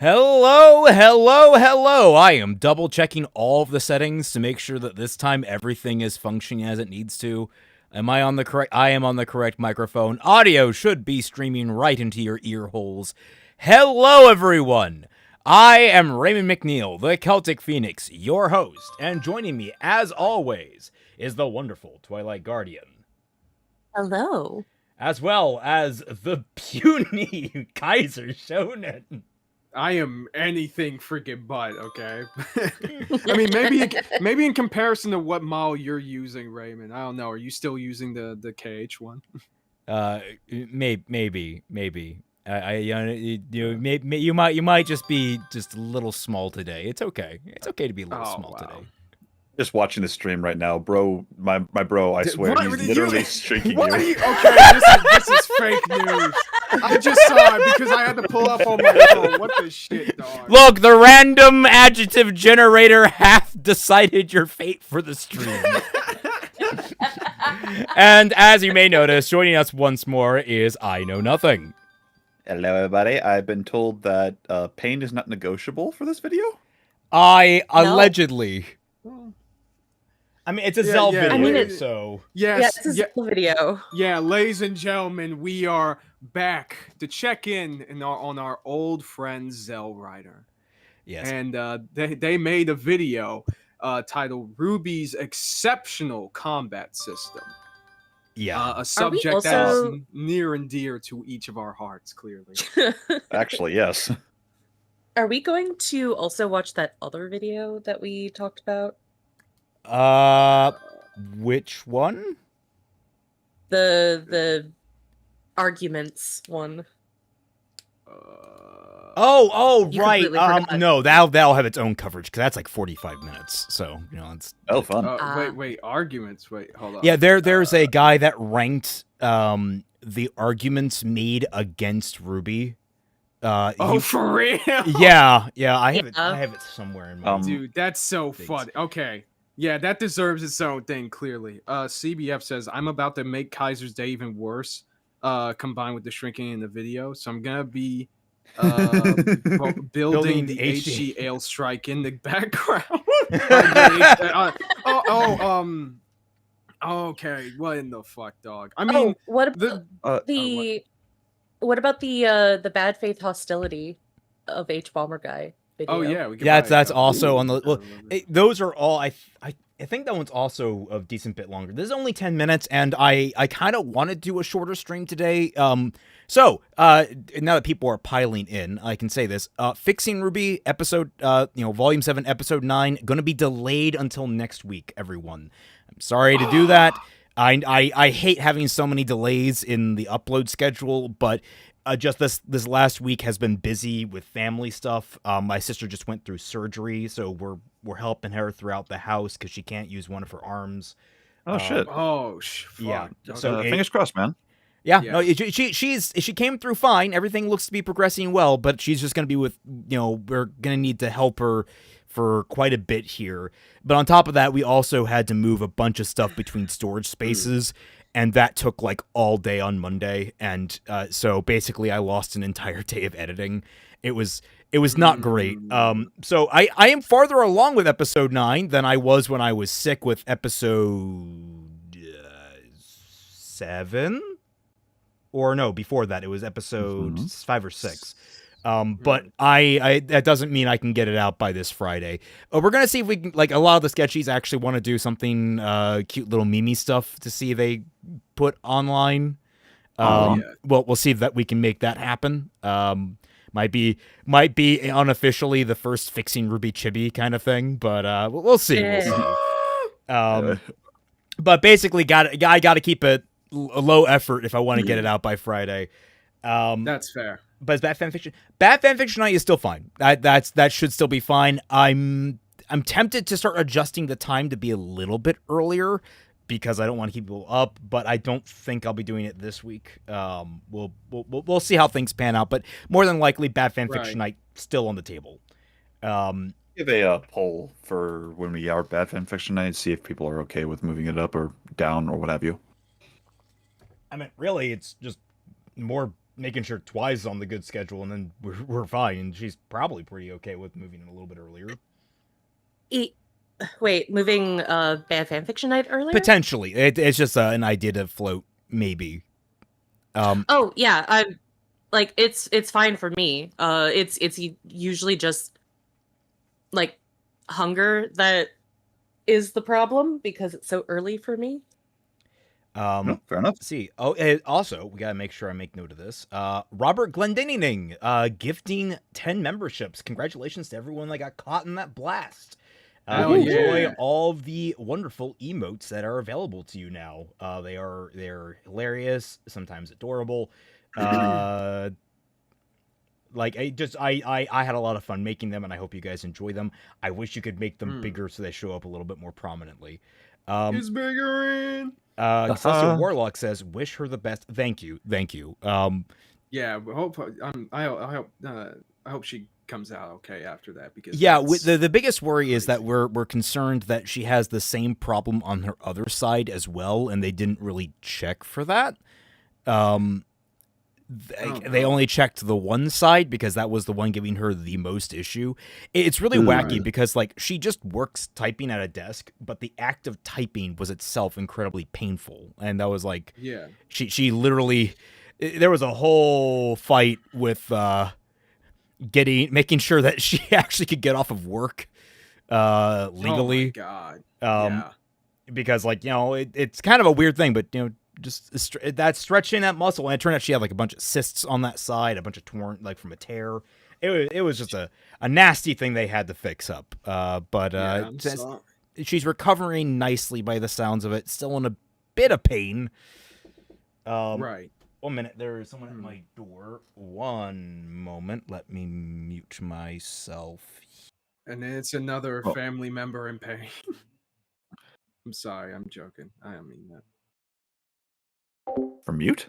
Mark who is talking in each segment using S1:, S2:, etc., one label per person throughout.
S1: Hello, hello, hello. I am double checking all of the settings to make sure that this time everything is functioning as it needs to. Am I on the correct? I am on the correct microphone. Audio should be streaming right into your ear holes. Hello, everyone. I am Raymond McNeil, the Celtic Phoenix, your host, and joining me, as always, is the wonderful Twilight Guardian.
S2: Hello.
S1: As well as the puny Kaiser Shonen.
S3: I am anything freaking but, okay? I mean, maybe in comparison to what model you're using, Raymond. I don't know. Are you still using the KH one?
S1: Maybe. You might just be just a little small today. It's okay. It's okay to be a little small today.
S4: Just watching the stream right now, bro. My bro, I swear, he's literally shrinking you.
S3: Okay, this is fake news. I just saw it because I had to pull up on my phone. What the shit, dog?
S1: Look, the random adjective generator hath decided your fate for the stream. And as you may notice, joining us once more is I Know Nothing.
S4: Hello, everybody. I've been told that pain is not negotiable for this video.
S1: Allegedly. I mean, it's a Zel video,
S2: I mean,
S1: so...
S3: Yes,
S2: it's a Zel video.
S3: Yeah, ladies and gentlemen, we are back to check on our old friend Zel Rider.
S1: Yes.
S3: And they made a video titled RWBY's Exceptional Combat System.
S1: Yeah.
S3: A subject that is near and dear to each of our hearts, clearly.
S4: Actually, yes.
S2: Are we going to also watch that other video that we talked about?
S1: Which one?
S2: The arguments one.
S1: Right. No, that'll have its own coverage because that's like 45 minutes. So it's
S4: fun.
S3: Wait, arguments. Wait, hold on.
S1: Yeah, there's a guy that ranked the arguments made against RWBY.
S3: For real?
S1: Yeah. I have it somewhere in my
S3: dude. That's so funny. Okay. Yeah, that deserves its own thing, clearly. CBF says, I'm about to make Kaiser's day even worse, combined with the shrinking in the video. So I'm going to be building the HGL strike in the background. Okay. What in the fuck, dog? I mean,
S2: what about the bad faith hostility of H-Bomber guy? Video.
S3: Oh yeah,
S1: that's also on the. Well, those are all. I think that one's also a decent bit longer. This is only 10 minutes, and I kind of want to do a shorter stream today. So now that people are piling in, I can say this: Fixing RWBY episode, Volume 7, Episode 9, going to be delayed until next week. Everyone, I'm sorry to do that. I hate having so many delays in the upload schedule, but. Just this last week has been busy with family stuff. My sister just went through surgery, so we're helping her throughout the house because she can't use one of her arms.
S4: Oh shit!
S3: Fuck.
S1: Yeah.
S4: So fingers crossed, man.
S1: Yeah. No, she came through fine. Everything looks to be progressing well, but she's just gonna be with we're gonna need to help her for quite a bit here. But on top of that, we also had to move a bunch of stuff between storage spaces. And that took like all day on Monday, and so basically I lost an entire day of editing. It was not great. So I am farther along with episode 9 than I was when I was sick with episode 7, or no, before that it was episode 5 or 6. But that doesn't mean I can get it out by this Friday. We're gonna see if we can, like, a lot of the sketchies actually want to do something cute little meme stuff to see if they put online. Well, we'll see if that we can make that happen. Might be unofficially the first Fixing RWBY chibi kind of thing, but we'll see. But basically, I got to keep it a low effort if I want to get it out by Friday.
S3: That's fair.
S1: But Bad Fanfiction Night is still fine. That should still be fine. I'm tempted to start adjusting the time to be a little bit earlier because I don't want to keep people up, but I don't think I'll be doing it this week. We'll see how things pan out, but more than likely Bad Fanfiction Night still on the table.
S4: Give a poll for when we are Bad Fanfiction Night, see if people are okay with moving it up or down or what have you.
S1: I mean, really, it's just more making sure Twi's on the good schedule, and then we're fine. And she's probably pretty okay with moving in a little bit earlier.
S2: Wait, moving bad fanfiction night earlier?
S1: Potentially, it's just an idea to float, maybe.
S2: Oh yeah, I'm like it's fine for me. It's usually just like hunger that is the problem because it's so early for me.
S4: No, fair enough.
S1: See. Oh, also, we gotta make sure I make note of this. Robert Glendining, gifting 10 memberships. Congratulations to everyone that got caught in that blast. Enjoy all of the wonderful emotes that are available to you now. They're hilarious, sometimes adorable. Like I had a lot of fun making them, and I hope you guys enjoy them. I wish you could make them bigger so they show up a little bit more prominently.
S3: It's bigger in.
S1: Celestial Warlock says, "Wish her the best." Thank you.
S3: Yeah, I hope she comes out okay after that, because
S1: the biggest worry is that we're concerned that she has the same problem on her other side as well, and they didn't really check for that. They only checked the one side because that was the one giving her the most issue. It's really wacky because like she just works typing at a desk, but the act of typing was itself incredibly painful, and that was like she literally, there was a whole fight with making sure that she actually could get off of work legally.
S3: Oh my God.
S1: Because like, you know, it's kind of a weird thing, but you know, just that's stretching that muscle, and it turned out she had like a bunch of cysts on that side, a bunch of torn, like from a tear. It was just a nasty thing they had to fix up. But she's recovering nicely by the sounds of it. Still in a bit of pain.
S3: Right.
S1: 1 minute, there's someone at my door. 1 moment, let me mute myself.
S3: And then it's another family member in pain. I'm sorry, I'm joking. I don't mean that.
S4: For mute?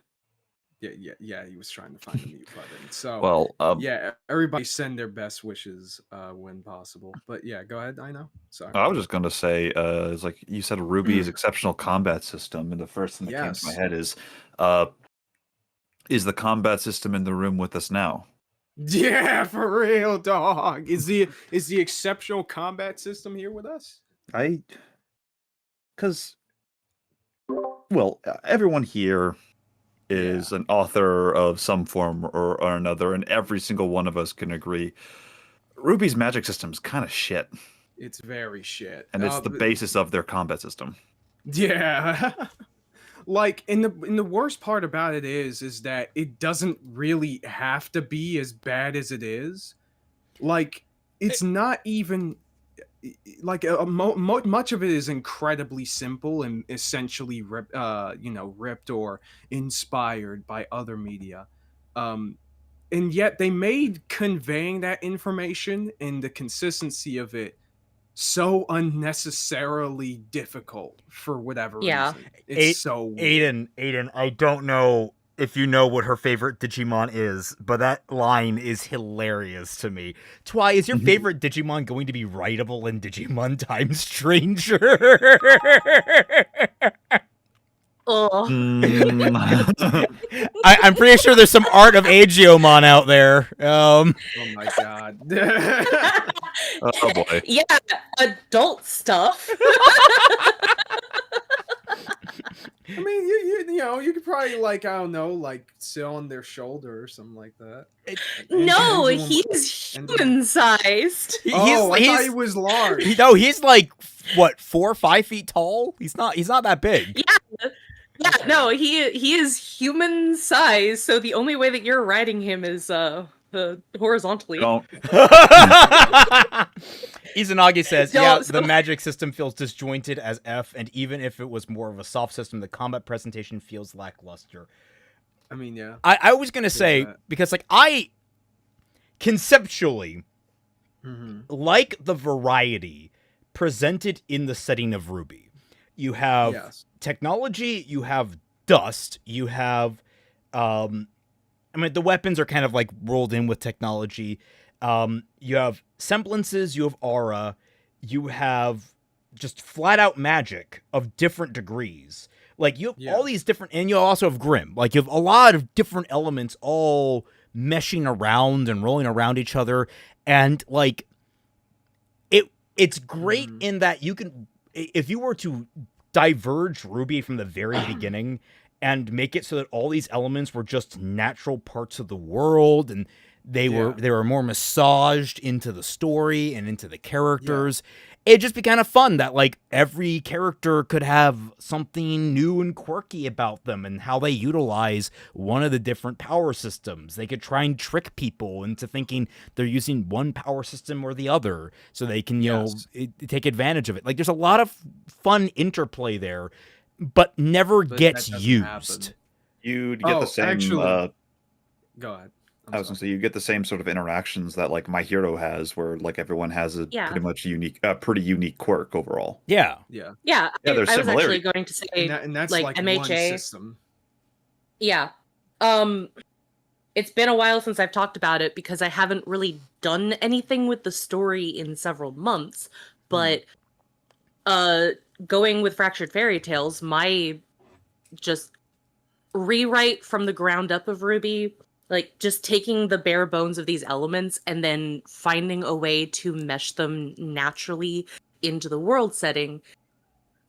S3: Yeah, he was trying to find the mute button. So,
S4: well,
S3: yeah, everybody send their best wishes when possible. But yeah, go ahead. I know. Sorry.
S4: I was just going to say, it's like you said, RWBY's exceptional combat system, and the first thing that came to my head is the combat system in the room with us now?
S3: Yeah, for real, dog. Is the exceptional combat system here with us?
S4: Because, well, everyone here is an author of some form or another, and every single one of us can agree RWBY's magic system is kind of shit.
S3: It's very shit,
S4: and it's the basis of their combat system.
S3: Yeah. Like, and the worst part about it is that it doesn't really have to be as bad as it is. Like, it's not even like much of it is incredibly simple and essentially ripped or inspired by other media, and yet they made conveying that information and the consistency of it so unnecessarily difficult for whatever reason. It's so weird.
S1: Aiden, I don't know if you know what her favorite Digimon is, but that line is hilarious to me. Twi, is your favorite Digimon going to be writable in Digimon Time Stranger? I'm pretty sure there's some art of Agiomon out there.
S3: Oh my God.
S4: Oh boy.
S2: Yeah, adult stuff.
S3: I mean, you could probably, like, I don't know, like sit on their shoulder or something like that.
S2: No, he's human sized.
S3: I thought he was large.
S1: He's like what, 4 or 5 feet tall. He's not that big.
S2: Yeah, no, he is human size. So the only way that you're riding him is horizontally.
S4: Don't.
S1: Izanagi says, the magic system feels disjointed as F, and even if it was more of a soft system, the combat presentation feels lackluster.
S3: I mean, yeah.
S1: I was going to say, because, like, I conceptually like the variety presented in the setting of RWBY. You have technology, you have dust, you have, I mean, the weapons are kind of like rolled in with technology. You have semblances, you have aura, you have just flat out magic of different degrees. Like you have all these different, and you also have Grim. Like you have a lot of different elements all meshing around and rolling around each other, and like it's great in that you can, if you were to diverge RWBY from the very beginning and make it so that all these elements were just natural parts of the world, and they were more massaged into the story and into the characters. It'd just be kind of fun that like every character could have something new and quirky about them and how they utilize one of the different power systems. They could try and trick people into thinking they're using one power system or the other so they can, you know, take advantage of it. Like there's a lot of fun interplay there, but never gets used.
S4: You'd get the same.
S3: Actually, go ahead.
S4: I was gonna say you get the same sort of interactions that like My Hero has, where like everyone has a pretty much unique, pretty unique quirk overall.
S1: Yeah.
S4: There's
S2: I was actually
S4: similarity.
S2: going to say,
S3: and that's
S2: like
S3: MHA
S2: one
S3: system.
S2: Yeah. It's been a while since I've talked about it because I haven't really done anything with the story in several months. But going with Fractured Fairy Tales, my just rewrite from the ground up of RWBY, like just taking the bare bones of these elements and then finding a way to mesh them naturally into the world setting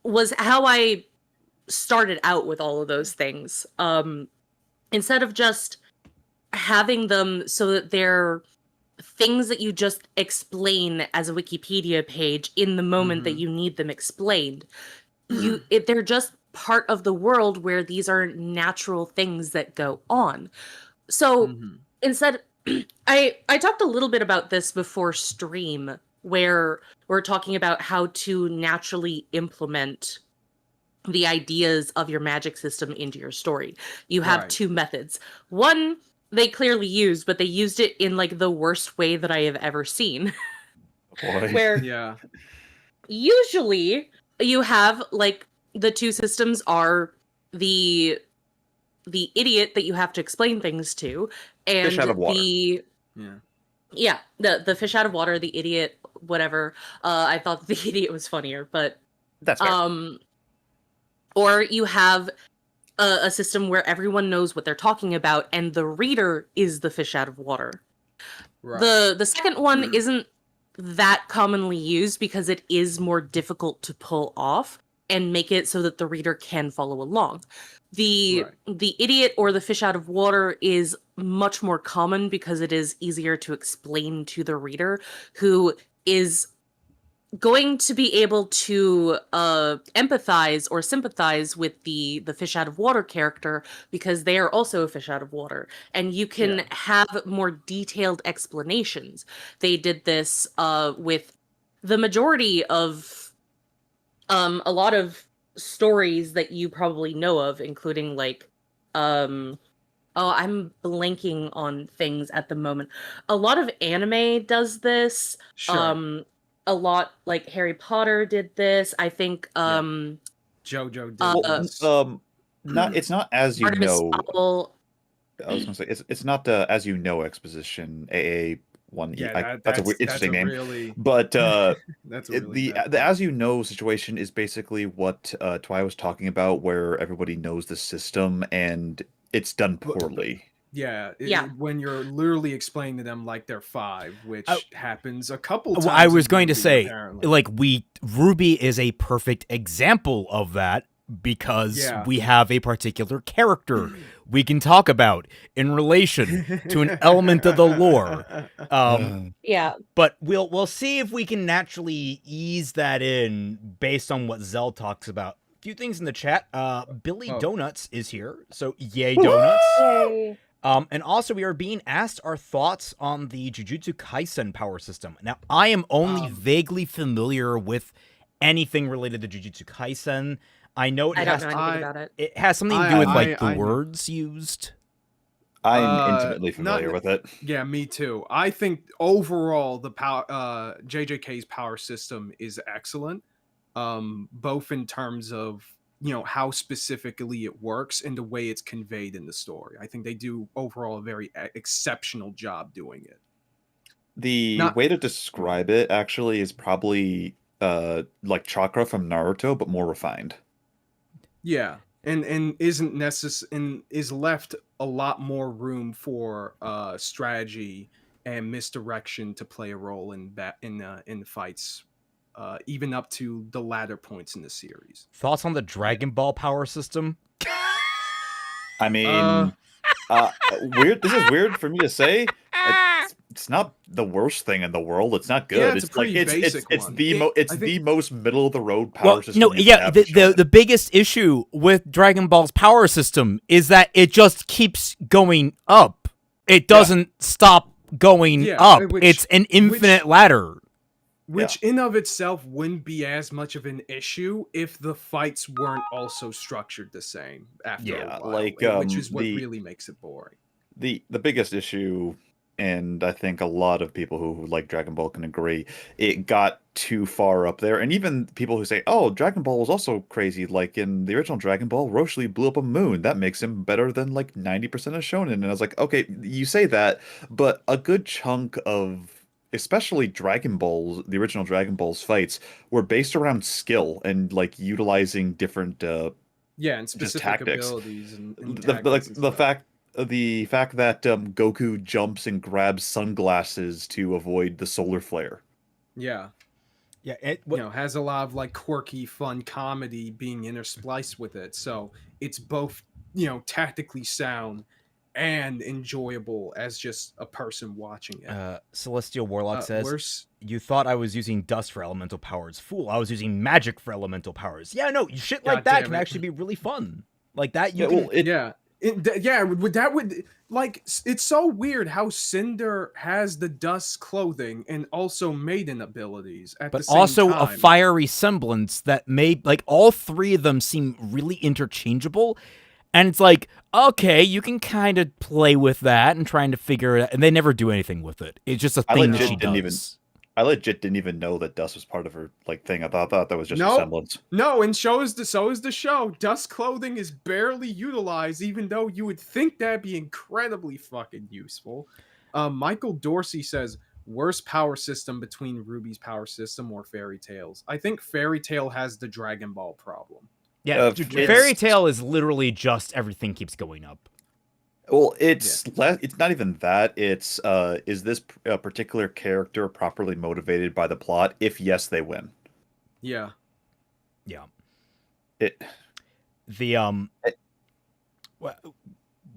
S2: was how I started out with all of those things. Instead of just having them so that they're things that you just explain as a Wikipedia page in the moment that you need them explained. They're just part of the world where these are natural things that go on. So instead, I talked a little bit about this before stream, where we're talking about how to naturally implement the ideas of your magic system into your story. You have two methods. One, they clearly used, but they used it in like the worst way that I have ever seen. Where usually you have like the two systems are the idiot that you have to explain things to, and
S4: fish out of water.
S2: the fish out of water, the idiot, whatever. I thought the idiot was funnier, but
S4: that's fair.
S2: Or you have a system where everyone knows what they're talking about, and the reader is the fish out of water. The second one isn't that commonly used because it is more difficult to pull off and make it so that the reader can follow along. The idiot or the fish out of water is much more common because it is easier to explain to the reader, who is going to be able to empathize or sympathize with the fish out of water character because they are also a fish out of water, and you can have more detailed explanations. They did this with the majority of a lot of stories that you probably know of, including like I'm blanking on things at the moment. A lot of anime does this. A lot, like Harry Potter did this. I think
S3: JoJo did this.
S4: It's not as you
S2: Artemis
S4: know.
S2: Fowl.
S4: I was gonna say it's not as you know exposition AA1. That's an interesting name.
S3: Really,
S4: but
S3: that's a really
S4: the as you know situation is basically what Twi was talking about, where everybody knows the system and it's done poorly.
S3: When you're literally explaining to them like they're 5, which happens a couple times.
S1: I was going to say,
S3: apparently.
S1: like, RWBY is a perfect example of that because we have a particular character we can talk about in relation to an element of the lore. But we'll see if we can naturally ease that in based on what Zel talks about. A few things in the chat. Billy Donuts is here, so yay donuts.
S2: Yay.
S1: And also, we are being asked our thoughts on the Jujutsu Kaisen power system. Now, I am only vaguely familiar with anything related to Jujutsu Kaisen. I know it has it has something to do with like the words used.
S4: I'm intimately familiar with it.
S3: Yeah, me too. I think overall the JJK's power system is excellent, both in terms of how specifically it works and the way it's conveyed in the story. I think they do overall a very exceptional job doing it.
S4: The way to describe it actually is probably like chakra from Naruto, but more refined.
S3: Yeah. and isn't necessary, and is left a lot more room for strategy and misdirection to play a role in in fights, even up to the latter points in the series.
S1: Thoughts on the Dragon Ball power system?
S4: I mean, weird. This is weird for me to say. It's not the worst thing in the world. It's not good.
S3: Yeah, it's a
S4: like
S3: pretty basic
S4: it's
S3: one.
S4: the most middle of the road power system.
S1: No,
S4: you
S1: yeah.
S4: can have shown.
S1: The biggest issue with Dragon Ball's power system is that it just keeps going up. It doesn't stop going up. It's an infinite ladder.
S3: Which in of itself wouldn't be as much of an issue if the fights weren't also structured the same after a while,
S4: like
S3: which is what really makes it boring.
S4: The biggest issue, and I think a lot of people who like Dragon Ball can agree, it got too far up there. And even people who say, oh, Dragon Ball was also crazy, like in the original Dragon Ball, Rosh Lee blew up a moon. That makes him better than like 90% of Shonen. And I was like, okay, you say that, but a good chunk of especially Dragon Balls, the original Dragon Balls fights, were based around skill and like utilizing different
S3: and specific
S4: tactics.
S3: Abilities and
S4: the fact that Goku jumps and grabs sunglasses to avoid the solar flare.
S3: Yeah,
S1: it
S3: has a lot of like quirky, fun comedy being interspliced with it. So it's both tactically sound and enjoyable as just a person watching it.
S1: Celestial Warlock says, you thought I was using dust for elemental powers. Fool, I was using magic for elemental powers. Yeah, no, shit like that can actually be really fun. Like that,
S3: it's so weird how Cinder has the dust clothing and also Maiden abilities at the same
S1: also
S3: time.
S1: A fiery semblance that made, like, all three of them seem really interchangeable. And it's like, okay, you can kind of play with that and trying to figure it out. And they never do anything with it. It's just a thing that she does.
S4: I legit didn't even know that dust was part of her like thing. I thought that was just a semblance.
S3: No, and so is the show. Dust clothing is barely utilized, even though you would think that'd be incredibly fucking useful. Michael Dorsey says, worst power system between Ruby's power system or Fairy Tail's. I think Fairy Tail has the Dragon Ball problem.
S1: Yeah, Fairy Tail is literally just everything keeps going up.
S4: Well, it's not even that. It's is this particular character properly motivated by the plot? If yes, they win.
S3: Yeah.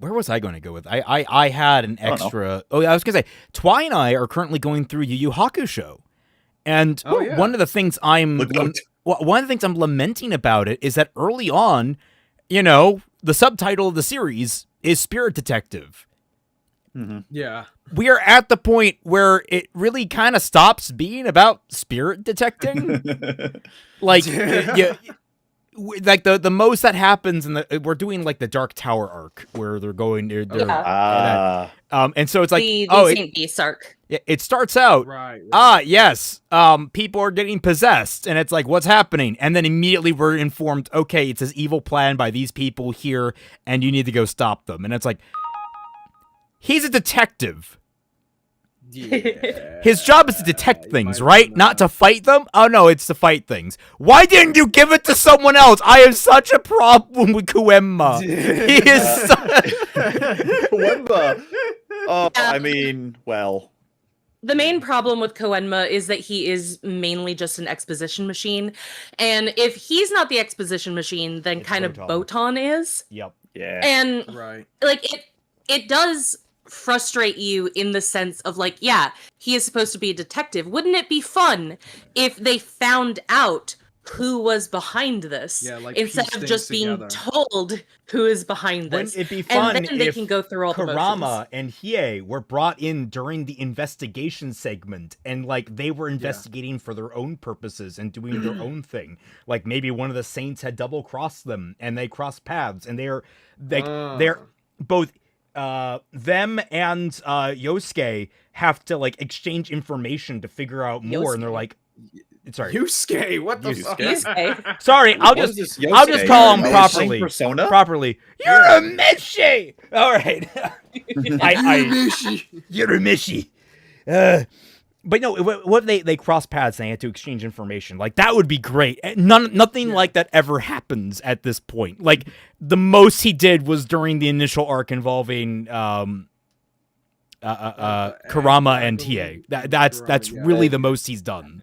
S1: Where was I going to go with? I had an extra. Oh yeah, I was gonna say Twi and I are currently going through YuYu Hakusho, and one of the things I'm lamenting about it is that early on, the subtitle of the series is Spirit Detective.
S4: Mm-hmm.
S3: Yeah.
S1: We are at the point where it really kind of stops being about spirit detecting. Like, like the most that happens we're doing like the Dark Tower arc where they're going and so it's like
S2: the Saint Beast arc.
S1: Yeah, it starts out yes, people are getting possessed, and it's like, what's happening? And then immediately we're informed, okay, it's this evil plan by these people here, and you need to go stop them. And it's like, he's a detective.
S3: Yeah.
S1: His job is to detect things, right? Not to fight them? Oh no, it's to fight things. Why didn't you give it to someone else? I have such a problem with Kuemma. He is
S4: Kuemma. I mean, well,
S2: the main problem with Koenma is that he is mainly just an exposition machine. And if he's not the exposition machine, then it's kind of Botan is.
S1: Yep.
S4: Yeah.
S2: And like it does frustrate you in the sense of like, yeah, he is supposed to be a detective. Wouldn't it be fun if they found out who was behind this instead of just being told who is behind this?
S1: Wouldn't it be fun
S2: and then they
S1: if
S2: can go through all
S1: Kurama
S2: the
S1: and Hiei were brought in during the investigation segment, and like they were investigating for their own purposes and doing their own thing? Like maybe one of the saints had double crossed them and they crossed paths, and they're both them and Yosuke have to like exchange information to figure out more, and they're like, sorry,
S3: Yusuke, what the fuck?
S2: Yusuke.
S1: Sorry, I'll just call him properly. Properly. You're a Mishi. All right. You're a Mishi. But no, what if they cross paths and they had to exchange information? Like, that would be great. Nothing like that ever happens at this point. Like, the most he did was during the initial arc involving Kurama and TA. That's really the most he's done.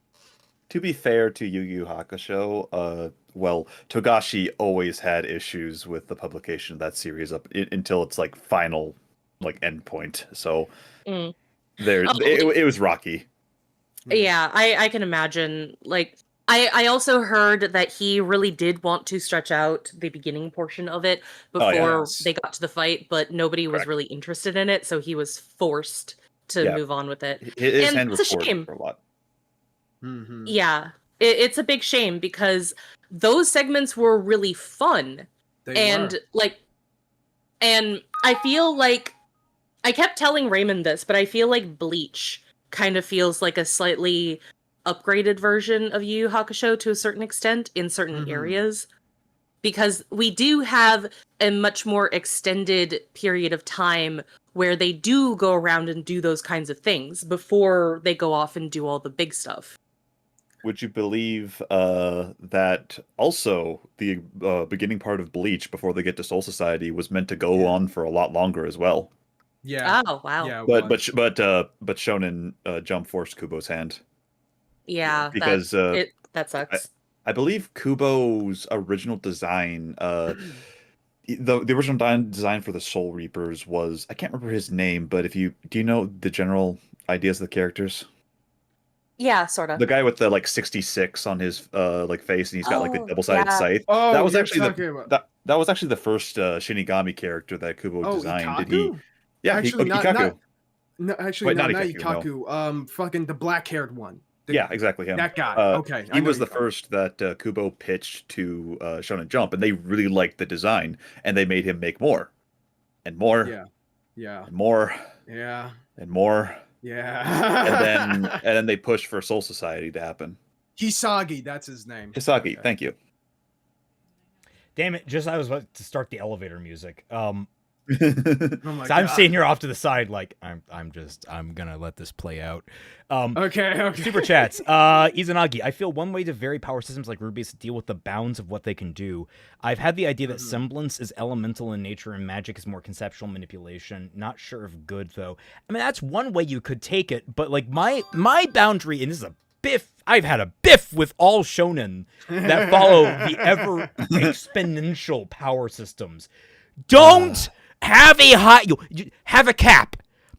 S4: To be fair to Yu Yu Hakusho, well, Togashi always had issues with the publication of that series until its like final like endpoint. So it was rocky.
S2: Yeah, I can imagine. Like, I also heard that he really did want to stretch out the beginning portion of it before they got to the fight, but nobody was really interested in it, so he was forced to move on with it.
S4: His
S2: and
S4: hand
S2: it's
S4: was
S2: a shame.
S4: For a lot.
S3: Mm-hmm.
S2: Yeah, it's a big shame because those segments were really fun. And I feel like I kept telling Raymond this, but I feel like Bleach kind of feels like a slightly upgraded version of Yu Yu Hakusho to a certain extent in certain areas, because we do have a much more extended period of time where they do go around and do those kinds of things before they go off and do all the big stuff.
S4: Would you believe that also the beginning part of Bleach before they get to Soul Society was meant to go on for a lot longer as well?
S3: Yeah.
S2: Oh wow.
S3: Yeah,
S4: but Shonen Jump forced Kubo's hand.
S2: Yeah,
S4: because
S2: that sucks.
S4: I believe Kubo's original design, the original design for the Soul Reapers was, I can't remember his name, but do you know the general ideas of the characters?
S2: Yeah, sort of.
S4: The guy with the like 66 on his like face, and he's got like the double-sided scythe.
S3: Oh,
S4: that was actually that was actually the first Shinigami character that Kubo designed.
S3: Ikaku?
S4: Did he? Yeah,
S3: actually,
S4: Ikaku.
S3: No, actually,
S4: Wait,
S3: not
S4: Ikaku.
S3: Ikaku. Fucking the black-haired one.
S4: Yeah, exactly him.
S3: That guy. Okay.
S4: He was the first that Kubo pitched to Shonen Jump, and they really liked the design, and they made him make more, and more,
S3: and
S4: more, and more.
S3: Yeah.
S4: and then they pushed for Soul Society to happen.
S3: Hisagi, that's his name.
S4: Hisagi, okay. Thank you.
S1: Damn it! Just I was about to start the elevator music.
S3: Oh
S1: so I'm sitting here off to the side, like I'm gonna let this play out.
S3: Okay.
S1: Super chats. Izanagi, I feel one way to vary power systems like RWBY is to deal with the bounds of what they can do. I've had the idea that Semblance is elemental in nature and magic is more conceptual manipulation. Not sure if good though. I mean, that's one way you could take it, but like my boundary, and this is a biff. I've had a biff with all shonen that follow the ever exponential power systems. Don't have a cap.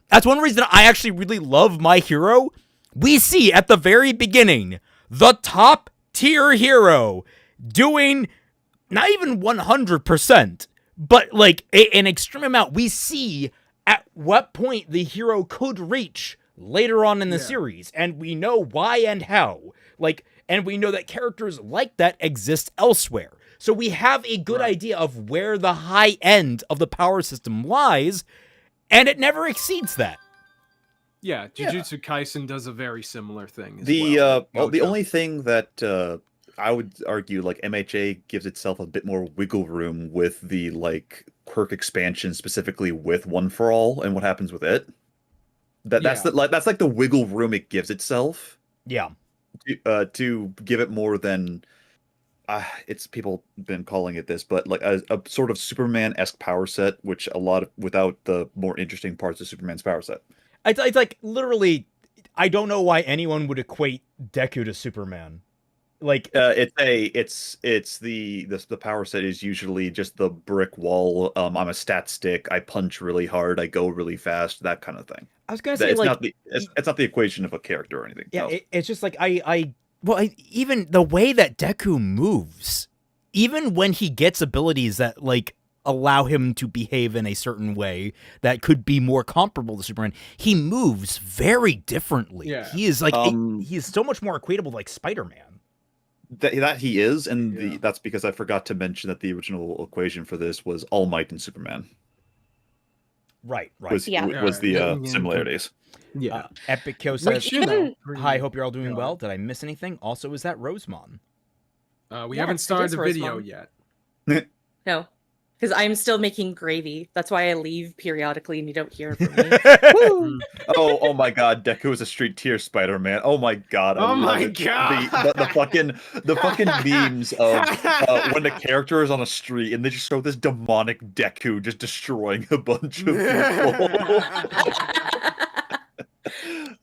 S1: That's one reason I actually really love My Hero. We see at the very beginning the top tier hero doing not even 100%, but like an extreme amount. We see at what point the hero could reach later on in the series, and we know why and how. And we know that characters like that exist elsewhere. So we have a good idea of where the high end of the power system lies, and it never exceeds that.
S3: Yeah, Jujutsu Kaisen does a very similar thing.
S4: The only thing that I would argue, like MHA gives itself a bit more wiggle room with the like quirk expansion, specifically with One for All and what happens with it. That's like the wiggle room it gives itself.
S1: Yeah.
S4: To give it more than it's people been calling it this, but like a sort of Superman-esque power set, which without the more interesting parts of Superman's power set.
S1: It's like literally, I don't know why anyone would equate Deku to Superman. Like
S4: it's the power set is usually just the brick wall. I'm a stat stick. I punch really hard. I go really fast. That kind of thing.
S1: I was gonna say
S4: it's not the equation of a character or anything.
S1: Yeah,
S4: no.
S1: It's just like even the way that Deku moves, even when he gets abilities that like allow him to behave in a certain way that could be more comparable to Superman, he moves very differently.
S3: Yeah.
S1: He is like he is so much more equatable like Spider-Man.
S4: That he is, and that's because I forgot to mention that the original equation for this was All Might and Superman.
S1: Right.
S4: Was the similarities.
S3: Yeah.
S1: Epic Kyo says, hi, hope you're all doing well. Did I miss anything? Also, is that Rosemon?
S3: We haven't started the video yet.
S2: No. Because I'm still making gravy. That's why I leave periodically and you don't hear from me.
S3: Mm.
S4: Oh my God! Deku is a street tier Spider-Man. Oh my God! I
S3: Oh
S4: love
S3: my
S4: it.
S3: God!
S4: The fucking memes of when the character is on a street and they just show this demonic Deku just destroying a bunch of people.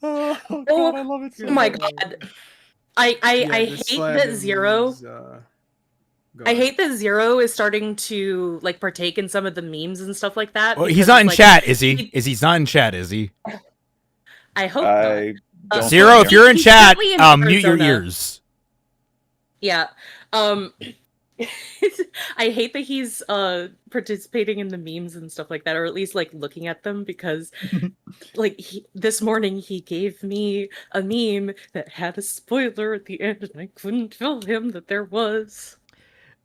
S4: Oh God, I love it so
S2: Oh my
S4: much.
S2: God. I hate that Zero. I hate that Zero is starting to like partake in some of the memes and stuff like that.
S1: Well,
S2: because
S1: he's not in
S2: like,
S1: chat, is he? He's not in chat, is he?
S2: I hope
S4: I
S2: not.
S4: don't
S1: Zero,
S4: think
S1: if you're in
S2: He's
S1: chat,
S2: currently in
S1: mute your
S2: Arizona.
S1: ears.
S2: Yeah. I hate that he's participating in the memes and stuff like that, or at least like looking at them, because like this morning he gave me a meme that had a spoiler at the end and I couldn't tell him that there was.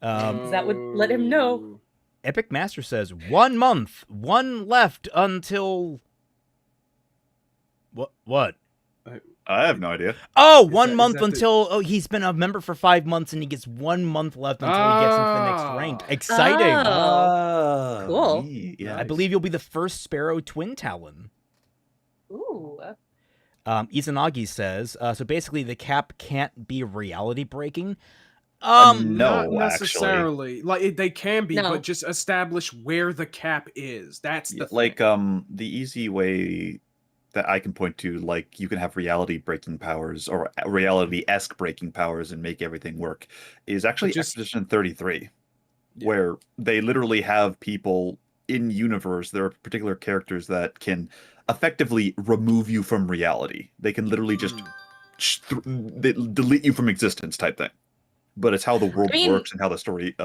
S2: That would let him know.
S1: Epic Master says 1 month, 1 left until what?
S4: I have no idea.
S1: Oh,
S3: Is
S1: 1
S3: that-
S1: month
S3: is that
S1: until he's been a member for 5 months and he gets 1 month left until he gets into the next rank. Exciting.
S2: Oh. Cool.
S4: Yeah.
S1: I believe you'll be the first Sparrow Twin Talon.
S2: Ooh.
S1: Izanagi says, so basically the cap can't be reality breaking.
S4: No,
S3: not
S4: actually.
S3: necessarily. Like they can be,
S2: No.
S3: but just establish where the cap is. That's the
S4: Like
S3: thing.
S4: the easy way that I can point to, like, you can have reality breaking powers or reality-esque breaking powers and make everything work, is actually Expedition 33, where they literally have people in universe. There are particular characters that can effectively remove you from reality. They can literally just delete you from existence type thing. But it's how the world works and how the story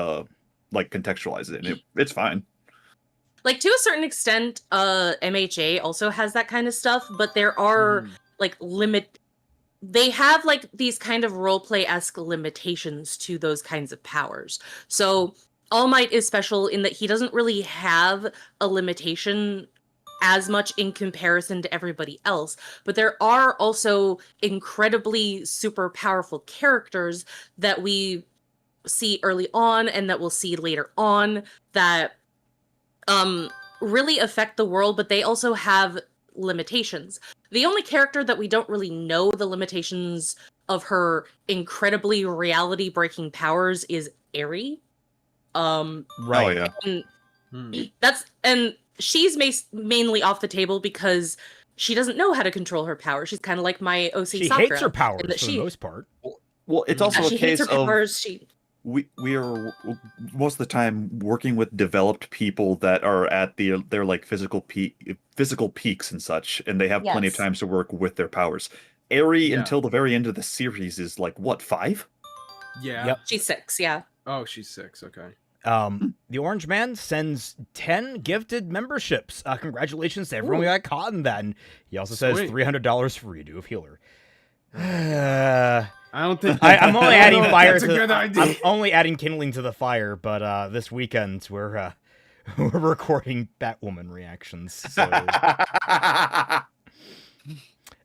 S4: like contextualizes it. And it's fine.
S2: Like, to a certain extent, MHA also has that kind of stuff, but there are like they have like these kind of roleplay-esque limitations to those kinds of powers. So All Might is special in that he doesn't really have a limitation as much in comparison to everybody else, but there are also incredibly super powerful characters that we see early on and that we'll see later on that really affect the world, but they also have limitations. The only character that we don't really know the limitations of her incredibly reality-breaking powers is Eri.
S1: Right.
S4: Oh, yeah.
S2: And she's mainly off the table because she doesn't know how to control her power. She's kind of like my OC
S1: She
S2: Sakura.
S1: hates her powers for the most part.
S4: Well, it's also
S2: she
S4: a
S2: hates
S4: case
S2: her
S4: of
S2: powers.
S4: we are most of the time working with developed people that are at their like physical peaks and such, and they have plenty of times to work with their powers. Eri until the very end of the series is like what, 5?
S3: Yeah.
S1: Yep.
S2: She's 6, yeah.
S3: Oh, she's 6. Okay.
S1: The Orange Man sends 10 gifted memberships. Congratulations to everyone who got caught in that. And he also says $300 for redo of healer.
S3: I don't think
S1: I'm only adding fire.
S3: That's a good idea.
S1: I'm only adding kindling to the fire. But this weekend we're recording Batwoman reactions. So.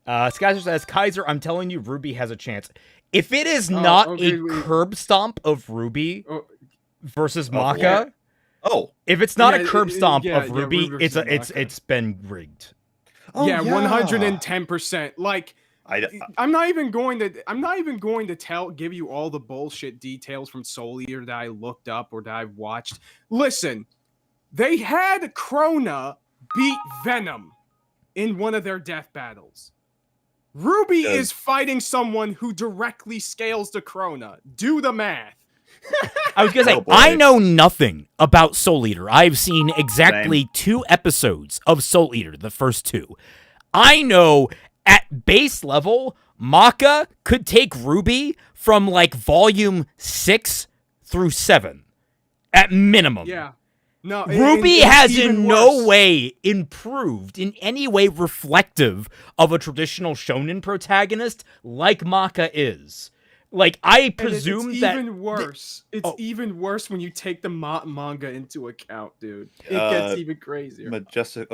S1: Skyzer says, Kaiser, I'm telling you, Ruby has a chance. If it is not a curb stomp of Ruby versus Maka, if it's not a curb stomp of Ruby, it's been rigged.
S3: Oh, yeah, 110%. Like, I'm not even going to give you all the bullshit details from Soul Eater that I looked up or that I've watched. Listen, they had Krona beat Venom in one of their death battles. Ruby is fighting someone who directly scales to Krona. Do the math.
S1: I was gonna say, I know nothing about Soul Eater. I've seen exactly 2 episodes of Soul Eater, the first 2. I know at base level, Maka could take Ruby from like volume 6 through 7 at minimum.
S3: Yeah. No,
S1: Ruby has in no way improved in any way reflective of a traditional shonen protagonist like Maka is. Like, I presume
S3: it's
S1: that
S3: even worse. It's even worse when you take the manga into account, dude. It gets even crazier.
S4: Majestic,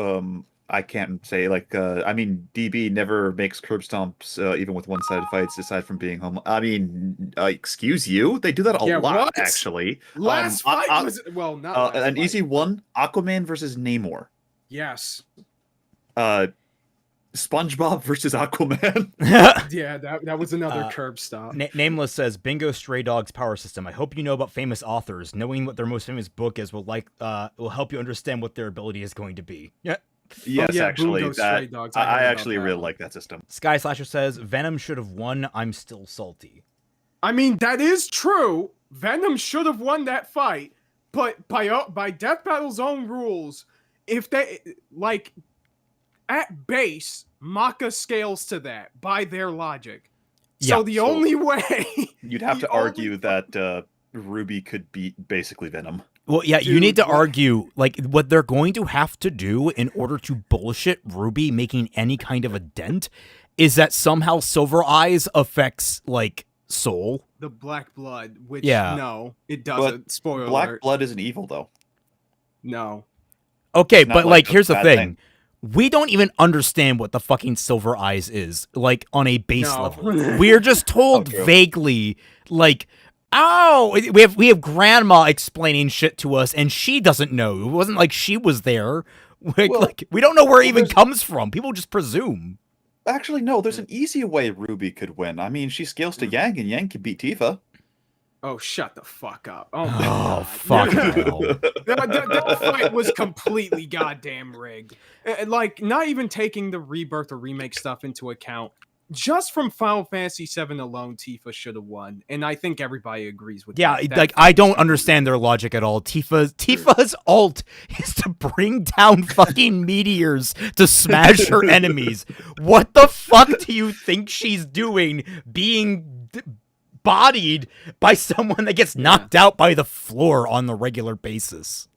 S4: I can't say like I mean DB never makes curb stomps even with one-sided fights aside from being home. I mean, excuse you, they do that a
S3: Yeah,
S4: lot
S3: what?
S4: actually.
S3: Last fight was well, not last
S4: an
S3: fight.
S4: easy one: Aquaman versus Namor.
S3: Yes.
S4: SpongeBob versus Aquaman.
S3: Yeah, that was another curb stop.
S1: Nameless says, "Bingo Stray Dogs power system. I hope you know about famous authors. Knowing what their most famous book is will help you understand what their ability is going to be." Yeah.
S4: Yes,
S3: yeah,
S4: actually,
S3: Boom Goes Stray Dogs.
S4: I
S3: heard
S4: actually
S3: about that
S4: really
S3: one.
S4: like that system.
S1: Sky Slasher says, "Venom should have won. I'm still salty."
S3: I mean, that is true. Venom should have won that fight, but by Death Battle's own rules, if they like at base, Maka scales to that by their logic. So the only way
S4: you'd have to argue that Ruby could beat basically Venom.
S1: Well, yeah, you need to argue, like, what they're going to have to do in order to bullshit Ruby making any kind of a dent is that somehow Silver Eyes affects, like, Soul.
S3: The Black Blood, which, no, it doesn't. Spoiler
S4: Black
S3: alert.
S4: Blood isn't evil, though.
S3: No.
S1: Okay, but, like, here's the thing.
S4: thing.
S1: We don't even understand what the fucking Silver Eyes is, like, on a base level.
S3: No.
S1: We're just told vaguely, like, oh, we have grandma explaining shit to us, and she doesn't know. It wasn't like she was there. Like, we don't know where it even comes from. People just presume.
S4: Actually, no, there's an easier way Ruby could win. I mean, she scales to Yang, and Yang can beat Tifa.
S3: Oh, shut the fuck up. Oh, my God.
S1: Fuck hell.
S3: That fight was completely goddamn rigged. Like, not even taking the rebirth or remake stuff into account. Just from Final Fantasy VII alone, Tifa should have won, and I think everybody agrees with that.
S1: Yeah, like, I don't understand their logic at all. Tifa's ult is to bring down fucking meteors to smash her enemies. What the fuck do you think she's doing being bodied by someone that gets knocked out by the floor on the regular basis?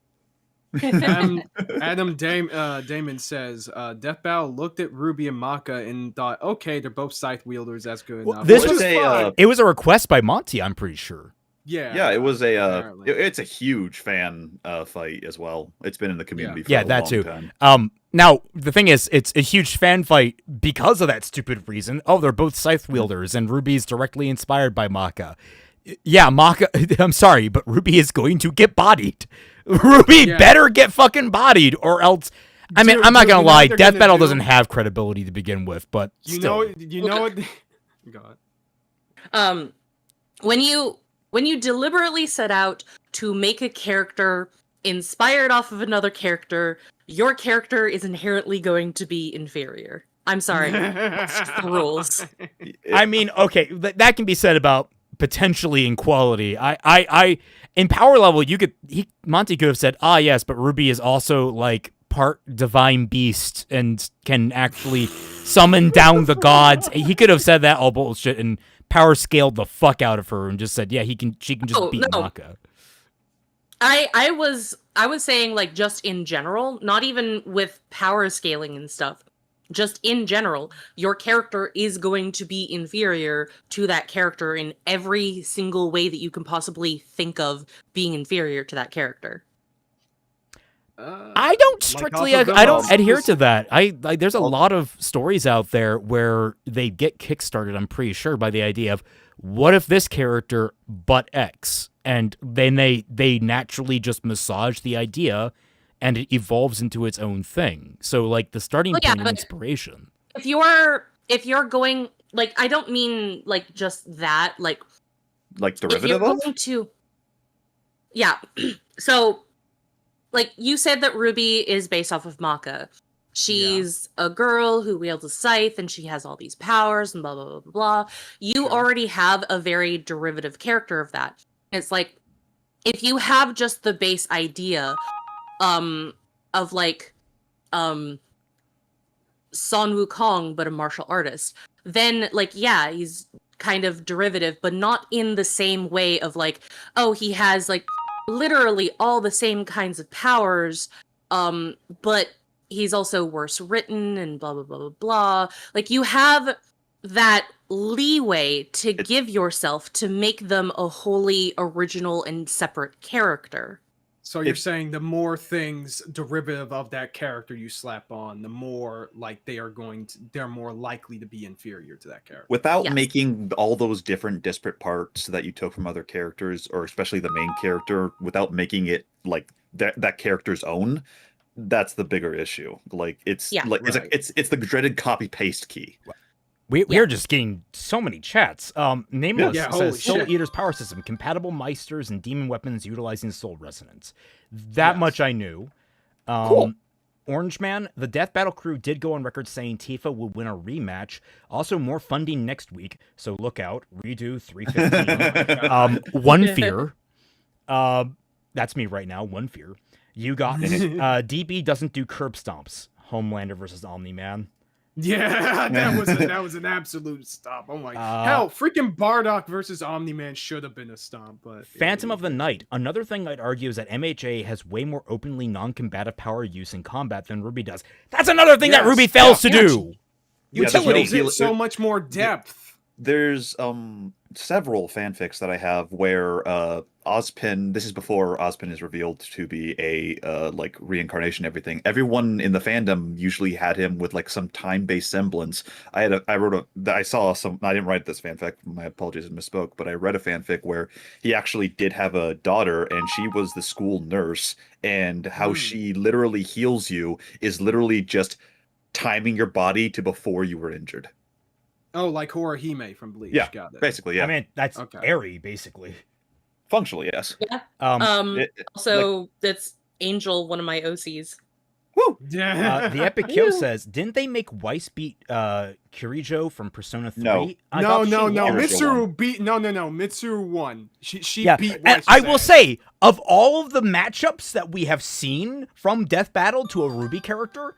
S3: Adam Damon says, Death Battle looked at Ruby and Maka and thought, okay, they're both scythe wielders, that's good enough.
S1: This was it was a request by Monty, I'm pretty sure.
S3: Yeah,
S4: it was it's a huge fan fight as well. It's been in the community for a long
S1: time. Now the thing is, it's a huge fan fight because of that stupid reason. Oh, they're both scythe wielders, and Ruby's directly inspired by Maka. Yeah, Maka. I'm sorry, but Ruby is going to get bodied. Ruby better get fucking bodied, or else. I mean, I'm not gonna lie. Death Battle doesn't have credibility to begin with, but
S3: you know what?
S2: God. When you deliberately set out to make a character inspired off of another character, your character is inherently going to be inferior. I'm sorry, that's just the rules.
S1: I mean, okay, that can be said about potentially in quality. I in power level, Monty could have said, yes, but Ruby is also like part divine beast and can actually summon down the gods. He could have said that all bullshit and power scaled the fuck out of her and just said, she can just beat Maka.
S2: I was saying, like, just in general, not even with power scaling and stuff. Just in general, your character is going to be inferior to that character in every single way that you can possibly think of being inferior to that character.
S1: I don't strictly, I don't adhere to that. There's a lot of stories out there where they get kickstarted, I'm pretty sure, by the idea of, what if this character but X? And then they naturally just massage the idea, and it evolves into its own thing. So, like, the starting point of inspiration.
S2: If you're going, like, I don't mean, like, just that, like
S4: derivative of?
S2: Yeah. So, like, you said that Ruby is based off of Maka. She's a girl who wields a scythe, and she has all these powers, and blah, blah, blah, blah, blah. You already have a very derivative character of that. It's like, if you have just the base idea of, like, Sun Wukong, but a martial artist, then, like, yeah, he's kind of derivative, but not in the same way of, like, oh, he has, like, literally all the same kinds of powers, but he's also worse written and blah, blah, blah, blah, blah. Like, you have that leeway to give yourself to make them a wholly original and separate character.
S3: So you're saying the more things derivative of that character you slap on, the more like they're more likely to be inferior to that character.
S4: Without making all those different disparate parts that you took from other characters, or especially the main character, without making it like that character's own, that's the bigger issue. Like it's it's the dreaded copy paste key.
S1: We are just getting so many chats. Nameless says Soul Eater's power system, compatible Meisters and demon weapons utilizing soul resonance. That much I knew.
S4: Cool.
S1: Orange Man, the Death Battle crew did go on record saying Tifa will win a rematch. Also, more funding next week, so look out. Redo 315. One Fear. That's me right now. One Fear. You got DB doesn't do curb stomps. Homelander versus Omni-Man.
S3: Yeah, that was an absolute stomp. Oh my! Hell, freaking Bardock versus Omni-Man should have been a stomp. But
S1: Phantom of the Night. Another thing I'd argue is that MHA has way more openly non-combative power use in combat than RWBY does. That's another thing that RWBY fails to do.
S3: Utility gives it so much more depth.
S4: There's several fanfics that I have where Ozpin, this is before Ozpin is revealed to be a like reincarnation everything. Everyone in the fandom usually had him with like some time-based semblance. I saw some, I didn't write this fanfic, my apologies, I misspoke, but I read a fanfic where he actually did have a daughter and she was the school nurse, and how she literally heals you is literally just timing your body to before you were injured.
S3: Oh, like Horihime from Bleach.
S4: Yeah,
S3: got it.
S4: Basically, yeah.
S1: I mean, that's airy, basically.
S4: Functionally, yes.
S2: Yeah.
S3: Also,
S2: that's Angel, one of my OCs.
S3: Woo!
S1: Yeah. The Epic Kill says, didn't they make Weiss beat Kirijo from Persona 3?
S3: No. No. Mitsuru beat. No. Mitsuru won. She beat Weiss.
S1: I will say, of all of the matchups that we have seen from Death Battle to a RWBY character,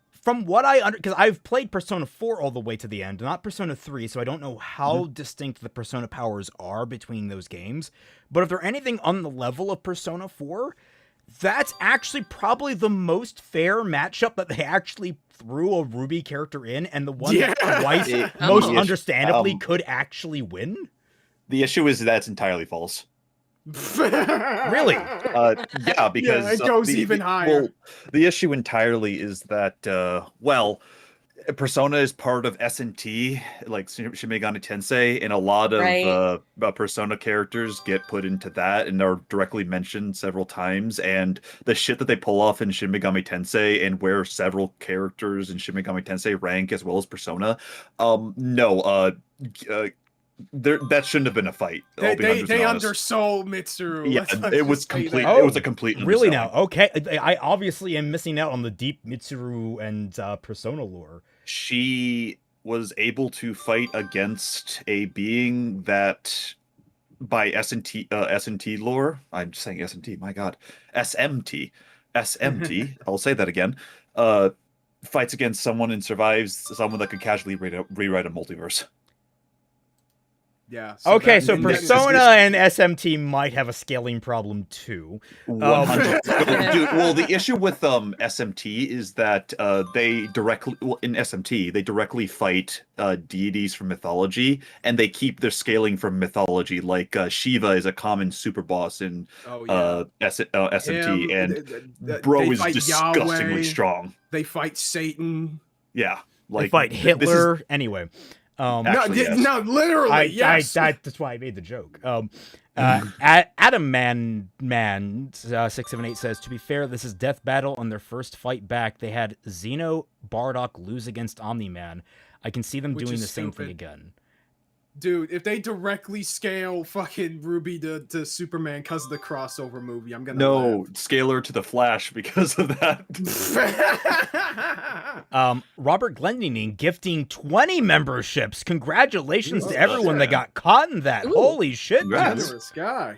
S1: from what because I've played Persona 4 all the way to the end, not Persona 3, so I don't know how distinct the Persona powers are between those games. But if they're anything on the level of Persona 4, that's actually probably the most fair matchup that they actually threw a RWBY character in, and the one that Weiss most understandably could actually win.
S4: The issue is that's entirely false.
S1: Really?
S4: Yeah, because
S3: it goes even higher.
S4: Well, the issue entirely is that Persona is part of S&T, like Shin Megami Tensei, and a lot of Persona characters get put into that and are directly mentioned several times. And the shit that they pull off in Shin Megami Tensei, and where several characters in Shin Megami Tensei rank as well as Persona, that shouldn't have been a fight.
S3: They undersold Mitsuru.
S4: Yeah, it was complete. It was a complete.
S1: Really now? Okay, I obviously am missing out on the deep Mitsuru and Persona lore.
S4: She was able to fight against a being that, by S&T lore, I'm just saying S&T. My God, SMT. I'll say that again. Fights against someone and survives someone that could casually rewrite a multiverse.
S3: Yeah.
S1: So Persona and SMT might have a scaling problem too.
S4: 100. Dude, well, the issue with SMT is that they directly fight deities from mythology, and they keep their scaling from mythology. Like Shiva is a common super boss in SMT, and bro is disgustingly
S3: Yahweh,
S4: strong.
S3: They fight Satan.
S4: Yeah,
S1: like they fight Hitler. Anyway.
S3: No, literally, yes.
S1: That's why I made the joke. Adam Man 678 says, to be fair, this is Death Battle. On their first fight back, they had Xeno Bardock lose against Omni-Man. I can see them doing the same thing again.
S3: Dude, if they directly scale fucking RWBY to Superman because of the crossover movie, I'm gonna laugh.
S4: Scaler to the Flash because of that.
S1: Robert Glendinning gifting 20 memberships. Congratulations to everyone that got caught in that. Ooh, holy shit.
S3: Generous guy.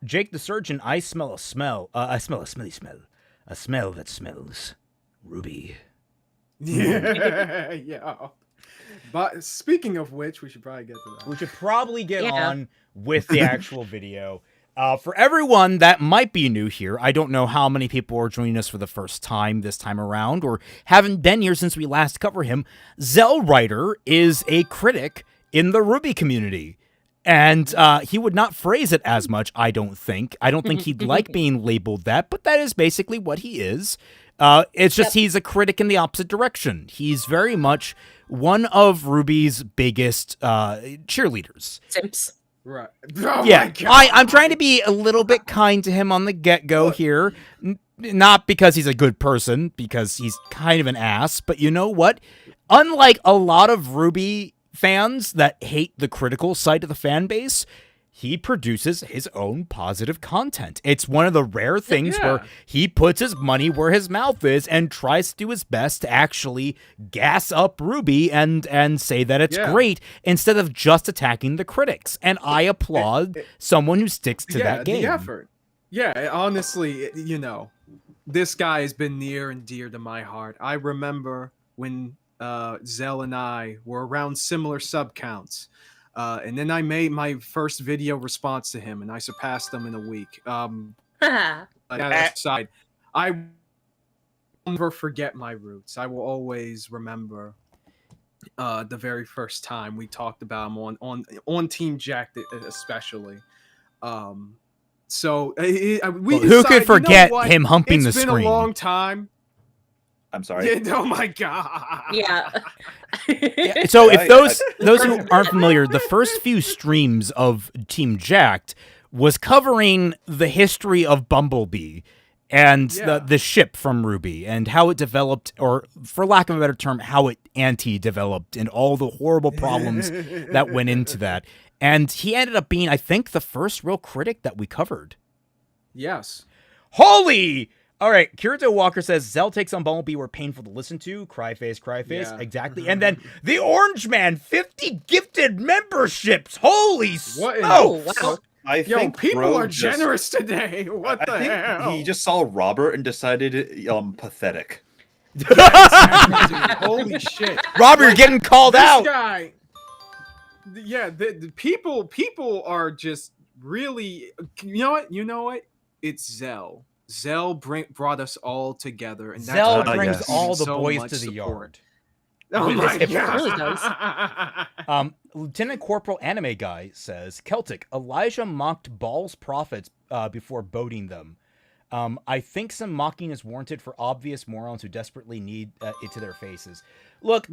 S1: Jake the Surgeon, I smell a smell. I smell a smelly smell. A smell that smells RWBY.
S3: Yeah. But speaking of which, we should probably get to that.
S1: We should probably get on with the actual video. For everyone that might be new here, I don't know how many people are joining us for the first time this time around, or haven't been here since we last covered him. Zel Rider is a critic in the RWBY community. And he would not phrase it as much, I don't think. I don't think he'd like being labeled that, but that is basically what he is. It's just he's a critic in the opposite direction. He's very much one of RWBY's biggest cheerleaders.
S2: Simps.
S3: Right. Oh
S1: Yeah,
S3: my God.
S1: I'm trying to be a little bit kind to him on the get-go here. Not because he's a good person, because he's kind of an ass, but you know what? Unlike a lot of RWBY fans that hate the critical side of the fan base, he produces his own positive content. It's one of the rare things where he puts his money where his mouth is and tries to do his best to actually gas up RWBY and say that it's great instead of just attacking the critics. And I applaud someone who sticks to that game.
S3: The effort. Yeah, honestly, you know, this guy has been near and dear to my heart. I remember when Zel and I were around similar sub counts. And then I made my first video response to him, and I surpassed them in a week. Aside, I will never forget my roots. I will always remember the very first time we talked about him on Team Jack, especially. So
S1: who could forget him humping the screen?
S3: It's been a long time.
S4: I'm sorry.
S3: Oh my God.
S2: Yeah.
S1: So if those who aren't familiar, the first few streams of Team Jacked was covering the history of Bumblebee and the ship from RWBY and how it developed, or for lack of a better term, how it anti-developed and all the horrible problems that went into that. And he ended up being, I think, the first real critic that we covered.
S3: Yes.
S1: Holy! All right, Kirito Walker says, Zel takes on Bumblebee were painful to listen to. Cry face, exactly. And then the Orange Man, 50 gifted memberships. Holy smokes!
S2: Oh, wow.
S4: I think
S3: people are generous today. What the hell?
S4: He just saw Robert and decided, pathetic.
S3: Holy shit.
S1: Robert, you're getting called out.
S3: This guy. Yeah, the people are just really. You know what? It's Zel. Zel brought us all together, and
S1: Zel brings all the boys to the yard.
S3: Oh my God!
S2: It really does.
S1: Lieutenant Corporal Anime Guy says, Celtic, Elijah mocked Ball's prophets before boating them. I think some mocking is warranted for obvious morons who desperately need it to their faces. Look,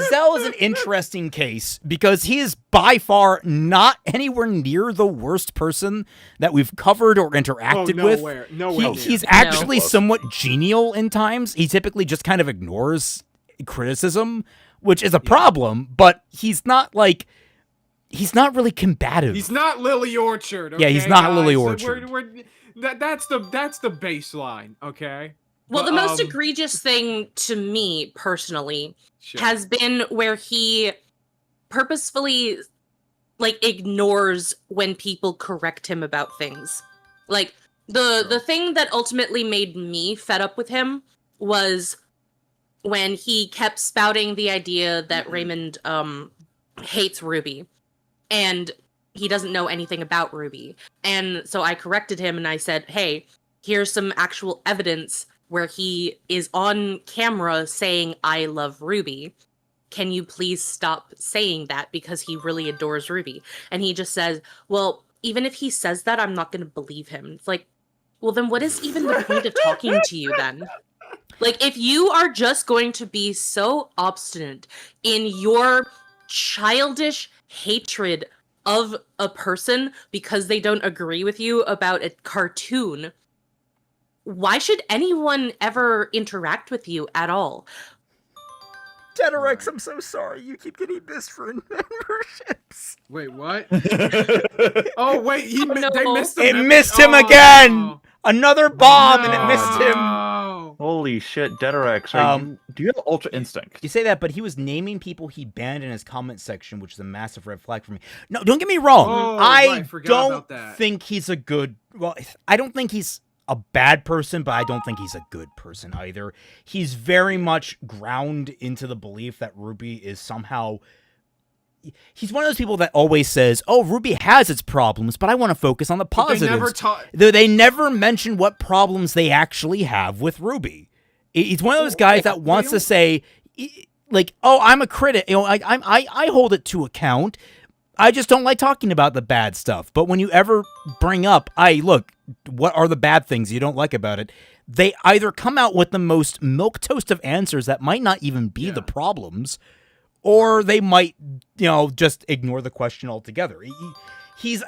S1: Zel is an interesting case because he is by far not anywhere near the worst person that we've covered or interacted with.
S3: Nowhere.
S1: He's actually somewhat genial in times. He typically just kind of ignores criticism, which is a problem, but he's not really combative.
S3: He's not Lily Orchard. Okay,
S1: yeah, he's not
S3: guys?
S1: Lily Orchard.
S3: That's the baseline. Okay.
S2: Well, the most egregious thing to me personally has been where he purposefully ignores when people correct him about things. Like the thing that ultimately made me fed up with him was when he kept spouting the idea that Raymond hates RWBY and he doesn't know anything about RWBY. And so I corrected him and I said, "Hey, here's some actual evidence where he is on camera saying, 'I love RWBY.' Can you please stop saying that because he really adores RWBY?" And he just says, "Well, even if he says that, I'm not going to believe him." It's like, well, then what is even the point of talking to you then? Like, if you are just going to be so obstinate in your childish hatred of a person because they don't agree with you about a cartoon, why should anyone ever interact with you at all?
S1: Dedorex, I'm so sorry. You keep getting missed for memberships.
S3: Wait, what? Oh, wait, they missed him.
S1: It missed him again! Another bomb, and it missed him.
S4: Holy shit, Dedorex. Do you have Ultra Instinct?
S1: You say that, but he was naming people he banned in his comment section, which is a massive red flag for me. No, don't get me wrong. I don't think he's a good... Well, I don't think he's a bad person, but I don't think he's a good person either. He's very much ground into the belief that RWBY is somehow... He's one of those people that always says, "Oh, RWBY has its problems, but I want to focus on the positives." They never mention what problems they actually have with RWBY. He's one of those guys that wants to say, like, "Oh, I'm a critic. You know, I hold it to account. I just don't like talking about the bad stuff. But when you ever bring up, look, what are the bad things you don't like about it? They either come out with the most milquetoast of answers that might not even be the problems, or they might, just ignore the question altogether. He's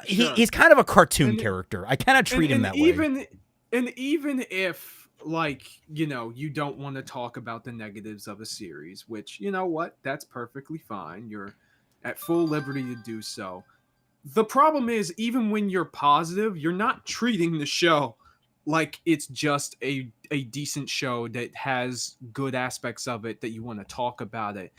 S1: kind of a cartoon character. I kind of treat him that way.
S3: And even if, like, you don't want to talk about the negatives of a series, which, you know what, that's perfectly fine. You're at full liberty to do so. The problem is, even when you're positive, you're not treating the show like it's just a decent show that has good aspects of it that you want to talk about it.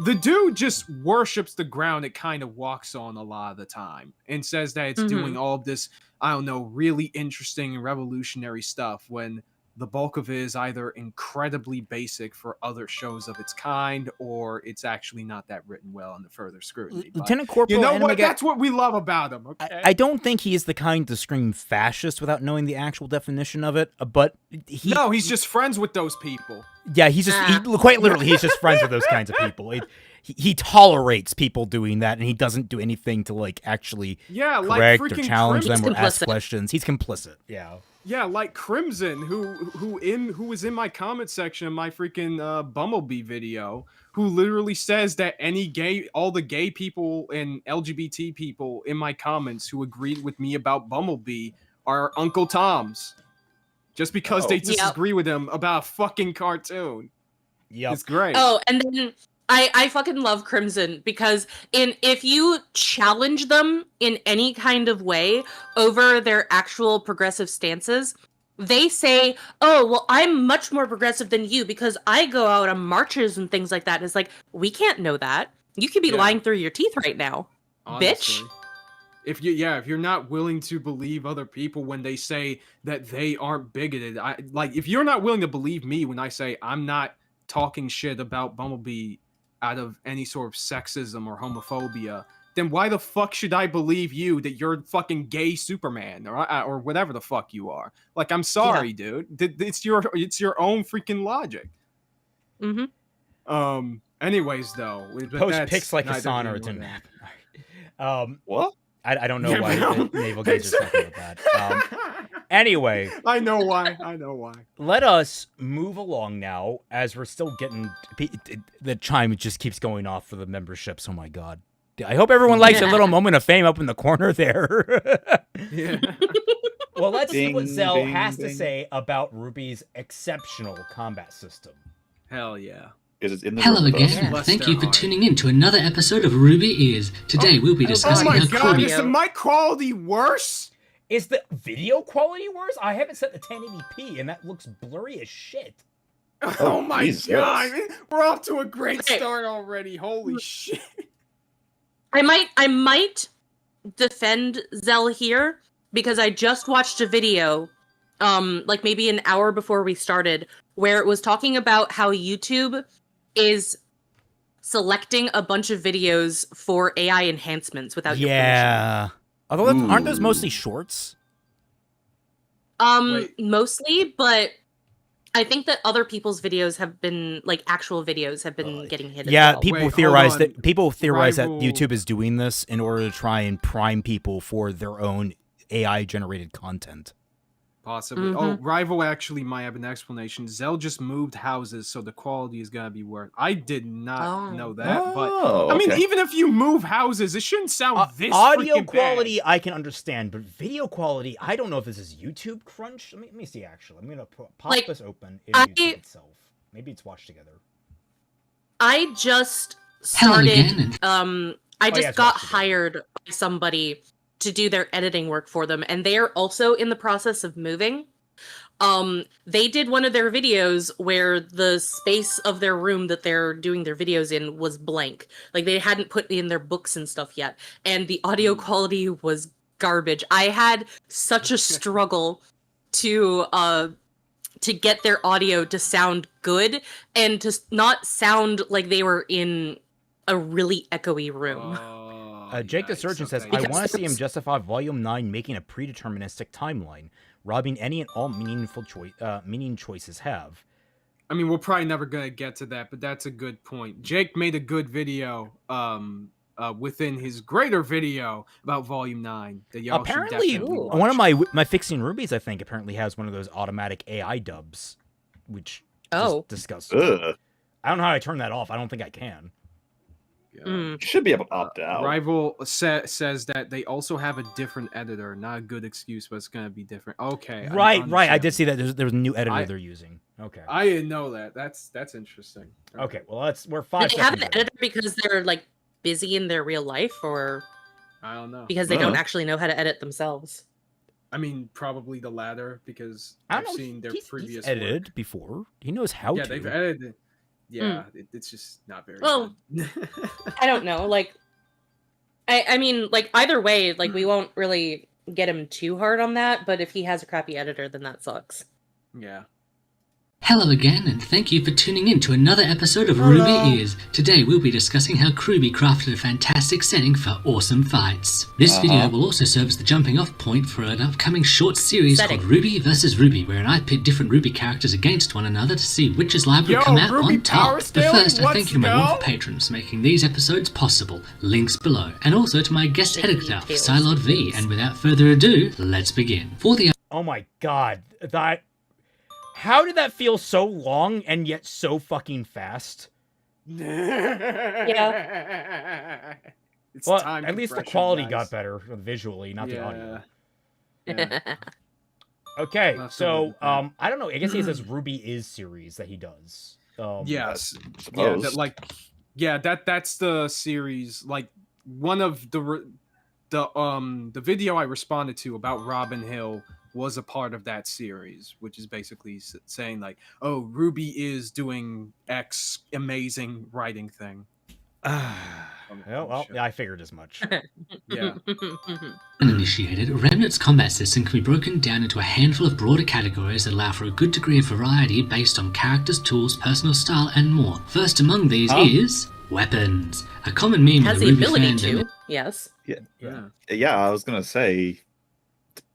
S3: The dude just worships the ground it kind of walks on a lot of the time and says that it's doing all of this, I don't know, really interesting and revolutionary stuff when the bulk of it is either incredibly basic for other shows of its kind, or it's actually not that written well under further scrutiny.
S1: Lieutenant Corporal,
S3: you know what? That's what we love about him. Okay?
S1: I don't think he is the kind to scream fascist without knowing the actual definition of it. But
S3: he's just friends with those people.
S1: Yeah, he's quite literally, he's just friends with those kinds of people. He tolerates people doing that, and he doesn't do anything to actually correct or challenge them or ask questions. He's complicit. Yeah.
S3: Yeah, like Crimson, who was in my comment section of my freaking Bumblebee video, who literally says that all the gay people and LGBT people in my comments who agreed with me about Bumblebee are Uncle Toms, just because they disagree with him about a fucking cartoon.
S1: Yeah,
S3: it's great.
S2: Oh, and then I fucking love Crimson because if you challenge them in any kind of way over their actual progressive stances, they say, oh, well, I'm much more progressive than you because I go out on marches and things like that. And it's like, we can't know that. You could be lying through your teeth right now,
S3: honestly.
S2: Bitch.
S3: If you're not willing to believe other people when they say that they aren't bigoted, if you're not willing to believe me when I say I'm not talking shit about Bumblebee out of any sort of sexism or homophobia, then why the fuck should I believe you that you're fucking gay Superman or whatever the fuck you are? Like, I'm sorry, dude. It's your own freaking logic.
S2: Mm-hmm.
S3: Anyways, though,
S1: post pics like Hassan or it didn't happen.
S4: What?
S1: I don't know why the naval gaze are talking about that. Anyway.
S3: I know why.
S1: Let us move along now, as we're still getting... The chime just keeps going off for the memberships. Oh my god. I hope everyone likes a little moment of fame up in the corner there. Well, let's see what Zel has to say about RWBY's exceptional combat system.
S3: Hell yeah.
S5: Hello again, and thank you for tuning in to another episode of RWBY Ears. Today we'll be discussing
S3: how quality... Is the mic quality worse?
S1: Is the video quality worse? I haven't set the 1080p, and that looks blurry as shit.
S3: Oh my god, we're off to a great start already. Holy shit.
S2: I might defend Zel here, because I just watched a video, maybe an hour before we started, where it was talking about how YouTube is selecting a bunch of videos for AI enhancements without your permission.
S1: Although aren't those mostly shorts?
S2: Mostly, but I think that other people's videos have been, actual videos have been getting hit.
S1: Yeah, people theorize that YouTube is doing this in order to try and prime people for their own AI generated content.
S3: Possibly. Mm-hmm. Oh, Rival actually might have an explanation. Zel just moved houses, so the quality is gonna be worse. I did not know that, but I mean, even if you move houses, it shouldn't sound this
S1: audio quality.
S3: bad.
S1: I can understand, but video quality, I don't know if this is YouTube crunch. Let me see. Actually, I'm gonna pop this open in YouTube itself. Maybe it's watched together.
S2: I just started. I just got hired by somebody to do their editing work for them, and they are also in the process of moving. They did one of their videos where the space of their room that they're doing their videos in was blank. They hadn't put in their books and stuff yet, and the audio quality was garbage. I had such a struggle to get their audio to sound good and to not sound like they were in a really echoey room.
S1: Jake the Surgeon says, I want to see him justify Volume 9 making a predeterministic timeline, robbing any and all meaning choices have.
S3: I mean, we're probably never going to get to that, but that's a good point. Jake made a good video within his greater video about Volume 9 that y'all should
S1: Apparently,
S3: definitely watch.
S1: one of my Fixing Rubies, I think, apparently has one of those automatic AI dubs, which just disgusting. I don't know how I turn that off. I don't think I can.
S4: You should be able to opt out.
S3: Rival says that they also have a different editor. Not a good excuse, but it's going to be different. Okay.
S1: Right. I did see that there's a new editor they're using. Okay.
S3: I didn't know that. That's interesting.
S1: Okay. Well, we're 5
S2: Do they
S1: seconds
S2: have an editor because they're like busy in their real life, or
S3: I don't know,
S2: because they don't actually know how to edit themselves?
S3: I mean, probably the latter, because I've seen their previous
S1: he's edited
S3: work.
S1: Before. He knows how to.
S3: Yeah, they've edited. Yeah, it's just not very
S2: well
S3: good.
S2: I don't know, like I mean, like, either way, like, we won't really get him too hard on that, but if he has a crappy editor, then that sucks.
S3: Yeah.
S5: Hello again, and thank you for tuning in to another episode of RWBY Is. Today we'll be discussing how RWBY crafted a fantastic setting for awesome fights. This video will also serve as the jumping off point for an upcoming short series called RWBY vs. RWBY, wherein I pit different RWBY characters against one another to see which's live will come out on top. But first, I thank you to my wonderful patrons for making these episodes possible. Links below. And also to my guest editor, Xel Writer. And without further ado, let's begin.
S1: Oh my god. How did that feel so long and yet so fucking fast?
S2: Yeah.
S3: Well,
S1: at least the quality got better visually, not the audio.
S3: Yeah.
S1: Okay, so I don't know. I guess he has this RWBY Is series that he does.
S3: Yes. Yeah, that's the series. Like, one of the video I responded to about Robin Hill was a part of that series, which is basically saying like, oh, RWBY is doing X amazing writing thing.
S1: Well, I figured as much.
S3: Yeah.
S5: Uninitiated, Remnant's combat system can be broken down into a handful of broader categories that allow for a good degree of variety based on characters, tools, personal style, and more. First among these is weapons. A common meme
S2: has
S5: in
S2: the
S5: RWBY
S2: ability
S5: fandom.
S2: to, yes.
S4: Yeah, I was gonna say,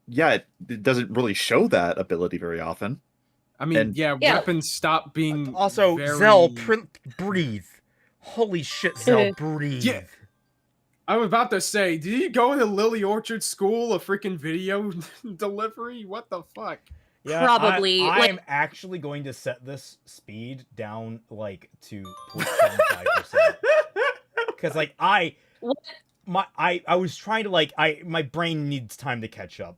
S4: yeah, it doesn't really show that ability very often.
S3: I mean, weapons stop being
S1: also
S3: very...
S1: Zel, breathe. Holy shit, Zel, breathe.
S3: Yeah. I'm about to say, did you go into Lily Orchard School of freaking video delivery? What the fuck?
S1: Yeah,
S2: probably.
S1: I'm actually going to set this speed down like to 0.75%. Because like I was trying to my brain needs time to catch up.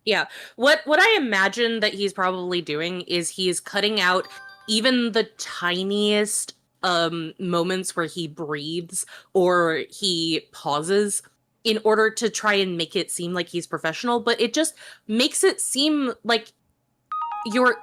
S2: Yeah. What I imagine that he's probably doing is he's cutting out even the tiniest moments where he breathes or he pauses in order to try and make it seem like he's professional, but it just makes it seem like you're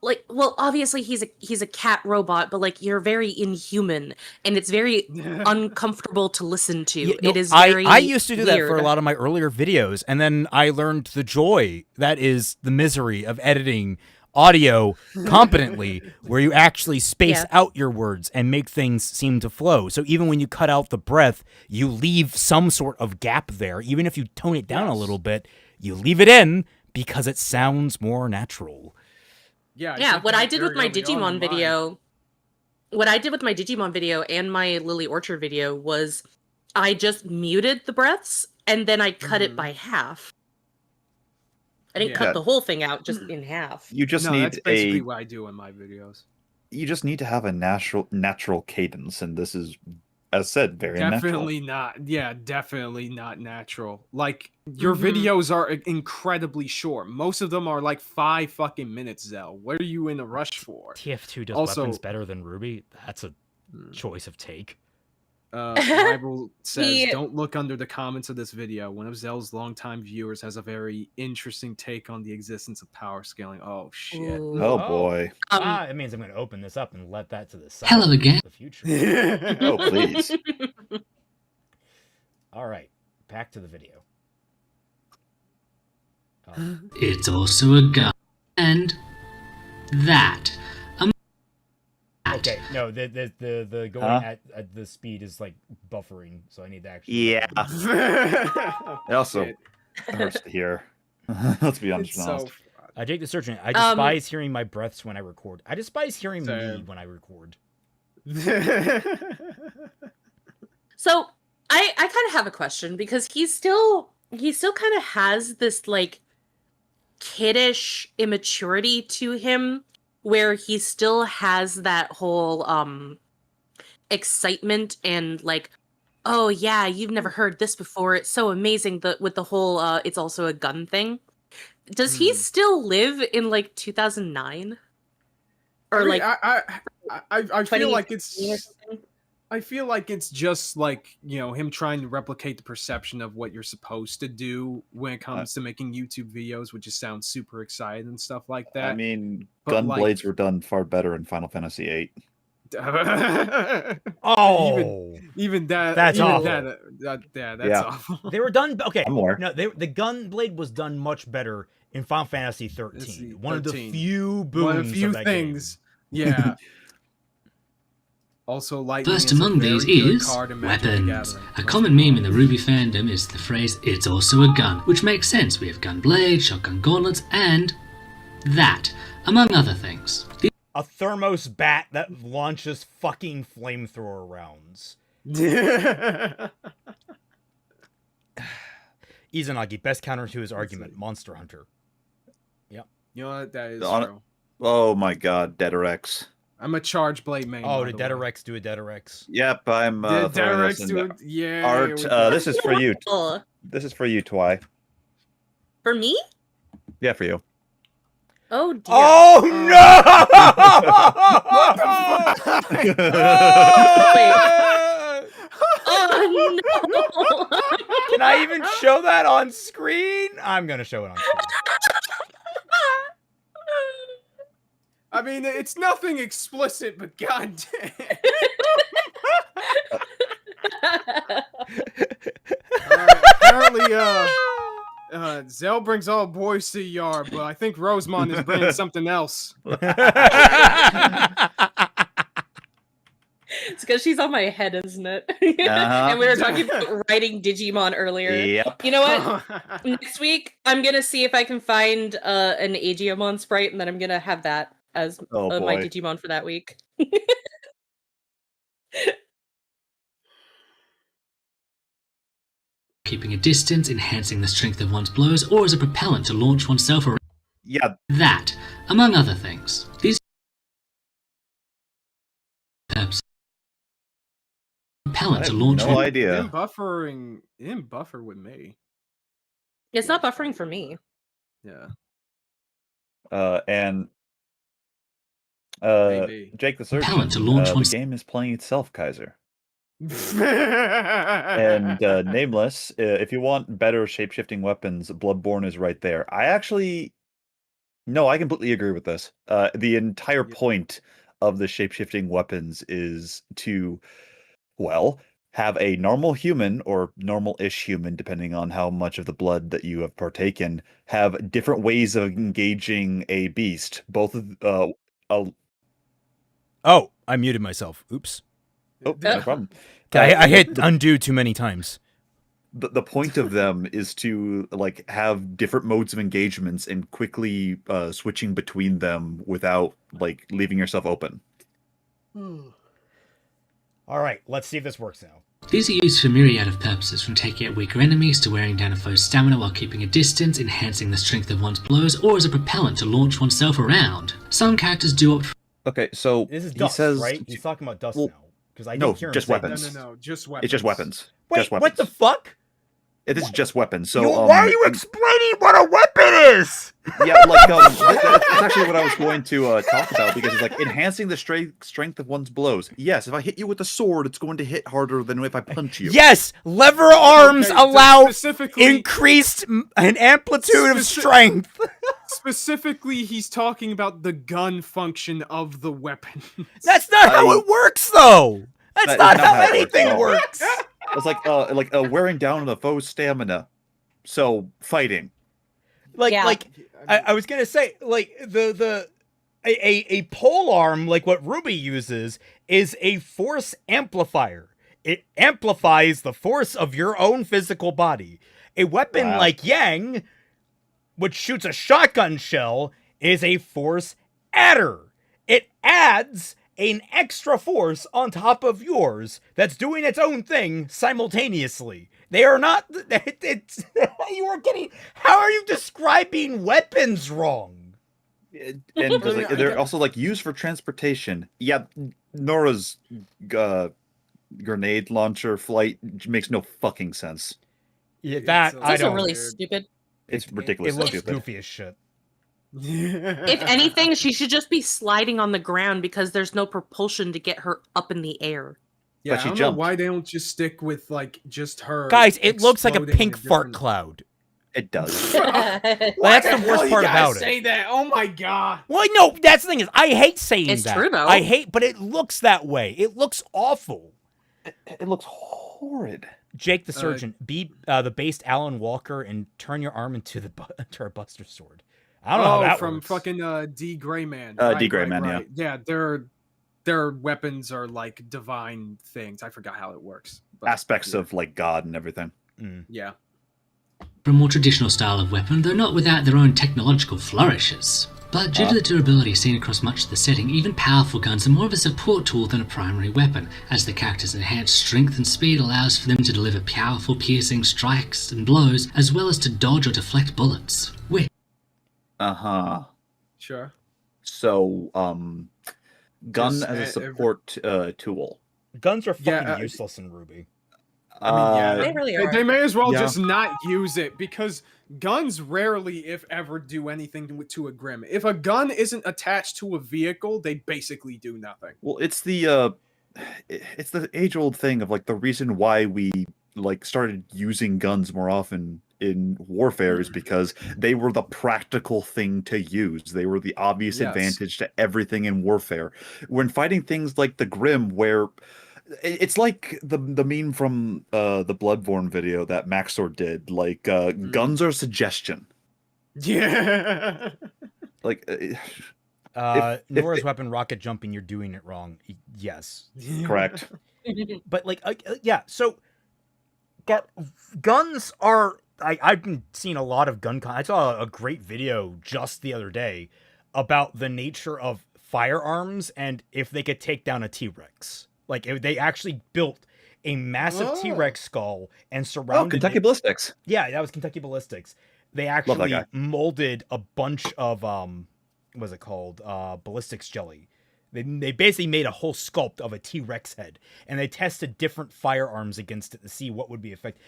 S2: like, well, obviously he's a cat robot, but like you're very inhuman and it's very uncomfortable to listen to.
S1: Yeah,
S2: it is very
S1: I used to do
S2: weird.
S1: that for a lot of my earlier videos, and then I learned the joy that is the misery of editing audio competently, where you actually space out your words and make things seem to flow. So even when you cut out the breath, you leave some sort of gap there. Even if you tone it down a little bit, you leave it in because it sounds more natural.
S2: Yeah, what I did with my Digimon video, and my Lily Orchard video was I just muted the breaths and then I cut it by half. I didn't cut the whole thing out, just in half.
S4: You just need
S3: that's basically what I do in my videos.
S4: You just need to have a natural cadence, and this is, as said, very
S3: definitely
S4: natural.
S3: Definitely not natural. Like, your videos are incredibly short. Most of them are like 5 fucking minutes, Zel. What are you in a rush for?
S1: TF2 does weapons better than RWBY. That's a choice of take.
S3: Rival says, don't look under the comments of this video. One of Zel's longtime viewers has a very interesting take on the existence of power scaling. Oh, shit.
S2: Ooh.
S4: Oh, boy.
S1: It means I'm going to open this up and let that to the side.
S5: Hello again.
S1: The future.
S4: Oh, please.
S1: All right. Back to the video.
S5: It's also a gun. And that.
S1: Okay, no, the going at the speed is like buffering, so I need to actually.
S4: Yeah. It also hurts to hear. Let's be honest.
S1: Jake the Surgeon. I despise hearing my breaths when I record. I despise hearing me when I record.
S2: So I kind of have a question because he still kind of has this like kiddish immaturity to him where he still has that whole excitement and like, oh yeah, you've never heard this before, it's so amazing, with the whole it's also a gun thing. Does he still live in like 2009 or
S3: I mean,
S2: like
S3: I feel like
S2: 2015 or
S3: it's
S2: something?
S3: I feel like it's just like, him trying to replicate the perception of what you're supposed to do when it comes to making YouTube videos, which just sounds super excited and stuff like that.
S4: I mean,
S3: But,
S4: gun
S3: like-
S4: blades were done far better in Final Fantasy VIII.
S1: Oh,
S3: even that
S1: That's
S3: even
S1: awful.
S3: that's
S4: Yeah.
S3: awful.
S1: they were done. Okay,
S4: More.
S1: no, the gun blade was done much better in Final Fantasy 13. One of the
S3: 13.
S1: few boons
S3: One of the few
S1: that
S3: things.
S1: game.
S3: Yeah. Also, lightning
S5: First
S3: is a
S5: among
S3: very
S5: these
S3: good
S5: is
S3: card in Magic the
S5: weapons.
S3: Gathering.
S5: A common meme in the RWBY fandom is the phrase, it's also a gun, which makes sense. We have gun blades, shotgun gauntlets, and that, among other things.
S1: A thermos bat that launches fucking flamethrower rounds. Izanagi, best counter to his argument, Monster Hunter.
S3: You know what? That is
S4: On-
S3: true.
S4: Oh my god, Deaderex.
S3: I'm a charge blade main.
S1: Oh,
S3: by
S1: did
S3: the way.
S1: Deaderex do a Deaderex?
S4: Yep, I'm
S3: Did
S4: throwing
S3: Deaderex
S4: this
S3: do
S4: in
S3: it? Yeah.
S4: Art,
S3: we did.
S4: this is for you.
S2: Oh,
S4: This is for you, Twy.
S2: for me?
S4: Yeah, for you.
S2: Oh dear.
S1: Oh no!
S2: Oh no!
S1: Can I even show that on screen? I'm gonna show it on screen.
S3: I mean, it's nothing explicit, but goddamn. Apparently, Zel brings all boys to the yard, but I think Rosemont is bringing something else.
S2: It's because she's on my head, isn't it?
S4: Uh-huh.
S2: And we were talking about writing Digimon earlier.
S4: Yep.
S2: You know what? Next week, I'm gonna see if I can find an Aegiamon sprite, and then I'm gonna have that as
S4: Oh,
S2: my
S4: boy.
S2: Digimon for that week.
S5: Keeping a distance, enhancing the strength of one's blows, or as a propellant to launch oneself around.
S4: Yeah,
S5: That, among other things. These purposes. Propellant
S4: I
S5: to
S4: have
S5: launch
S4: no
S5: one.
S4: idea.
S3: It didn't buffer with me.
S2: It's not buffering for me.
S3: Yeah.
S4: And
S3: Maybe.
S4: Jake the Surgeon,
S5: Propellant to launch
S4: the
S5: one's-
S4: game is playing itself, Kaiser. And Nameless, if you want better shape-shifting weapons, Bloodborne is right there. No, I completely agree with this. The entire point of the shape-shifting weapons is to, well, have a normal human or normal-ish human, depending on how much of the blood that you have partaken, have different ways of engaging a beast. Both of
S1: Oh, I muted myself. Oops.
S4: no problem.
S1: I hit undo too many times.
S4: The point of them is to like have different modes of engagements and quickly switching between them without like leaving yourself open.
S1: All right, let's see if this works now.
S5: These are used for a myriad of purposes, from taking out weaker enemies to wearing down a foe's stamina while keeping a distance, enhancing the strength of one's blows, or as a propellant to launch oneself around. Some characters do opt for
S4: Okay, so
S1: This is
S4: he
S1: dust,
S4: says
S1: right? He's talking about dust
S4: well,
S1: now. Because I
S4: no,
S1: didn't hear him
S4: just
S1: say
S4: weapons.
S1: dust.
S3: No, just weapons.
S4: it's just weapons.
S1: Wait,
S4: just weapons.
S1: what the fuck?
S4: It is just weapons. So
S1: why are you explaining what a weapon is?
S4: yeah, like that's actually what I was going to talk about because it's like enhancing the strength of one's blows. Yes, if I hit you with a sword, it's going to hit harder than if I punch you.
S1: Yes, lever arms
S3: Okay,
S1: allow
S3: specifically-
S1: increased an amplitude of strength.
S3: Specifically, he's talking about the gun function of the weapon.
S1: That's not how it works, though. That's
S4: That
S1: not
S4: is not
S1: how
S4: how it works
S1: anything
S4: at all.
S1: works.
S4: It's like wearing down the foe's stamina. So fighting.
S2: Yeah.
S1: I was gonna say, like a pole arm, like what Ruby uses, is a force amplifier. It amplifies the force of your own physical body. A weapon
S4: Wow.
S1: like Yang, which shoots a shotgun shell, is a force adder. It adds an extra force on top of yours that's doing its own thing simultaneously. They are not. It's you are getting. How are you describing weapons wrong?
S4: And they're also like used for transportation. Yeah, Nora's grenade launcher flight makes no fucking sense.
S1: Yeah, that
S2: It's
S1: I
S2: also
S1: don't.
S2: really stupid.
S4: It's ridiculous.
S1: It looks
S4: stupid.
S1: goofy as shit.
S2: If anything, she should just be sliding on the ground because there's no propulsion to get her up in the air.
S3: Yeah,
S4: But
S3: I
S4: she
S3: don't know
S4: jumped.
S3: why they don't just stick with like just her.
S1: Guys, it looks like a
S3: exploding
S1: pink
S3: in
S1: fart
S3: different-
S1: cloud.
S4: It does.
S1: Well, that's the worst part about it.
S3: Say that? Oh my god!
S1: Well, no, that's the thing is, I hate saying
S2: It's
S1: that.
S2: true, though.
S1: I hate, but it looks that way. It looks awful.
S4: It looks horrid.
S1: Jake the Surgeon, be the based Alan Walker and turn your arm into a Buster Sword. I don't know how that
S3: from
S1: works.
S3: fucking D Gray Man.
S4: D. Gray Man, yeah.
S3: Yeah, their weapons are like divine things. I forgot how it works. But,
S4: Aspects of like God and everything.
S3: yeah.
S5: For a more traditional style of weapon, though not without their own technological flourishes. But due to the durability seen across much of the setting, even powerful guns are more of a support tool than a primary weapon, as the character's enhanced strength and speed allows for them to deliver powerful, piercing strikes and blows, as well as to dodge or deflect bullets. Which
S3: Sure.
S4: So, gun
S3: Just,
S4: as a support tool.
S1: Guns are fucking
S3: Yeah,
S1: useless in RWBY.
S3: I mean, yeah,
S2: They really are.
S3: They may as well
S4: Yeah.
S3: just not use it because guns rarely, if ever, do anything to a Grim. If a gun isn't attached to a vehicle, they basically do nothing.
S4: Well, it's the age-old thing of like the reason why we like started using guns more often in warfare is because they were the practical thing to use. They were the obvious
S3: Yes.
S4: advantage to everything in warfare. When fighting things like the Grim, where it's like the meme from the Bloodborne video that Maxor did, like guns are suggestion.
S3: Yeah.
S4: Like
S1: Nora's weapon, rocket jumping, you're doing it wrong. Yes.
S4: correct.
S1: But like, yeah, so guns are. I've been seeing a lot of gun. I saw a great video just the other day about the nature of firearms and if they could take down a T-Rex. Like if they actually built a massive T-Rex skull and surrounded
S4: Kentucky
S1: it.
S4: Ballistics.
S1: Yeah, that was Kentucky Ballistics. They
S4: that
S1: actually
S4: guy.
S1: molded a bunch of what's it called? Ballistics jelly. They basically made a whole sculpt of a T-Rex head, and they tested different firearms against it to see what would be effective.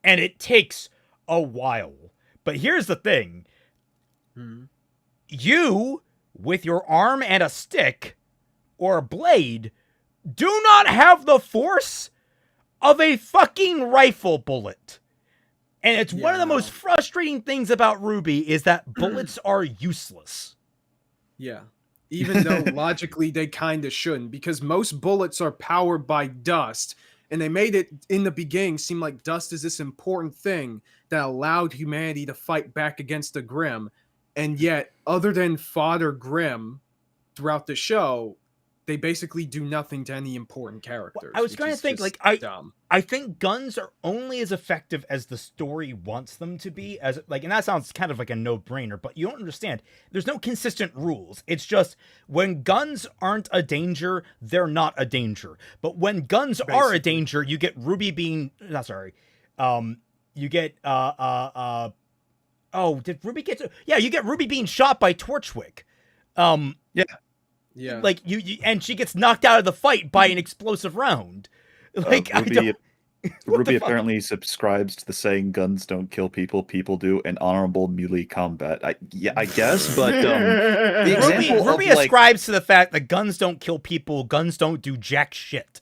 S1: And it takes a while. But here's the thing. You, with your arm and a stick, or a blade, do not have the force of a fucking rifle bullet. And it's one of the most frustrating things about RWBY is that bullets are useless.
S3: Yeah. Even though logically they kind of shouldn't, because most bullets are powered by dust, and they made it in the beginning seem like dust is this important thing that allowed humanity to fight back against the Grim. And yet, other than fodder Grim throughout the show, they basically do nothing to any important characters.
S1: I was
S3: which
S1: trying to
S3: is
S1: think,
S3: just
S1: like,
S3: dumb.
S1: I think guns are only as effective as the story wants them to be, as like, and that sounds kind of like a no-brainer, but you don't understand. There's no consistent rules. It's just when guns aren't a danger, they're not a danger. But when guns are a danger, you get RWBY being not sorry. You get oh, did RWBY get to you get RWBY being shot by Torchwick.
S3: Yeah.
S1: Like you and she gets knocked out of the fight by an explosive round. Like
S4: RWBY
S1: What the
S4: RWBY
S1: fuck?
S4: apparently subscribes to the saying "guns don't kill people, people do," and honorable melee combat. I guess, but the example
S1: RWBY
S4: of, like,
S1: ascribes to the fact that guns don't kill people, guns don't do jack shit.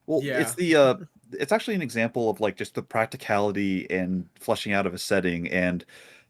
S4: well,
S3: Yeah.
S4: it's the it's actually an example of like just the practicality and fleshing out of a setting. And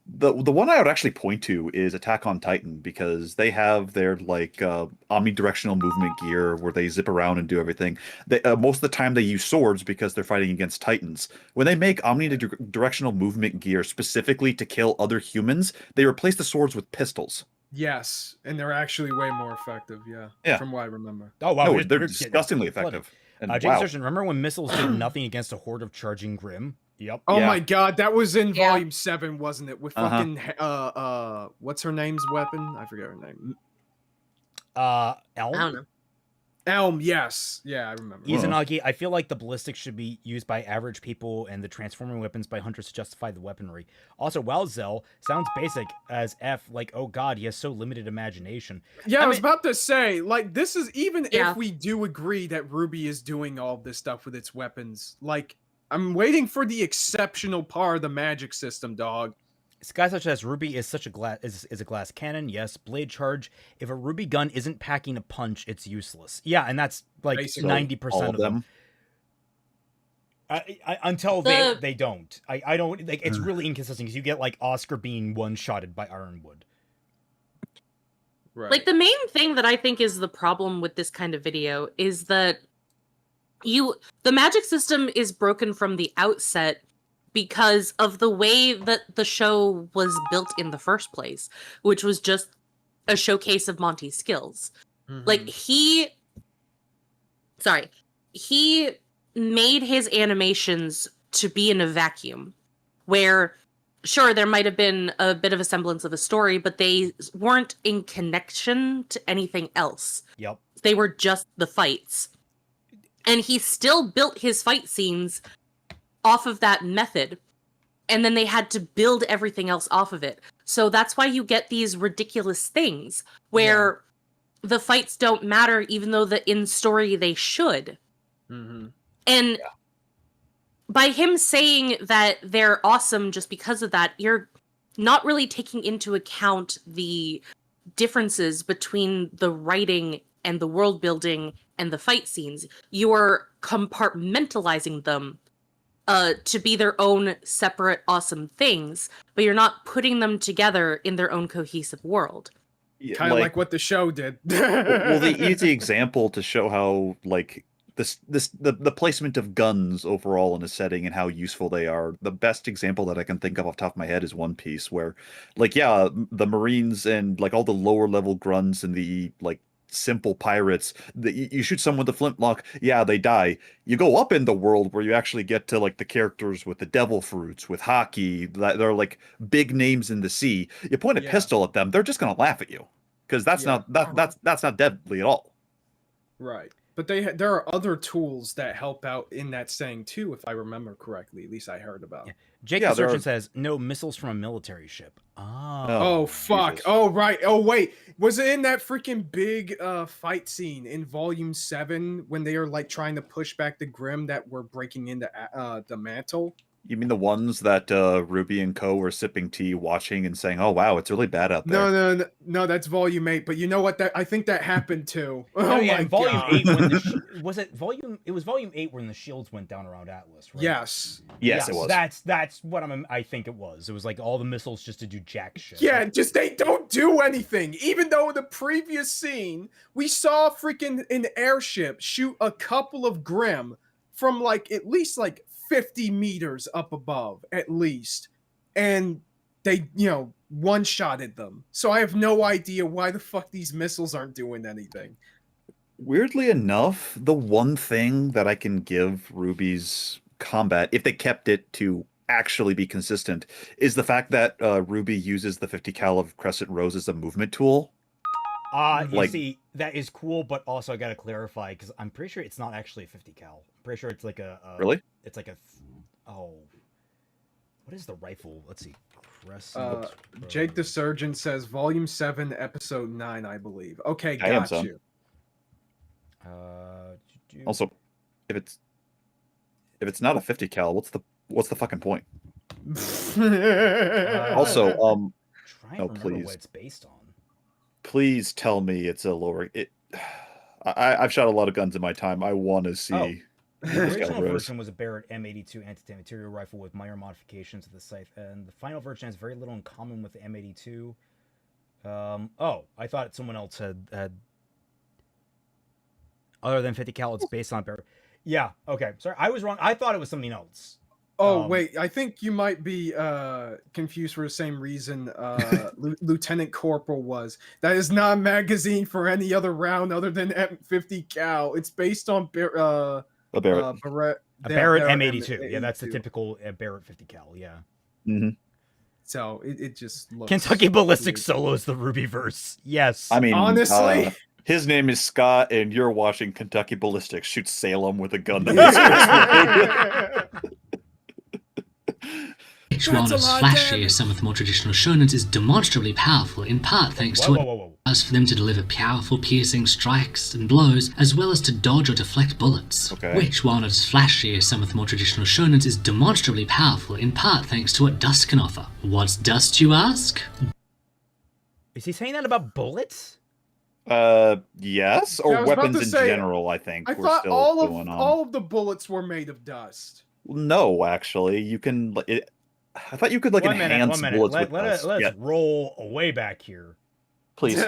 S4: the one I would actually point to is Attack on Titan, because they have their like omnidirectional movement gear where they zip around and do everything. They, most of the time they use swords because they're fighting against Titans. When they make omnidirectional movement gear specifically to kill other humans, they replace the swords with pistols.
S3: Yes, and they're actually way more effective.
S4: Yeah.
S3: From what I remember.
S1: Oh wow,
S4: No,
S1: we're
S4: they're
S1: getting
S4: disgustingly
S1: flooded.
S4: effective. And
S1: James
S4: wow.
S1: Surgeon, remember when missiles did nothing against a horde of charging Grim? Yep.
S3: Oh
S4: Yeah.
S3: my god, that was in
S2: Yeah.
S3: volume 7, wasn't it? With
S4: Uh-huh.
S3: fucking what's her name's weapon? I forget her name.
S1: Elm?
S2: I don't know.
S3: Elm, yes. Yeah, I remember.
S1: Izanagi, I feel like the ballistics should be used by average people and the transforming weapons by hunters to justify the weaponry. Also, while Zell sounds basic as F, like, oh god, he has so limited imagination.
S3: Yeah, I was about to say, like, this is even
S2: Yeah.
S3: if we do agree that RWBY is doing all this stuff with its weapons, like, I'm waiting for the exceptional part of the magic system, dog.
S1: Sky such as RWBY is such a glass is a glass cannon. Yes, blade charge. If a RWBY gun isn't packing a punch, it's useless. Yeah, and that's like
S3: Basically,
S1: 90% of them. Until they don't. I don't like. It's really inconsistent because you get like Oscar being one-shotted by Ironwood.
S3: Right.
S2: Like the main thing that I think is the problem with this kind of video is that the magic system is broken from the outset because of the way that the show was built in the first place, which was just a showcase of Monty's skills. Like he made his animations to be in a vacuum where sure there might have been a bit of a semblance of a story, but they weren't in connection to anything else.
S1: Yep.
S2: They were just the fights. And he still built his fight scenes off of that method. And then they had to build everything else off of it. So that's why you get these ridiculous things where the fights don't matter, even though in story they should. And by him saying that they're awesome just because of that, you're not really taking into account the differences between the writing and the world building and the fight scenes. You're compartmentalizing them to be their own separate awesome things, but you're not putting them together in their own cohesive world.
S3: Kind of like what the show did.
S4: Well, the easy example to show how like the placement of guns overall in a setting and how useful they are. The best example that I can think of off the top of my head is One Piece, where like the Marines and like all the lower level grunts and the like simple pirates, you shoot someone with a flintlock, they die. You go up in the world where you actually get to like the characters with the devil fruits, with hockey, that they're like big names in the sea. You point a pistol at them, they're just gonna laugh at you because that's not deadly at all.
S3: Right. But there are other tools that help out in that saying too, if I remember correctly. At least I heard about.
S1: Jake the Surgeon says no missiles from a military ship.
S3: Oh fuck!
S4: Jesus.
S3: Oh right! Oh wait! Was it in that freaking big fight scene in Volume 7 when they are like trying to push back the Grimm that were breaking into the mantle?
S4: You mean the ones that Ruby and Co were sipping tea, watching, and saying, "Oh wow, it's really bad out there."
S3: No, that's Volume 8. But you know what? I think that happened too.
S1: My Volume 8 when was it Volume? It was Volume 8 when the shields went down around Atlas, right?
S3: Yes,
S4: it was.
S1: That's what I think it was. It was like all the missiles just to do jack shit.
S3: Yeah, just they don't do anything. Even though in the previous scene we saw freaking an airship shoot a couple of Grimm from like at least like 50 meters up above, at least. And they, one-shotted them. So I have no idea why the fuck these missiles aren't doing anything.
S4: Weirdly enough, the one thing that I can give RWBY's combat, if they kept it to actually be consistent, is the fact that RWBY uses the 50 cal of Crescent Rose as a movement tool.
S1: You see, that is cool, but also I gotta clarify, because I'm pretty sure it's not actually a 50 cal. I'm pretty sure it's like a...
S4: Really?
S1: It's like a... what is the rifle? Let's see. Crescent...
S3: Jake the Surgeon says Volume 7, Episode 9, I believe. Okay,
S4: I am
S3: got
S4: some.
S3: you.
S4: Also, if it's not a 50 cal, what's the fucking point? Also,
S1: try and remember what it's based on.
S4: Please tell me it's a lower. I've shot a lot of guns in my time. I want to see.
S1: The original version was a Barrett M82 anti-tank material rifle with minor modifications to the scythe, and the final version has very little in common with the M82. I thought someone else had other than 50 cal. It's based on Barrett. Yeah. Okay. Sorry, I was wrong. I thought it was something else.
S3: Oh, wait, I think you might be confused for the same reason Lieutenant Corporal was. That is not a magazine for any other round other than M50 cal. It's based on
S4: a Barrett.
S1: A Barrett M82. Yeah, that's the typical Barrett 50 cal, yeah.
S4: Mm-hmm.
S3: So it just looks
S1: Kentucky Ballistic Solos, the RWBY verse. Yes.
S4: I mean,
S3: honestly...
S4: His name is Scott, and you're watching Kentucky Ballistics shoot Salem with a gun that makes
S5: Which, while not as flashy as some of the more traditional shonens, is demonstrably powerful, in part thanks to it allows for them to deliver powerful, piercing strikes and blows, as well as to dodge or deflect bullets.
S4: Okay.
S5: Which, while not as flashy as some of the more traditional shonens, is demonstrably powerful, in part thanks to what dust can offer. What's dust, you ask?
S1: Is he saying that about bullets?
S4: Yes,
S3: I
S4: or
S3: was about
S4: weapons
S3: to
S4: in
S3: say,
S4: general. I think
S3: I
S4: we're
S3: thought
S4: still going on.
S3: all of the bullets were made of dust.
S4: No, actually, you can. I thought you could like enhance bullets with dust.
S1: Let's roll way back here.
S4: Please.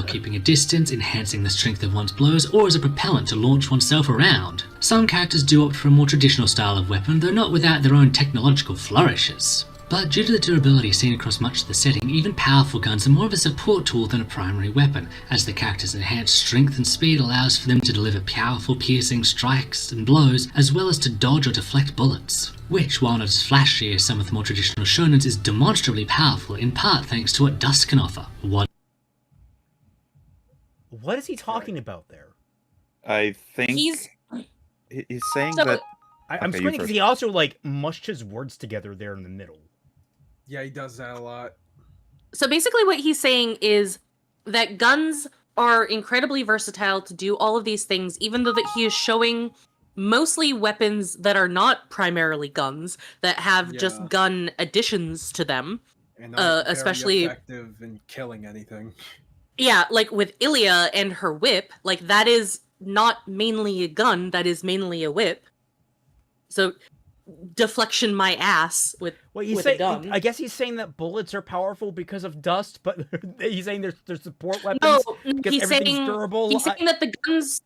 S5: Keeping a distance, enhancing the strength of one's blows, or as a propellant to launch oneself around. Some characters do opt for a more traditional style of weapon, though not without their own technological flourishes. But due to the durability seen across much of the setting, even powerful guns are more of a support tool than a primary weapon, as the character's enhanced strength and speed allows for them to deliver powerful piercing strikes and blows, as well as to dodge or deflect bullets. Which, while not as flashy as some of the more traditional shonens, is demonstrably powerful, in part thanks to what dust can offer.
S1: What is he talking about there?
S4: I think
S2: He's
S4: saying
S2: So-
S4: that.
S1: I'm
S4: Okay, you
S1: squinting because
S4: first.
S1: he also like mushed his words together there in the middle.
S3: Yeah, he does that a lot.
S2: So basically what he's saying is that guns are incredibly versatile to do all of these things, even though that he is showing mostly weapons that are not primarily guns, that have just
S3: Yeah.
S2: gun additions to them.
S3: And not very
S2: Especially-
S3: effective in killing anything.
S2: Yeah, like with Ilya and her whip, like that is not mainly a gun, that is mainly a whip. So deflection my ass with
S1: Well,
S2: a gun.
S1: I guess he's saying that bullets are powerful because of dust, but he's saying there's support weapons.
S2: No,
S1: because
S2: he's
S1: everything's
S2: saying
S1: durable.
S2: he's saying that the guns.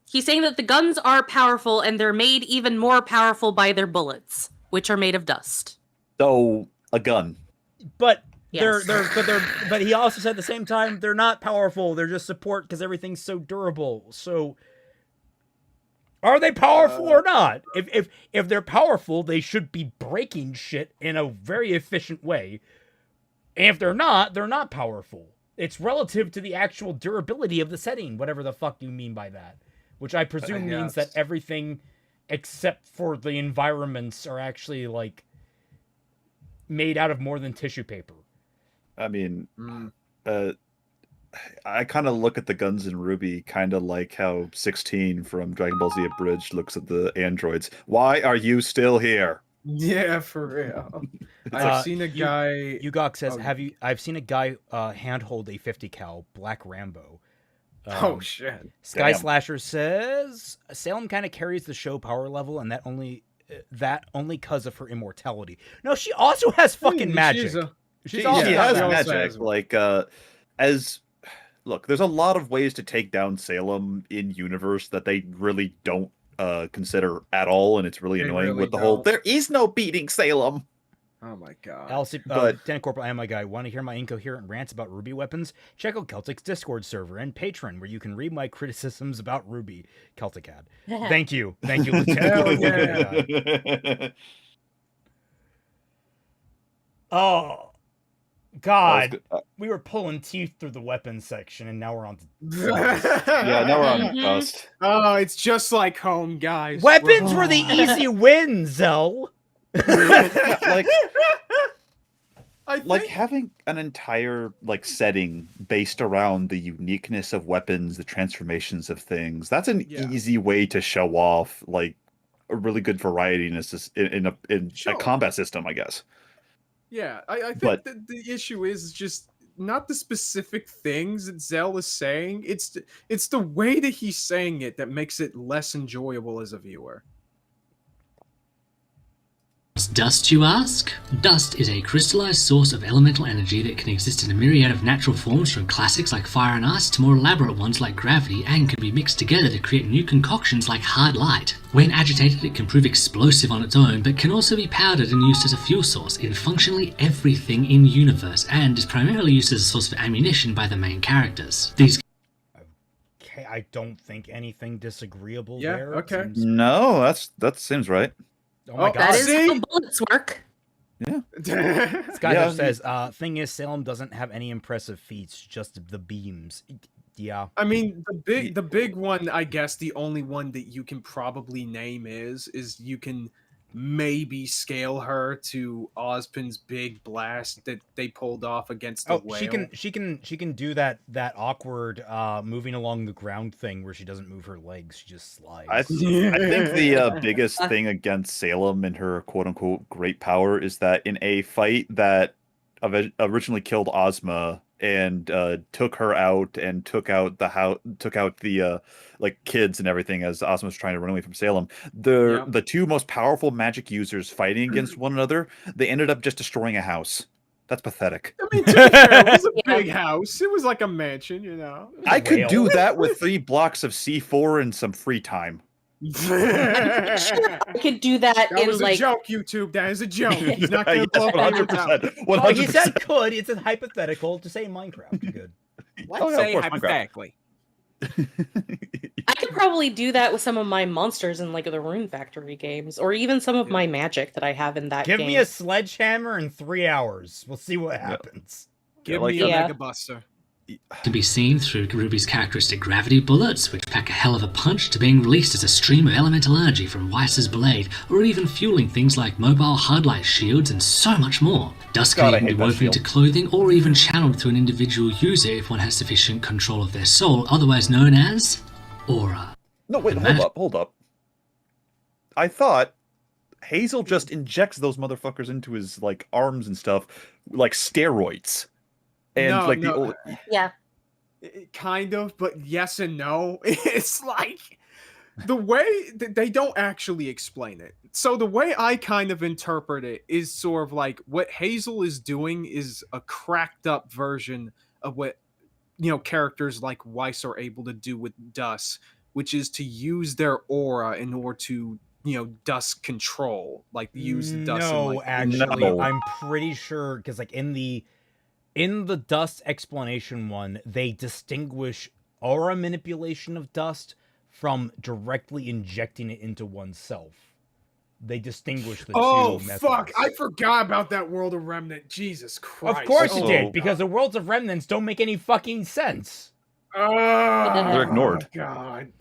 S2: He's saying that the guns are powerful and they're made even more powerful by their bullets, which are made of dust.
S4: So a gun.
S1: But
S2: Yes.
S1: but he also said at the same time they're not powerful. They're just support because everything's so durable. So are they powerful or not? If they're powerful, they should be breaking shit in a very efficient way. And if they're not powerful. It's relative to the actual durability of the setting, whatever the fuck you mean by that. Which I presume means that everything except for the environments are actually like made out of more than tissue paper.
S4: I mean, I kind of look at the guns in Ruby kind of like how 16 from Dragon Ball Z Abridged looks at the androids. Why are you still here?
S3: Yeah, for real. I've seen a guy.
S1: Yugok says,
S3: Oh.
S1: I've seen a guy handhold a 50 cal Black Rambo.
S3: Oh shit!
S1: Sky
S4: Damn.
S1: Slasher says Salem kind of carries the show power level, and that only because of her immortality. No, she also has fucking magic.
S4: She
S1: also
S4: has
S1: got
S3: also
S4: magic.
S3: has-
S4: Like, look, there's a lot of ways to take down Salem in universe that they really don't consider at all, and it's really
S3: They
S4: annoying
S3: really
S4: with the whole.
S3: don't.
S4: There is no beating Salem.
S3: Oh my god!
S1: LC,
S4: But-
S1: Dan Corporal, I am my guy. Want to hear my incoherent rants about Ruby weapons? Check out Celtic's Discord server and Patreon, where you can read my criticisms about Ruby. Celtic ad. Thank you, Lieutenant.
S3: Hell yeah.
S1: Oh, God, we were pulling teeth through the weapons section, and now we're on.
S4: Yeah, now we're on
S2: Mhm.
S4: dust.
S3: Oh, it's just like home, guys.
S1: Weapons were the easy win, Zell.
S4: like
S3: I
S4: like
S3: think-
S4: having an entire like setting based around the uniqueness of weapons, the transformations of things. That's an
S3: Yeah.
S4: easy way to show off like a really good variety in a
S3: Sure.
S4: combat system, I guess.
S3: Yeah, I think
S4: But-
S3: that the issue is just not the specific things that Zell is saying. It's the way that he's saying it that makes it less enjoyable as a viewer.
S5: What's dust, you ask? Dust is a crystallized source of elemental energy that can exist in a myriad of natural forms, from classics like fire and ice to more elaborate ones like gravity, and can be mixed together to create new concoctions like hard light. When agitated, it can prove explosive on its own, but can also be powdered and used as a fuel source in functionally everything in universe, and is primarily used as a source of ammunition by the main characters. These
S1: Okay, I don't think anything disagreeable
S3: Yeah,
S1: there.
S3: okay.
S1: Seems-
S4: No, that seems right.
S1: Oh my
S3: Oh,
S1: God.
S2: That is
S3: See?
S2: how bullets work.
S1: Skyler
S4: Yeah.
S1: says, thing is, Salem doesn't have any impressive feats, just the beams. Yeah.
S3: I mean, the big one, I guess, the only one that you can probably name is you can maybe scale her to Ozpin's big blast that they pulled off against the whale.
S1: she can do that awkward moving along the ground thing where she doesn't move her legs, she just slides.
S4: I think the biggest thing against Salem and her quote unquote great power is that in a fight that originally killed Ozma and took her out and took out the like kids and everything as Ozma was trying to run away from Salem. The two most powerful magic users fighting against one another, they ended up just destroying a house. That's pathetic.
S3: I mean, to be fair, it was a big house. It was like a mansion, you know.
S4: I could do that with 3 blocks of C4 and some free time.
S2: I could do that
S3: That
S2: in
S3: was
S2: like
S3: a joke, YouTube. That is a joke. He's not going to
S4: Yes,
S3: blow up your town.
S4: 100%.
S1: Oh, he said could. It's a hypothetical to say Minecraft. You're good.
S3: Let's
S4: Oh, yeah, of
S3: say
S4: course,
S3: hypothetically.
S2: I could probably do that with some of my monsters in like the Rune Factory games, or even some of my magic that I have in that
S1: Give
S2: game.
S1: me a sledgehammer in 3 hours. We'll see what happens.
S3: Give
S4: like
S3: me a
S2: that.
S3: Mega Buster.
S5: Can be seen through Ruby's characteristic gravity bullets, which pack a hell of a punch, to being released as a stream of elemental energy from Weiss's blade, or even fueling things like mobile hardlight shields and so much more. Dust
S4: God, I
S5: can even
S4: hate
S5: be
S4: that
S5: woven
S4: shield.
S5: into clothing or even channeled through an individual user if one has sufficient control of their soul, otherwise known as aura.
S4: No, wait, hold up. I thought Hazel just injects those motherfuckers into his like arms and stuff like steroids. And
S2: Yeah.
S3: Kind of, but yes and no. It's like the way they don't actually explain it. So the way I kind of interpret it is sort of like what Hazel is doing is a cracked up version of what characters like Weiss are able to do with Dust, which is to use their aura in order to Dust control, like use the Dust.
S1: No, actually, I'm pretty sure because like in the Dust explanation one, they distinguish aura manipulation of Dust from directly injecting it into oneself. They distinguish the two methods.
S3: Fuck! I forgot about that World of Remnant. Jesus Christ!
S1: Of course you did, because the worlds of Remnants don't make any fucking sense.
S4: They're ignored.
S3: God.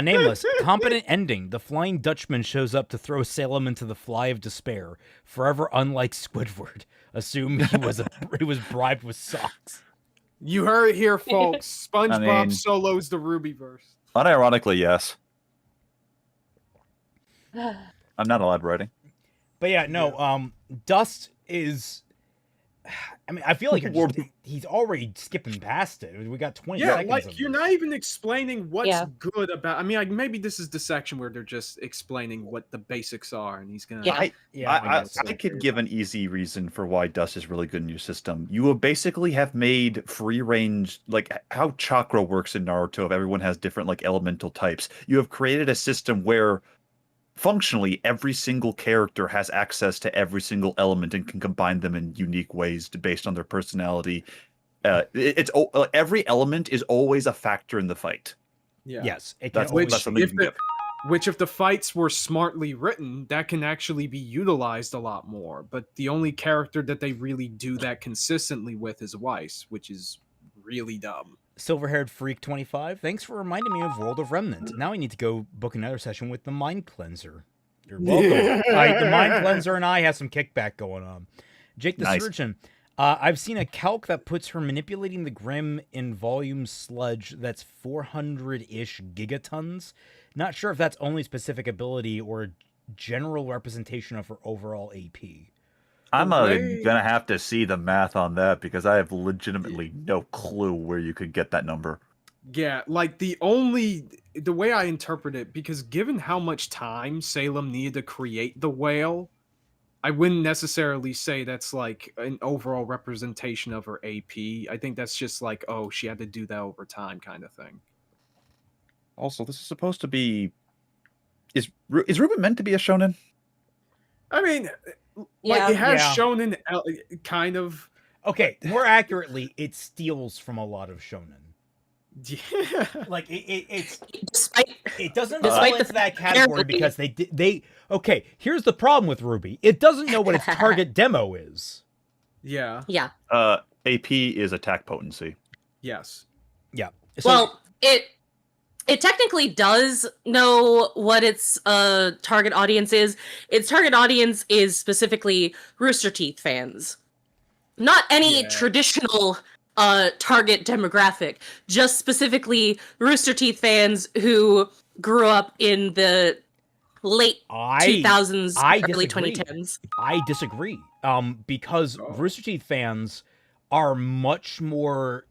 S1: Nameless. Competent ending. The Flying Dutchman shows up to throw Salem into the Fly of Despair. Forever unlike Squidward. Assume he was bribed with socks.
S3: You heard it here, folks. SpongeBob solos the Rubyverse.
S4: Unironically, yes. I'm not allowed writing.
S1: But yeah, no. Dust is. I mean, I feel like he's already skipping past it. We got 20 seconds.
S3: Like
S1: of
S3: you're
S1: this.
S3: not even explaining what's good about. I mean, like maybe this is the section where they're just explaining what the basics are, and he's gonna.
S4: I could give an easy reason for why Dust is really good in your system. You will basically have made free range, like how chakra works in Naruto. If everyone has different like elemental types, you have created a system where functionally every single character has access to every single element and can combine them in unique ways based on their personality. It's every element is always a factor in the fight.
S3: Yeah.
S1: Yes, it
S4: That's something you can give.
S3: Which, if the fights were smartly written, that can actually be utilized a lot more. But the only character that they really do that consistently with is Weiss, which is really dumb.
S1: Silver-haired Freak 25, thanks for reminding me of World of Remnant. Now I need to go book another session with the Mind Cleanser. You're welcome. The Mind Cleanser and I have some kickback going on. Jake the Surgeon, I've seen a calc that puts her manipulating the Grim in volume sludge that's 400-ish gigatons. Not sure if that's only specific ability or a general representation of her overall AP.
S4: I'm gonna have to see the math on that because I have legitimately no clue where you could get that number.
S3: Yeah, like the way I interpret it, because given how much time Salem needed to create the whale, I wouldn't necessarily say that's like an overall representation of her AP. I think that's just like, oh, she had to do that over time kind of thing.
S4: Also, this is supposed to be... Is Ruby meant to be a shonen?
S3: I mean... Like, it has shonen kind of.
S1: Okay, more accurately, it steals from a lot of shonen.
S3: Yeah.
S1: Like it doesn't fall into that category because they okay, here's the problem with Ruby. It doesn't know what its target demo is.
S3: Yeah.
S2: Yeah.
S4: AP is attack potency.
S3: Yes.
S1: Yeah. So,
S2: Well, it technically does know what its target audience is. Its target audience is specifically Rooster Teeth fans. Not any traditional target demographic, just specifically Rooster Teeth fans who grew up in the late 2000s, early
S1: disagree.
S2: 2010s.
S1: I disagree. Because Rooster Teeth fans are much more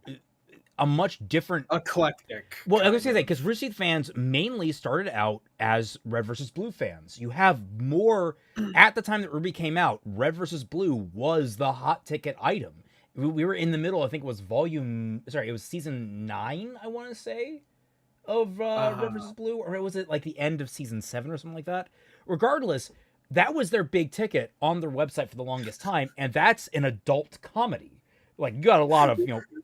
S1: a much different
S3: eclectic.
S1: Well, I was gonna say that because Rooster Teeth fans mainly started out as Red versus Blue fans. You have more at the time that RWBY came out. Red versus Blue was the hot ticket item. We were in the middle. I think it was it was season 9. I want to say of Red versus Blue, or was it like the end of season 7 or something like that? Regardless, that was their big ticket on their website for the longest time, and that's an adult comedy. Like, you got a lot of,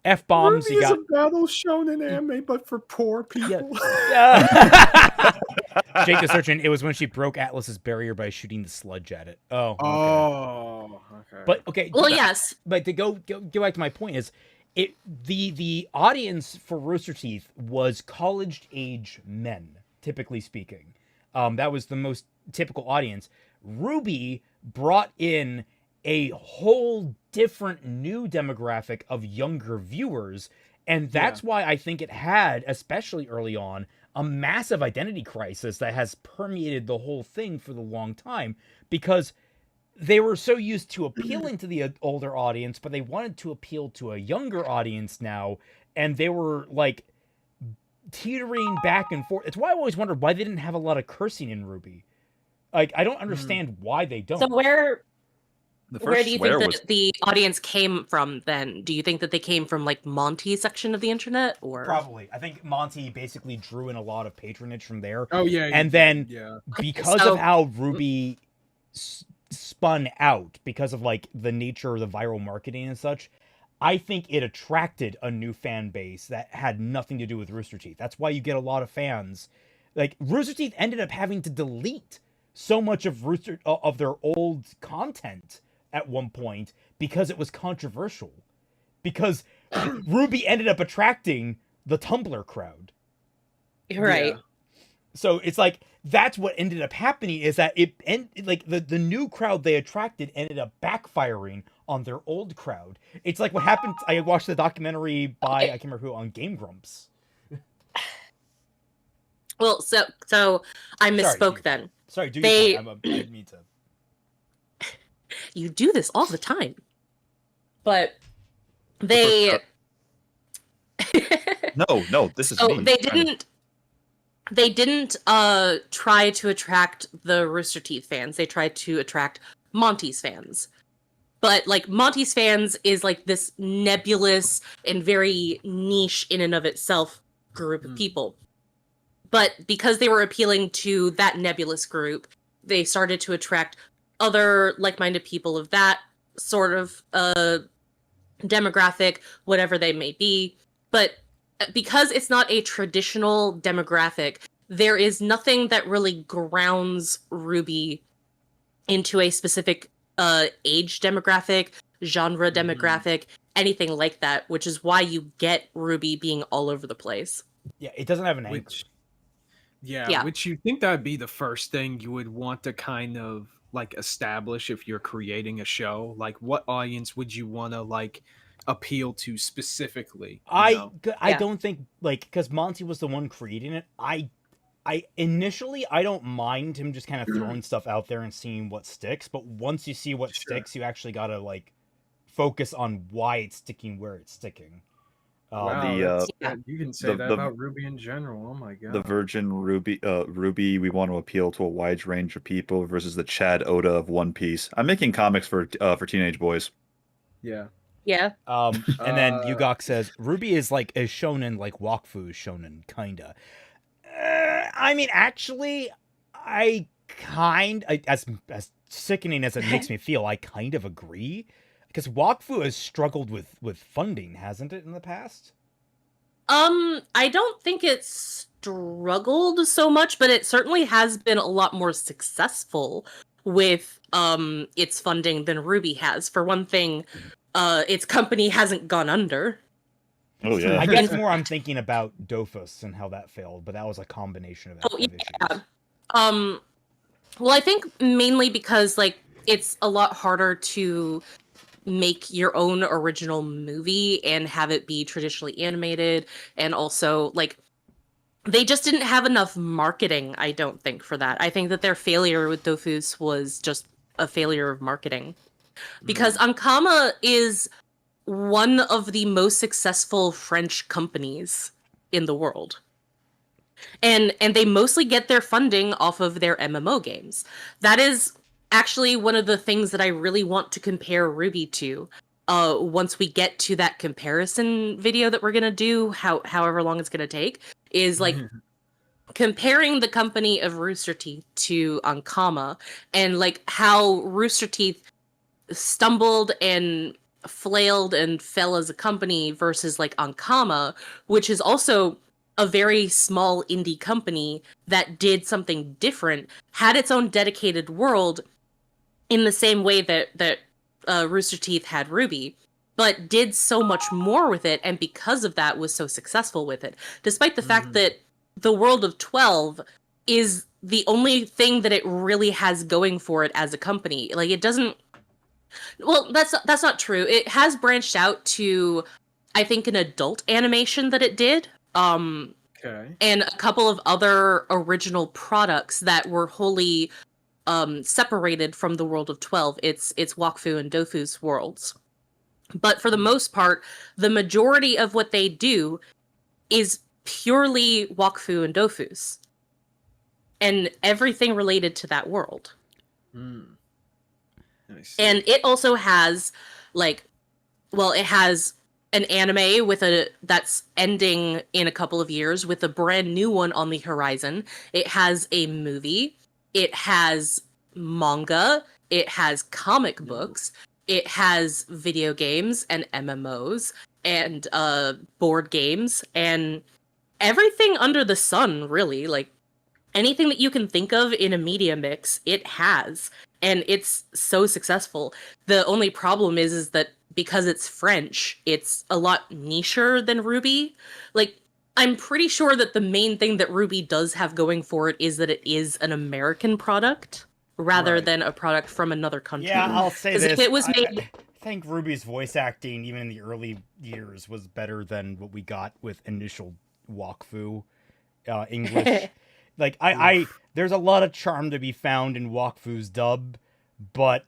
S1: F-bombs.
S3: RWBY is a battle shonen anime, but for poor people.
S1: Yeah. Jake is searching. It was when she broke Atlas's barrier by shooting the sludge at it. Oh. Okay.
S3: Oh. Okay.
S1: But okay.
S2: Well, yes.
S1: But to go back to my point is, the audience for Rooster Teeth was college age men, typically speaking. That was the most typical audience. RWBY brought in a whole different new demographic of younger viewers, and that's why I think it had, especially early on, a massive identity crisis that has permeated the whole thing for the long time, because they were so used to appealing to the older audience, but they wanted to appeal to a younger audience now, and they were like teetering back and forth. It's why I always wondered why they didn't have a lot of cursing in RWBY. Like, I don't understand why they don't.
S2: So where
S4: The
S2: do
S4: first
S2: you
S4: swear
S2: think
S4: was
S2: that the audience came from then? Do you think that they came from like Monty's section of the internet, or
S1: Probably. I think Monty basically drew in a lot of patronage from there.
S3: Oh yeah.
S1: And then
S3: yeah.
S1: because
S2: So-
S1: of how RWBY spun out, because of like the nature of the viral marketing and such, I think it attracted a new fan base that had nothing to do with Rooster Teeth. That's why you get a lot of fans. Like, Rooster Teeth ended up having to delete so much of their old content at one point because it was controversial. Because RWBY ended up attracting the Tumblr crowd.
S2: right?
S3: Yeah.
S1: So it's like, that's what ended up happening, is that the new crowd they attracted ended up backfiring on their old crowd. It's like what happened. I watched the documentary by I can't remember who on Game Grumps.
S2: Well, so I misspoke
S1: Tifa.
S2: then.
S1: Sorry, do
S2: They-
S1: your point. I didn't mean to.
S2: You do this all the time, but they.
S4: no. This is
S2: So
S4: me.
S2: they didn't try to attract the Rooster Teeth fans. They tried to attract Monty's fans. But like Monty's fans is like this nebulous and very niche in and of itself group of people. But because they were appealing to that nebulous group, they started to attract other like-minded people of that sort of demographic, whatever they may be. But because it's not a traditional demographic, there is nothing that really grounds RWBY into a specific age demographic, genre demographic, anything like that, which is why you get RWBY being all over the place.
S1: Yeah, it doesn't have an anchor.
S3: Which you think that'd be the first thing you would want to kind of like establish if you're creating a show. Like, what audience would you want to like appeal to specifically?
S1: I don't think, like, because Monty was the one creating it. I initially, I don't mind him just kind of throwing stuff out there and seeing what sticks. But once you see what sticks, you actually gotta like focus on why it's sticking where it's sticking.
S3: Wow, you can say that about RWBY in general. Oh my god.
S4: The Virgin RWBY, we want to appeal to a wide range of people versus the Chad Oda of One Piece. I'm making comics for teenage boys.
S3: Yeah.
S2: Yeah.
S1: And then Yugok says RWBY is like a shonen, like Wakfu is shonen, kinda. I mean, actually, as sickening as it makes me feel, I kind of agree. Because Wakfu has struggled with funding, hasn't it, in the past?
S2: I don't think it's struggled so much, but it certainly has been a lot more successful with its funding than RWBY has. For one thing, its company hasn't gone under.
S4: Oh yeah.
S1: I guess more I'm thinking about Dofus and how that failed, but that was a combination of, issues.
S2: Well, I think mainly because like it's a lot harder to make your own original movie and have it be traditionally animated, and also like they just didn't have enough marketing, I don't think, for that. I think that their failure with Dofus was just a failure of marketing. Because Ankama is one of the most successful French companies in the world. And they mostly get their funding off of their MMO games. That is actually one of the things that I really want to compare RWBY to. Once we get to that comparison video that we're gonna do, however long it's gonna take, is like comparing the company of Rooster Teeth to Ankama, and like how Rooster Teeth stumbled and flailed and fell as a company versus like Ankama, which is also a very small indie company that did something different, had its own dedicated world in the same way that Rooster Teeth had RWBY, but did so much more with it, and because of that was so successful with it, despite the fact that the world of 12 is the only thing that it really has going for it as a company. Like, it doesn't... Well, that's not true. It has branched out to, I think, an adult animation that it did.
S3: Okay.
S2: And a couple of other original products that were wholly separated from the world of 12. It's Wakfu and Dofu's worlds. But for the most part, the majority of what they do is purely Wakfu and Dofu's. And everything related to that world. And it also has, like, well, it has an anime with that's ending in a couple of years with a brand new one on the horizon. It has a movie. It has manga. It has comic books. It has video games and MMOs and board games and everything under the sun, really. Like, anything that you can think of in a media mix, it has. And it's so successful. The only problem is that because it's French, it's a lot nicher than RWBY. Like, I'm pretty sure that the main thing that RWBY does have going for it is that it is an American product rather than a product from another country.
S1: Yeah, I'll say this.
S2: If it was made...
S1: I think RWBY's voice acting, even in the early years, was better than what we got with initial Wakfu English. Like, there's a lot of charm to be found in Wakfu's dub, but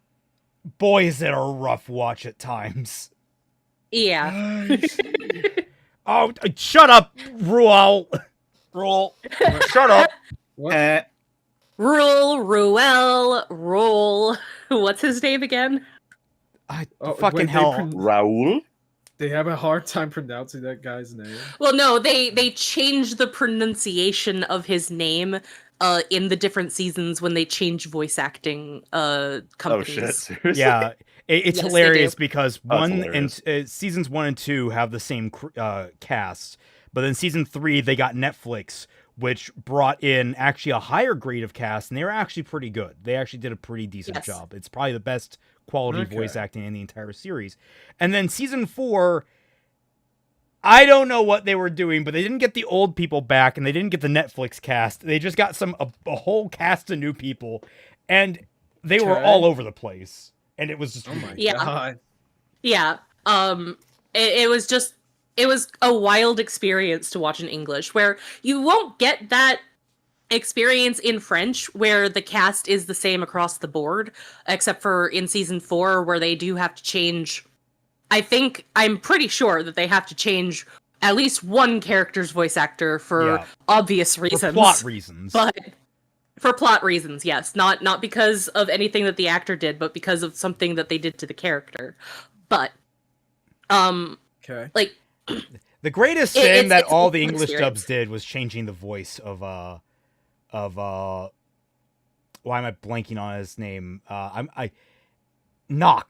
S1: boy, is it a rough watch at times.
S2: Yeah.
S1: Oh, shut up, Ruel. Shut up.
S2: Ruel. What's his name again?
S1: Fucking hell.
S4: Raul?
S3: They have a hard time pronouncing that guy's name.
S2: Well, no, they changed the pronunciation of his name in the different seasons when they change voice acting companies.
S4: Oh shit! Seriously?
S1: Yeah, it's
S2: Yes,
S1: hilarious because
S4: hilarious.
S1: seasons 1 and 2 have the same cast, but then season 3 they got Netflix, which brought in actually a higher grade of cast, and they were actually pretty good. They actually did a pretty decent job. It's probably the best quality voice acting in the entire series. And then season 4, I don't know what they were doing, but they didn't get the old people back, and they didn't get the Netflix cast. They just got a whole cast of new people, and they were all over the place. And it was just
S3: oh my god.
S2: Yeah. It was a wild experience to watch in English, where you won't get that experience in French, where the cast is the same across the board, except for in season 4, where they do have to change. I'm pretty sure that they have to change at least one character's voice actor for obvious reasons.
S1: For plot reasons.
S2: But for plot reasons, yes. Not because of anything that the actor did, but because of something that they did to the character. But like,
S1: the greatest thing that all the
S2: experience.
S1: English dubs did was changing the voice of why am I blanking on his name? Nox.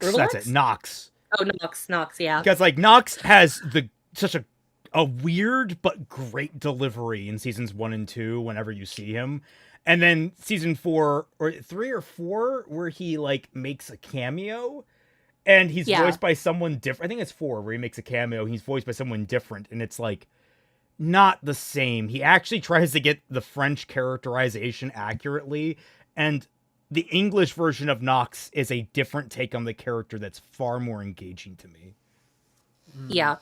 S2: Urlax?
S1: That's it. Nox.
S2: Oh, Nox, yeah.
S1: Because like Nox has such a weird but great delivery in seasons 1 and 2 whenever you see him. And then season 4 or 3 or 4 where he like makes a cameo And he's voiced by someone different. I think it's 4 where he makes a cameo. He's voiced by someone different, and it's like not the same. He actually tries to get the French characterization accurately, and the English version of Nox is a different take on the character that's far more engaging to me.
S2: Yeah.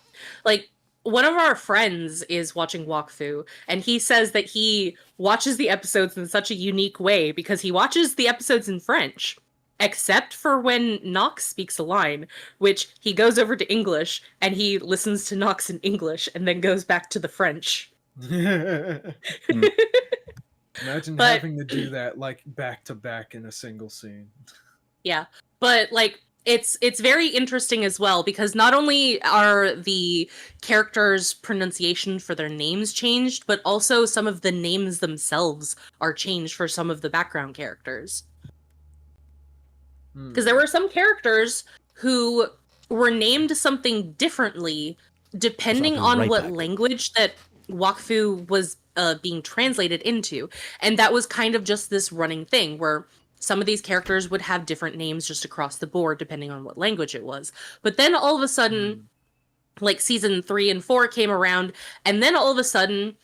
S2: Like, one of our friends is watching Wakfu, and he says that he watches the episodes in such a unique way because he watches the episodes in French, except for when Nox speaks a line, which he goes over to English, and he listens to Nox in English, and then goes back to the French.
S3: Imagine having to do that, like, back to back in a single scene.
S2: Yeah, but, like, it's very interesting as well, because not only are the characters' pronunciation for their names changed, but also some of the names themselves are changed for some of the background characters. Because there were some characters who were named something differently depending on what language that Wakfu was being translated into. And that was kind of just this running thing where some of these characters would have different names just across the board depending on what language it was. But then all of a sudden, like season 3 and 4 came around, and then all of a sudden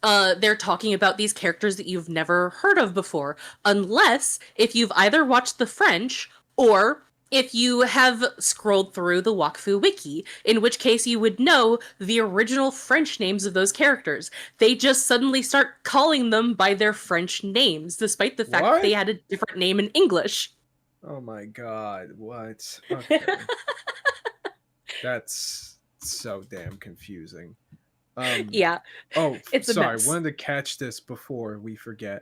S2: they're talking about these characters that you've never heard of before, unless if you've either watched the French or if you have scrolled through the Wakfu wiki, in which case you would know the original French names of those characters. They just suddenly start calling them by their French names, despite the fact that they had a different name in English.
S3: Oh my god, what? Okay. That's so damn confusing.
S2: Yeah.
S3: Oh,
S2: it's
S3: sorry, wanted to catch this before we forget.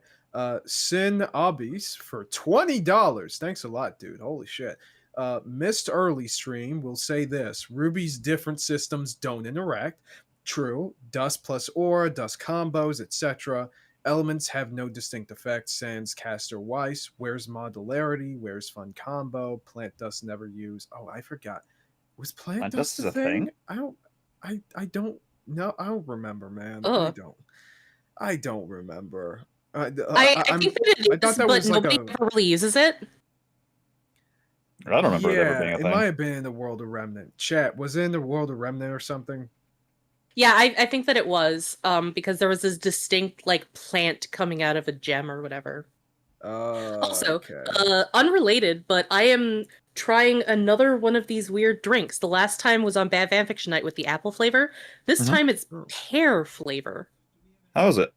S3: Sin Abis for $20. Thanks a lot, dude. Holy shit. Missed early stream will say this: RWBY's different systems don't interact. True. Dust plus aura, dust combos, etc. Elements have no distinct effects. Sans caster Weiss. Where's modularity? Where's fun combo? Plant dust never used. Oh, I forgot. Was plant dust a thing? I don't know. I don't remember, man. I don't remember.
S2: I think that it is, but nobody ever really uses it.
S4: I don't remember it ever being a thing.
S3: It might have been in the World of Remnant. Chat, was it in the World of Remnant or something?
S2: Yeah, I think that it was, because there was this distinct, like, plant coming out of a gem or whatever. Also, unrelated, but I am trying another one of these weird drinks. The last time was on Bad Fanfiction Night with the apple flavor. This time it's pear flavor.
S4: How is it?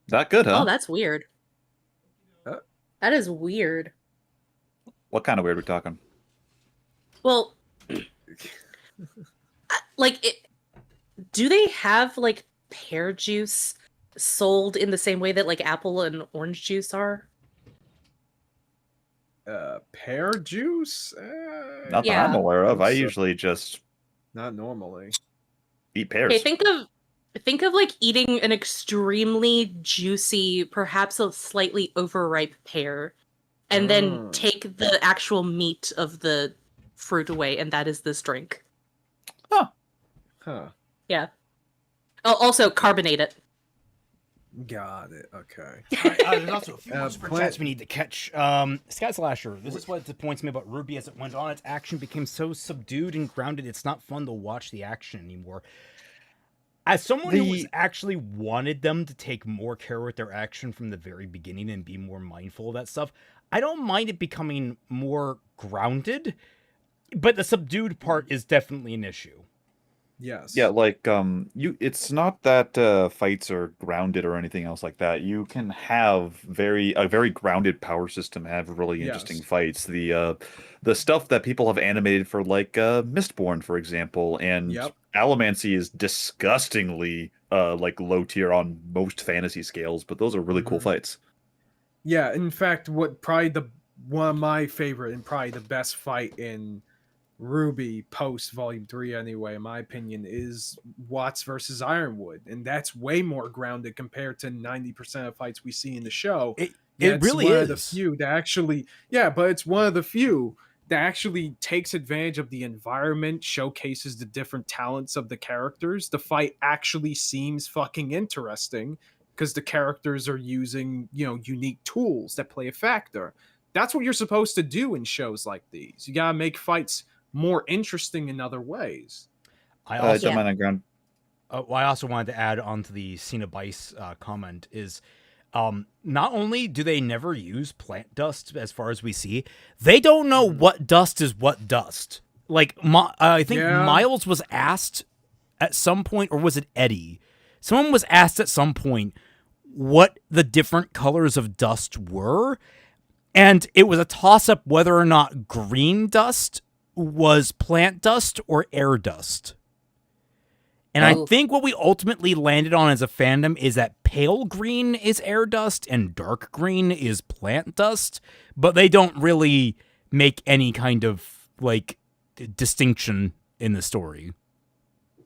S4: That good, huh?
S2: Oh, that's weird. That is weird.
S4: What kind of weird are we talking?
S2: Well, like, do they have, like, pear juice sold in the same way that, like, apple and orange juice are?
S3: Pear juice?
S4: Not that I'm aware of. I usually just...
S3: Not normally.
S4: Eat pears.
S2: Okay, think of like eating an extremely juicy, perhaps a slightly overripe pear, and then take the actual meat of the fruit away, and that is this drink.
S3: Huh.
S2: Yeah. Oh, also carbonate it.
S3: Got it. Okay.
S1: There's also a few more super chats we need to catch. Sky Slasher. This is what disappoints me about RWBY as it went on. Its action became so subdued and grounded. It's not fun to watch the action anymore. As someone who actually wanted them to take more care with their action from the very beginning and be more mindful of that stuff, I don't mind it becoming more grounded, but the subdued part is definitely an issue.
S3: Yes.
S4: Yeah, like it's not that fights are grounded or anything else like that. You can have a very grounded power system, have really interesting fights. The stuff that people have animated for, like Mistborn, for example, and Allomancy is disgustingly like low tier on most fantasy scales, but those are really cool fights.
S3: Yeah, in fact, one of my favorite and probably the best fight in RWBY post Volume 3 anyway, in my opinion, is Watts versus Ironwood, and that's way more grounded compared to 90% of fights we see in the show.
S1: It really
S3: one
S1: is.
S3: Of the few that actually, but it's one of the few that actually takes advantage of the environment, showcases the different talents of the characters. The fight actually seems fucking interesting because the characters are using, unique tools that play a factor. That's what you're supposed to do in shows like these. You gotta make fights more interesting in other ways.
S1: I also,
S4: I
S1: also wanted to add on to the Cenobice comment is, not only do they never use plant dust as far as we see, they don't know what dust is what dust. Like, I think Miles was asked at some point, or was it Eddie? Someone was asked at some point what the different colors of dust were, and it was a toss-up whether or not green dust was plant dust or air dust. And I think what we ultimately landed on as a fandom is that pale green is air dust and dark green is plant dust, but they don't really make any kind of, like, distinction in the story.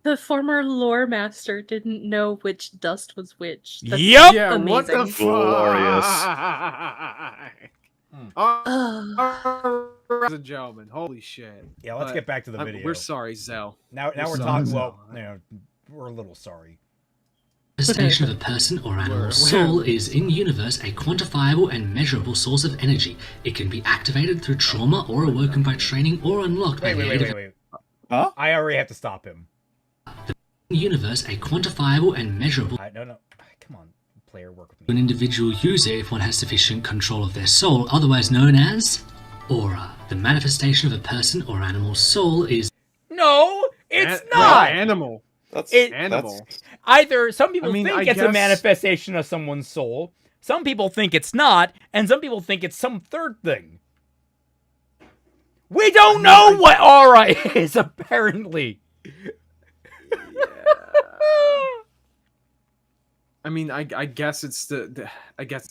S2: The former lore master didn't know which dust was which. That's
S1: Yep!
S3: Yeah,
S2: amazing.
S3: what the fuck?
S4: Glorious.
S3: Ladies and gentlemen, holy shit.
S1: Yeah, let's get back to the video.
S3: We're sorry, Zel.
S1: Now we're
S3: sorry,
S1: talking,
S3: Zel.
S1: we're a little sorry.
S5: Manifestation of a person or animal's soul is, in universe, a quantifiable and measurable source of energy. It can be activated through trauma or awoken by training or unlocked by the aid of...
S4: Huh?
S1: I already have to stop him.
S5: In universe, a quantifiable and measurable...
S1: No. Come on, player, work with me.
S5: An individual user if one has sufficient control of their soul, otherwise known as... Aura. The manifestation of a person or animal's soul is...
S1: No, it's not!
S3: Animal.
S4: That's
S3: animal.
S1: Either some people think
S3: I
S1: it's a
S3: guess-
S1: manifestation of someone's soul, some people think it's not, and some people think it's some third thing. We don't know what aura is, apparently.
S3: I mean, I guess it's the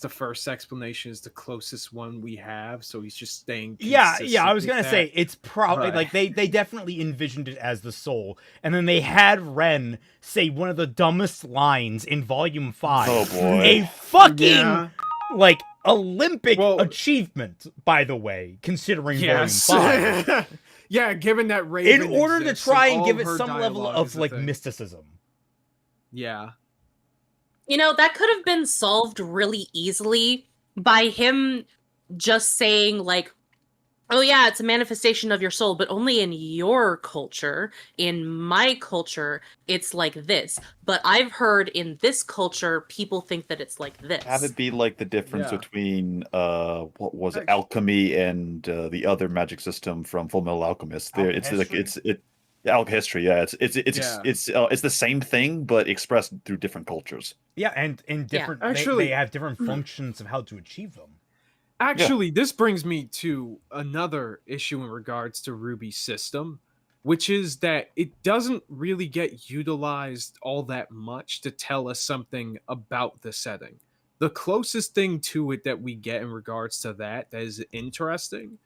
S3: first explanation is the closest one we have, so he's just staying.
S1: Yeah, I was
S3: consistent
S1: gonna
S3: with
S1: say
S3: that.
S1: it's probably
S3: Right.
S1: like they definitely envisioned it as the soul, and then they had Ren say one of the dumbest lines in Volume 5.
S4: Oh, boy.
S1: A fucking
S3: Yeah.
S1: like Olympic
S3: Well-
S1: achievement, by the way, considering
S3: Yes.
S1: Volume 5.
S3: Yeah, given that Raven
S1: In order to
S3: exists
S1: try and
S3: all
S1: give
S3: of
S1: it
S3: her
S1: some level
S3: dialogue
S1: of
S3: is a
S1: like
S3: thing.
S1: mysticism.
S3: Yeah.
S2: That could have been solved really easily by him just saying, like, oh yeah, it's a manifestation of your soul, but only in your culture. In my culture, it's like this. But I've heard in this culture, people think that it's like this.
S4: Have it be like the difference
S3: Yeah.
S4: between what was it,
S3: Actually-
S4: alchemy and the other magic system from Full Metal Alchemist. There, it's like alchemy. Yeah, it's the same thing but expressed through different cultures.
S1: Yeah, and in different
S3: Actually-
S1: they have different functions of how to achieve them.
S3: Actually, this brings me to another issue in regards to Ruby's system, which is that it doesn't really get utilized all that much to tell us something about the setting. The closest thing to it that we get in regards to that is interesting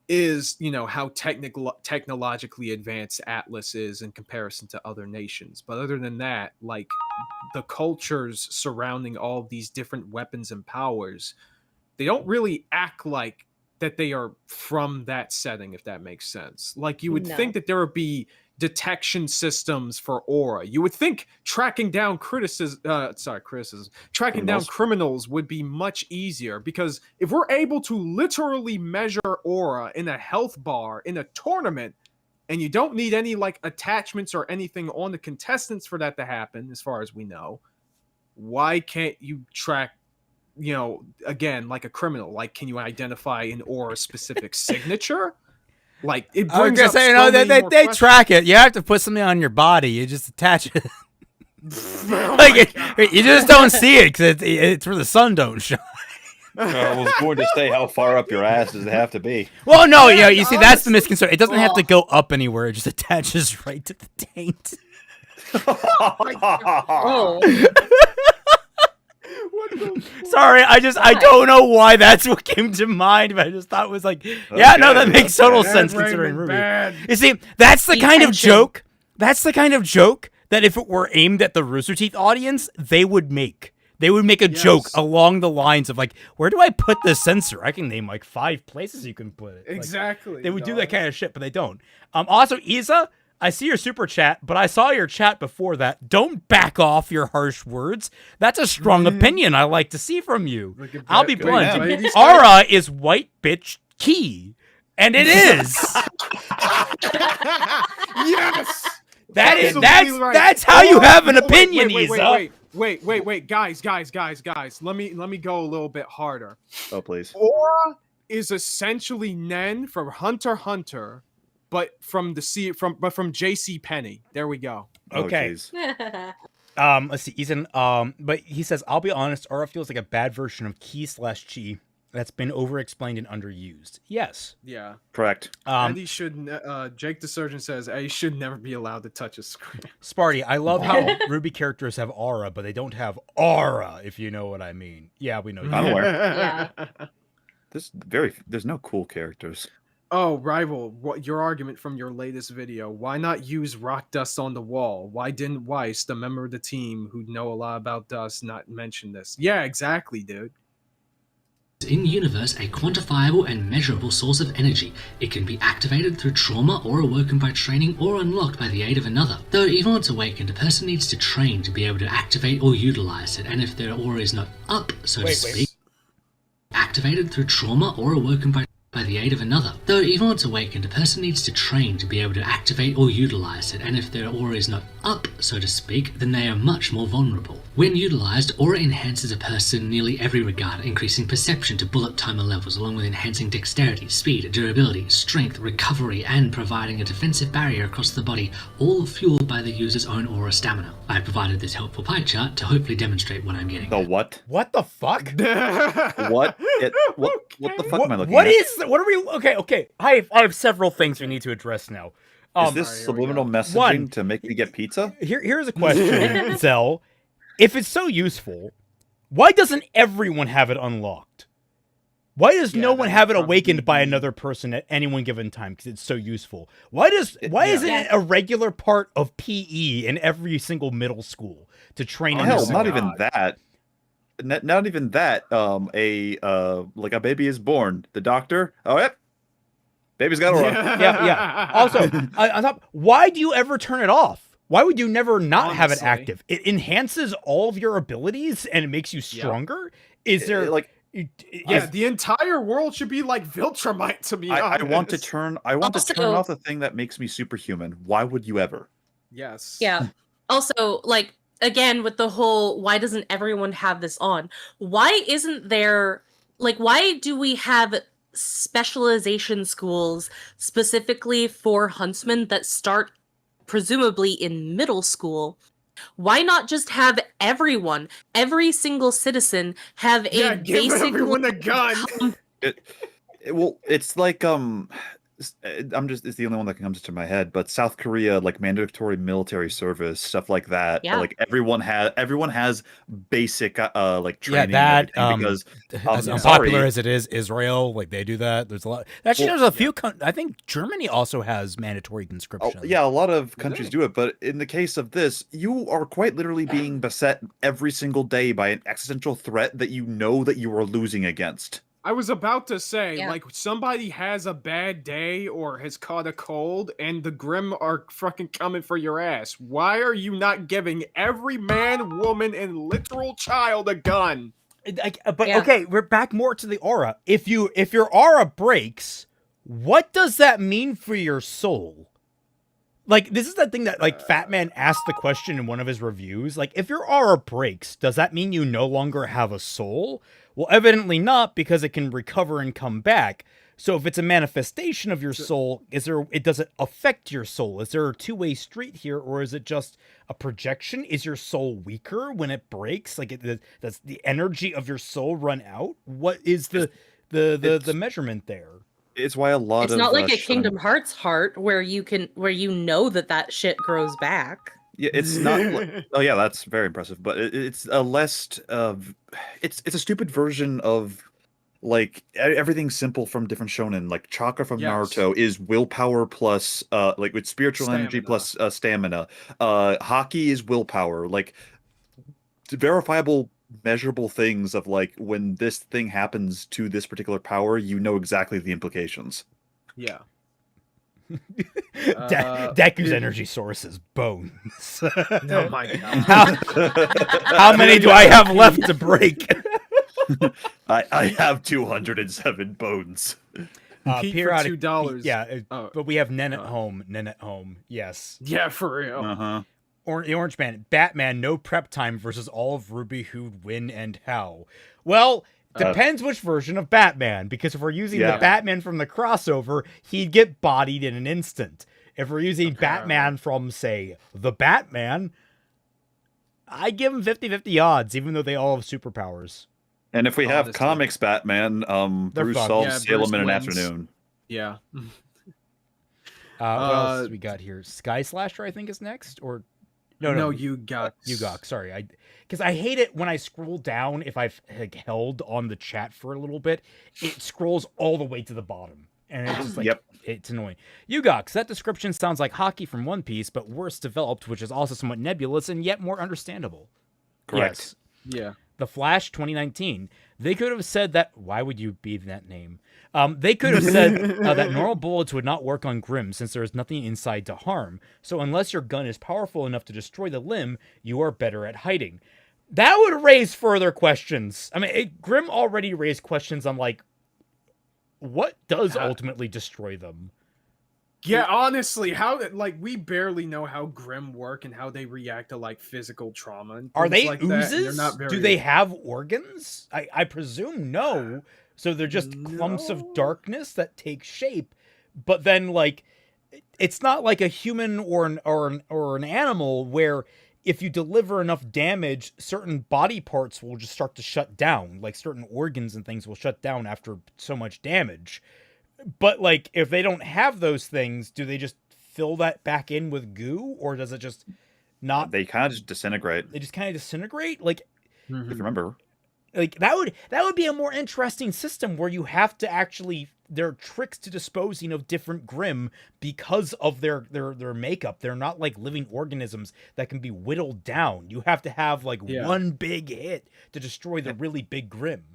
S3: is, how technologically advanced Atlas is in comparison to other nations. But other than that, like, the cultures surrounding all of these different weapons and powers, they don't really act like that they are from that setting, if that makes sense. Like, you would
S2: No.
S3: think that there would be detection systems for aura. You would think tracking down tracking down criminals would be much easier, because if we're able to literally measure aura in a health bar in a tournament, and you don't need any like attachments or anything on the contestants for that to happen, as far as we know, why can't you track, again, like a criminal? Like, can you identify an aura specific signature? Like, it
S1: I was
S3: brings
S1: gonna
S3: up
S1: say,
S3: so many
S1: they
S3: more
S1: track it. You have to put something on your body. You just attach it. Like, you just don't see it because it's where the sun don't shine.
S4: I was going to say, how far up your ass does it have to be?
S1: Well, no, you see, that's the misconception. It doesn't have to go up anywhere. It just attaches right to the taint.
S2: Oh.
S1: Sorry, I don't know why that's what came to mind, but I just thought it was like, yeah, no, that makes total
S3: Bad,
S1: sense considering
S3: Raymond,
S1: Ruby.
S3: bad.
S1: You see, that's the kind of
S2: Detention.
S1: joke. That's the kind of joke that if it were aimed at the Rooster Teeth audience, they would make. They would make a joke along the lines of like, where do I put this sensor? I can name like 5 places you can put it. Like,
S3: Exactly.
S1: they would do that kind of shit, but they don't. Also, Isa, I see your super chat, but I saw your chat before that. Don't back off your harsh words. That's a strong opinion I like to see from you. I'll be blunt. Aura is white bitch key. And it is.
S3: Yes.
S1: That's how you have an opinion, Isa.
S3: Wait, guys. Let me go a little bit harder.
S4: Oh, please.
S3: Aura is essentially Nen from Hunter x Hunter, but from JC Penney. There we go.
S1: Okay. Let's see, Ethan. But he says, I'll be honest, Aura feels like a bad version of Key/Chi that's been over-explained and underused. Yes.
S3: Yeah.
S4: Correct.
S3: And he should. Jake the Surgeon says he should never be allowed to touch a screen.
S1: Sparty, I love how RWBY characters have aura, but they don't have aura, if you know what I mean. Yeah, we know.
S4: I'm aware.
S2: Yeah.
S4: There's no cool characters.
S3: Oh, Rival, what your argument from your latest video? Why not use rock dust on the wall? Why didn't Weiss, the member of the team who know a lot about dust, not mention this? Yeah, exactly, dude.
S5: In-universe, a quantifiable and measurable source of energy. It can be activated through trauma or awoken by training or unlocked by the aid of another. Though even once awakened, a person needs to train to be able to activate or utilize it, and if their aura is not up, so to speak, activated through trauma or awoken by the aid of another. Though even once awakened, a person needs to train to be able to activate or utilize it, and if their aura is not up, so to speak, then they are much more vulnerable. When utilized, aura enhances a person in nearly every regard, increasing perception to bullet timer levels, along with enhancing dexterity, speed, durability, strength, recovery, and providing a defensive barrier across the body, all fueled by the user's own aura stamina. I provided this helpful pie chart to hopefully demonstrate what I'm getting.
S4: The what?
S1: What the fuck?
S4: What the fuck am I looking
S1: What
S4: at?
S1: what are we? Okay. I have several things we need to address now.
S4: Is this subliminal messaging to make me get pizza?
S1: Here's a question, Zel. If it's so useful, why doesn't everyone have it unlocked? Why does no one have it awakened by another person at any one given time? Because it's so useful. Why isn't it a regular part of PE in every single middle school to train?
S4: Hell, not even that. Not even that. Like a baby is born. The doctor. Oh, yep. Baby's got aura.
S1: Yeah. Also, on top, why do you ever turn it off? Why would you never not have it active? It enhances all of your abilities and it makes you stronger. Is there
S3: the entire world should be like Viltrumite to me.
S4: I want to turn off the thing that makes me superhuman. Why would you ever?
S3: Yes.
S2: Yeah. Also, like, again, with the whole why doesn't everyone have this on? Why isn't there, like, why do we have specialization schools specifically for huntsmen that start presumably in middle school? Why not just have everyone, every single citizen, have a
S3: give
S2: basic
S3: everyone a gun?
S4: It's like it's the only one that comes to my head, but South Korea, like mandatory military service, stuff like that.
S2: Yeah.
S4: Like everyone has basic like training.
S1: Yeah, that
S4: because
S1: as unpopular as it is, Israel, like they do that. There's a lot. Actually, there's a few. I think Germany also has mandatory conscription.
S4: Yeah, a lot of countries do it, but in the case of this, you are quite literally being beset every single day by an existential threat that you know that you are losing against.
S3: I was about to say, like, somebody has a bad day or has caught a cold, and the Grimm are fucking coming for your ass. Why are you not giving every man, woman, and literal child a gun?
S1: Okay, we're back more to the aura. If your aura breaks, what does that mean for your soul? Like, this is the thing that, like, Fat Man asked the question in one of his reviews. Like, if your aura breaks, does that mean you no longer have a soul? Well, evidently not, because it can recover and come back. So if it's a manifestation of your soul, does it affect your soul? Is there a two-way street here, or is it just a projection? Is your soul weaker when it breaks? Like, does the energy of your soul run out? What is the measurement there?
S4: It's why a lot
S2: it's
S4: of
S2: not like a Kingdom Hearts heart where you know that shit grows back.
S4: Yeah, it's not. Oh yeah, that's very impressive. But it's a less of. It's a stupid version of, like, everything simple from different shonen. Like chakra from Naruto is willpower plus like with spiritual energy plus stamina. Hockey is willpower. Like verifiable, measurable things of, like, when this thing happens to this particular power, you know exactly the implications.
S3: Yeah.
S1: Deku's energy source is bones.
S3: Oh my god.
S1: How many do I have left to break?
S4: I have 207 bones.
S3: Compete for $2.
S1: Yeah, but we have Nen at home. Nen at home. Yes.
S3: Yeah, for real.
S4: Uh-huh.
S1: The Orange Man, Batman, no prep time versus all of RWBY, who'd win and how? Well, depends which version of Batman, because if we're using the Batman from the crossover, he'd get bodied in an instant. If we're using Batman from, say, the Batman, I give him 50-50 odds, even though they all have superpowers.
S4: And if we have comics Batman, Bruce solves Salem in an afternoon.
S3: Yeah.
S1: What else we got here? Sky Slasher, I think, is next, or no, YuGok. Sorry, because I hate it when I scroll down. If I've held on the chat for a little bit, it scrolls all the way to the bottom, and it's just like it's annoying. YuGok. That description sounds like hockey from One Piece, but worse developed, which is also somewhat nebulous and yet more understandable.
S4: Correct.
S3: Yes. Yeah.
S1: The Flash 2019. They could have said that. Why would you be that name? They could have said that normal bullets would not work on Grimm since there is nothing inside to harm. So unless your gun is powerful enough to destroy the limb, you are better at hiding. That would raise further questions. I mean, Grimm already raised questions on, like, what does ultimately destroy them?
S3: Yeah, honestly, how we barely know how Grimm work and how they react to like physical trauma. And
S1: are they
S3: like
S1: oozes?
S3: Not very...
S1: Do they have organs? I presume no. So they're just clumps of darkness that take shape. But then, like, it's not like a human or an animal where if you deliver enough damage, certain body parts will just start to shut down. Like certain organs and things will shut down after so much damage. But, like, if they don't have those things, do they just fill that back in with goo? Or does it just not...
S4: They kind of just disintegrate.
S1: They just kind of disintegrate? Like,
S4: if you remember.
S1: Like, that would be a more interesting system where you have to actually... There are tricks to disposing of different Grimm because of their makeup. They're not, like, living organisms that can be whittled down. You have to have, like, one big hit to destroy the really big Grimm.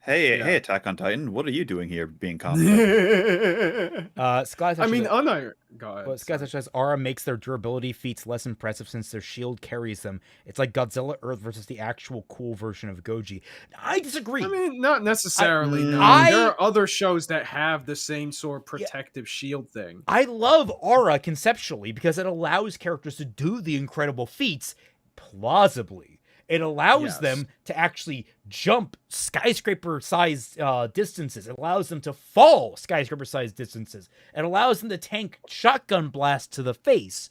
S4: Hey, Attack on Titan, what are you doing here being confident?
S1: Sky
S3: Sky
S1: says Aura makes their durability feats less impressive since their shield carries them. It's like Godzilla Earth versus the actual cool version of Goji. I disagree.
S3: I mean, not necessarily. There are other shows that have the same sort of protective shield thing.
S1: I love Aura conceptually because it allows characters to do the incredible feats plausibly. It allows them to actually jump skyscraper-sized distances. It allows them to fall skyscraper-sized distances. It allows them to tank shotgun blasts to the face.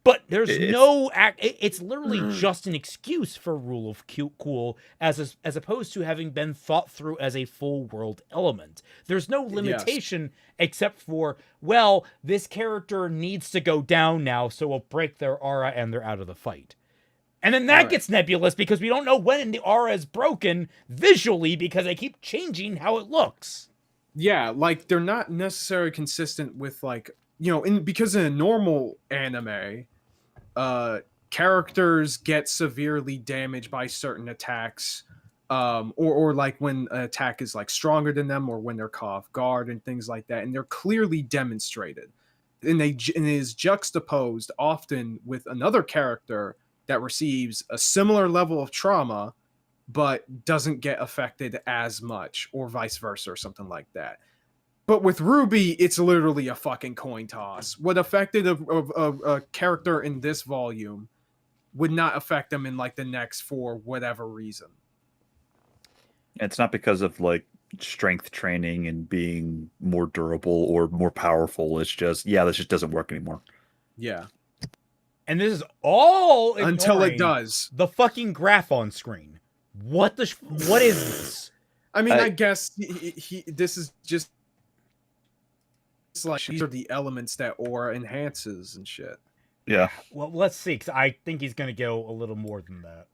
S1: But there's it's literally just an excuse for Rule of Cool as opposed to having been thought through as a full-world element. There's no limitation except for, well, this character needs to go down now, so we'll break their aura and they're out of the fight. And then that gets nebulous because we don't know when the aura is broken visually because they keep changing how it looks.
S3: Yeah, like they're not necessarily consistent with like, because in a normal anime, characters get severely damaged by certain attacks, or like when an attack is like stronger than them or when they're caught off guard and things like that. And they're clearly demonstrated. And it is juxtaposed often with another character that receives a similar level of trauma, but doesn't get affected as much, or vice versa, or something like that. But with RWBY, it's literally a fucking coin toss. What affected a character in this volume would not affect them in like the next for whatever reason.
S4: It's not because of like strength training and being more durable or more powerful. It's just, this just doesn't work anymore.
S3: Yeah.
S1: And this is all
S3: until it does.
S1: The fucking graph on screen. What is this?
S3: I mean, I guess this is just like these are the elements that Aura enhances and shit.
S4: Yeah.
S1: Well, let's see, because I think he's going to go a little more than that.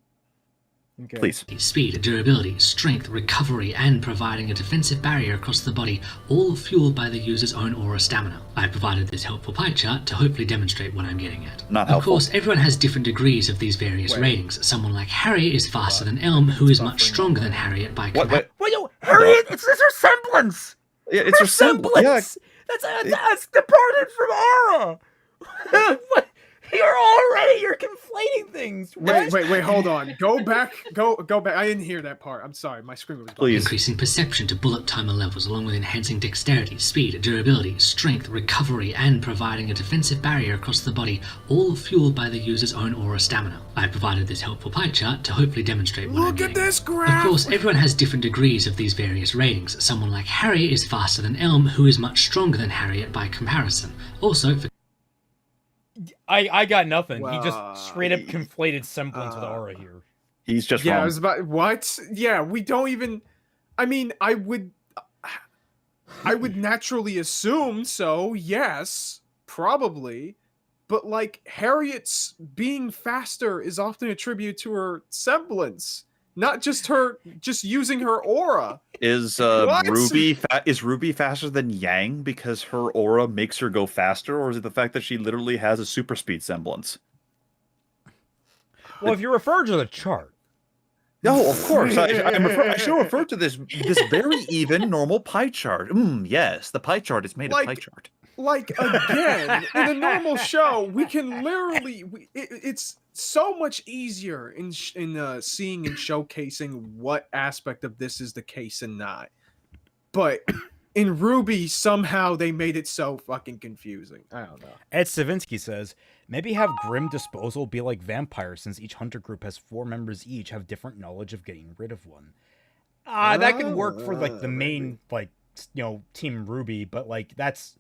S3: Okay.
S4: Please.
S5: Speed, durability, strength, recovery, and providing a defensive barrier across the body, all fueled by the user's own aura stamina. I provided this helpful pie chart to hopefully demonstrate what I'm getting at.
S4: Not helpful.
S5: Of course, everyone has different degrees of these various ratings. Someone like Harriet is faster than Elm, who is much stronger than Harriet by
S1: Wait, Harriet, it's her semblance!
S4: Yeah, it's her semblance! Yeah.
S1: That's departed from Aura. What? You're conflating things.
S3: Wait, hold on. Go back. I didn't hear that part. I'm sorry, my screen was
S4: Please.
S5: Increasing perception to bullet timer levels, along with enhancing dexterity, speed, durability, strength, recovery, and providing a defensive barrier across the body, all fueled by the user's own aura stamina. I provided this helpful pie chart to hopefully demonstrate what I'm
S3: Look
S5: getting
S3: at this
S5: at.
S3: graph!
S5: Of course, everyone has different degrees of these various ratings. Someone like Harriet is faster than Elm, who is much stronger than Harriet by comparison. Also, for
S1: I got nothing. He
S3: Well,
S1: just straight up conflated Semblance with Aura here.
S4: He's just
S3: Yeah,
S4: wrong.
S3: I was about what? Yeah, we don't even. I mean, I would naturally assume so. Yes, probably, but like Harriet's being faster is often attributed to her semblance, not just her just using her aura.
S4: Is
S3: What?
S4: Ruby faster than Yang because her aura makes her go faster, or is it the fact that she literally has a super speed semblance?
S1: Well, if you refer to the chart,
S4: No, of course. I should refer to this very even normal pie chart. Yes, the pie chart is made of pie chart.
S3: Like again, in a normal show, we can literally. It's so much easier in seeing and showcasing what aspect of this is the case and not. But in RWBY, somehow they made it so fucking confusing. I don't know.
S1: Ed Savinsky says, maybe have Grim Disposal be like vampires, since each hunter group has 4 members each have different knowledge of getting rid of one. That can work for like the main Team RWBY, but like that's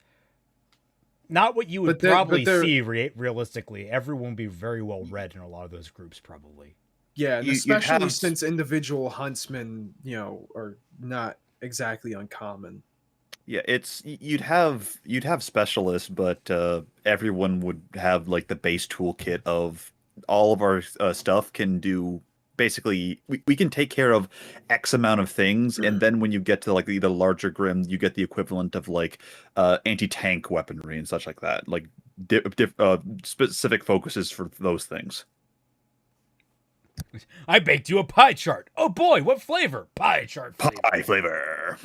S1: not what you would probably see realistically. Everyone would be very well read in a lot of those groups, probably.
S3: Yeah, and especially since individual huntsmen, are not exactly uncommon.
S4: Yeah, you'd have specialists, but everyone would have like the base toolkit of all of our stuff can do. Basically, we can take care of X amount of things, and then when you get to like the larger Grim, you get the equivalent of like anti-tank weaponry and such like that, like specific focuses for those things.
S1: I baked you a pie chart. Oh boy, what flavor? Pie chart flavor.
S4: Pie flavor.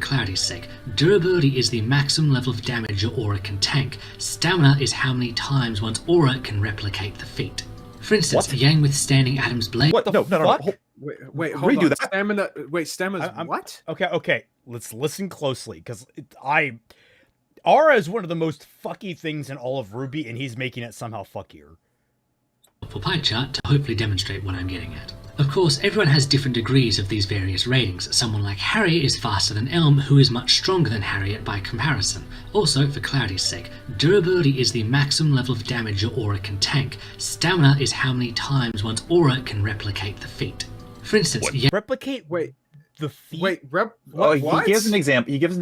S5: clarity's sake, durability is the maximum level of damage your aura can tank. Stamina is how many times one's aura can replicate the feat. For instance, Yang withstanding Adam's blade.
S1: What the fuck?
S3: No. Wait, hold on.
S4: That.
S3: Stamina. Wait, stamina. What?
S1: Okay. Let's listen closely, because Aura is one of the most fucky things in all of RWBY, and he's making it somehow fuckier.
S5: For pie chart to hopefully demonstrate what I'm getting at. Of course, everyone has different degrees of these various ratings. Someone like Harriet is faster than Elm, who is much stronger than Harriet by comparison. Also, for clarity's sake, durability is the maximum level of damage your aura can tank. Stamina is how many times one's aura can replicate the feat. For instance,
S1: replicate the feat.
S3: What?
S4: He gives an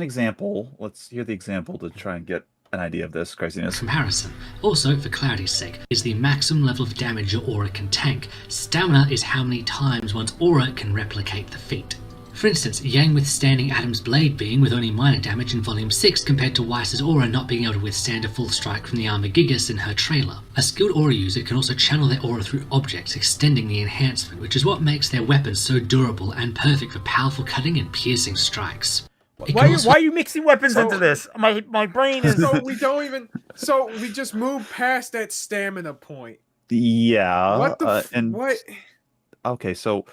S4: example. Let's hear the example to try and get an idea of this craziness.
S5: Comparison. Also, for clarity's sake, is the maximum level of damage your aura can tank. Stamina is how many times one's aura can replicate the feat. For instance, Yang withstanding Adam's blade being with only minor damage in Volume 6 compared to Weiss's aura not being able to withstand a full strike from the armor Gigas in her trailer. A skilled aura user can also channel their aura through objects, extending the enhancement, which is what makes their weapons so durable and perfect for powerful cutting and piercing strikes.
S1: Why are you mixing weapons into this? My brain is...
S3: So we just move past that stamina point.
S4: Yeah.
S3: What the what?
S4: Okay, so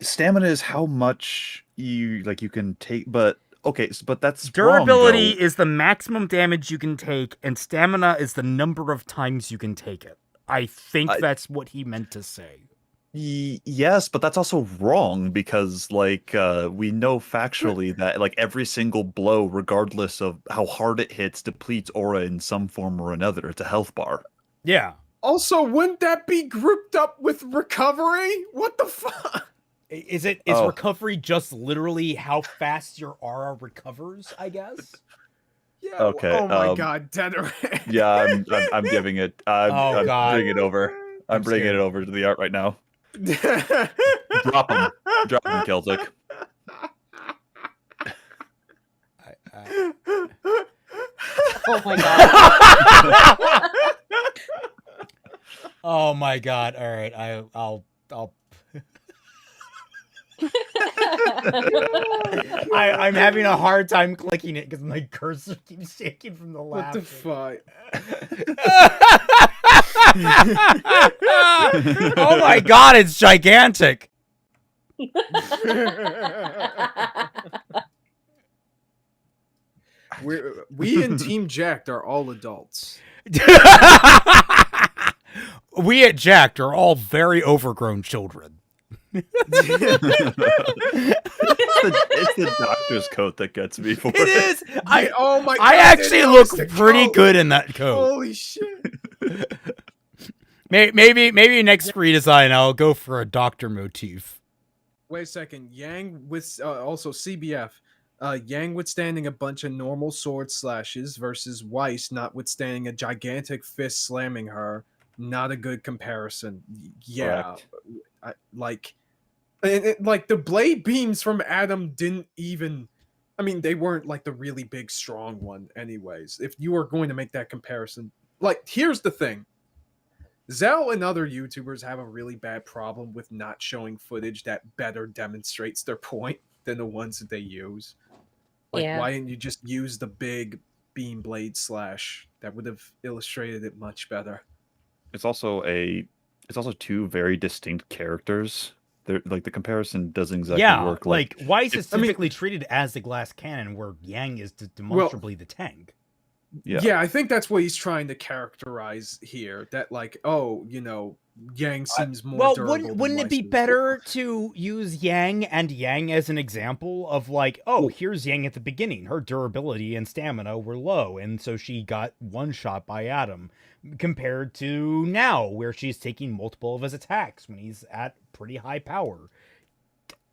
S4: stamina is how much you can take, but that's
S1: durability
S4: wrong,
S1: is the maximum damage you can take, and stamina is the number of times you can take it. I think that's what he meant to say.
S4: Yes, but that's also wrong, because we know factually that every single blow, regardless of how hard it hits, depletes aura in some form or another. It's a health bar.
S1: Yeah.
S3: Also, wouldn't that be grouped up with recovery? What the fuck?
S1: Is recovery just literally how fast your aura recovers, I guess?
S3: Yeah.
S4: Okay.
S3: Oh my god, Deader.
S4: Yeah, I'm giving it. I'm bringing it over. I'm bringing
S1: scared.
S4: it over to the art right now. Drop him, Celtic.
S2: Oh my god.
S1: Oh my god. All right. I'll I'm having a hard time clicking it because my cursor keeps shaking from the
S3: What
S1: laughter.
S3: the fuck?
S1: Oh my god, it's gigantic.
S3: We in Team Jacked are all adults.
S1: We at Jacked are all very overgrown children.
S4: It's the doctor's coat that gets me for
S1: It is.
S3: Oh my god!
S1: I actually look
S3: the
S1: pretty
S3: coat.
S1: good in that coat.
S3: Holy shit!
S1: Maybe next redesign I'll go for a doctor motif.
S3: Wait a second. Yang with also CBF. Yang withstanding a bunch of normal sword slashes versus Weiss notwithstanding a gigantic fist slamming her. Not a good comparison. Yeah, like the blade beams from Adam didn't even. I mean, they weren't like the really big, strong one, anyways. If you are going to make that comparison, like, here's the thing: Zel and other YouTubers have a really bad problem with not showing footage that better demonstrates their point than the ones that they use. Like, why didn't you just use the big beam blade slash? That would have illustrated it much better.
S4: It's also two very distinct characters. They're like, the comparison doesn't exactly work.
S1: Like Weiss is typically treated as the glass cannon, where Yang is demonstrably the tank.
S3: Yeah, I think that's what he's trying to characterize here. That, like, oh, you know, Yang seems more durable.
S1: Wouldn't it be better to use Yang and Yang as an example of, like, oh, here's Yang at the beginning. Her durability and stamina were low, and so she got one shot by Adam, compared to now, where she's taking multiple of his attacks when he's at pretty high power.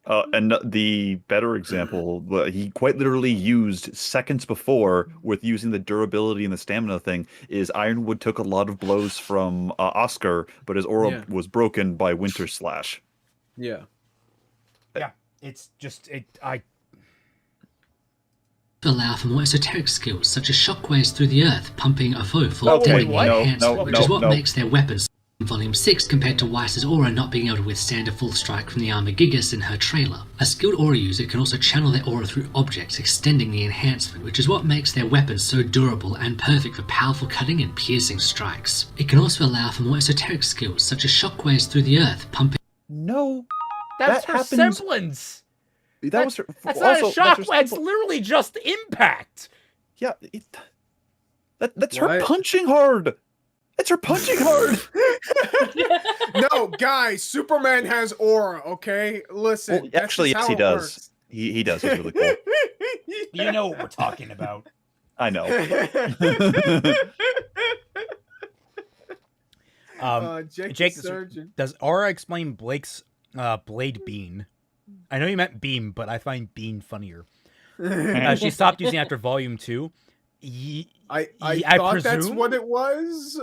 S4: And the better example, he quite literally used seconds before with using the durability and the stamina thing, is Ironwood took a lot of blows from Oscar, but his aura was broken by Winter Slash.
S3: Yeah.
S1: Yeah, it's just,
S5: allow for more esoteric skills, such as shockwaves through the earth, pumping a foe for damaging enhancement, which is what makes their weapons in Volume 6 compared to Weiss's aura not being able to withstand a full strike from the armor Gigas in her trailer. A skilled aura user can also channel their aura through objects, extending the enhancement, which is what makes their weapons so durable and perfect for powerful cutting and piercing strikes. It can also allow for more esoteric skills, such as shockwaves through the earth, pumping...
S4: No.
S1: That's her Semblance!
S4: That's
S1: not a shock, it's literally just impact!
S4: Yeah, that's her punching hard! It's her punching hard!
S3: No, guys, Superman has aura, okay? Listen.
S4: Well, actually, yes, he does. He does. It's really cool.
S1: You know what we're talking about.
S4: I know.
S3: Jake
S1: does aura explain Blake's blade beam? I know you meant beam, but I find beam funnier. She stopped using after Volume 2.
S3: I thought presume? That's what it was.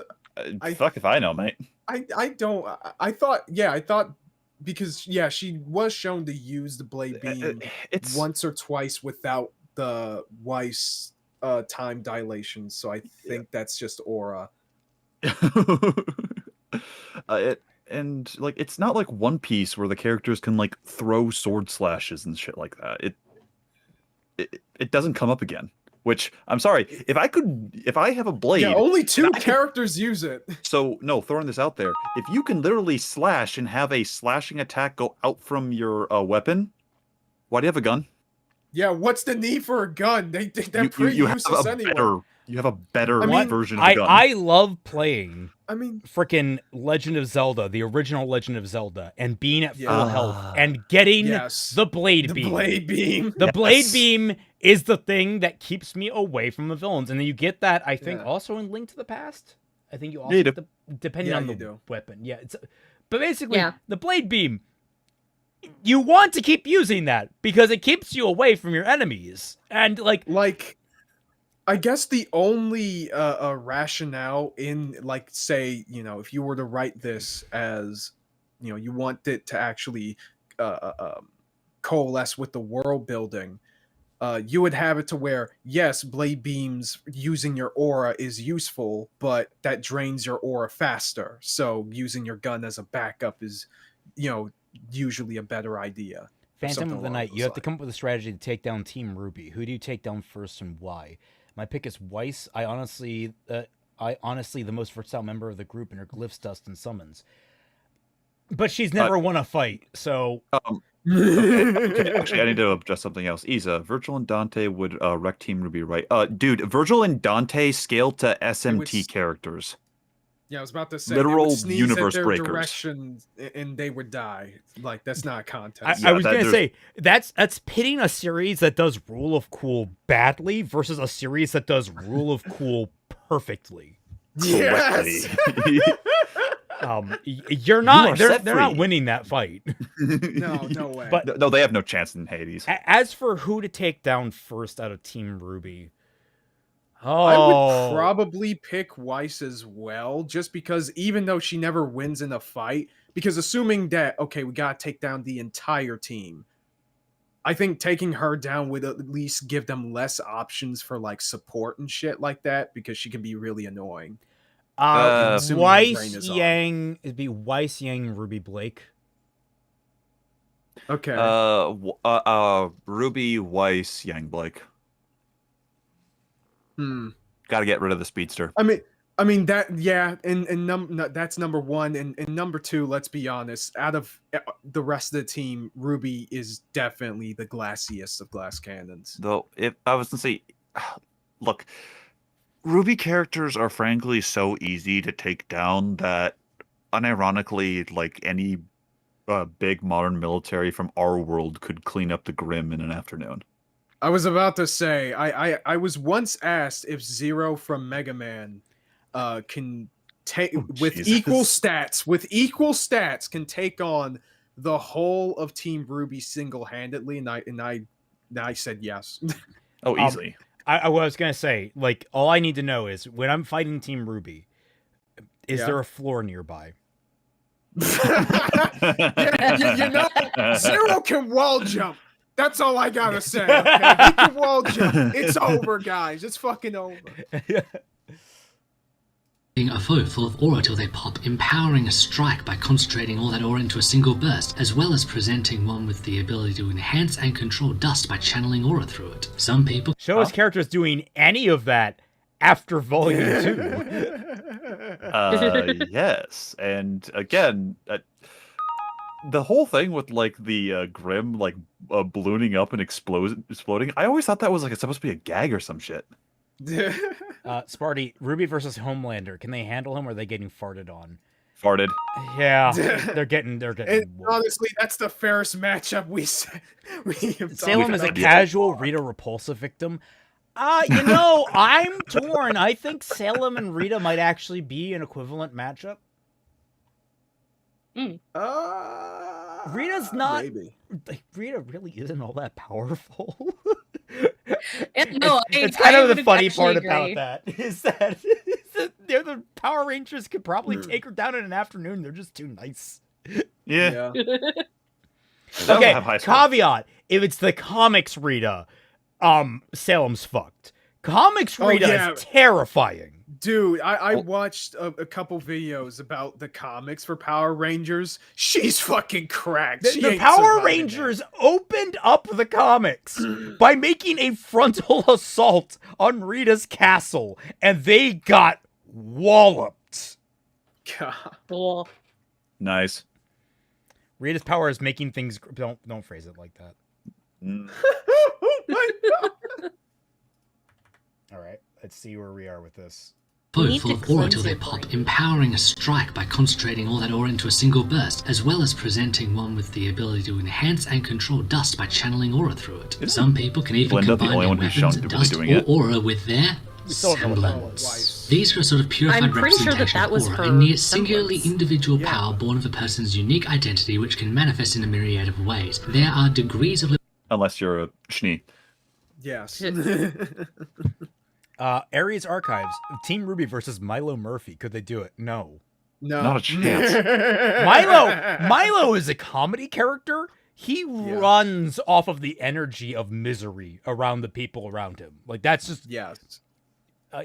S4: Fuck if I know, mate.
S3: I don't. I thought because she was shown to use the blade beam once or twice without the Weiss time dilation. So I think that's just aura.
S4: And like, it's not like One Piece where the characters can like throw sword slashes and shit like that. It doesn't come up again. Which, I'm sorry, if I have a blade...
S3: Yeah, only 2 characters use it.
S4: So, no, throwing this out there. If you can literally slash and have a slashing attack go out from your weapon, why do you have a gun?
S3: Yeah, what's the need for a gun? They're pretty useless anyway.
S4: You have a better version of a gun.
S1: I love playing freaking Legend of Zelda, the original Legend of Zelda, and being at full health and getting the blade beam. The blade beam is the thing that keeps me away from the villains. And then you get that, I think, also in Link to the Past. I think you also get depending on the weapon. Yeah, but basically, the blade beam, you want to keep using that because it keeps you away from your enemies. And like
S3: I guess the only rationale in, like, say, you know, if you were to write this as, you know, you want it to actually coalesce with the world building, you would have it to where, yes, blade beams using your aura is useful, but that drains your aura faster. So using your gun as a backup is, you know, usually a better idea.
S1: Phantom of the
S3: along
S1: Night,
S3: those
S1: you have to
S3: lines.
S1: come up with a strategy to take down Team RWBY. Who do you take down first and why? My pick is Weiss. I honestly, the most versatile member of the group in her glyphs, dust, and summons. But she's never won a fight, so...
S4: Okay, actually, I need to adjust something else. Isa, Virgil and Dante would wreck Team RWBY, right? Dude, Virgil and Dante scale to SMT characters.
S3: Yeah, I was about to say
S4: Literal
S3: they would sneeze
S4: universe
S3: at their
S4: breakers.
S3: direction and they would die. Like, that's not a contest.
S1: I was gonna say that's pitting a series that does Rule of Cool badly versus a series that does Rule of Cool perfectly.
S3: Yes.
S1: You're not.
S4: You are
S1: They're not winning that fight.
S3: No way.
S1: But
S4: no, they have no chance in Hades.
S1: As for who to take down first out of Team RWBY,
S3: I would probably pick Weiss as well, just because even though she never wins in a fight, because assuming that, okay, we gotta take down the entire team, I think taking her down would at least give them less options for like support and shit like that, because she can be really annoying.
S1: Weiss Yang, it'd be Weiss Yang Ruby Blake.
S3: Okay.
S4: Ruby, Weiss, Yang Blake. Got to get rid of the speedster.
S3: I mean that, yeah, and that's number one, and number two. Let's be honest. Out of the rest of the team, Ruby is definitely the glassiest of glass cannons.
S4: Though, if I was to say, look, Ruby characters are frankly so easy to take down that, unironically, like any big modern military from our world could clean up the Grim in an afternoon.
S3: I was about to say, I was once asked if Zero from Mega Man can take equal stats can take on the whole of Team RWBY single-handedly, and I said yes.
S4: Oh, easily.
S1: I was gonna say, like, all I need to know is when I'm fighting Team RWBY, is there a floor nearby?
S3: you know, Zero can wall jump. That's all I gotta say. Okay? He can wall jump. It's over, guys. It's fucking over.
S5: A foe full of aura till they pop, empowering a strike by concentrating all that aura into a single burst, as well as presenting one with the ability to enhance and control dust by channeling aura through it. Some people
S1: show us characters doing any of that after Volume 2.
S4: Yes, and again, the whole thing with like the Grim like ballooning up and exploding. I always thought that was like it's supposed to be a gag or some shit.
S1: Sparty, RWBY versus Homelander. Can they handle him, or are they getting farted on?
S4: Farted.
S1: Yeah, they're getting.
S3: Honestly, that's the fairest matchup we have.
S1: Salem is a casual Rita Repulsa victim. You know, I'm torn. I think Salem and Rita might actually be an equivalent matchup. Rita's not.
S3: Maybe.
S1: Like, Rita really isn't all that powerful.
S2: No,
S1: it's kind of the funny part about that is that the Power Rangers could probably take her down in an afternoon. They're just too nice.
S4: Yeah.
S1: Okay. Caveat: if it's the comics Rita, Salem's fucked. Comics Rita is terrifying.
S3: Dude, I watched a couple videos about the comics for Power Rangers. She's fucking cracked.
S1: The Power Rangers opened up the comics by making a frontal assault on Rita's castle, and they got walloped.
S3: God.
S2: Cool.
S4: Nice.
S1: Rita's power is making things. Don't phrase it like that.
S3: Oh my god.
S1: All right, let's see where we are with this.
S5: Foe full of aura till they pop, empowering a strike by concentrating all that aura into a single burst, as well as presenting one with the ability to enhance and control dust by channeling aura through it. Some people can even combine their weapons, dust, or aura with their semblance. These are a sort of purified representation of aura, a near singularly individual power born of a person's unique identity which can manifest in a myriad of ways. There are degrees of...
S4: Unless you're a Schnee.
S3: Yes.
S1: Ares Archives, Team RWBY versus Milo Murphy. Could they do it? No.
S4: Not a chance.
S1: Milo is a comedy character. He runs off of the energy of misery around the people around him. Like, that's just...
S3: Yes.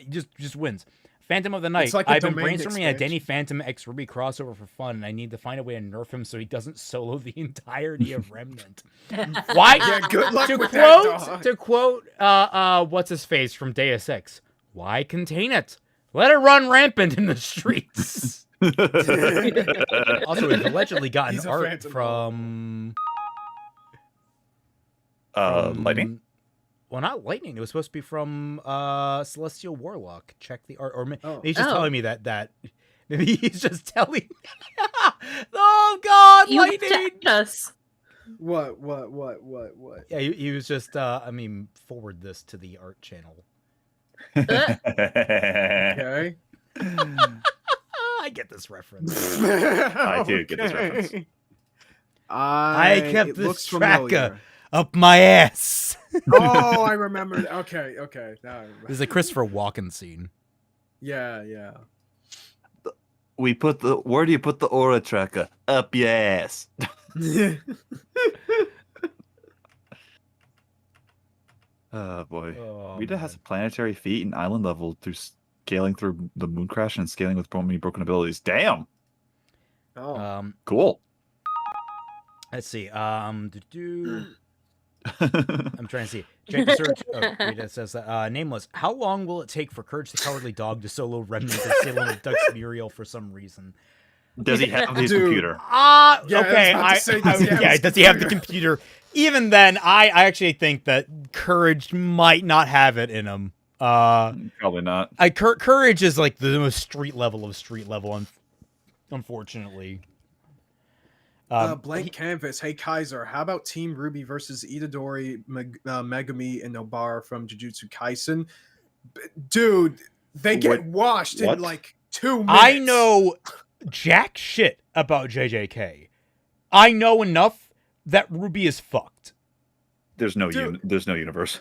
S1: Just wins. Phantom of the Night.
S3: like a
S1: I've been
S3: domain
S1: brainstorming a
S3: expansion.
S1: Danny Phantom X RWBY crossover for fun, and I need to find a way to nerf him so he doesn't solo the entirety of Remnant. Why?
S3: Yeah, good luck
S1: to
S3: with
S1: quote,
S3: that, dog.
S1: to quote, what's his face from Deus Ex? Why contain it? Let it run rampant in the streets. Also, we've allegedly gotten
S3: He's a
S1: art
S3: Phantom
S1: from
S4: Lightning.
S1: Well, not Lightning. It was supposed to be from Celestial Warlock. Check the art, or maybe
S3: Oh.
S1: he's just
S2: Oh.
S1: telling me that. Maybe he's just telling. Oh God,
S2: You
S1: Lightning!
S2: checked us.
S3: What?
S1: Yeah, he was just. I mean, forward this to the art channel.
S3: Okay.
S1: I get this reference.
S4: I do get this reference.
S1: I kept
S3: it
S1: this
S3: looks
S1: tracker
S3: familiar.
S1: up my ass.
S3: Oh, I remember. Okay. Now I remember.
S1: This is a Christopher Walken scene.
S3: Yeah.
S4: Where do you put the aura tracker? Up your ass. Oh boy.
S1: Oh,
S4: Rita has
S1: man.
S4: a planetary feat and island level through scaling through the moon crash and scaling with many broken abilities. Damn.
S3: Oh.
S4: Cool.
S1: Let's see. I'm trying to see. Jake the Search. Oh, Rita says that. Nameless. How long will it take for Courage the Cowardly Dog to solo Remnant of Salem with Dux Muriel for some reason?
S4: Does he have his
S3: Dude.
S4: computer?
S3: Yeah,
S1: Okay.
S3: I was about to say, does he have his
S1: Does he have the
S3: computer?
S1: computer? Even then, I actually think that Courage might not have it in him.
S4: Probably not.
S1: Courage is like the most street level of street level, unfortunately.
S3: Blank canvas. Hey Kaiser, how about Team Ruby versus Itadori, Megami, and Nobara from Jujutsu Kaisen? Dude, they get washed
S4: What?
S3: in like 2 minutes.
S1: I know jack shit about JJK. I know enough that Ruby is fucked.
S4: There's no
S3: Dude.
S4: there's no universe.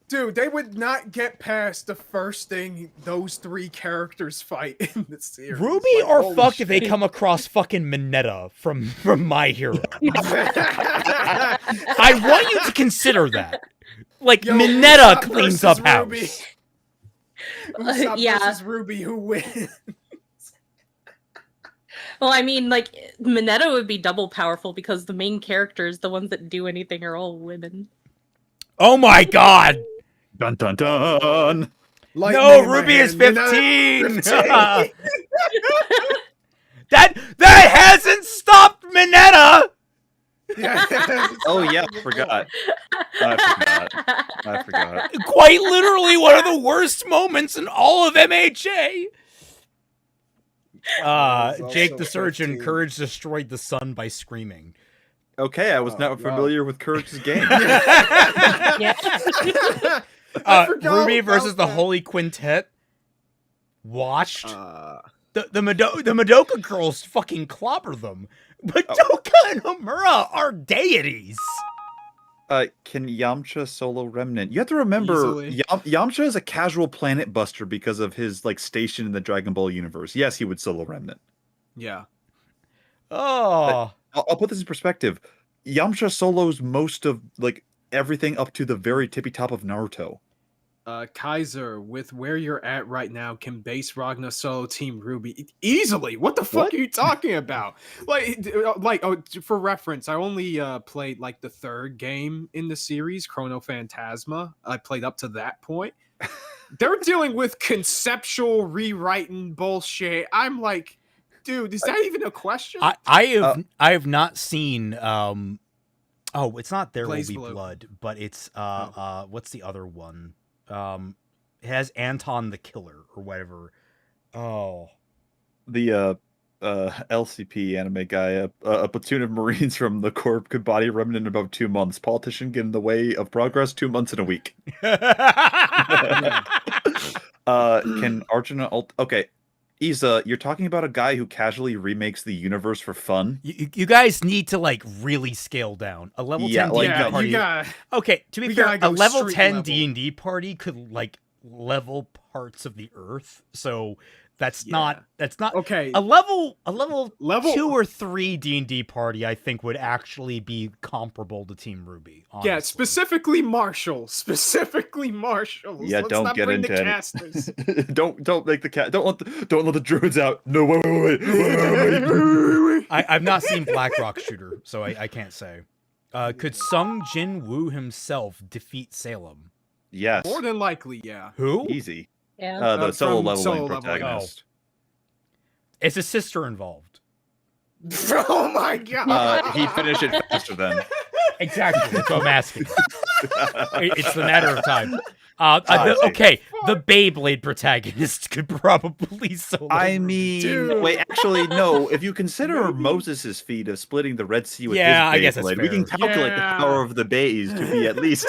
S3: Dude, they would not get past the first thing those 3 characters fight in the series.
S1: Ruby
S3: Like,
S1: are
S3: holy
S1: fucked if they
S3: shit.
S1: come across fucking Mineta from My Hero. I want you to consider that. Like,
S3: Yo,
S1: Mineta
S3: Usopp
S1: cleans
S3: versus
S1: up house.
S3: Ruby. Usopp
S2: Yeah.
S3: versus Ruby, who wins?
S2: Well, I mean, like, Mineta would be double powerful because the main characters, the ones that do anything, are all women.
S1: Oh my god!
S4: Dun dun dun.
S3: Lightning
S1: No,
S3: in my
S1: Ruby is
S3: hand,
S1: 15!
S3: 15.
S1: That hasn't stopped Mineta!
S3: Yeah.
S4: Oh yeah, I forgot. I forgot.
S1: Quite literally one of the worst moments in all of MHA.
S3: was
S1: Jake
S3: also
S1: the Surgeon,
S3: 15.
S1: Courage destroyed the sun by screaming.
S4: Okay, I was
S3: Oh,
S4: not
S3: wow.
S4: familiar with Courage's game.
S2: Yeah.
S3: I forgot
S1: Ruby
S3: about
S1: versus the
S3: that.
S1: Holy Quintet. Watched.
S3: Uh,
S1: The Madoka girls fucking clobber them. Madoka and Homura are deities.
S4: Can Yamcha solo Remnant? You have to remember,
S3: Easily.
S4: Yamcha is a casual planet buster because of his like station in the Dragon Ball universe. Yes, he would solo Remnant.
S3: yeah.
S1: Oh.
S4: I'll put this in perspective. Yamcha solos most of like everything up to the very tippy top of Naruto.
S3: Kaiser, with where you're at right now, can base Ragnar solo Team Ruby easily. What the fuck
S4: What?
S3: are you talking about? For reference, I only played like the 3rd game in the series, Chrono Phantasma. I played up to that point. They're dealing with conceptual rewriting bullshit. I'm like, dude, is that even a question?
S1: I have not seen it's not There
S3: Blaze
S1: Will Be
S3: Blue.
S1: Blood, but it's what's the other one? It has Anton the Killer or whatever. Oh.
S4: The LCP anime guy, a platoon of Marines from the Corps could body Remnant in about 2 months. Politician get in the way of progress 2 months and a week. Can Arjuna okay. Isa, you're talking about a guy who casually remakes the universe for fun?
S1: You guys need to like really scale down. A level 10
S4: like,
S1: D&D party.
S3: you got.
S1: Okay, to be
S3: we
S1: fair,
S3: gotta
S1: a
S3: go
S1: level
S3: street
S1: 10
S3: level.
S1: D&D party could like level parts of the earth. So That's
S3: Yeah.
S1: not
S3: Okay.
S1: a level
S3: Level
S1: 2 or 3 D&D party. I think would actually be comparable to Team RWBY. Honestly.
S3: Yeah, specifically Marshall. Specifically Marshalls.
S4: Yeah,
S3: Let's
S4: don't
S3: not
S4: get
S3: bring
S4: into
S3: the
S4: any-
S3: casters.
S4: don't make the cat. Don't let the druids out. No, wait.
S3: I've
S1: I've not seen Blackrock Shooter, so I can't say. Could Sung Jin Woo himself defeat Salem?
S4: Yes,
S3: More than likely, yeah.
S1: Who?
S4: easy.
S2: Yeah.
S4: The solo
S3: from
S4: leveling
S3: solo leveling.
S4: protagonist.
S1: Is his sister involved?
S3: Oh my god.
S4: He'd finish it faster then.
S1: Exactly. That's what I'm asking. It's the matter of time.
S4: I see.
S1: Okay, the Beyblade protagonist could probably solo.
S4: I
S1: RWBY.
S4: mean,
S3: Dude.
S4: wait, actually, no. If you consider Moses' feat of splitting the Red Sea with
S1: Yeah, I
S4: his
S1: guess that's
S4: Beyblade, we can
S1: fair.
S4: calculate
S3: Yeah.
S4: the power of the bays to be at least.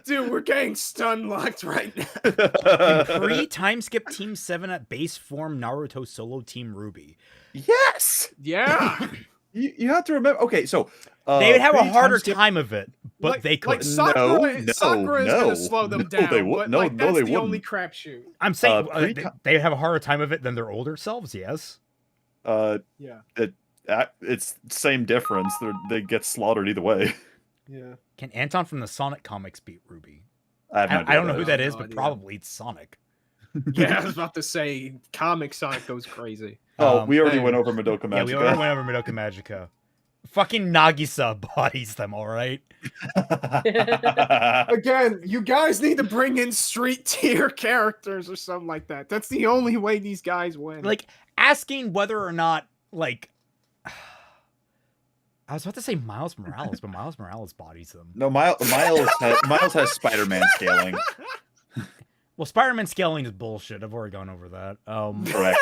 S3: Dude, we're getting stun locked right now.
S1: Pre-time skip Team 7 at base form Naruto solo Team RWBY.
S4: Yes,
S3: Yeah.
S4: you have to remember. Okay, so
S1: They would have a
S4: pre-time
S1: harder
S4: skip-
S1: time of it, but
S3: Like-
S1: they could.
S3: Like Sakura,
S4: No,
S3: Sakura is
S4: no,
S3: gonna slow them
S4: no,
S3: down.
S4: they would-
S3: but
S4: no,
S3: like,
S4: no,
S3: that's
S4: they
S3: the only
S4: wouldn't.
S3: crapshoot.
S1: I'm saying
S4: pre-ti-
S1: they have a harder time of it than their older selves. Yes.
S3: Yeah.
S4: It's same difference. They get slaughtered either way.
S3: Yeah.
S1: Can Anton from the Sonic comics beat RWBY?
S4: I have no idea
S1: I don't know
S4: what
S1: who
S4: that
S1: that
S3: is.
S1: is,
S3: No
S1: but
S3: idea.
S1: probably it's Sonic.
S3: Yeah, I was about to say, comic Sonic goes crazy.
S4: Oh, we already
S3: hey.
S4: went over Madoka Magica.
S1: Yeah, we already went over Madoka Magica. Fucking Nagisa bodies them, all right?
S3: Again, you guys need to bring in street tier characters or something like that. That's the only way these guys win.
S1: Like, asking whether or not, like... I was about to say Miles Morales, but Miles Morales bodies them.
S4: No, Miles has Spider-Man scaling.
S1: Well, Spider-Man scaling is bullshit. I've already gone over that.
S4: Correct.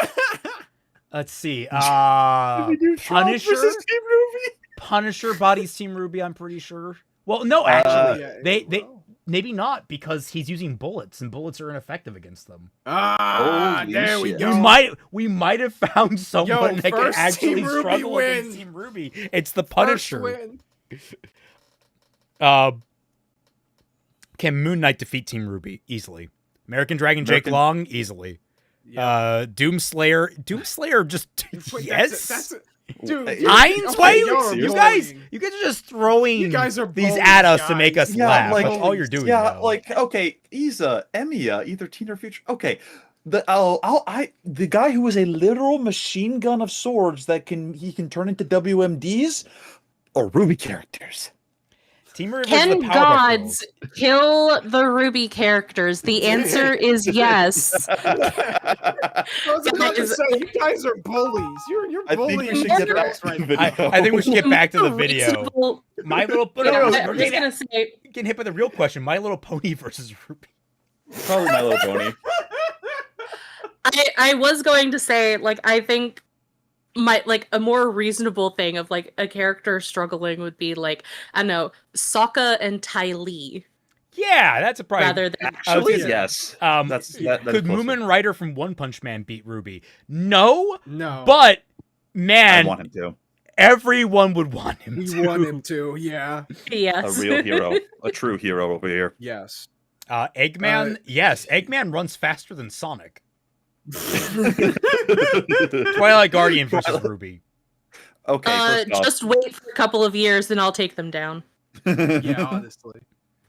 S1: Let's see.
S4: We do Trump
S1: Punisher?
S4: versus Team RWBY?
S1: Punisher bodies Team RWBY, I'm pretty sure. Well, no, actually,
S3: Yeah,
S1: they
S3: well.
S1: maybe not, because he's using bullets, and bullets are ineffective against them.
S4: Holy
S3: there we
S4: shit.
S3: go.
S1: We might have found someone that can
S3: first
S1: actually
S3: Team RWBY
S1: struggle against
S3: win.
S1: Team RWBY. It's the
S3: First
S1: Punisher.
S3: win.
S1: Can Moon Knight defeat Team RWBY? Easily. American Dragon Jake
S4: American-
S1: Long? Easily.
S3: Yeah.
S1: Doomslayer just
S3: Wait,
S1: yes.
S3: that's dude.
S4: Hey,
S3: you're-
S1: Heinz,
S3: okay,
S1: why
S3: you're
S1: you
S3: bullying.
S1: guys are just throwing
S3: You guys are
S1: these
S3: bullies,
S1: at us to make
S3: guys.
S1: us
S4: Yeah,
S1: laugh.
S4: like-
S1: That's all you're doing.
S4: Yeah,
S1: now.
S4: like okay, Iza, Emiya, either teen or future. Okay, the guy who is a literal machine gun of swords that he can turn into WMDs or RWBY characters.
S1: Team RWBY
S2: Can
S1: the Powerpuff
S2: gods
S1: Girls.
S2: kill the RWBY characters? The answer is yes.
S3: I was about to say, you guys are bullies. You're
S4: I think we
S3: bullying
S4: should
S3: these
S4: get back
S3: girls
S4: to
S3: right
S4: the
S3: now.
S4: video.
S1: I think we should get back to the video.
S2: Reasonable-
S1: My Little
S2: Yeah,
S1: no,
S2: I'm just gonna say,
S1: getting hit by the real question. My Little Pony versus RWBY.
S4: Probably My Little Pony.
S2: I was going to say, like, I think a more reasonable thing of like a character struggling would be like, I don't know, Sokka and Ty Lee
S1: Yeah, that's a probably.
S2: rather than
S4: Actually,
S3: Yeah.
S4: yes.
S1: Um,
S4: That is
S1: could
S4: closer.
S1: Moomin Rider from One Punch Man beat RWBY? No,
S3: No,
S1: but
S4: I
S1: man,
S4: want him to.
S1: everyone would want him
S3: we
S1: to.
S3: want him to. Yeah.
S2: yes.
S4: A real hero, a true hero over here.
S3: Yes.
S1: Eggman, yes, Eggman runs faster than Sonic. Twilight Guardian versus RWBY.
S4: Okay, first off,
S2: Just wait for a couple of years and I'll take them down.
S3: Yeah, honestly.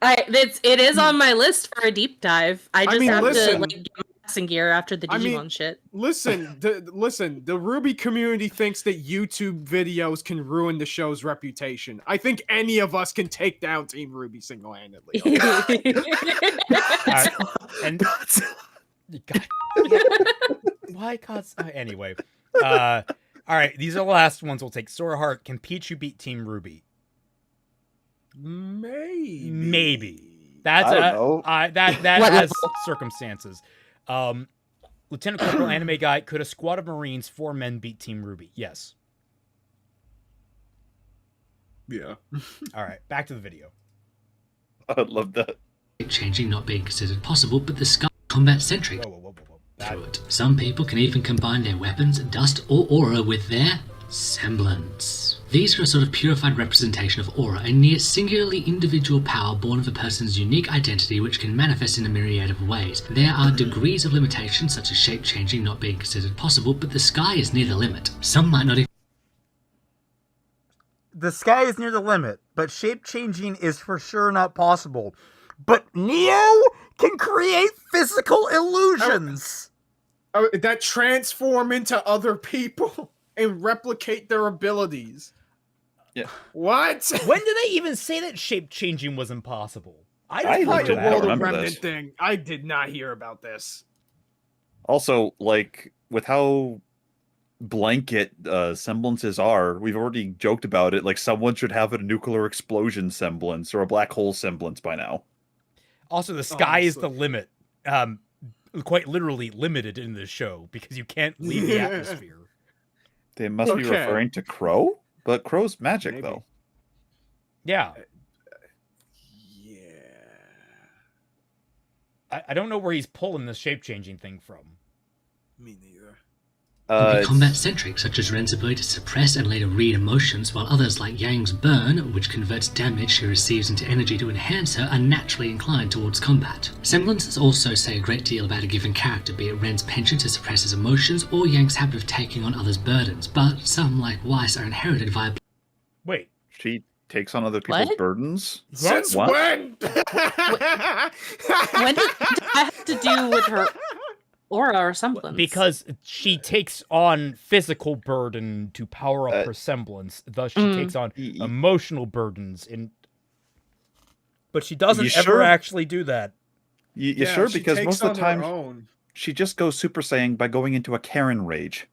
S2: It is on my list for a deep dive. I just
S3: mean,
S2: have to
S3: listen.
S2: like get my ass in gear after the
S3: I
S2: Digimon
S3: mean,
S2: shit.
S3: Listen, the RWBY community thinks that YouTube videos can ruin the show's reputation. I think any of us can take down Team RWBY single-handedly.
S1: And God, why cause anyway. All right, these are the last ones we'll take. Sora Heart, can Pichu beat Team RWBY? Maybe. That's
S4: I don't know.
S1: that
S2: What
S1: has
S2: level?
S1: circumstances. Lieutenant Corporal Anime Guy, could a squad of Marines, 4 men, beat Team RWBY? Yes.
S3: Yeah.
S1: All right, back to the video.
S4: I love that.
S5: Changing not being considered possible, but the Skull combat centric
S1: Whoa.
S5: through it. Some people can even combine their weapons, dust, or aura with their semblance. These are a sort of purified representation of aura, a near singularly individual power born of a person's unique identity which can manifest in a myriad of ways. There are degrees of limitation, such as shape-changing not being considered possible, but the sky is near the limit. Some might not even...
S1: The sky is near the limit, but shape-changing is for sure not possible. But Neo can create physical illusions!
S3: That transform into other people and replicate their abilities.
S4: Yeah.
S3: What?
S1: When did they even say that shape-changing was impossible?
S4: I
S3: Like the
S4: don't
S3: World of
S4: remember
S3: Remnant
S4: this.
S3: thing. I did not hear about this.
S4: Also, like, with how blanket semblances are, we've already joked about it. Like, someone should have a nuclear explosion semblance or a black hole semblance by now.
S1: Also, the sky is
S3: Honestly.
S1: the limit. Quite literally limited in this show, because you can't leave the atmosphere.
S4: They must be
S3: Okay.
S4: referring to Crow? But Crow's magic,
S3: Maybe.
S4: though.
S1: Yeah.
S3: Yeah.
S1: I don't know where he's pulling the shape-changing thing from.
S3: Me neither.
S5: Can be
S4: It's-
S5: combat-centric, such as Ren's ability to suppress and later read emotions, while others like Yang's Burn, which converts damage she receives into energy to enhance her, are naturally inclined towards combat. Semblances also say a great deal about a given character, be it Ren's penchant to suppress his emotions or Yang's habit of taking on others' burdens, but some, like Weiss, are inherited via...
S1: Wait.
S4: She takes on other people's
S2: What?
S4: burdens?
S3: Since
S4: What?
S3: when?
S2: When did that have to do with her aura or semblance?
S1: Because she takes on physical burden to power up her semblance. Thus, she takes on emotional burdens. But she doesn't
S4: You
S1: ever
S4: sure?
S1: actually do that.
S4: You
S3: Yeah,
S4: sure?
S3: she
S4: Because
S3: takes
S4: most of the
S3: on her
S4: time,
S3: own.
S4: she just goes Super Saiyan by going into a Karen rage.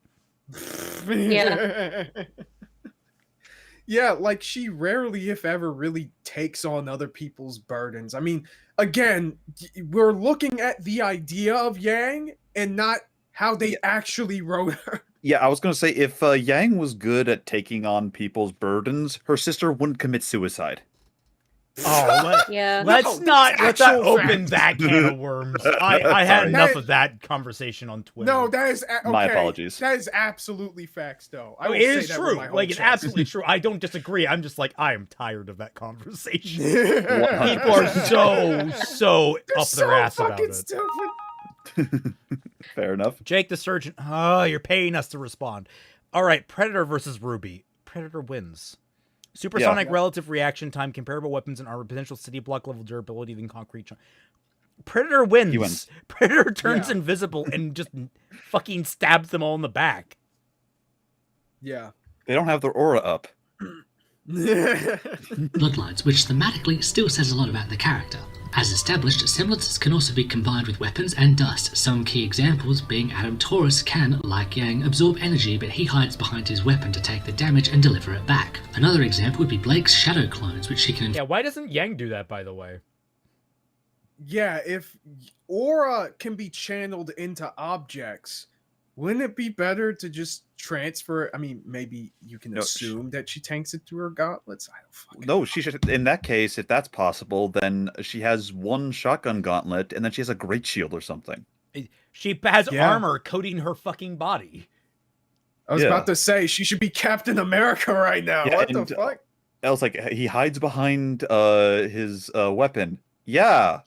S2: Yeah.
S3: Yeah, like she rarely, if ever, really takes on other people's burdens. I mean, again, we're looking at the idea of Yang and not how they actually wrote her.
S4: Yeah, I was going to say, if Yang was good at taking on people's burdens, her sister wouldn't commit suicide.
S1: Oh,
S2: Yeah.
S1: let's
S3: No,
S1: not
S3: that's
S1: let that
S3: actual
S1: open that can of worms. I had
S4: Sorry.
S1: enough of that conversation on Twitter.
S3: No, that is okay.
S4: My apologies.
S3: That is absolutely facts, though. I will
S1: it
S3: say
S1: is
S3: that with
S1: true.
S3: my whole
S1: Like, it's
S3: chest.
S1: absolutely true. I don't disagree. I'm just like, I am tired of that conversation.
S4: 100%.
S1: People are so
S3: They're
S1: up
S3: so
S1: their ass about
S3: fucking
S1: it.
S3: stupid.
S4: Fair enough.
S1: Jake the Surgeon. Oh, you're paying us to respond. All right, Predator versus Ruby. Predator wins. Supersonic relative reaction time, comparable weapons and armor, potential city block level durability than concrete. Predator wins.
S4: He wins.
S1: Predator turns invisible and just fucking stabs them all in the back.
S3: Yeah.
S4: They don't have their aura up.
S5: bloodlines, which thematically still says a lot about the character. As established, semblances can also be combined with weapons and dust, some key examples being Adam Taurus can, like Yang, absorb energy, but he hides behind his weapon to take the damage and deliver it back. Another example would be Blake's shadow clones, which she can...
S1: Yeah, why doesn't Yang do that, by the way?
S3: Yeah, if aura can be channeled into objects, wouldn't it be better to just transfer? I mean, maybe you can assume that she tanks it through her gauntlets. I don't fucking
S4: No, she should. In that case, if that's possible, then she has one shotgun gauntlet, and then she has a great shield or something.
S1: She has armor coating her fucking body.
S3: I was about to say she should be Captain America right now.
S4: Yeah,
S3: What the
S4: and,
S3: fuck?
S4: I was like, he hides behind his weapon. Yeah.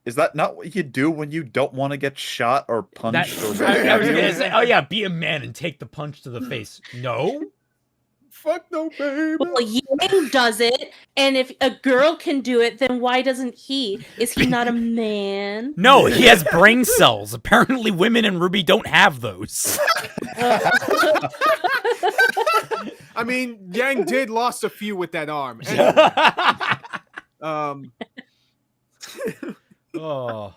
S4: Is that not what you do when you don't want to get shot or punched? or what
S1: I
S4: have
S1: was
S4: you?
S1: gonna say, oh yeah, be a man and take the punch to the face. No?
S3: Fuck no, baby.
S2: Well, Yang does it, and if a girl can do it, then why doesn't he? Is he not a man?
S1: No, he has brain cells. Apparently women in Ruby don't have those.
S3: I mean, Yang did lost a few with that arm. Anyway,
S1: Oh.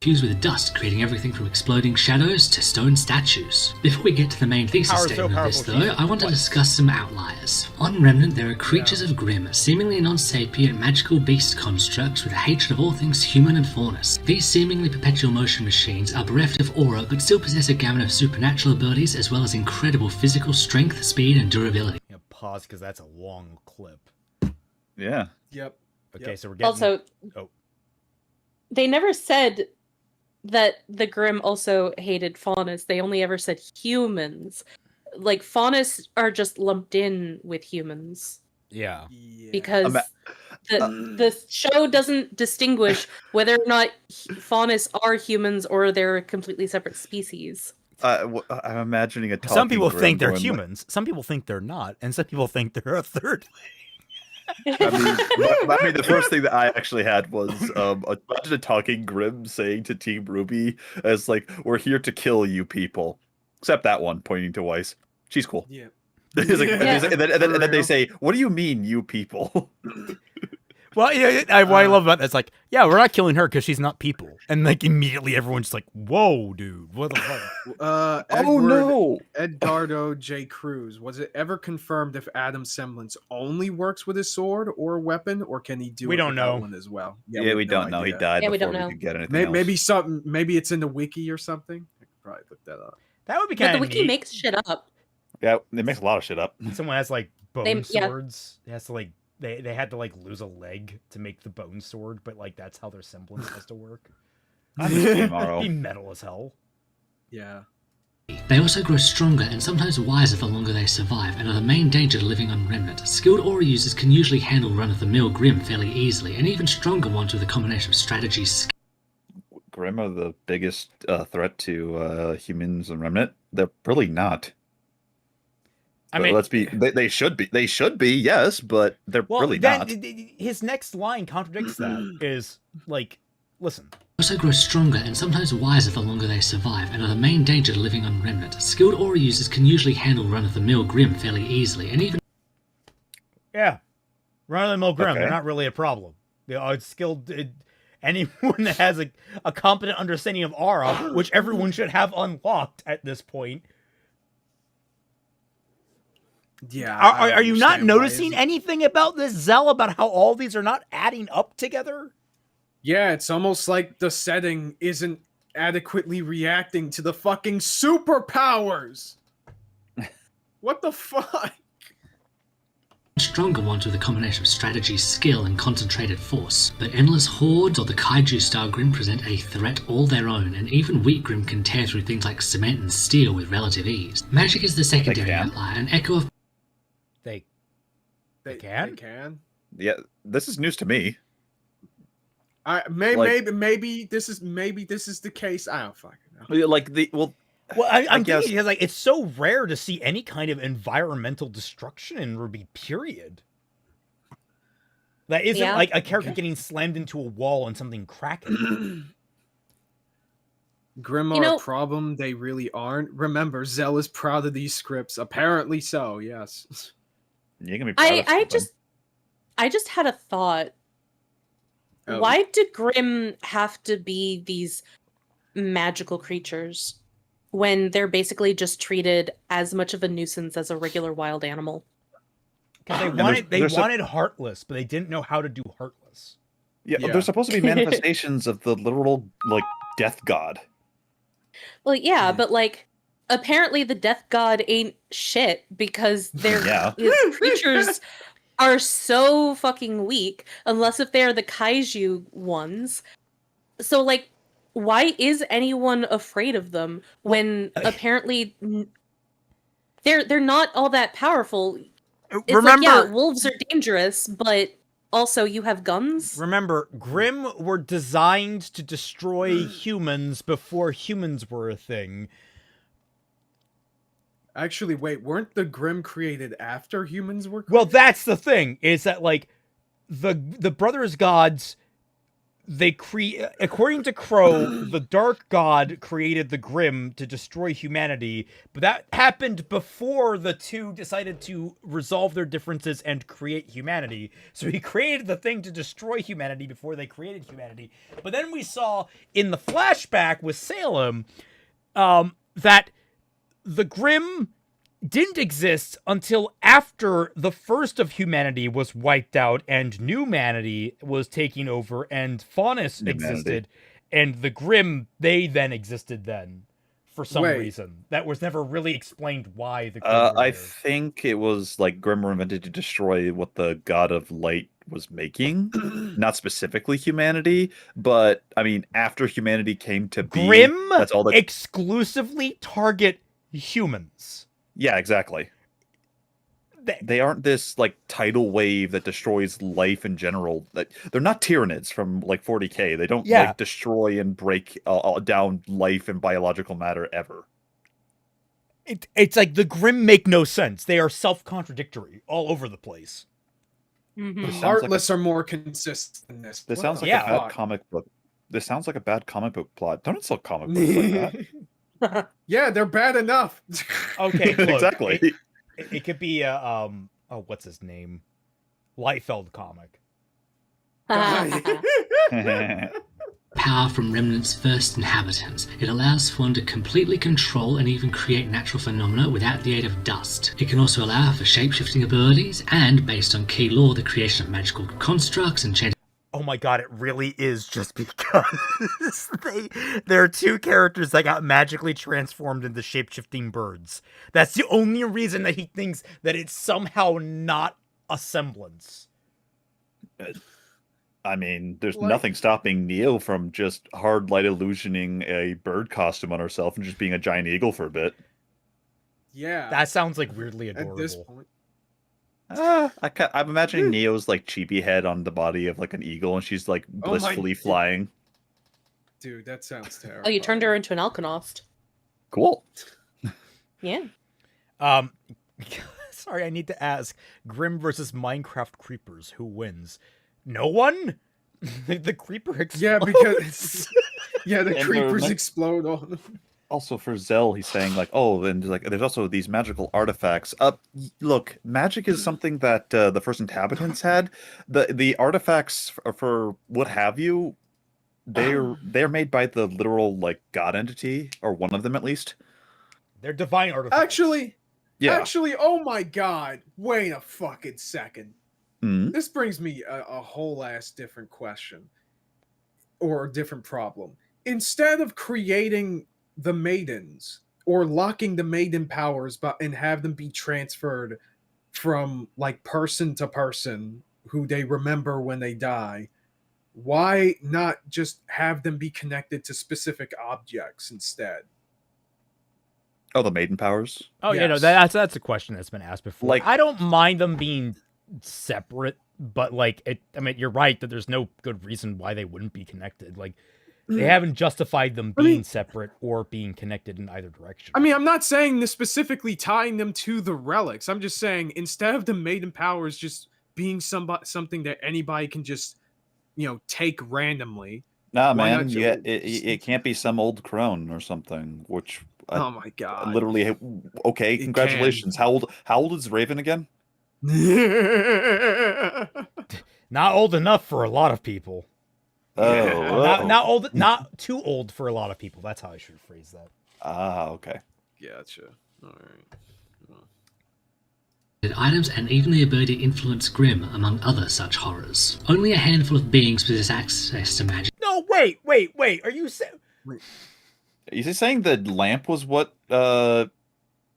S5: fused with dust, creating everything from exploding shadows to stone statues. Before we get to the main thesis
S1: Power so
S5: statement of this,
S1: powerful,
S5: though, I want to discuss some outliers. On Remnant, there are creatures of Grimm, seemingly non-sapient magical beast constructs with a hatred of all things human and faunus. These seemingly perpetual motion machines are bereft of aura, but still possess a gamut of supernatural abilities as well as incredible physical strength, speed, and durability.
S1: Yeah, pause because that's a long clip.
S4: Yeah.
S3: yep.
S1: Okay, so we're getting
S2: Also, they never said that the Grimm also hated faunus. They only ever said humans. like Faunus are just lumped in with humans
S1: Yeah.
S2: because the show doesn't distinguish whether or not Faunus are humans or they're a completely separate species.
S4: I'm imagining a talking
S1: Some people
S4: Grim
S1: think they're
S4: going,
S1: humans. Some people think they're not, and some people think they're a third.
S4: I mean, the first thing that I actually had was imagine a talking Grim saying to Team RWBY as like, "We're here to kill you people," except that one pointing to Weiss. She's cool.
S3: Yeah.
S4: And then they say, "What do you mean, you people?"
S1: Well, yeah, what I love about that's like, yeah, we're not killing her because she's not people, and like immediately everyone's just like, "Whoa, dude, what the fuck?"
S3: Edgardo J. Cruz. Was it ever confirmed if Adam's Semblance only works with his sword or weapon, or can he do
S1: We
S3: it
S1: don't
S3: without
S1: know.
S3: one as well?
S4: Yeah, we don't know. He died
S2: Yeah, we
S4: before
S2: don't
S4: we
S2: know.
S4: could get anything
S3: Maybe maybe it's in the wiki or something. I could probably look that up.
S1: That would be
S2: But
S1: kind
S2: the
S1: of
S2: wiki
S1: neat.
S2: makes shit up.
S4: Yeah, it makes a lot of shit up.
S1: Someone has like bone
S2: Yeah.
S1: swords. It has to like they had to like lose a leg to make the bone sword, but like that's how their semblance has to work.
S4: Tomorrow.
S1: Be metal as hell.
S3: Yeah.
S5: They also grow stronger and sometimes wiser the longer they survive, and are the main danger living on Remnant. Skilled aura users can usually handle run-of-the-mill Grim fairly easily, and even stronger ones with a combination of strategy,
S4: Grim are the biggest threat to humans and Remnant. They're really not.
S1: I mean,
S4: let's be. They should be. They should be. Yes, but they're really
S1: then,
S4: not.
S1: His next line contradicts that. Is like, listen.
S5: also grow stronger and sometimes wiser the longer they survive, and are the main danger living on Remnant. Skilled aura users can usually handle run-of-the-mill Grim fairly easily, and even
S1: Run-of-the-mill Grim.
S4: Okay.
S1: They're not really a problem. They are skilled. Anyone that has a competent understanding of aura, which everyone should have unlocked at this point.
S3: Yeah.
S1: Are you not noticing anything about this, Zel, about how all these are not adding up together?
S3: Yeah, it's almost like the setting isn't adequately reacting to the fucking superpowers. What the fuck?
S5: stronger ones with a combination of strategy, skill, and concentrated force. The endless hordes or the kaiju-style Grim present a threat all their own, and even weak Grim can tear through things like cement and steel with relative ease. Magic is the secondary outlier, an echo of
S1: They
S3: They
S1: can?
S3: They can.
S4: Yeah, this is news to me.
S3: Maybe this is the case. I don't fucking know.
S4: Like the well,
S1: I'm
S4: guess-
S1: thinking because like it's so rare to see any kind of environmental destruction in RWBY. Period. That isn't like a character getting slammed into a wall and something cracking.
S3: Grim are a problem. They really aren't. Remember, Zel is proud of these scripts. Apparently so. Yes.
S4: You're gonna be proud of something.
S2: I just had a thought.
S3: Oh.
S2: Why do Grim have to be these magical creatures when they're basically just treated as much of a nuisance as a regular wild animal?
S1: Because they wanted Heartless, but they didn't know how to do Heartless.
S4: Yeah, they're supposed to be manifestations of the literal like death god.
S2: Well, yeah, but like apparently the death god ain't shit because their creatures are so fucking weak unless if they're the kaiju ones. So like why is anyone afraid of them when apparently they're not all that powerful? It's
S1: remember,
S2: like, yeah, wolves are dangerous, but also you have guns?
S1: Remember, Grim were designed to destroy humans before humans were a thing.
S3: Actually, wait, weren't the Grim created after humans were created?
S1: Well, that's the thing, is that like the Brothers Gods, they according to Crow, the Dark God created the Grim to destroy humanity, but that happened before the two decided to resolve their differences and create humanity. So he created the thing to destroy humanity before they created humanity. But then we saw in the flashback with Salem that the Grim didn't exist until after the first of humanity was wiped out and new humanity was taking over and Faunus existed, and the Grim, they then existed then for some reason. That was never really explained why the Grim were
S4: I
S1: there.
S4: think it was like Grim were invented to destroy what the God of Light was making, not specifically humanity, but I mean after humanity came to be,
S1: Grim
S4: that's all that
S1: exclusively target humans.
S4: Yeah, exactly. They aren't this like tidal wave that destroys life in general. That they're not Tyranids from like 40K. They don't like destroy and break down life and biological matter ever.
S1: It's like the Grimm make no sense. They are self-contradictory all over the place.
S2: Mm-hmm.
S3: The Heartless are more consistent than this.
S4: This sounds like a bad comic book. This sounds like a bad comic book plot. Don't insult comic books like that.
S3: Yeah, they're bad enough.
S1: Okay, look,
S4: exactly.
S1: It could be a what's his name? Liefeld comic.
S5: Power from Remnant's first inhabitants. It allows for one to completely control and even create natural phenomena without the aid of dust. It can also allow for shape-shifting abilities and, based on key lore, the creation of magical constructs and change.
S1: Oh my god, it really is just because there are two characters that got magically transformed into shape-shifting birds. That's the only reason that he thinks that it's somehow not a semblance.
S4: I mean, there's nothing stopping Neo from just hard light illusioning a bird costume on herself and just being a giant eagle for a bit.
S3: Yeah.
S1: That sounds like weirdly adorable.
S3: At this point.
S4: I'm imagining Neo's like chibi head on the body of like an eagle and she's like blissfully flying.
S3: Dude, that sounds terrible.
S2: Oh, you turned her into an Alkanost.
S4: Cool.
S2: Yeah.
S1: Sorry, I need to ask. Grimm versus Minecraft creepers. Who wins? No one? The creeper explodes.
S3: Yeah, because the creepers explode on them.
S4: Also for Zel, he's saying like, oh, and like there's also these magical artifacts. Look, magic is something that the first inhabitants had. The artifacts for what have you, they're made by the literal like god entity, or one of them at least.
S1: They're divine artifacts.
S3: Actually, oh my god! Wait a fucking second.
S4: Mm-hmm.
S3: This brings me a whole ass different question, or a different problem. Instead of creating the maidens or locking the maiden powers and have them be transferred from like person to person who they remember when they die, why not just have them be connected to specific objects instead?
S4: Oh, the maiden powers?
S1: Oh, yes. That's a question that's been asked before.
S4: Like,
S1: I don't mind them being separate, but like I mean, you're right that there's no good reason why they wouldn't be connected. Like, they haven't justified them being separate or being connected in either direction.
S3: I mean, I'm not saying this specifically tying them to the relics. I'm just saying instead of the maiden powers just being something that anybody can just, take randomly.
S4: Nah, man, it can't be some old crone or something. Which
S3: oh my god,
S4: literally. Okay, congratulations. How old is Raven again?
S1: Not old enough for a lot of people. Not too old for a lot of people. That's how I should phrase that.
S4: Okay.
S3: Gotcha. All right.
S5: Items and even the ability to influence Grimm, among other such horrors. Only a handful of beings possess access to magic.
S1: No, wait. Are you saying?
S4: Is he saying the lamp was what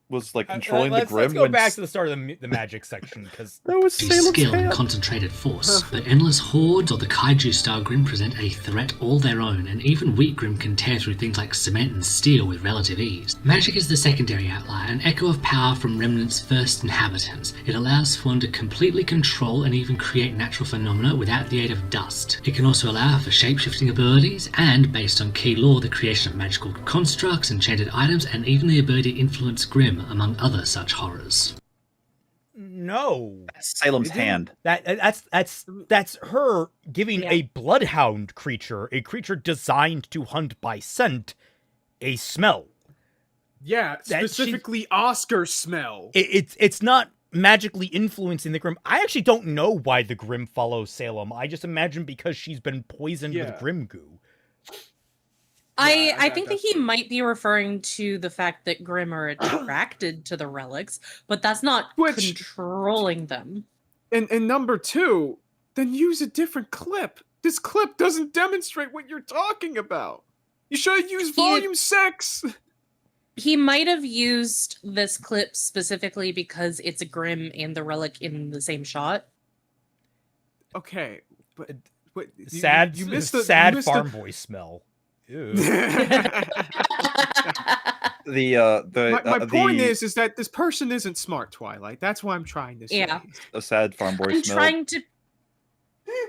S4: was like controlling the Grimm?
S1: Let's go back to the start of the magic section, because
S4: that was
S5: skill and concentrated force. But endless hordes or the kaiju style Grimm present a threat all their own, and even weak Grimm can tear through things like cement and steel with relative ease. Magic is the secondary outlier, an echo of power from Remnant's first inhabitants. It allows for one to completely control and even create natural phenomena without the aid of dust. It can also allow for shape-shifting abilities and, based on key lore, the creation of magical constructs, enchanted items, and even the ability to influence Grimm, among other such horrors.
S1: No,
S4: Salem's hand.
S1: That's her giving a bloodhound creature, a creature designed to hunt by scent, a smell.
S3: Yeah, specifically Oscar smell.
S1: It's not magically influencing the Grimm. I actually don't know why the Grimm follow Salem. I just imagine because she's been poisoned with Grimm goo.
S2: I think that he might be referring to the fact that Grimm are attracted to the relics, but that's not controlling them.
S3: And number two, then use a different clip. This clip doesn't demonstrate what you're talking about. You should have used volume 6.
S2: He might have used this clip specifically because it's a Grimm and the relic in the same shot.
S3: Okay, but
S1: you missed the farm boy smell. Ew.
S3: My point is that this person isn't smart, Twilight. That's what I'm trying to say.
S2: Yeah.
S4: A sad farm boy smell.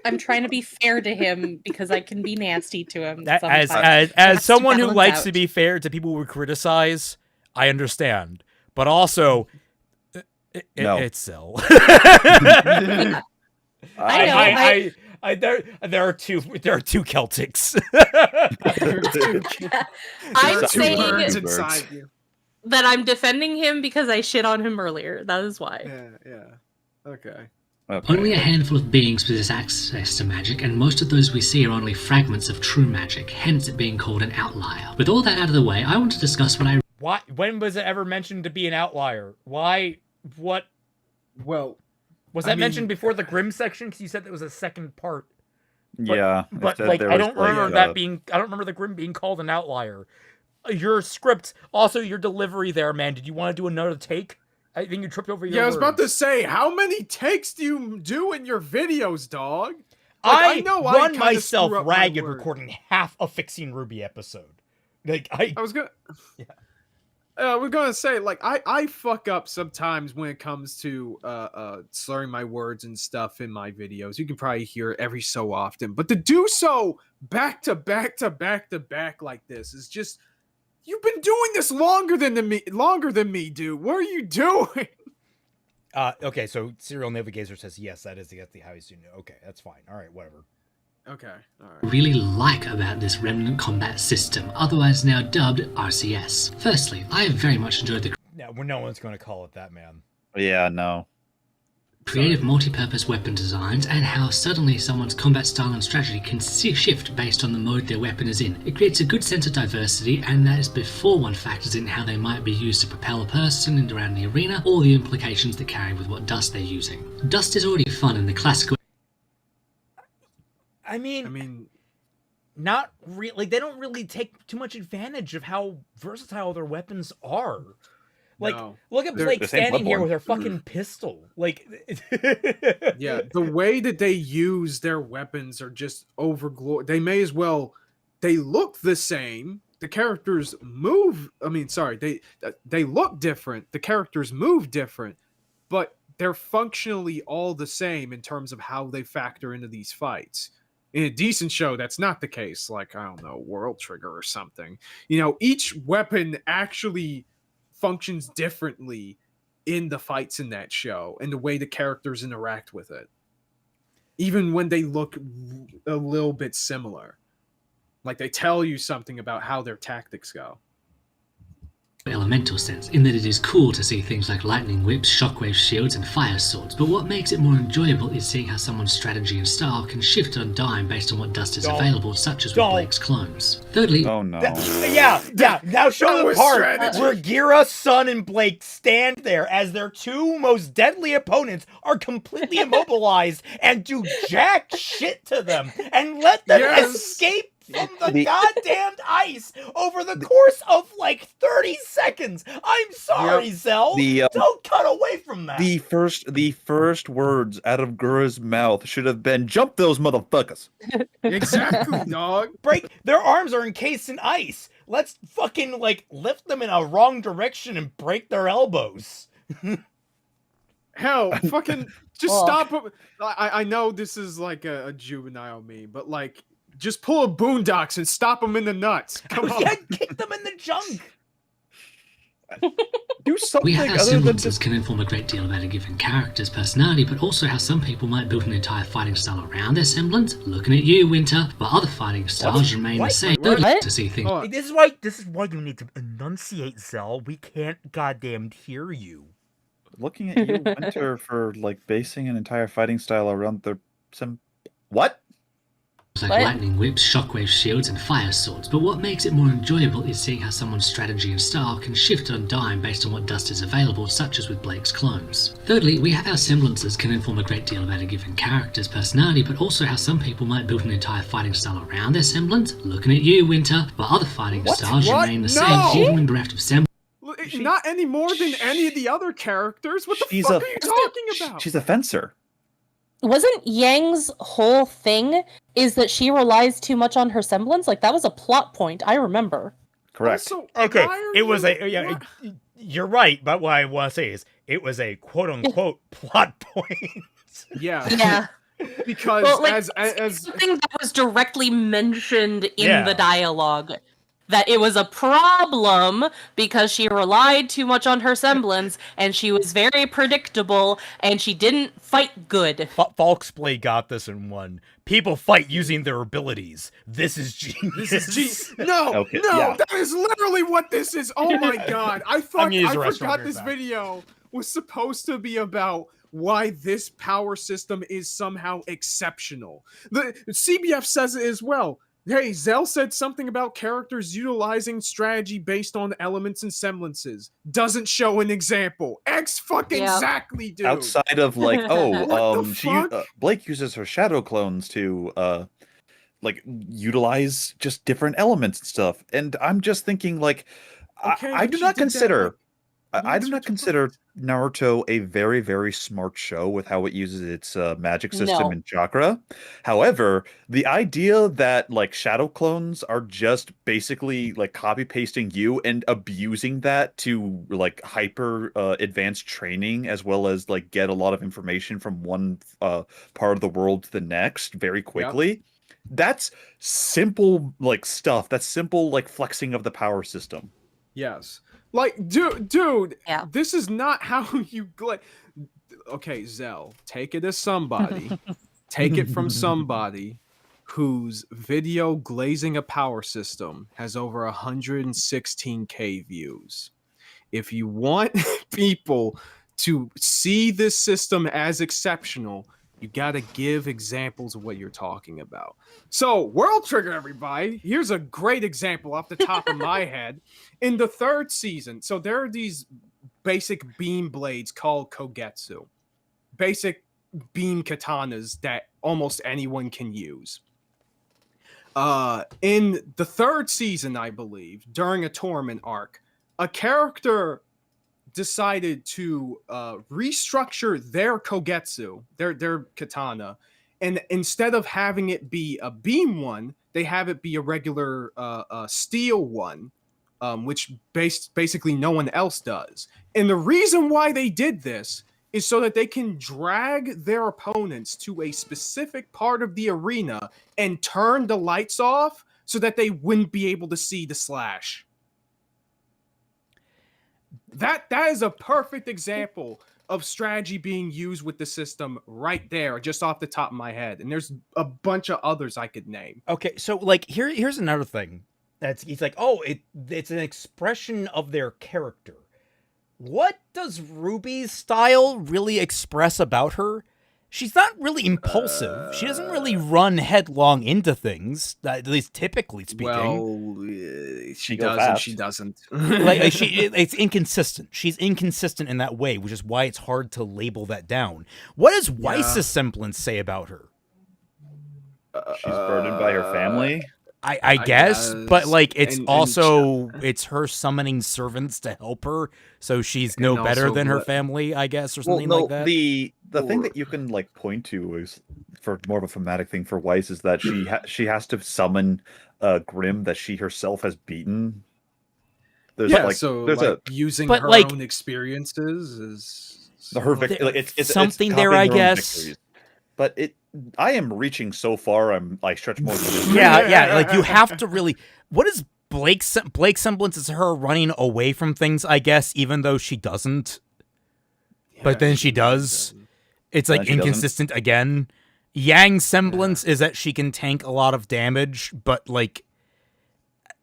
S2: I'm trying to be fair to him because I can be nasty to him.
S1: As someone who likes to be fair to people who criticize, I understand. But also, it's Zel.
S2: I know.
S1: There are two Celtics.
S2: I'm saying that I'm defending him because I shit on him earlier. That is why.
S3: Yeah. Okay.
S5: Only a handful of beings possess access to magic, and most of those we see are only fragments of true magic, hence it being called an outlier. With all that out of the way, I want to discuss what I...
S1: Why? When was it ever mentioned to be an outlier? Why? What?
S3: Well...
S1: Was that mentioned before the Grimm section? Because you said that was a second part.
S4: But
S1: like I don't remember that being. I don't remember the Grimm being called an outlier. Your script, also your delivery there, man. Did you want to do another take? I think you tripped over your.
S3: Yeah, I was about to say, how many takes do you do in your videos, dog?
S1: I know run myself ragged recording half a Fixing Ruby episode. Like I
S3: was gonna.
S1: Yeah.
S3: We're gonna say, like, I fuck up sometimes when it comes to slurring my words and stuff in my videos. You can probably hear it every so often, but to do so back to back like this is just, you've been doing this longer than me, dude. What are you doing?
S1: Okay, so Serial Navigator says yes, that is exactly how he's doing it. Okay, that's fine. All right, whatever.
S3: Okay, all right.
S5: Really like about this Remnant combat system, otherwise now dubbed RCS. Firstly, I have very much enjoyed the...
S1: No one's going to call it that, man.
S4: Yeah, no.
S5: Creative multi-purpose weapon designs, and how suddenly someone's combat style and strategy can shift based on the mode their weapon is in. It creates a good sense of diversity, and that is before one factors in how they might be used to propel a person in around the arena, or the implications that carry with what dust they're using. Dust is already fun in the classical...
S1: I mean, not really. Like, they don't really take too much advantage of how versatile their weapons are. Like, look at Blake standing here with her fucking pistol. Like,
S3: yeah, the way that they use their weapons are just overglorious. They may as well. They look the same. The characters move. They look different. The characters move different, but they're functionally all the same in terms of how they factor into these fights. In a decent show, that's not the case. Like, I don't know, World Trigger or something. You know, each weapon actually functions differently in the fights in that show and the way the characters interact with it. Even when they look a little bit similar. Like, they tell you something about how their tactics go.
S5: Elemental sense, in that it is cool to see things like lightning whips, shockwave shields, and fire swords, but what makes it more enjoyable is seeing how someone's strategy and style can shift on a dime based on what dust is available, such as with Blake's clones. Thirdly...
S4: Oh no.
S1: Now show the part where Gira, Sun, and Blake stand there as their two most deadly opponents are completely immobilized and do jack shit to them and let them escape from the goddamn ice over the course of like 30 seconds. I'm sorry, Zel. Don't cut away from that.
S4: The first words out of Gura's mouth should have been, "Jump those motherfuckers."
S3: Exactly, dog.
S1: Their arms are encased in ice. Let's fucking like lift them in a wrong direction and break their elbows.
S3: Hell, fucking just stop. I know this is like a juvenile meme, but like, just pull a Boondocks and stop them in the nuts. Come on.
S1: Yeah, kick them in the junk.
S4: Do something.
S5: We have how
S4: other than
S5: semblances
S4: just...
S5: can inform a great deal about a given character's personality, but also how some people might build an entire fighting style around their semblance. Looking at you, Winter, while other fighting styles remain the same. Thirdly, to see things.
S1: This is why you need to enunciate, Zel. We can't goddamn hear you.
S4: Looking at you, Winter, for like basing an entire fighting style around their what?
S5: Like lightning whips, shockwave shields, and fire swords, but what makes it more enjoyable is seeing how someone's strategy and style can shift on a dime based on what dust is available, such as with Blake's clones. Thirdly, we have how semblances can inform a great deal about a given character's personality, but also how some people might build an entire fighting style around their semblance. Looking at you, Winter, while other fighting styles remain the same, even when bereft of semblance.
S3: Not any more than any of the other characters. What the fuck are you talking about?
S4: She's a fencer.
S2: Wasn't Yang's whole thing is that she relies too much on her semblance? Like, that was a plot point, I remember.
S4: Correct.
S3: Also,
S1: Okay,
S3: why are
S1: it was
S3: you-
S1: a yeah.
S3: what-
S1: You're right, but what I want to say is it was a quote unquote plot point.
S3: Yeah.
S2: Yeah.
S3: Because
S2: Well, like,
S3: as
S2: something that was directly mentioned in
S1: Yeah.
S2: the dialogue, that it was a problem because she relied too much on her semblance and she was very predictable and she didn't fight good.
S1: Falksplay got this in one. People fight using their abilities. This is genius.
S3: this is no,
S4: Okay,
S3: no,
S4: yeah.
S3: that is literally what this is. Oh my god, I
S1: gonna use the restroom
S3: forgot
S1: here
S3: this
S1: back.
S3: video was supposed to be about why this power system is somehow exceptional. The CBF says it as well. Hey, Zel said something about characters utilizing strategy based on elements and semblances. Doesn't show an example. Exactly, dude.
S4: Outside of like,
S3: What the
S4: she
S3: fuck?
S4: Blake uses her shadow clones to like utilize just different elements and stuff, and I'm just thinking like,
S3: Okay,
S4: I
S3: but
S4: do
S3: she
S4: not
S3: did that,
S4: consider.
S3: like,
S4: I do not
S3: once or
S4: consider
S3: twice.
S4: Naruto a very, very smart show with how it uses its magic system
S2: No.
S4: and chakra. However, the idea that like shadow clones are just basically like copy pasting you and abusing that to like hyper advanced training, as well as like get a lot of information from one part of the world to the next very quickly. That's simple like stuff. That's simple like flexing of the power system.
S3: Yes. Like, dude,
S2: Yeah.
S3: this is not how you Okay, Zell, take it as somebody. Take it from somebody whose video glazing a power system has over 116K views. If you want people to see this system as exceptional, you gotta give examples of what you're talking about. So, World Trigger, everybody, here's a great example off the top of my head. In the third season, so there are these basic beam blades called Kogetsu. Basic beam katanas that almost anyone can use. In the third season, I believe, during a tournament arc, a character decided to restructure their Kogetsu, their katana, and instead of having it be a beam one, they have it be a regular steel one, which basically no one else does. And the reason why they did this is so that they can drag their opponents to a specific part of the arena and turn the lights off so that they wouldn't be able to see the slash. That is a perfect example of strategy being used with the system right there, just off the top of my head. And there's a bunch of others I could name.
S1: Okay, so like here's another thing. He's like, oh, it's an expression of their character. What does Ruby's style really express about her? She's not really impulsive. She doesn't really run headlong into things, at least typically speaking.
S3: Well,
S4: She
S3: does
S4: goes
S3: and
S4: fast.
S3: she doesn't.
S1: It's inconsistent. She's inconsistent in that way, which is why it's hard to label that down. What does Weiss's semblance say about her?
S4: She's burdened by her family.
S1: I guess, but like it's
S3: and
S1: also it's her summoning servants to help her, so she's no
S3: And
S1: better
S3: also
S1: than her
S3: what-
S1: family, I guess, or
S4: Well,
S1: something
S4: no,
S1: like that.
S4: the thing
S3: Or-
S4: that you can like point to is for more of a thematic thing for Weiss is that she has to summon Grim that she herself has beaten. There's
S3: Yeah,
S4: like
S3: so
S4: there's
S3: like, using
S1: but,
S3: her
S1: like-
S3: own experiences is
S4: her like, it's
S1: something
S4: it's
S1: there,
S4: copying
S1: I
S4: her own
S1: guess.
S4: victories. But I am reaching so far. I'm like stretch more than this.
S1: Yeah, like you have to really. What is Blake's semblance? Is her running away from things, I guess, even though she doesn't. But then she does. It's like
S4: Then she doesn't.
S1: inconsistent again. Yang's semblance is that she can tank a lot of damage, but like,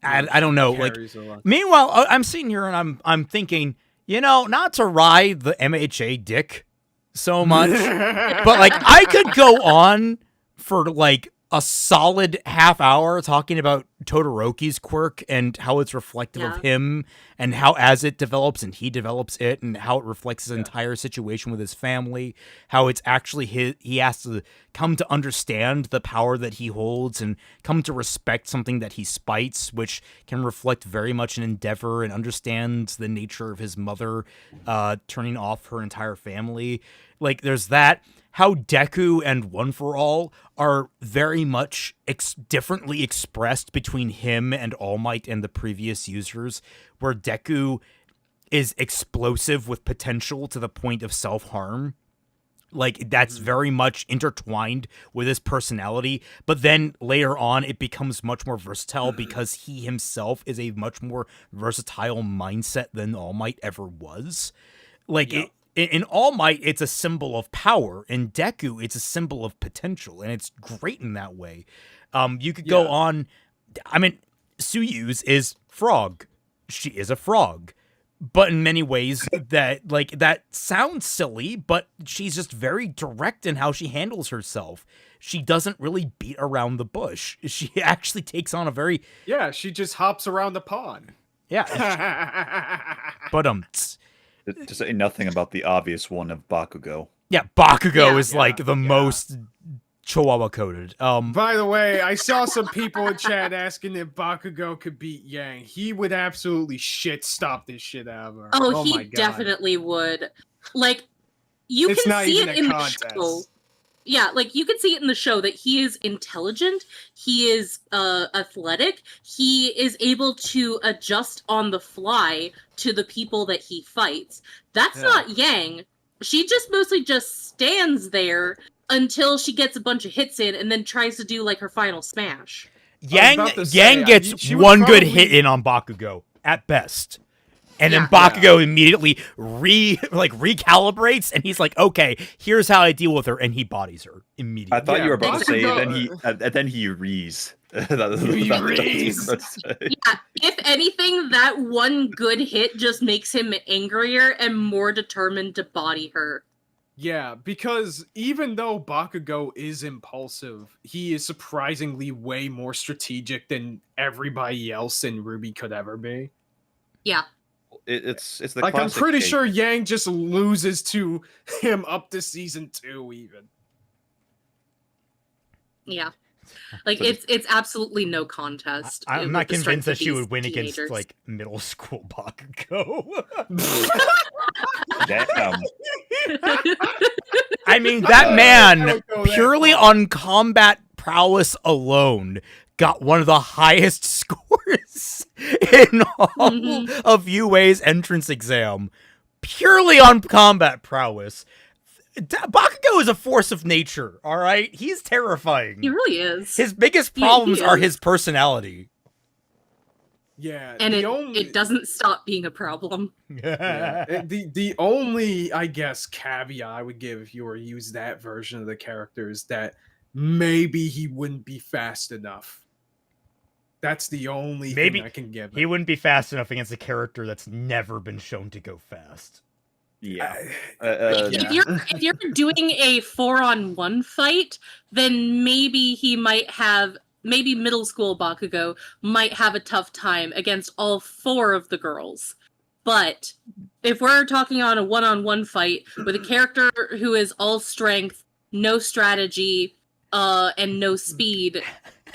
S1: I don't know. Like,
S3: Carries a lot.
S1: meanwhile, I'm sitting here and I'm thinking, not to ride the MHA dick so much, but like I could go on for like a solid half hour talking about Todoroki's quirk and how it's reflective of him and how as it develops and he develops it and how it reflects his entire situation with his family, how it's actually he has to come to understand the power that he holds and come to respect something that he spites, which can reflect very much an endeavor and understand the nature of his mother turning off her entire family. Like there's that. How Deku and One for All are very much differently expressed between him and All Might and the previous users, where Deku is explosive with potential to the point of self-harm. Like, that's very much intertwined with his personality, but then later on it becomes much more versatile because he himself is a much more versatile mindset than All Might ever was. Like, in All Might, it's a symbol of power. In Deku, it's a symbol of potential, and it's great in that way. You could go on... I mean, Suyu's is frog. She is a frog. But in many ways, that sounds silly, but she's just very direct in how she handles herself. She doesn't really beat around the bush. She actually takes on a very...
S3: Yeah, she just hops around the pond.
S1: Yeah. But,
S4: To say nothing about the obvious one of Bakugo.
S1: yeah, Bakugo is like the most Chihuahua coded.
S3: By the way, I saw some people in chat asking if Bakugo could beat Yang. He would absolutely stop this shit out of her.
S2: Oh,
S3: my
S2: he
S3: God.
S2: definitely would. Like, you
S3: It's
S2: can
S3: not
S2: see
S3: even
S2: it
S3: a
S2: in
S3: contest.
S2: the show. Yeah, like, you can see it in the show that he is intelligent, he is athletic, he is able to adjust on the fly to the people that he fights. That's not Yang. She just mostly just stands there until she gets a bunch of hits in and then tries to do, like, her final smash.
S1: Yang gets
S3: she would
S1: one good
S3: probably-
S1: hit in on Bakugo, at best. And then
S2: Yeah.
S1: Bakugo immediately recalibrates, and he's like, "Okay, here's how I deal with her," and he bodies her immediately.
S4: I thought you were about to say
S3: Bakugo-
S4: then he rees.
S2: Yeah, if anything, that one good hit just makes him angrier and more determined to body her.
S3: Yeah, because even though Bakugo is impulsive, he is surprisingly way more strategic than everybody else in RWBY could ever be.
S2: Yeah.
S4: It's the
S3: Like, I'm
S4: classic
S3: pretty
S4: case.
S3: sure Yang just loses to him up to season 2 even.
S2: Yeah. Like,
S4: So
S2: it's absolutely no contest.
S1: I'm
S2: with
S1: not
S2: the
S1: convinced
S2: strength
S1: that
S2: of
S1: she
S2: these
S1: would win
S2: teenagers.
S1: against like middle school Bakugo.
S4: Damn.
S1: I mean, that
S3: I
S1: man,
S3: would go that
S1: purely
S3: far.
S1: on combat prowess alone, got one of the highest scores in all of UA's entrance exam. Purely on combat prowess. Bakugo is a force of nature, all right? He's terrifying.
S2: He really is.
S1: His biggest
S2: He
S1: problems are
S2: is.
S1: his personality.
S3: Yeah,
S2: And
S3: the only
S2: it doesn't stop being a problem.
S3: yeah, the only, I guess, caveat I would give if you were to use that version of the character is that maybe he wouldn't be fast enough. That's the only
S1: Maybe
S3: thing I can give.
S1: He wouldn't be fast enough against a character that's never been shown to go fast.
S4: Yeah.
S2: If you're doing a 4-on-1 fight, then maybe maybe middle school Bakugo might have a tough time against all 4 of the girls. But if we're talking on a 1-on-1 fight with a character who is all strength, no strategy, and no speed,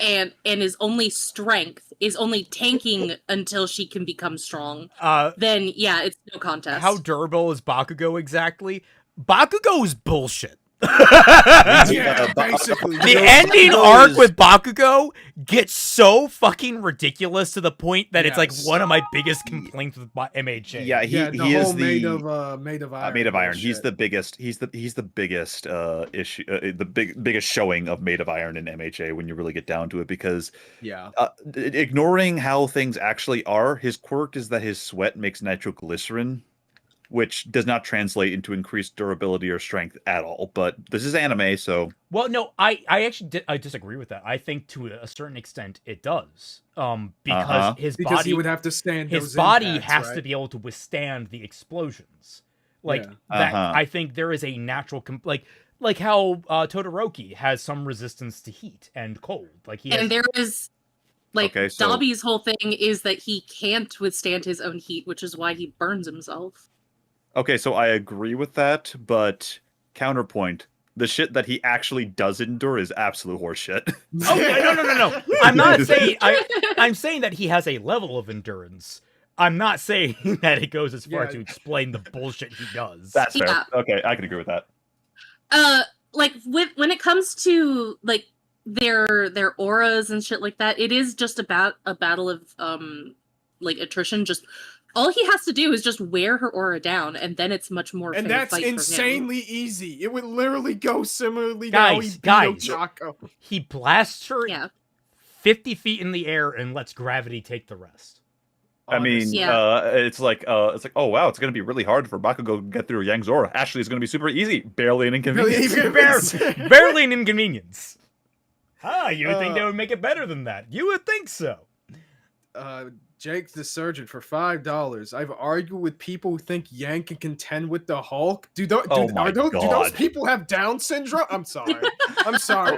S2: and is only strength, is only tanking until she can become strong, then yeah, it's no contest.
S1: How durable is Bakugo exactly? Bakugo's bullshit.
S3: Yeah, basically.
S1: The ending arc with Bakugo gets so fucking ridiculous to the point that it's like
S3: Yes.
S1: one of my biggest complaints with MHA.
S4: Yeah,
S3: the
S4: he is
S3: whole
S4: the
S3: made of iron.
S4: made of iron. He's
S3: bullshit.
S4: the biggest. He's the biggest issue. Biggest showing of made of iron in MHA when you really get down to it. Because
S3: Yeah.
S4: ignoring how things actually are, his quirk is that his sweat makes nitroglycerin, which does not translate into increased durability or strength at all. But this is anime, so
S1: Well, no, I actually I disagree with that. I think to a certain extent it does. Because his
S3: Because
S1: body
S3: he would have to stand
S1: his
S3: those
S1: body
S3: impacts,
S1: has
S3: right?
S1: to be able to withstand the explosions. Like
S3: Yeah.
S1: that, I think there is a natural like how Todoroki has some resistance to heat and cold. Like he has,
S2: And there is, like,
S4: Okay, so-
S2: Dobby's whole thing is that he can't withstand his own heat, which is why he burns himself.
S4: okay, so I agree with that, but counterpoint, the shit that he actually does endure is absolute horseshit.
S1: Oh no! I'm not saying I'm saying that he has a level of endurance. I'm not saying that it goes as far
S3: Yeah.
S1: to explain the bullshit he does.
S4: That's fair.
S2: Yeah.
S4: Okay, I can agree with that.
S2: Like, when it comes to, like, their auras and shit like that. It is just about a battle of like attrition. Just all he has to do is just wear her aura down, and then it's much more.
S3: And
S2: fair
S3: that's
S2: fight for him.
S3: insanely easy. It would literally go similarly to
S1: Guys,
S3: how he beat
S1: guys.
S3: Ochako.
S1: He blasts her
S2: Yeah.
S1: 50 feet in the air and lets gravity take the rest.
S4: I mean,
S2: Yeah.
S4: it's like, oh wow, it's gonna be really hard for Bakugo to get through Yang's aura. Actually, it's gonna be super easy. Barely an inconvenience.
S1: Barely an inconvenience. You would think they would make it better than that. You would think so.
S3: Jake the Surgeon for $5. I've argued with people who think Yang can contend with the Hulk. Do those people have Down syndrome? I'm sorry. I'm sorry.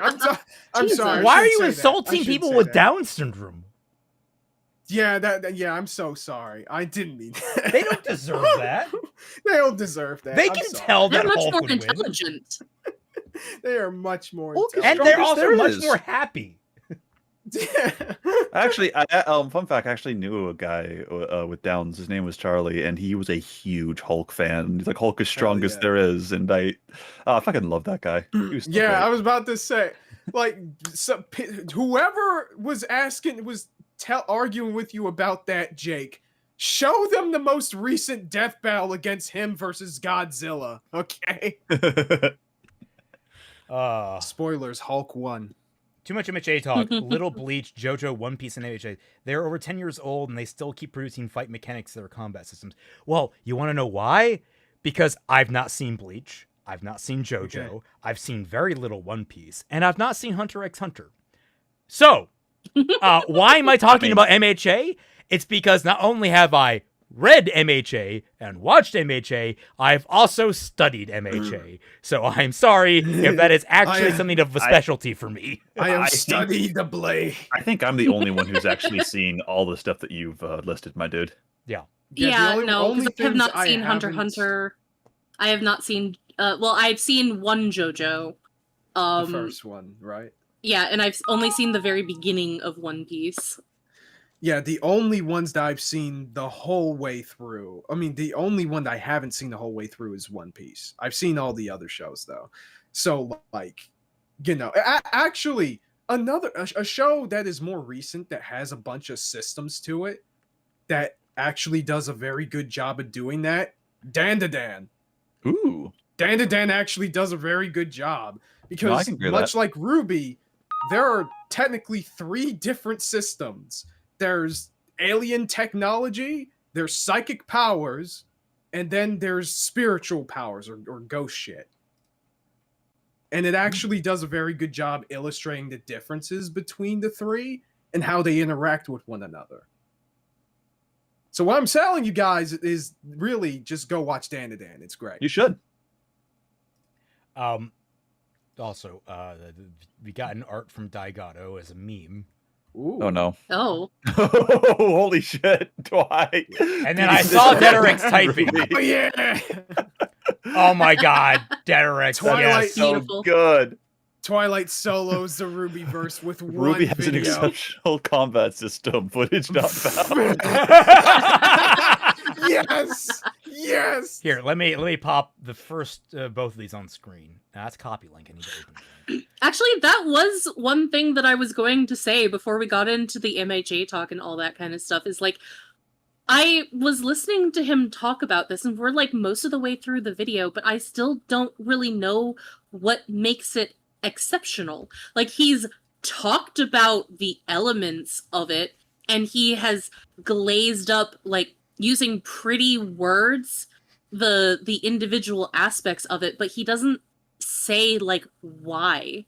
S3: I'm sorry.
S1: Why are you insulting people with Down syndrome?
S3: Yeah, yeah, I'm so sorry. I didn't mean that.
S1: They don't deserve that.
S3: They don't deserve that.
S1: They can tell that
S2: They're much
S1: Hulk
S2: more
S1: would win.
S2: intelligent.
S3: They are much more
S4: Hulk is
S1: And
S3: intelligent.
S1: they're also
S4: There
S1: much
S4: is.
S1: more happy.
S4: Actually, fun fact, I actually knew a guy with Downs. His name was Charlie, and he was a huge Hulk fan. He's like, Hulk is strongest
S3: yeah.
S4: there is, and I fucking love that guy. He was so
S3: Yeah,
S4: great.
S3: I was about to say, like, whoever was arguing with you about that, Jake, show them the most recent death battle against him versus Godzilla, okay? Spoilers, Hulk won.
S1: Too much MHA talk. Little Bleach, JoJo, One Piece, and MHA. They're over 10 years old, and they still keep producing fight mechanics to their combat systems. Well, you want to know why? Because I've not seen Bleach. I've not seen JoJo.
S3: Okay.
S1: I've seen very little One Piece. And I've not seen Hunter x Hunter. So, why am I talking about MHA? It's because not only have I read MHA and watched MHA, I've also studied MHA. So I'm sorry if that is actually something of a specialty for me.
S3: I have studied the blade.
S4: I think I'm the only one who's actually seen all the stuff that you've listed, my dude.
S2: Yeah,
S3: the
S2: no,
S3: only
S2: because I have
S3: things
S2: not
S3: I
S2: seen Hunter x
S3: haven't-
S2: Hunter. I have not seen. Well, I've seen one JoJo.
S3: The first one, right?
S2: Yeah, and I've only seen the very beginning of One Piece.
S3: Yeah, the only ones that I've seen the whole way through. I mean, the only one that I haven't seen the whole way through is One Piece. I've seen all the other shows though. So like, you know, actually a show that is more recent that has a bunch of systems to it that actually does a very good job of doing that. Dan.
S4: Ooh.
S3: Dan actually does a very good job because
S4: No, I can agree with
S3: much like RWBY, there are technically 3 different systems. There's alien technology, there's psychic powers, and then there's spiritual powers or ghost shit. And it actually does a very good job illustrating the differences between the 3 and how they interact with one another. So what I'm telling you guys is really just go watch Dan. It's great.
S4: You should.
S1: Also, we got an art from Daigato as a meme.
S3: Ooh.
S4: Oh no.
S2: Oh,
S4: Holy shit, Dwight.
S1: And then I saw Dederex typing.
S3: Oh yeah.
S1: Oh my god, Dederex.
S3: Twilight
S1: Yes.
S4: So
S2: Beautiful.
S4: good.
S3: Twilight solos the RWBY verse with
S4: RWBY
S3: one
S4: has an
S3: video.
S4: exceptional combat system. Footage not found.
S3: Yes.
S1: Here, let me pop the first both of these on screen. Now, that's copy link. I need to open the link.
S2: actually, that was one thing that I was going to say before we got into the MHA talk and all that kind of stuff. Is like, I was listening to him talk about this, and we're like most of the way through the video, but I still don't really know what makes it exceptional. Like, he's talked about the elements of it, and he has glazed up, like, using pretty words, the individual aspects of it, but he doesn't say, like, why.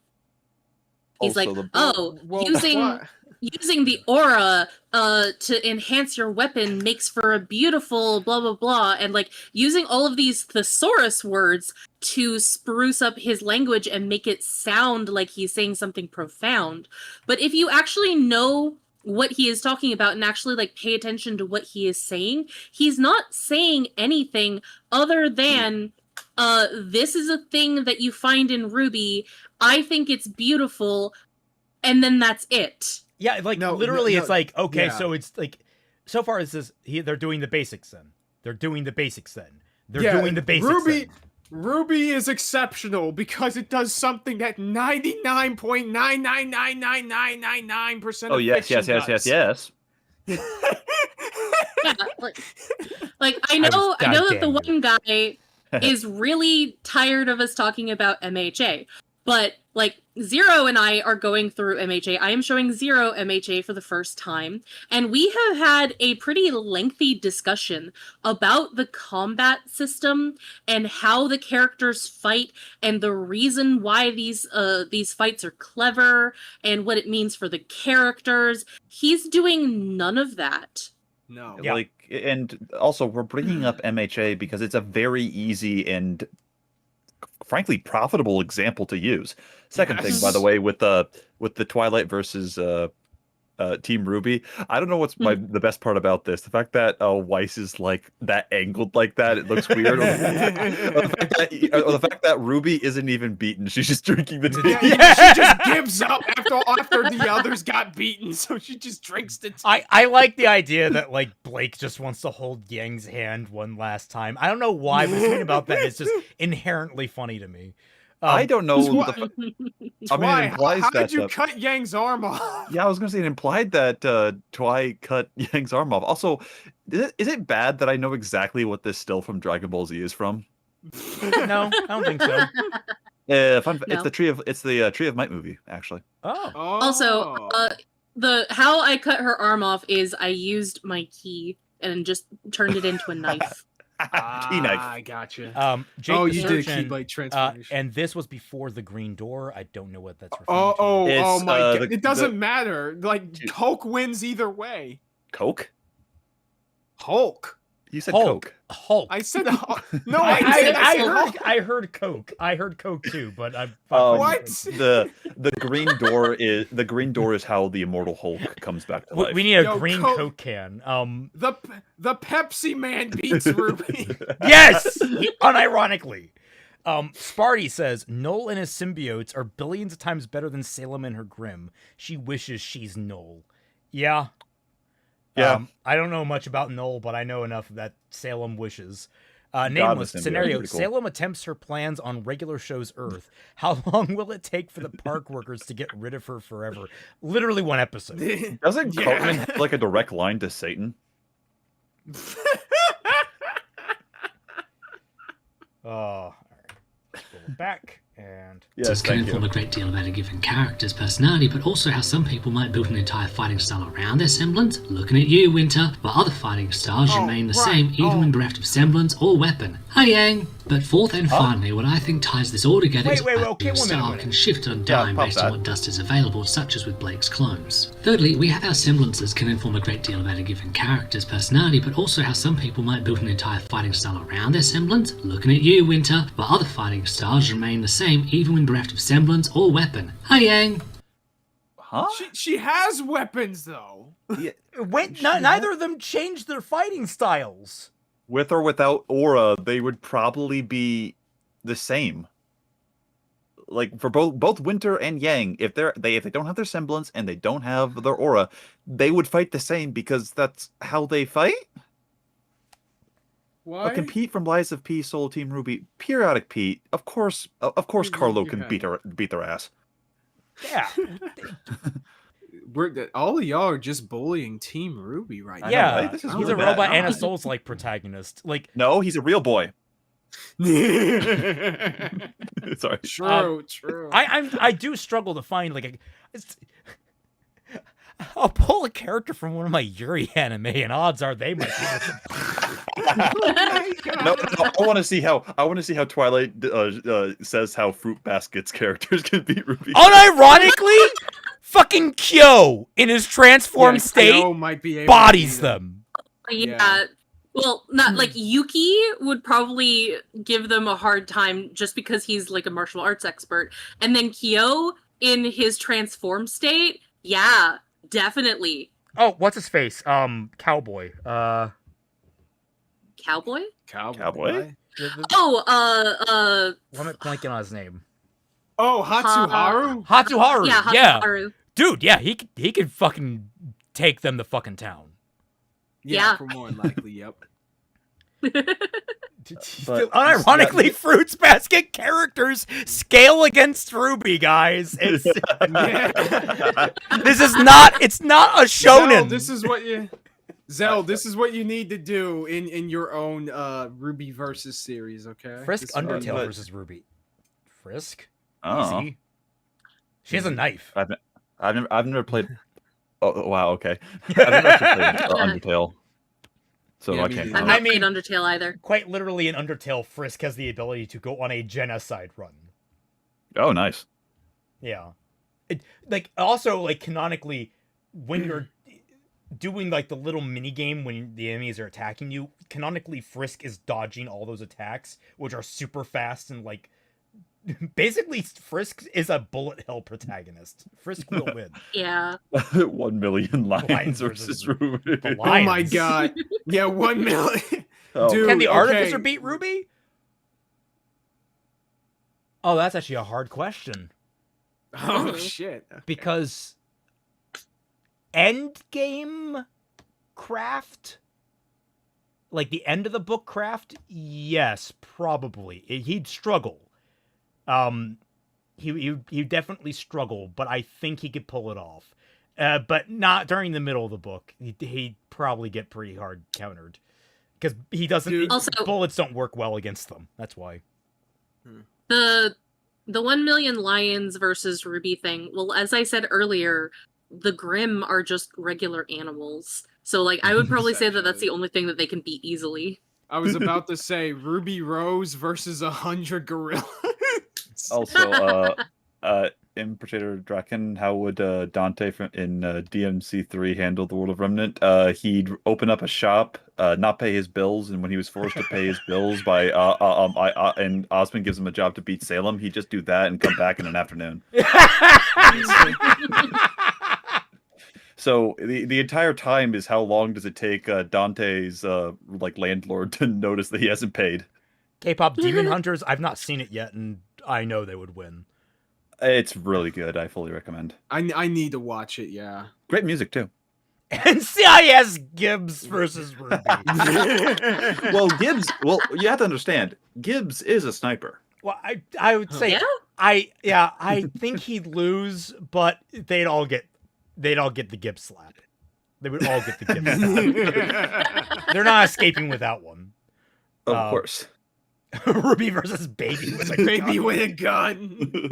S2: He's
S4: Also,
S2: like, oh,
S3: Well,
S2: using the aura to enhance your weapon makes for a beautiful blah blah blah, and like using all of these thesaurus words to spruce up his language and make it sound like he's saying something profound. But if you actually know what he is talking about and actually like pay attention to what he is saying, he's not saying anything other than this is a thing that you find in RWBY. I think it's beautiful, and then that's it.
S1: Yeah, like
S3: No,
S1: literally,
S3: no,
S1: it's like, okay,
S3: yeah.
S1: so it's like, so far it's this. They're doing the basics then. They're doing the basics then. They're
S3: Yeah,
S1: doing the basics
S3: RWBY.
S1: then.
S3: RWBY is exceptional because it does something that 99.9999999% of
S4: Oh yes,
S3: fiction
S4: yes.
S2: Yeah, like I know that the one guy is really tired of us talking about MHA, but like Zero and I are going through MHA. I am showing Zero MHA for the first time, and we have had a pretty lengthy discussion about the combat system and how the characters fight and the reason why these fights are clever and what it means for the characters. He's doing none of that.
S3: No.
S1: Yeah.
S4: Like, and also we're bringing up MHA because it's a very easy and frankly profitable example to use. Second thing, by the way, with the Twilight versus Team RWBY, I don't know what's the best part about this. The fact that Weiss is like that angled like that, it looks weird. or the fact that RWBY isn't even beaten; she's just drinking the tea.
S3: Yeah, she just gives up after the others got beaten, so she just drinks the tea.
S1: I like the idea that like Blake just wants to hold Yang's hand one last time. I don't know why, but something about that is just inherently funny to me.
S4: I don't know.
S3: Why?
S4: I mean, it implies
S3: how
S4: that.
S3: did you cut Yang's arm off?
S4: Yeah, I was gonna say it implied that Twi cut Yang's arm off. Also, is it bad that I know exactly what this still from Dragon Ball Z is from?
S1: No, I don't think so.
S4: It's
S2: No.
S4: the Tree of Might movie, actually.
S1: Oh,
S2: Also, the how I cut her arm off is I used my key and just turned it into a knife.
S4: Key knife.
S3: I gotcha.
S1: Jake
S3: Oh,
S1: the
S3: you did a
S1: Surgeon,
S3: Keyblade transformation.
S1: and this was before the Green Door. I don't know what that's referring
S3: Oh
S4: It's,
S3: my god!
S4: the-
S3: It doesn't matter. Like
S4: Dude.
S3: Coke wins either way.
S4: Coke?
S3: Hulk.
S4: You said
S1: Hulk.
S4: Coke.
S1: Hulk.
S3: I said Hulk. No, I said Hulk.
S1: I heard Coke. I heard Coke too, but I'm
S3: What?
S4: The Green Door is how the immortal Hulk comes back to life.
S1: We need a
S3: Yo,
S1: green
S3: Coke-
S1: Coke can.
S3: The Pepsi Man beats RWBY.
S1: Yes, unironically. Sparty says Null and his symbiotes are billions of times better than Salem and her Grim. She wishes she's Null. Yeah.
S4: Yeah.
S1: I don't know much about Null, but I know enough that Salem wishes.
S4: God,
S1: Nameless
S4: the symbiote.
S1: scenario.
S4: Pretty cool.
S1: Salem attempts her plans on regular show's Earth. How long will it take for the park workers to get rid of her forever? Literally one episode.
S4: Doesn't
S3: Yeah.
S4: Cartman have like a direct line to Satan?
S1: Oh, all right. Go back and
S5: This can inform a great deal about a given character's personality, but also how some people might build an entire fighting style around their semblance. Looking at you, Winter, while other fighting styles remain the same even when bereft of semblance or weapon. Hi, Yang! But fourth and finally, what I think ties this all together is
S1: Wait,
S5: how
S1: okay,
S5: your
S1: one
S5: style
S1: minute.
S5: can shift on dime
S4: pop
S5: based
S4: that.
S5: on what dust is available, such as with Blake's clones. Thirdly, we have how semblances can inform a great deal about a given character's personality, but also how some people might build an entire fighting style around their semblance. Looking at you, Winter, while other fighting styles remain the same even when bereft of semblance or weapon. Hi, Yang!
S4: Huh?
S3: She has weapons though.
S1: neither of them changed their fighting styles.
S4: With or without aura, they would probably be the same. Like for both Winter and Yang, if they don't have their semblance and they don't have their aura, they would fight the same because that's how they fight.
S3: Why?
S4: A compete from Lies of P, Solo Team RWBY, periodic Pete. Of course, Carlo can beat their ass.
S1: Yeah.
S3: All of y'all are just bullying Team RWBY right now.
S4: I know,
S1: Yeah,
S4: right? This is
S1: he's
S4: really
S1: a
S4: bad.
S1: robot and a Souls-like protagonist. Like,
S4: No, he's a real boy. Sorry.
S3: True.
S1: I do struggle to find like I'll pull a character from one of my Yuri anime, and odds are they might be.
S4: No, I want to see how Twilight says how Fruit Basket's characters can beat RWBY.
S1: Unironically, fucking Kyo in his transformed state
S3: Kyo might be able
S1: bodies
S3: to
S1: them.
S2: Yeah. Well, not like Yuki would probably give them a hard time just because he's like a martial arts expert. And then Kyo in his transformed state, yeah, definitely.
S1: Oh, what's his face? Cowboy.
S2: Cowboy?
S4: Cowboy?
S2: Oh,
S1: Why am I blanking on his name?
S3: Oh, Hatsuharu?
S1: Hatsuharu.
S2: yeah, Hatsuharu.
S1: Dude, yeah, he could fucking take them to fucking town.
S2: Yeah.
S3: For more than likely, yep.
S4: But
S1: unironically, Fruits Basket characters scale against Ruby, guys. It's this is not. It's not a shonen.
S3: Zel, this is what you need to do in your own Ruby versus series, okay?
S1: Frisk Undertale versus Ruby. Frisk.
S4: Oh.
S1: Easy. She has a knife.
S4: I've never played. Oh wow, okay. I've never actually played Undertale. So
S3: Yeah,
S4: I
S3: me
S4: can't.
S3: neither.
S2: I've not played Undertale either.
S1: Quite literally in Undertale, Frisk has the ability to go on a genocide run.
S4: Oh, nice.
S1: Yeah. Also, canonically, when you're doing, the little mini game when the enemies are attacking you, canonically, Frisk is dodging all those attacks, which are super fast and, basically, Frisk is a bullet hell protagonist. Frisk will win.
S2: Yeah.
S4: 1 million lions versus Ruby.
S1: The
S3: Oh my
S1: Lions.
S3: god. Yeah, 1 million.
S4: Oh.
S3: Dude,
S1: Can the
S3: okay.
S1: Artificer beat Ruby? Oh, that's actually a hard question.
S3: Oh shit. Okay.
S1: Because endgame craft, the end of the book craft, yes, probably. He'd struggle. He definitely struggle, but I think he could pull it off. But not during the middle of the book. He'd probably get pretty hard countered. Because he doesn't...
S3: Dude.
S2: Also,
S1: bullets don't work well against them. That's why.
S2: the 1 million lions versus Ruby thing, well, as I said earlier, the Grimm are just regular animals. So, I would probably say that that's the only thing that they can beat easily.
S3: I was about to say Ruby Rose versus 100 gorillas.
S4: Also, Impertator Draken, how would Dante in DMC3 handle the world of Remnant? He'd open up a shop, not pay his bills, and when he was forced to pay his bills by and Osmond gives him a job to beat Salem, he'd just do that and come back in an afternoon. So the entire time is how long does it take Dante's landlord to notice that he hasn't paid?
S1: K-pop Demon Hunters, I've not seen it yet, and I know they would win.
S4: It's really good. I fully recommend.
S3: I need to watch it, yeah.
S4: Great music too.
S1: And CIS Gibbs versus Ruby.
S4: Well, Gibbs. Well, you have to understand, Gibbs is a sniper.
S1: Well, I would say
S2: Yeah?
S1: I think he'd lose, but they'd all get the Gibbs slap. They would all get the Gibbs slap. They're not escaping without one.
S4: Of course.
S1: Ruby versus Baby with a
S3: Baby
S1: gun.
S3: with a gun.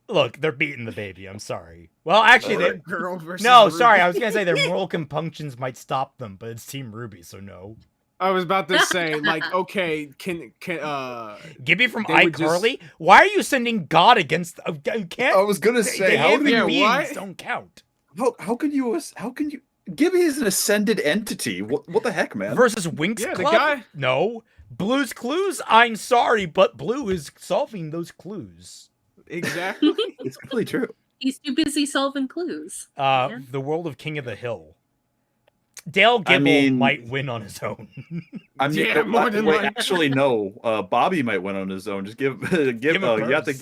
S1: Look, they're beating the baby. I'm sorry. Well, actually,
S3: Girl versus
S1: no,
S3: Ruby.
S1: sorry. I was gonna say their moral compunctions might stop them, but it's Team Ruby, so no.
S3: I was about to say, okay, can
S1: Gibby from
S3: They would
S1: iCarly? Why are you sending God against? You can't.
S4: I was gonna say,
S1: the
S4: how
S1: human
S3: yeah,
S1: beings
S3: what?
S1: don't count.
S4: How can you? Gibby is an ascended entity. What the heck, man?
S1: Versus Winx
S3: Yeah, the
S1: Club?
S3: guy-
S1: No. Blue's Clues? I'm sorry, but Blue is solving those clues.
S3: exactly.
S4: It's completely true.
S2: He's too busy solving clues. Yeah.
S1: The world of King of the Hill. Dale Gibble might win on his own.
S4: I mean,
S3: Yeah, more than likely.
S4: actually, no. Bobby might win on his own. Just give
S1: him a
S4: you have to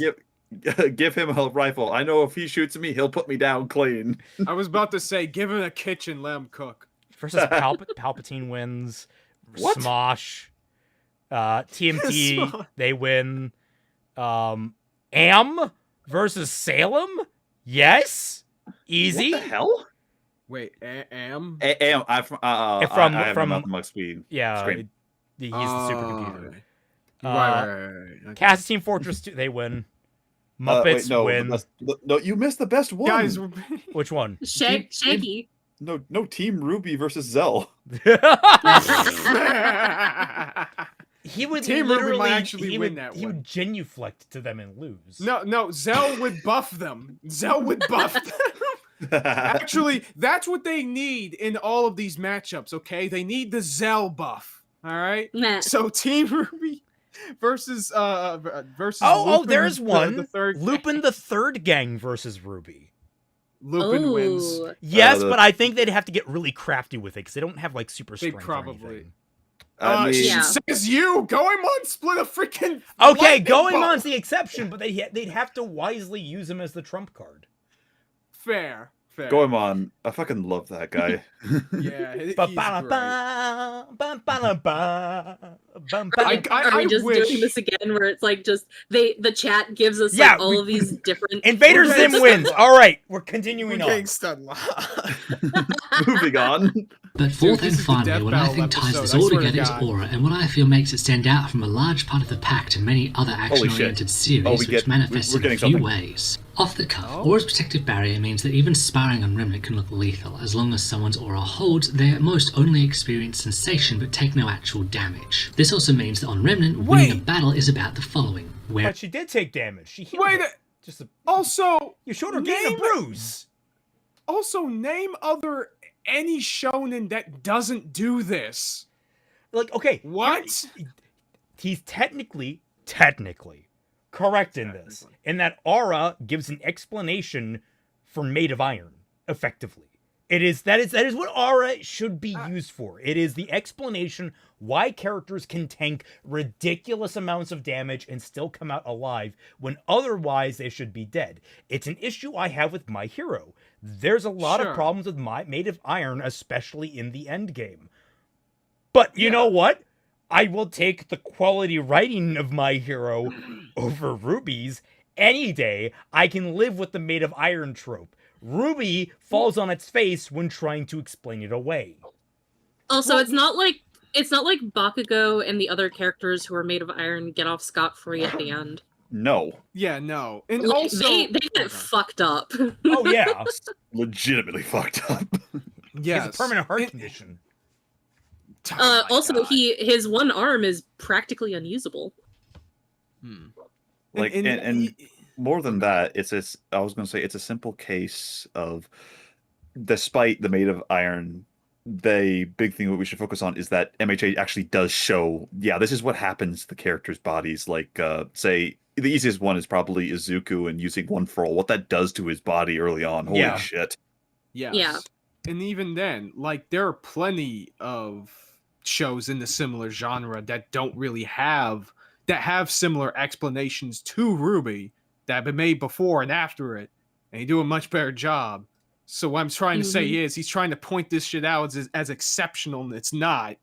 S4: give him a rifle. I know if he shoots me, he'll put me down clean.
S3: I was about to say, give him a kitchen, let him cook.
S1: Versus Palpatine wins.
S4: What?
S1: Smosh. TMT,
S3: Smosh.
S1: they win. Am versus Salem? Yes? Easy?
S4: What the hell?
S3: Wait, Am?
S4: From Mug Speed.
S1: Yeah,
S4: Scream.
S1: he's the supercomputer.
S3: Right.
S1: Castle Fortress 2, they win. Muppets win.
S4: No, you missed the best one.
S3: Guys,
S1: Which one?
S2: Shaggy.
S4: No, Team Ruby versus Zell.
S1: He would
S3: Team
S1: literally
S3: Ruby might actually
S1: he
S3: win
S1: would,
S3: that
S1: he
S3: one.
S1: would genuflect to them and lose.
S3: No, Zell would buff them. Zell would buff them. Actually, that's what they need in all of these matchups, okay? They need the Zell buff. All right?
S2: Nah.
S3: So Team Ruby versus
S1: Oh,
S3: Lupin,
S1: there's one.
S3: The third
S1: Lupin the Third Gang versus Ruby.
S3: Lupin wins.
S2: Ooh.
S1: Yes,
S4: the-
S1: but I think they'd have to get really crafty with it because they don't have super
S3: They
S1: strength.
S3: probably-
S1: Or anything.
S4: I mean,
S2: Yeah.
S3: Says you. Goemon split a freaking.
S1: Okay,
S3: lightning bolt.
S1: Goemon's the exception, but they'd have to wisely use him as the trump card.
S3: Fair. Fair.
S4: Goemon, I fucking love that guy.
S3: Yeah, he's
S1: Ba
S3: great.
S1: ba ba ba ba ba ba
S2: Are we just
S3: wish-
S2: doing this again where it's like just the chat gives us
S1: Yeah,
S2: like all of these different
S1: Invader
S3: We're
S1: Zim
S3: getting
S1: wins.
S3: stuck.
S1: All right, we're
S6: We're
S1: continuing on.
S6: getting stun locked.
S4: Moving on.
S5: But fourth
S3: this
S5: and
S3: is the
S5: finally,
S3: Death
S5: what I
S3: Battle
S5: think ties
S3: episode,
S5: this
S3: I
S5: all
S3: swear to
S5: together is
S3: God.
S5: aura, and what I feel makes it stand out from a large part of the pack to many other action-oriented series, which manifests
S4: we're
S5: in a
S4: getting
S5: few
S4: something.
S5: ways. Off the cuff,
S3: Oh.
S5: Aura's protective barrier means that even sparring on Remnant can look lethal, as long as someone's aura holds, they at most only experience sensation but take no actual damage. This also means that on Remnant, winning a
S3: Wait.
S5: battle is about the following, where
S1: But she did take damage. She healed
S3: Wait.
S1: it. Just a,
S3: Also,
S1: you showed her getting a
S3: name-
S1: bruise.
S3: Also, name any shonen that doesn't do this.
S1: Like, okay,
S3: What?
S1: he's technically correct in this, in that aura gives an explanation for Made of Iron, effectively. That is what aura should be used for. It is the explanation why characters can tank ridiculous amounts of damage and still come out alive when otherwise they should be dead. It's an issue I have with My Hero. There's a lot
S3: Sure.
S1: of problems with Made of Iron, especially in the end game. But you know what? I will take the quality writing of My Hero over Ruby's any day. I can live with the Made of Iron trope. Ruby falls on its face when trying to explain it away.
S2: Also, it's not like Bakugo and the other characters who are made of iron get off scot-free at the end.
S4: No.
S3: Yeah, no. And
S2: Like,
S3: also,
S2: they get fucked up.
S1: Oh yeah,
S4: Legitimately fucked up.
S3: yes.
S1: it's a permanent heart
S3: And-
S1: condition.
S3: Oh my
S2: Also,
S3: God.
S2: his one arm is practically unusable.
S4: Like, and more than that, I was going to say it's a simple case of, despite the Made of Iron, the big thing that we should focus on is that MHA actually does show, yeah, this is what happens to the characters' bodies. Like, say, the easiest one is probably Izuku and using One for All. What that does to his body early on, holy
S1: Yeah.
S4: shit.
S3: Yes.
S2: Yeah.
S3: And even then, like, there are plenty of shows in the similar genre that don't really have similar explanations to Ruby that have been made before and after it, and they do a much better job. So what I'm trying to say is he's trying to point this shit out as exceptional, and it's not.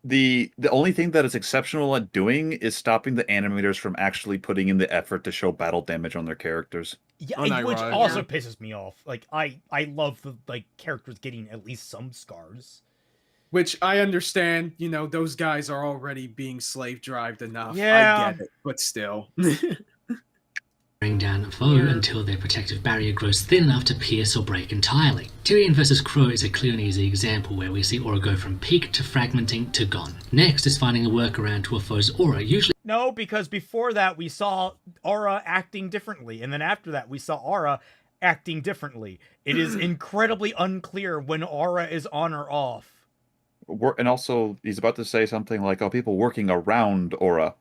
S4: The only thing that is exceptional at doing is stopping the animators from actually putting in the effort to show battle damage on their characters.
S1: Yeah,
S3: Unironic.
S1: which also
S2: Yeah.
S1: pisses me off. Like I love the characters getting at least some scars.
S3: Which I understand, those guys are already being slave drived enough.
S1: Yeah.
S3: I get it, but still.
S5: bring down a foe until their protective barrier grows thin enough to pierce or break entirely. Tyrion vs. Crow is a clear and easy example where we see aura go from peak to fragmenting to gone. Next is finding a workaround to a foe's aura, usually
S1: No, because before that we saw aura acting differently, and then after that we saw aura acting differently. It is incredibly unclear when aura is on or off.
S4: And also, he's about to say something like, "Oh, people working around aura."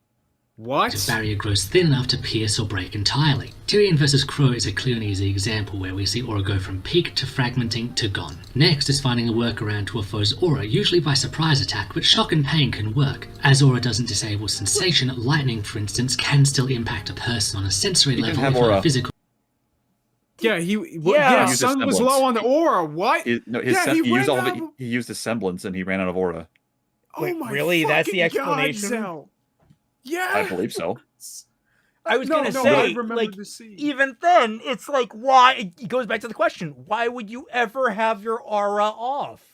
S3: What?
S5: the barrier grows thin enough to pierce or break entirely. Tyrion vs. Crow is a clear and easy example where we see aura go from peak to fragmenting to gone. Next is finding a workaround to a foe's aura, usually by surprise attack, but shock and pain can work. As aura doesn't disable sensation, lightning, for instance, can still impact a person on a sensory
S4: He can
S5: level
S4: have
S5: if not
S4: aura.
S5: a physical.
S3: Yeah,
S1: Yeah.
S4: He used
S3: Sun was
S4: semblance.
S3: low on aura. What?
S4: He used his semblance and he ran out of aura.
S3: Oh
S1: Wait,
S3: my
S1: really? That's the
S3: fucking God,
S1: explanation?
S3: Zel. Yeah.
S4: I believe so.
S1: I was
S3: No,
S1: gonna
S3: no,
S1: say,
S3: I remember
S1: like,
S3: the scene.
S1: even then, it's like, why? It goes back to the question: why would you ever have your aura off?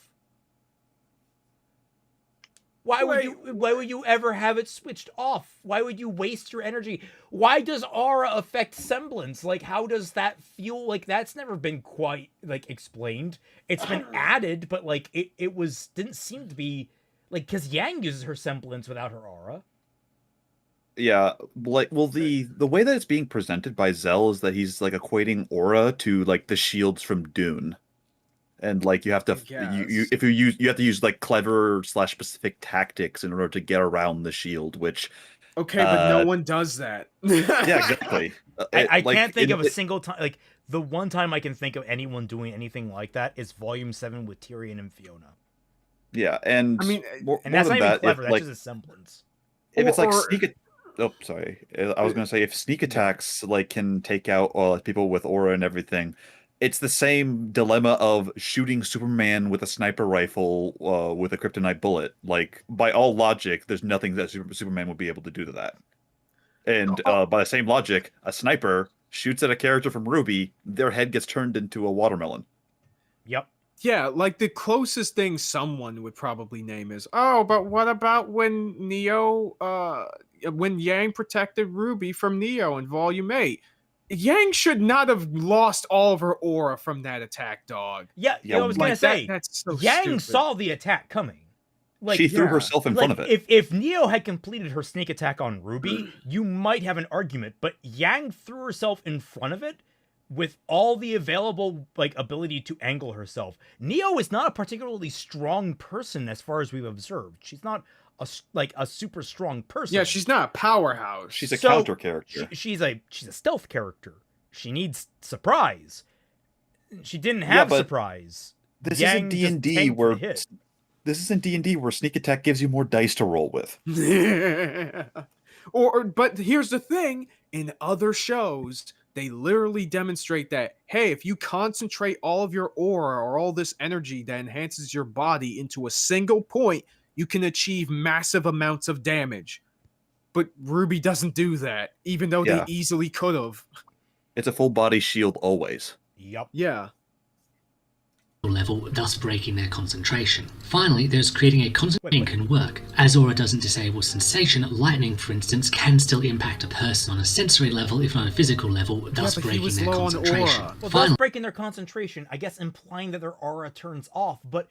S1: Why would you ever have it switched off? Why would you waste your energy? Why does aura affect semblance? Like, how does that feel? Like, that's never been quite explained. It's been added, but it didn't seem to be because Yang uses her semblance without her aura.
S4: Yeah, the way that it's being presented by Zel is that he's equating aura to the shields from Dune, and you have to you have to use clever / specific tactics in order to get around the shield, which
S3: Okay, but no one does that.
S4: yeah, exactly.
S1: I can't think of a single time. The one time I can think of anyone doing anything like that is Volume 7 with Tyrion and Fiona.
S4: Yeah, and
S3: I mean,
S4: more
S1: That's
S4: than
S1: not even
S4: that,
S1: clever.
S4: if,
S1: That's just a semblance.
S4: if it's
S3: Or-
S4: sneak. Oh, sorry. I was gonna say if sneak attacks can take out people with aura and everything, It's the same dilemma of shooting Superman with a sniper rifle with a kryptonite bullet. Like, by all logic, there's nothing that Superman would be able to do to that. And by the same logic, a sniper shoots at a character from RWBY, their head gets turned into a watermelon.
S1: Yep.
S3: Yeah, like the closest thing someone would probably name is, oh, but what about when when Yang protected Ruby from Neo in Volume 8? Yang should not have lost all of her aura from that attack, dog.
S1: Yeah,
S4: Yeah,
S1: I was gonna say,
S3: that's so
S1: Yang
S3: stupid.
S1: saw the attack coming. Like,
S4: She threw herself in front of it.
S1: If Neo had completed her sneak attack on Ruby, you might have an argument, but Yang threw herself in front of it with all the available ability to angle herself. Neo is not a particularly strong person as far as we've observed. She's not a super strong person.
S3: Yeah, she's not a powerhouse.
S4: She's a counter character.
S1: She's a stealth character. She needs surprise. She didn't have surprise.
S4: This
S1: Yang
S4: isn't
S1: just
S4: D&D
S1: tanked
S4: where
S1: the hit.
S4: this isn't D&D where sneak attack gives you more dice to roll with.
S3: But here's the thing, in other shows, they literally demonstrate that, hey, if you concentrate all of your aura or all this energy that enhances your body into a single point, you can achieve massive amounts of damage. But RWBY doesn't do that, even though they easily could have.
S4: It's a full body shield always.
S1: Yep.
S3: Yeah.
S5: Level, thus breaking their concentration. Finally, there's creating a concentration can work. As aura doesn't disable sensation, lightning, for instance, can still impact a person on a sensory level, if not a physical level, thus breaking their concentration.
S1: Well, thus breaking their concentration, I guess implying that their aura turns off, but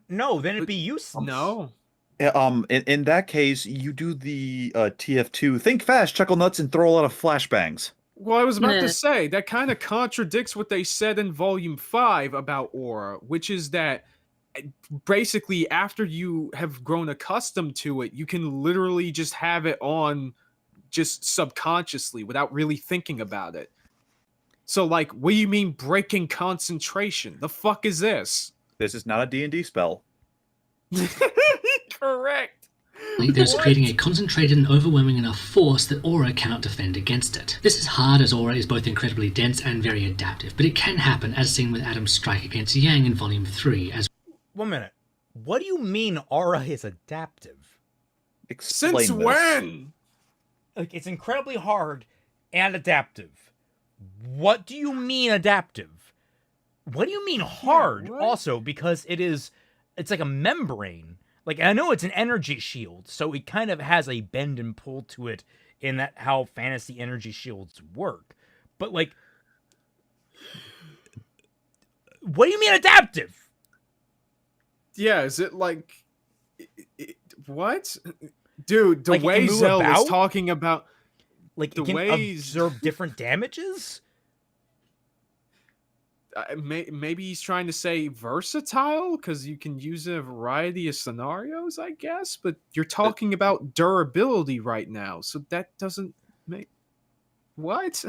S1: no, then it'd be useless.
S3: No.
S4: In that case, you do the TF2, think fast, chuckle nuts, and throw a lot of flashbangs.
S3: Well, I was about to say, that kind of contradicts what they said in Volume 5 about aura, which is that basically after you have grown accustomed to it, you can literally just have it on just subconsciously without really thinking about it. So, like, what do you mean breaking concentration? The fuck is this?
S4: This is not a D&D spell.
S3: Correct.
S5: There's creating a concentrated and overwhelming enough force that aura cannot defend against it. This is hard as aura is both incredibly dense and very adaptive, but it can happen as seen with Adam's strike against Yang in Volume 3 as...
S1: 1 minute. What do you mean aura is adaptive?
S4: Explain
S3: Since
S4: this.
S3: when?
S1: Like, it's incredibly hard and adaptive. What do you mean adaptive? What do you mean hard also? Because it's like a membrane. Like, I know it's an energy shield, so it kind of has a bend and pull to it in that how fantasy energy shields work. But, like, what do you mean adaptive?
S3: Yeah, is it like... what? Dude, the
S1: like
S3: way Zel is talking about...
S1: Like,
S3: the
S1: it can
S3: ways...
S1: observe different damages?
S3: Maybe he's trying to say versatile because you can use it in a variety of scenarios, I guess. But you're talking about durability right now, so that doesn't make what?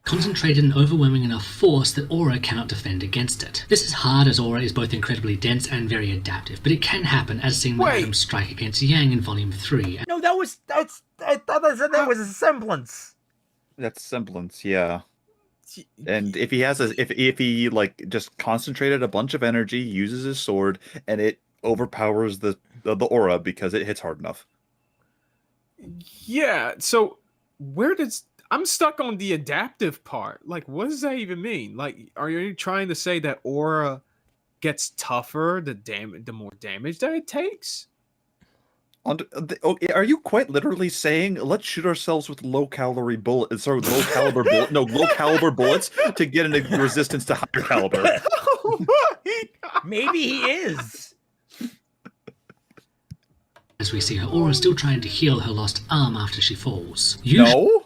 S5: Concentrated and overwhelming enough force that aura cannot defend against it. This is hard as aura is both incredibly dense and very adaptive, but it can happen as seen with Adam's strike against Yang in Volume 3.
S1: No, I thought that was a semblance.
S4: That's semblance, yeah. And if he has if he like just concentrated a bunch of energy, uses his sword, and it overpowers the aura because it hits hard enough.
S3: Yeah, so I'm stuck on the adaptive part. Like, what does that even mean? Like, are you trying to say that aura gets tougher the more damage that it takes?
S4: Are you quite literally saying let's shoot ourselves with low caliber bullets to get a resistance to higher caliber?
S1: Maybe he is.
S5: As we see her aura still trying to heal her lost arm after she falls.
S4: No,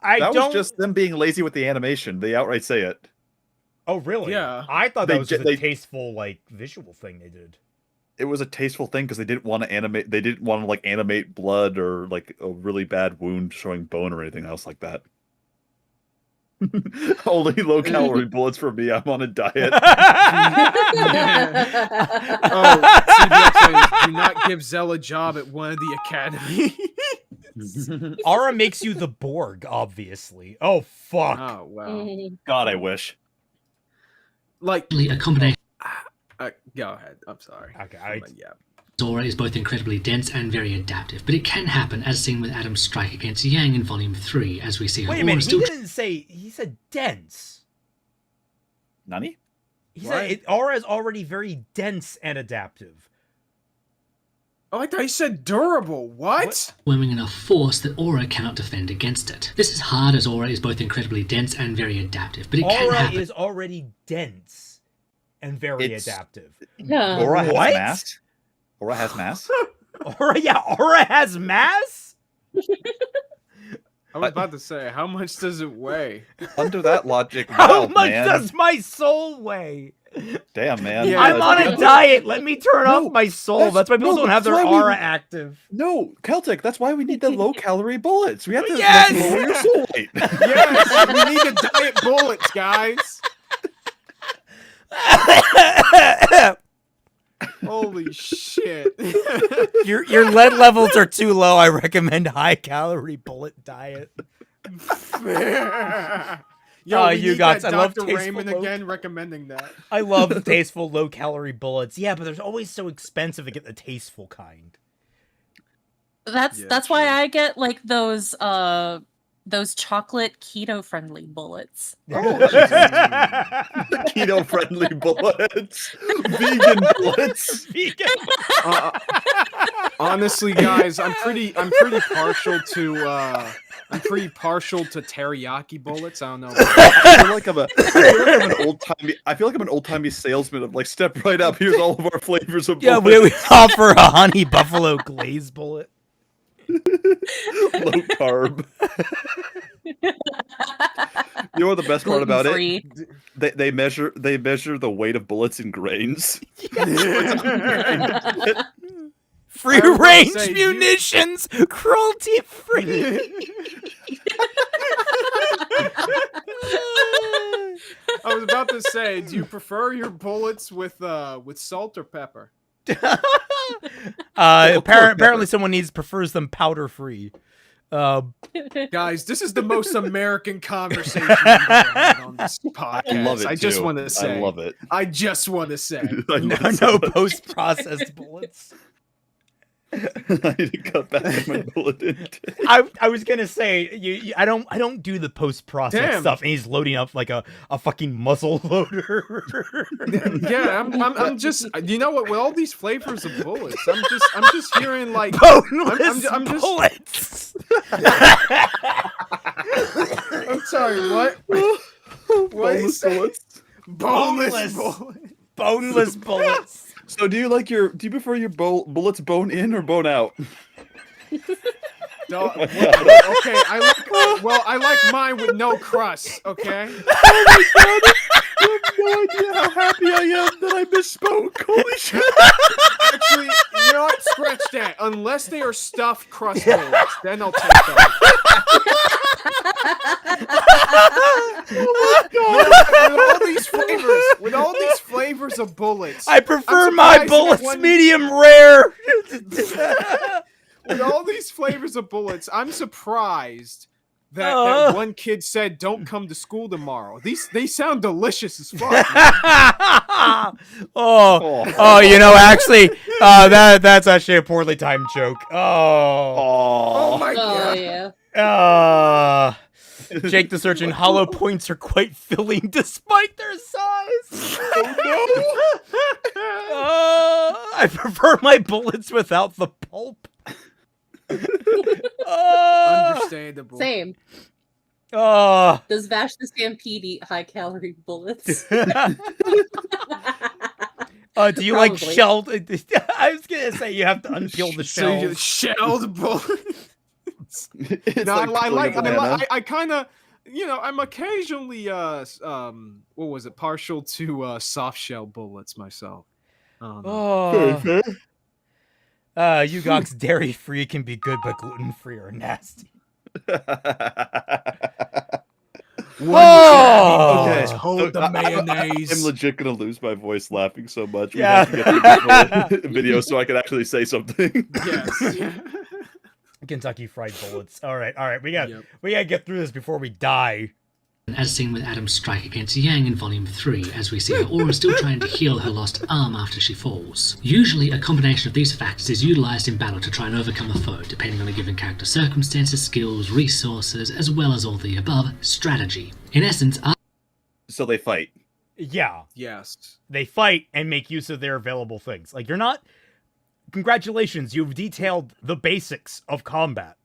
S4: that was just them being lazy with the animation. They outright say it.
S1: Oh, really?
S3: Yeah.
S1: I thought that was just a tasteful, like, visual thing they did.
S4: It was a tasteful thing because they didn't want to animate. They didn't want to like animate blood or like a really bad wound showing bone or anything else like that. Only low calorie bullets for me. I'm on a diet.
S3: CBX, do not give Zel a job at one of the academy.
S1: Aura makes you the Borg, obviously. Oh, fuck.
S3: Oh wow.
S4: God, I wish.
S3: Like,
S5: A combination.
S3: go ahead. I'm sorry.
S1: Okay,
S3: Yeah.
S5: Aura is both incredibly dense and very adaptive, but it can happen, as seen with Adam's strike against Yang in Volume 3, as we see her
S1: Wait a
S5: aura
S1: minute,
S5: still...
S1: he didn't say... He said dense.
S4: Nani?
S1: He said Aura is already very dense and adaptive.
S3: Oh, I thought you said durable. What?
S5: Overwhelming enough force that Aura cannot defend against it. This is hard, as Aura is both incredibly dense and very adaptive, but it can
S1: Aura
S5: happen.
S1: is already dense and very adaptive.
S2: Yeah.
S4: Aura has
S1: What?
S4: mass. Aura has mass.
S1: Aura has mass?
S3: I was about to say, how much does it weigh?
S4: Under that logic,
S1: How
S4: wow,
S1: much
S4: man.
S1: does my soul weigh?
S4: Damn, man.
S3: Yeah,
S1: I'm on a diet. Let me turn
S4: No,
S1: off my soul. That's why people don't have their
S4: that's why we-
S1: aura active.
S4: No, Celtic. That's why we need the low-calorie bullets. We have to
S1: Yes!
S4: lower your soul weight.
S3: Yes, we need the diet bullets, guys. Holy shit.
S1: Your lead levels are too low. I recommend high-calorie bullet diet.
S3: Yo, we
S1: you
S3: need
S1: guys,
S3: that
S1: I love
S3: Dr.
S1: tasteful
S3: Raymond
S1: low-
S3: again recommending that.
S1: I love tasteful low-calorie bullets. Yeah, but they're always so expensive to get the tasteful kind.
S2: That's why I get like those chocolate keto friendly bullets.
S4: Keto-friendly bullets. Vegan bullets.
S1: Vegan.
S3: Honestly, guys, I'm pretty partial to teriyaki bullets. I don't know.
S4: I feel like I'm an old-timey salesman of like, step right up. Here's all of our flavors of
S1: Yeah,
S4: bullets.
S1: we offer a honey buffalo glaze bullet.
S4: Low carb. You know what the best part about it? They measure the weight of bullets in grains.
S1: Free
S3: I was about to
S1: range
S3: say,
S1: munitions, cruelty free.
S3: I was about to say, do you prefer your bullets with salt or pepper?
S1: Apparently, someone prefers them powder free.
S3: Guys, this is the most American conversation we've ever had on this podcast.
S4: I love it.
S3: I just
S4: too.
S3: want to say.
S4: I love it.
S3: I just want to say.
S4: I
S1: No,
S4: love it so
S1: no
S4: much.
S1: post-processed bullets.
S4: I need to cut back my bullet intake.
S1: I was gonna say I don't do the post-process
S3: Damn.
S1: stuff, and he's loading up like a fucking muzzle loader.
S3: Yeah, I'm just. You know what? With all these flavors of bullets, I'm just hearing like.
S1: Boneless
S3: I'm just-
S1: bullets.
S3: I'm sorry. What?
S4: Boneless bullets.
S3: Boneless bullets.
S1: Boneless bullets.
S4: So do you prefer your bullets bone in or bone out?
S3: No,
S4: my
S3: okay,
S4: God.
S3: I like mine with no crust. Okay.
S4: Oh my god! You have no idea how happy I am that I misspoke. Holy shit!
S3: Actually, you know what? Scratch that. Unless they are stuffed crust bullets, then I'll take that. With all these flavors of bullets,
S1: I prefer
S3: I'm
S1: my
S3: surprised
S1: bullets
S3: one-
S1: medium rare.
S3: with all these flavors of bullets, I'm surprised that one kid said, "Don't come to school tomorrow." They sound delicious as fuck. Man.
S1: oh, you know, actually, that's actually a poorly timed joke.
S3: Oh my god.
S2: Yeah.
S1: Jake the Surgeon, hollow points are quite filling despite their size. I prefer my bullets without the pulp.
S3: Understandable.
S2: Same.
S1: Oh.
S2: Does Vash the Stampede eat high calorie bullets?
S1: Do you like
S2: Probably.
S1: shelled? I was gonna say you have to unpeel the
S3: So you
S1: shells.
S3: shelled bullets.
S4: It's
S3: No,
S4: like peeling a banana.
S3: I kind of, I'm occasionally, what was it, partial to soft shell bullets myself.
S1: Oh. Yugok's dairy free can be good, but gluten free are nasty.
S3: Okay,
S4: so
S3: hold the mayonnaise.
S4: I'm legit gonna lose my voice laughing so much. We
S1: Yeah.
S4: have to get the video so I can actually say something.
S3: Yes.
S1: Kentucky Fried Bullets. All right. We gotta get through this before we die.
S5: As seen with Adam's strike against Yang in Volume 3, as we see her Aura still trying to heal her lost arm after she falls. Usually, a combination of these factors is utilised in battle to try and overcome a foe, depending on a given character's circumstances, skills, resources, as well as all the above, strategy. In essence,
S4: So they fight.
S1: Yeah.
S3: Yes.
S1: They fight and make use of their available things. Like, you're not... Congratulations, you've detailed the basics of combat.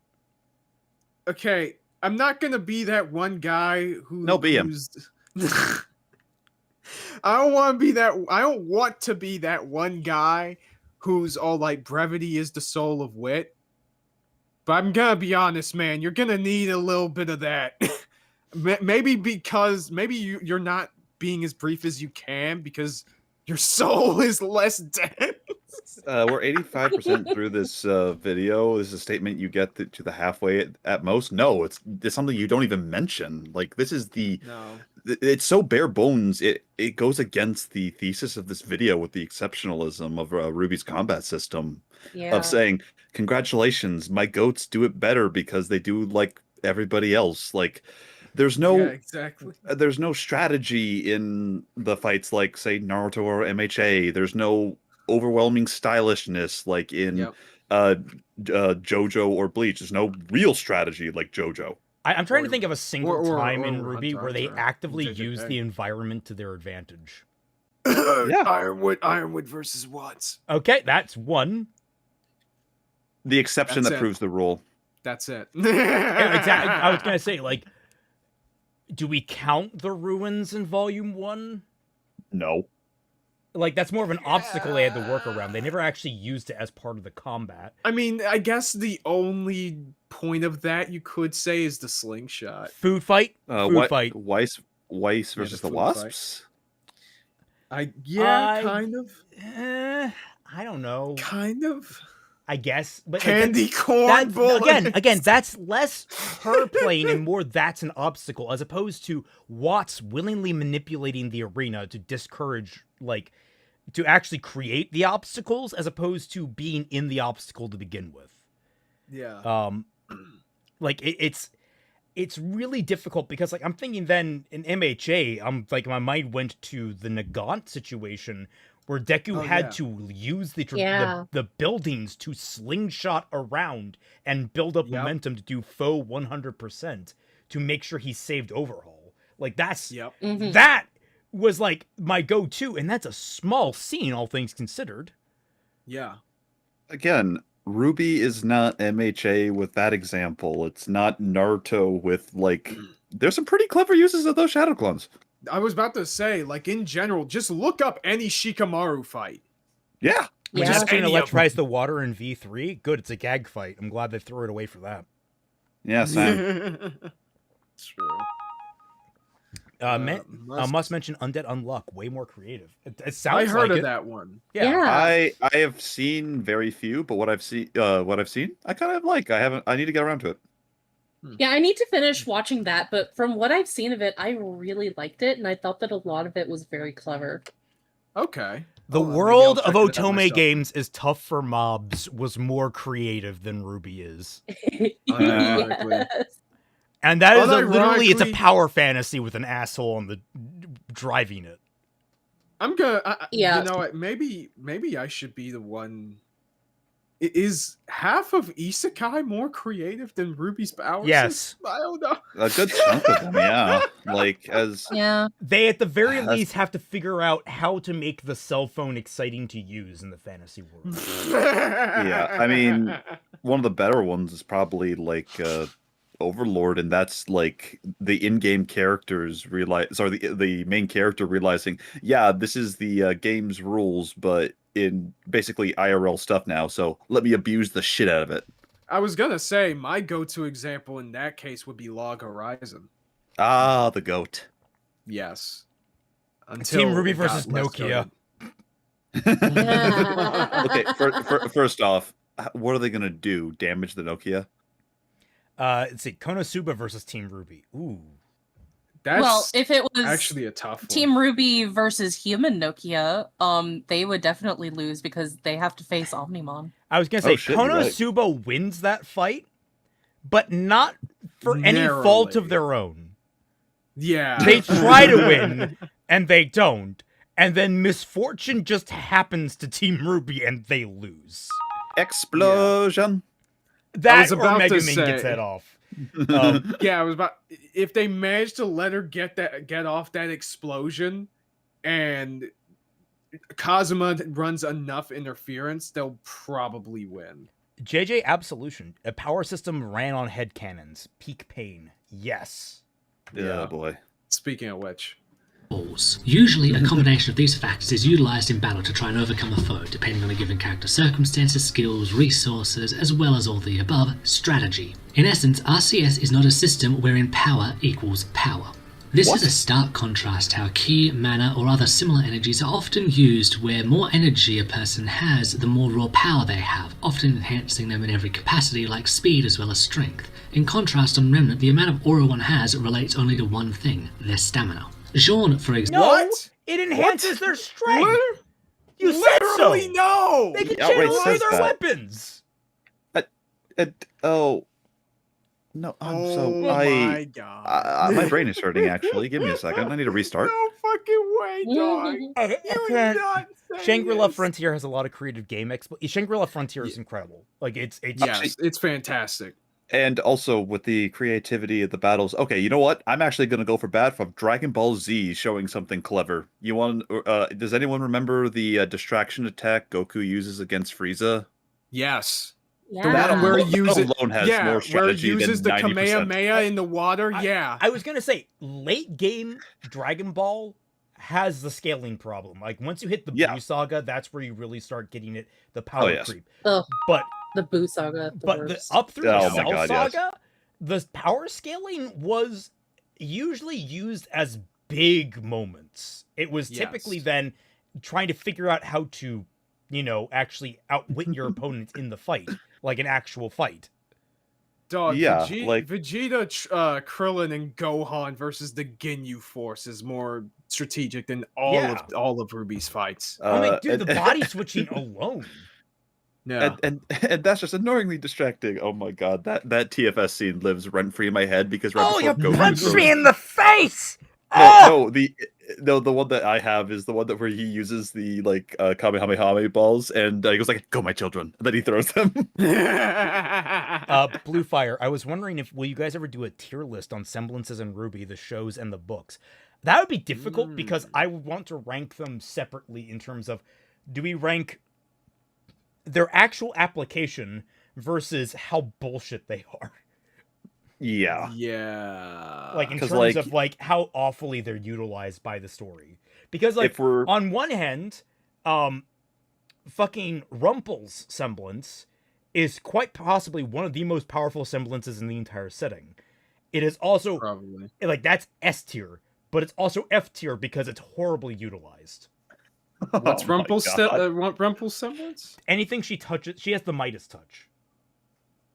S3: Okay, I'm not gonna be that one guy who.
S4: No, be him.
S3: I don't want to be that. I don't want to be that one guy who's all like brevity is the soul of wit. But I'm gonna be honest, man. You're gonna need a little bit of that. Maybe because you're not being as brief as you can because your soul is less dense.
S4: We're 85% through this video. This is a statement you get to the halfway at most. No, it's something you don't even mention. Like, this is it's so bare bones. It goes against the thesis of this video with the exceptionalism of RWBY's combat system.
S2: Yeah.
S4: Of saying, congratulations, my goats do it better because they do like everybody else. Like, there's no there's no strategy in the fights like, say, Naruto or MHA. There's no overwhelming stylishness like in JoJo or Bleach. There's no real stratery like JoJo.
S1: I'm trying to think of a single time in
S3: or
S1: RWBY where they
S3: Hunter,
S1: actively
S3: JJK.
S1: use the environment to their advantage.
S4: Yeah.
S3: Ironwood versus Watts.
S1: Okay, that's one.
S4: The exception
S3: That's
S4: that
S3: it.
S4: proves the rule.
S3: That's it.
S1: Yeah, exactly. I was gonna say, like, do we count the ruins in Volume 1?
S4: No.
S1: Like, that's more of an obstacle they had to work around. They never actually used it as part of the combat.
S3: I mean, I guess the only point of that you could say is the slingshot.
S1: Food fight? Food fight.
S4: Weiss versus the
S3: food
S4: Wasps?
S3: Kind of.
S1: I don't know.
S3: Kind of.
S1: I guess. But
S3: Candy corn bullets.
S1: Again, that's less her playing and more that's an obstacle, as opposed to Watts willingly manipulating the arena to discourage, like, to actually create the obstacles, as opposed to being in the obstacle to begin with.
S3: Yeah.
S1: Like, it's really difficult because, like, I'm thinking then in MHA, like, my mind went to the Nagant situation where Deku had to use the buildings to slingshot around and build up momentum to do foe 100% to make sure he saved Overhaul. Like, that's that was like my go-to, and that's a small scene, all things considered.
S3: Yeah.
S4: Again, RWBY is not MHA with that example. It's not Naruto with, like, there's some pretty clever uses of those shadow clones.
S3: I was about to say, like, in general, just look up any Shikamaru fight.
S4: Yeah.
S1: Which
S2: Yeah.
S1: is going to electrize the water in V3. Good, it's a gag fight. I'm glad they threw it away for that.
S4: Yeah, Sam.
S3: True.
S1: Must mention Undead Unluck. Way more creative. It sounds
S3: I heard
S1: like
S3: of that one.
S1: Yeah.
S4: I have seen very few, but what I've seen, I kind of like. I need to get around to it.
S2: Yeah, I need to finish watching that, but from what I've seen of it, I really liked it, and I thought that a lot of it was very clever.
S3: Okay.
S1: The world of Otome games is tough for mobs was more creative than RWBY is.
S3: Unironically.
S2: Yes.
S1: And that is literally, it's a
S3: Unironically-
S1: power fantasy with an asshole on the driving it.
S3: I'm gonna.
S2: Yeah.
S3: You know what? Maybe I should be the one. Is half of Isekai more creative than RWBY's power
S1: Yes.
S3: system? I don't know.
S4: A good chunk of them, yeah. Like, as
S2: Yeah.
S1: They, at the very least, have to figure out how to make the cell phone exciting to use in the fantasy world.
S4: Yeah, I mean, one of the better ones is probably like Overlord, and that's like the in-game characters the main character realizing, yeah, this is the game's rules, but in basically IRL stuff now, so let me abuse the shit out of it.
S3: I was gonna say my go-to example in that case would be Log Horizon.
S4: Ah, the goat.
S3: Yes.
S1: Team RWBY
S3: it got
S1: versus
S3: less
S1: Nokia.
S3: goated.
S4: Okay, first off, what are they gonna do? Damage the Nokia?
S1: Let's see, Konosuba versus Team RWBY. Ooh.
S3: That's
S2: Well, if it was
S3: actually a tough one.
S2: Team RWBY versus Human Nokia, they would definitely lose because they have to face Omnimon.
S1: I was gonna say,
S4: Oh, shit, you're right.
S1: Konosuba wins that fight, but not for any fault of
S3: Narrowly.
S1: their own.
S3: Yeah.
S1: They try to win, and they don't. And then misfortune just happens to Team RWBY, and they lose.
S4: Explosion.
S1: That
S3: was
S1: or
S3: about to
S1: Megumin gets
S3: say-
S1: that off.
S3: Yeah, I was about if they manage to let her get off that explosion and Kazuma runs enough interference, they'll probably win.
S1: JJ Absolution. A power system ran on head cannons. Peak pain. Yes.
S4: Yeah, boy.
S3: Speaking of which.
S5: Balls. Usually, a combination of these factors is utilized in battle to try and overcome a foe, depending on a given character's circumstances, skills, resources, as well as all the above, strategy. In essence, RCS is not a system wherein power equals power. This is a stark contrast to how ki, mana, or other similar energies are often used, where more energy a person has, the more raw power they have, often enhancing them in every capacity like speed as well as strength. In contrast, on Remnant, the amount of aura one has relates only to one thing, their stamina. Jean, for
S1: No,
S5: example.
S3: What?
S1: it enhances their strength.
S3: What?
S1: You said so.
S3: Literally no.
S1: They can
S4: He outright
S1: channel
S4: says
S1: their
S4: that.
S1: weapons.
S4: Oh. No,
S3: my god.
S4: my brain is hurting, actually. Give me a second. I need to restart.
S3: No fucking way, dog.
S1: I
S3: You
S1: can't.
S3: not say
S1: Shangri-La
S3: this.
S1: Frontier has a lot of creative game Shangri-La Frontier is incredible. Like it's
S3: Yes, it's fantastic.
S4: And also with the creativity of the battles. Okay, you know what? I'm actually going to go for bad from Dragon Ball Z showing something clever. You want? Does anyone remember the distraction attack Goku uses against Frieza?
S3: Yes.
S2: Yeah.
S3: That where he
S4: That
S3: uses
S4: alone has
S3: yeah,
S4: more
S3: where
S4: strategy
S3: he uses the
S4: than 90%.
S3: Kamehameha in the water. Yeah.
S1: I was gonna say late game Dragon Ball has the scaling problem. Like once you hit the
S4: Yeah.
S1: Blue Saga, that's where you really start getting it the power
S4: yes.
S1: creep.
S2: Ugh,
S1: But
S2: the Boo Saga.
S1: up through
S4: Oh
S1: the
S4: my
S1: Cell
S4: God, yes.
S1: Saga, the power scaling was usually used as big moments. It was typically
S3: Yes.
S1: then trying to figure out how to, actually outwit your opponents in the fight, like an actual fight.
S3: Dog,
S4: Yeah, like-
S3: Vegeta, Krillin, and Gohan versus the Ginyu Force is more strategic than all of Ruby's fights.
S1: Dude, the body switching alone.
S3: Yeah.
S4: And that's just annoyingly distracting. Oh my god, that TFS scene lives rent free in my head because right before Goku throws-
S1: in the face.
S4: No, the one that I have is the one that where he uses the Kamehameha balls and he goes like, "Go, my children," and then he throws them.
S1: Blue Fire. I was wondering will you guys ever do a tier list on Semblances and RWBY, the shows and the books? That would be difficult because I would want to rank them separately in terms of do we rank their actual application versus how bullshit they are.
S4: Yeah.
S3: Yeah.
S1: Like in
S4: 'Cause,
S1: terms of how awfully they're utilized by the story. Because like
S4: If we're
S1: on one hand, fucking Rumple's semblance is quite possibly one of the most powerful semblances in the entire setting. It is also
S3: Probably.
S1: like that's S tier, but it's also F tier because it's horribly utilized.
S3: What's
S4: Oh my God.
S3: Rumple's semblance?
S1: Anything she touches, she has the Midas touch.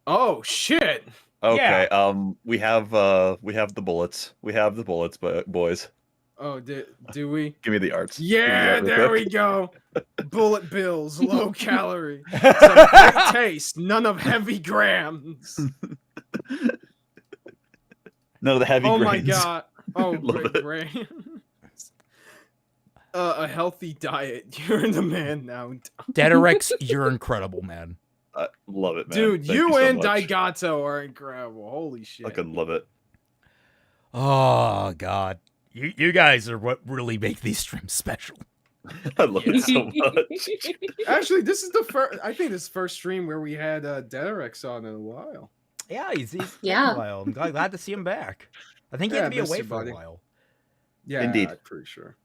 S3: Oh shit!
S4: Okay, we have the bullets. We have the bullets, boys.
S3: Oh, do we?
S4: Give me the arts. Give me the
S3: Yeah,
S4: art real
S3: there
S4: quick.
S3: we go. Bullet bills, low calorie, some great taste, none of heavy grams.
S4: None of the heavy
S3: Oh my
S4: grains.
S3: god! Oh,
S4: Love it.
S3: grains. A healthy diet. You're the man now,
S1: Dederex, you're incredible, man.
S4: I love it, man.
S3: dude.
S4: Thank
S3: You
S4: so
S3: and
S4: much.
S3: Daigato are incredible. Holy shit!
S4: Fucking love it.
S1: Oh god. You guys are what really make these streams special.
S4: I love it so much.
S3: Actually, this is the first. I think this is the first stream where we had Dederex on in a while.
S1: Yeah, he's
S2: Yeah.
S1: a while. I'm glad to see him back. I think he
S3: Yeah,
S1: had to be
S3: missed
S1: away
S3: you,
S1: for
S3: buddy.
S1: a while.
S3: Yeah,
S4: Indeed.
S3: I'm pretty sure.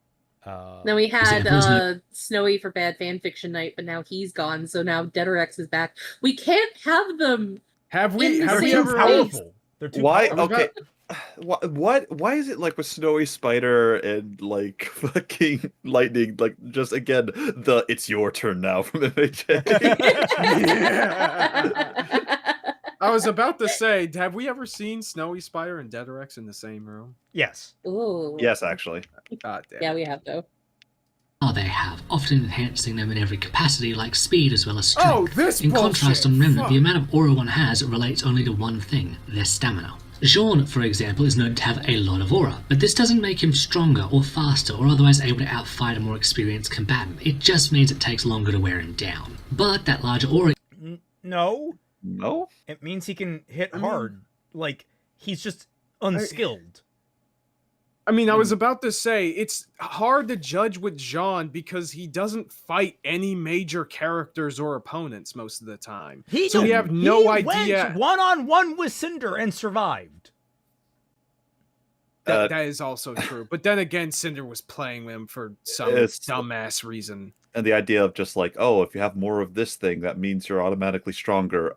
S2: Then we had
S5: Example,
S2: Snowy for Bad Fan Fiction Night, but now he's gone, so now Dederex is back. We can't have them.
S3: Have we?
S2: In the
S3: Have
S1: They're
S3: we
S2: same
S1: too
S3: ever?
S2: space.
S1: powerful. They're too
S4: Why?
S1: powerful.
S4: Okay. Why is it like with Snowy Spider and like fucking Lightning, like just again it's your turn now from MHA?
S3: I was about to say, have we ever seen Snowy Spider and Dederex in the same room?
S1: Yes.
S2: Ooh.
S4: Yes, actually.
S3: God damn.
S2: Yeah, we have though.
S5: they have, often enhancing them in every capacity like speed as well as strength.
S3: Oh, this
S5: In
S3: bullshit!
S5: contrast, on Remnant,
S3: Fuck.
S5: the amount of aura one has relates only to one thing, their stamina. Jean, for example, is known to have a lot of aura, but this doesn't make him stronger or faster or otherwise able to outfight a more experienced combatant. It just means it takes longer to wear him down. But that larger aura...
S1: No.
S4: No?
S1: It means he can hit hard. Like, he's just unskilled.
S3: I mean, I was about to say, it's hard to judge with Jean because he doesn't fight any major characters or opponents most of the time. So we have no idea.
S1: Went one-on-one with Cinder and survived.
S3: That is also true. But then again, Cinder was playing him for some dumbass reason.
S4: And the idea of just like, oh, if you have more of this thing, that means you're automatically stronger.